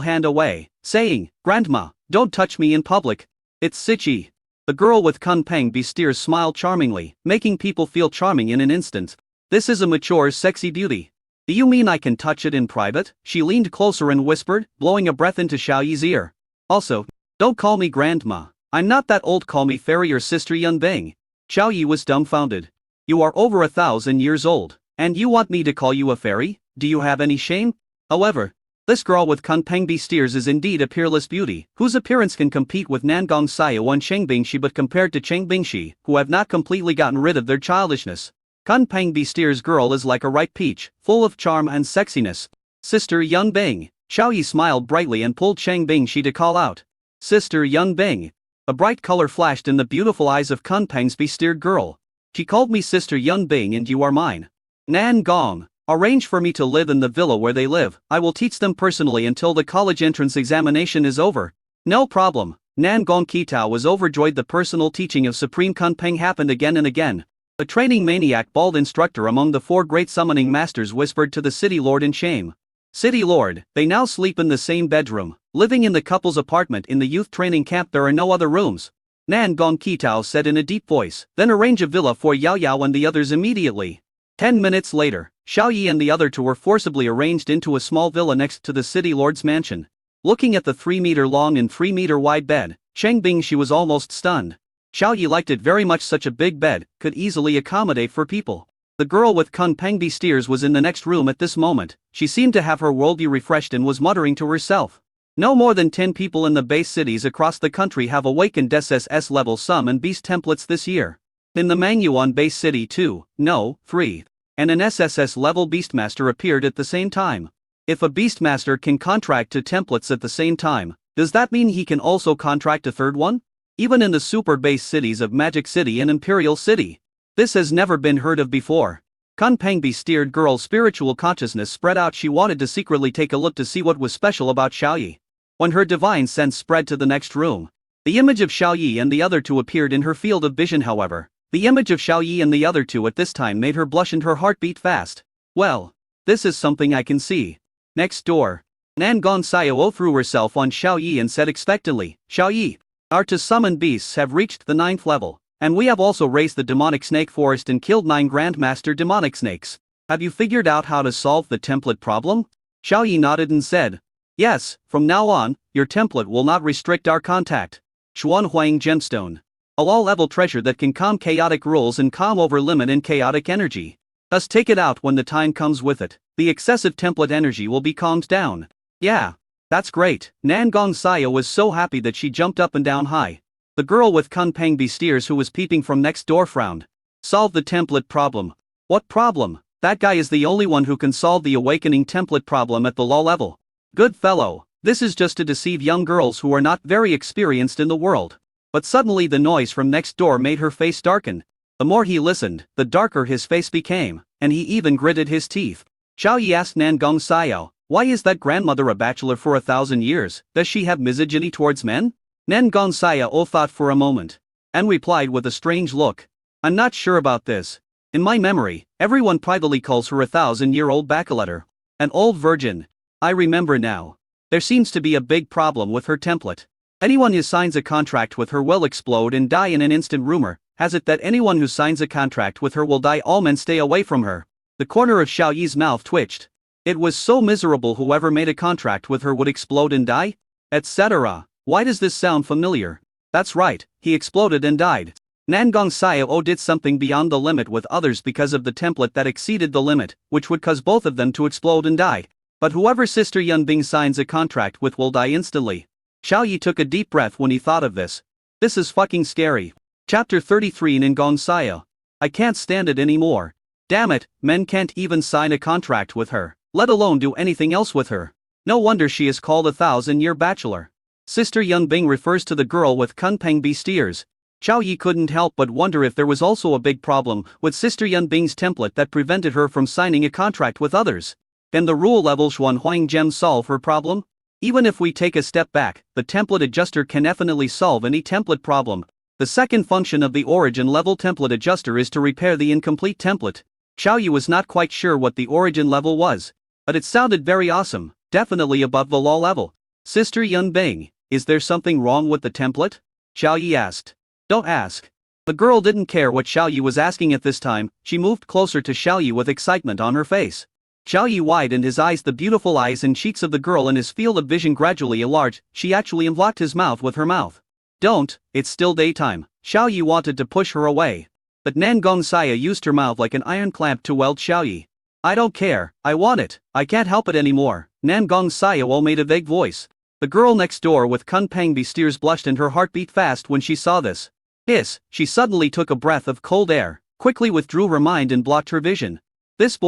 hand away, saying, "Grandma, don't touch me in public. It's Sichi." The girl with Kun Pang Beastiers smiled charmingly, making people feel charming in an instant. "This is a mature, sexy beauty. Do you mean I can touch it in private?" She leaned closer and whispered, blowing a breath into Xiao Yi's ear. "Also, don't call me grandma. I'm not that old. Call me fairy or sister Yunbing." Xiao Yi was dumbfounded. "You are over 1,000 years old, and you want me to call you a fairy? Do you have any shame?" However, this girl with Kun Pang Beastiers is indeed a peerless beauty, whose appearance can compete with Nangong Xiao and Cheng Bingxi, but compared to Cheng Bingxi, who have not completely gotten rid of their childishness, Kun Pang Beastier's girl is like a ripe peach, full of charm and sexiness. "Sister Yunbing." Xiao Yi smiled brightly and pulled Cheng Bingxi to call out, "Sister Yunbing." A bright color flashed in the beautiful eyes of Kun Pang's Beastiered girl. "She called me Sister Yunbing and you are mine. Nan Gong, arrange for me to live in the villa where they live. I will teach them personally until the college entrance examination is over." "No problem." Nan Gong Qitao was overjoyed. The personal teaching of Supreme Kun Pang happened again and again. A training maniac bald instructor among the 4 great summoning masters whispered to the city lord in shame. "City lord, they now sleep in the same bedroom, living in the couple's apartment in the youth training camp. There are no other rooms." Nan Gong Qitao said in a deep voice, "Then arrange a villa for Yao Yao and the others immediately." 10 minutes later, Xiao Yi and the other 2 were forcibly arranged into a small villa next to the city lord's mansion. Looking at the 3-meter long and 3-meter wide bed, Cheng Bingxi was almost stunned. Xiao Yi liked it very much. Such a big bed could easily accommodate 4 people. The girl with Kun Pang Beastiers was in the next room at this moment. She seemed to have her worldview refreshed and was muttering to herself. "No more than 10 people in the base cities across the country have awakened SSS level sum and beast templates this year. In the Mangyuan base city 2, no, 3. And an SSS level beastmaster appeared at the same time. If a beastmaster can contract 2 templates at the same time, does that mean he can also contract a 3rd one? Even in the super base cities of Magic City and Imperial City. This has never been heard of before." Kun Pang Beastiered girl's spiritual consciousness spread out. She wanted to secretly take a look to see what was special about Xiao Yi. When her divine sense spread to the next room, the image of Xiao Yi and the other 2 appeared in her field of vision. However, the image of Xiao Yi and the other 2 at this time made her blush and her heart beat fast. "Well, this is something I can see. Next door." Nan Gong Xiao threw herself on Xiao Yi and said expectantly, "Xiao Yi, our to summon beasts have reached the 9th level, and we have also raised the demonic snake forest and killed 9 grandmaster demonic snakes. Have you figured out how to solve the template problem?" Xiao Yi nodded and said, "Yes, from now on, your template will not restrict our contact. Xuan Huang Gemstone. A low-level treasure that can calm chaotic rules and calm over limit and chaotic energy. Thus take it out when the time comes with it. The excessive template energy will be calmed down." "Yeah. That's great." Nan Gong Xiao was so happy that she jumped up and down high. The girl with Kun Pang Beastiers who was peeping from next door frowned. "Solve the template problem." "What problem?" "That guy is the only one who can solve the awakening template problem at the low level. Good fellow, this is just to deceive young girls who are not very experienced in the world." But suddenly the noise from next door made her face darken. The more he listened, the darker his face became, and he even gritted his teeth. Xiao Yi asked Nan Gong Xiao, "Why is that grandmother a bachelor for 1,000 years? Does she have misogyny towards men?" Nan Gong Xiao thought for a moment, and replied with a strange look, "I'm not sure about this. In my memory, everyone privately calls her 1,000-year-old bachelor. An old virgin. I remember now. There seems to be a big problem with her template. Anyone who signs a contract with her will explode and die in an instant. Rumor has it that anyone who signs a contract with her will die. All men stay away from her. The corner of Xiao Yi's mouth twitched. It was so miserable. Whoever made a contract with her would explode and die? Etc. Why does this sound familiar? That's right, he exploded and died. Nangong Xiao did something beyond the limit with others because of the template that exceeded the limit, which would cause both of them to explode and die. But whoever Sister Yunbing signs a contract with will die instantly. Xiao Yi took a deep breath when he thought of this. This is fucking scary. Chapter 33 Nangong Xiao. I can't stand it anymore. Damn it, men can't even sign a contract with her, let alone do anything else with her. No wonder she is called a 1,000-year bachelor. Sister Yunbing refers to the girl with Kunpeng beast ears. Xiao Yi couldn't help but wonder if there was also a big problem with Sister Yunbing's template that prevented her from signing a contract with others. Can the rule level Xuan Huang gem solve her problem? Even if we take a step back, the template adjuster can definitely solve any template problem. The second function of the origin level template adjuster is to repair the incomplete template. Xiao Yi was not quite sure what the origin level was, but it sounded very awesome, definitely above the law level. Sister Yunbing, is there something wrong with the template? Xiao Yi asked. Don't ask. The girl didn't care what Xiao Yi was asking at this time. She moved closer to Xiao Yi with excitement on her face. Xiao Yi widened his eyes. The beautiful eyes and cheeks of the girl in his field of vision gradually enlarged. She actually unblocked his mouth with her mouth. Don't, it's still daytime. Xiao Yi wanted to push her away, but Nangong Xiao used her mouth like an iron clamp to weld Xiao Yi. I don't care, I want it, I can't help it anymore. Nangong Xiao made a vague voice. The girl next door with Kunpeng beast ears blushed and her heart beat fast when she saw this. Hiss, she suddenly took a breath of cold air, quickly withdrew her mind and blocked her vision. This boy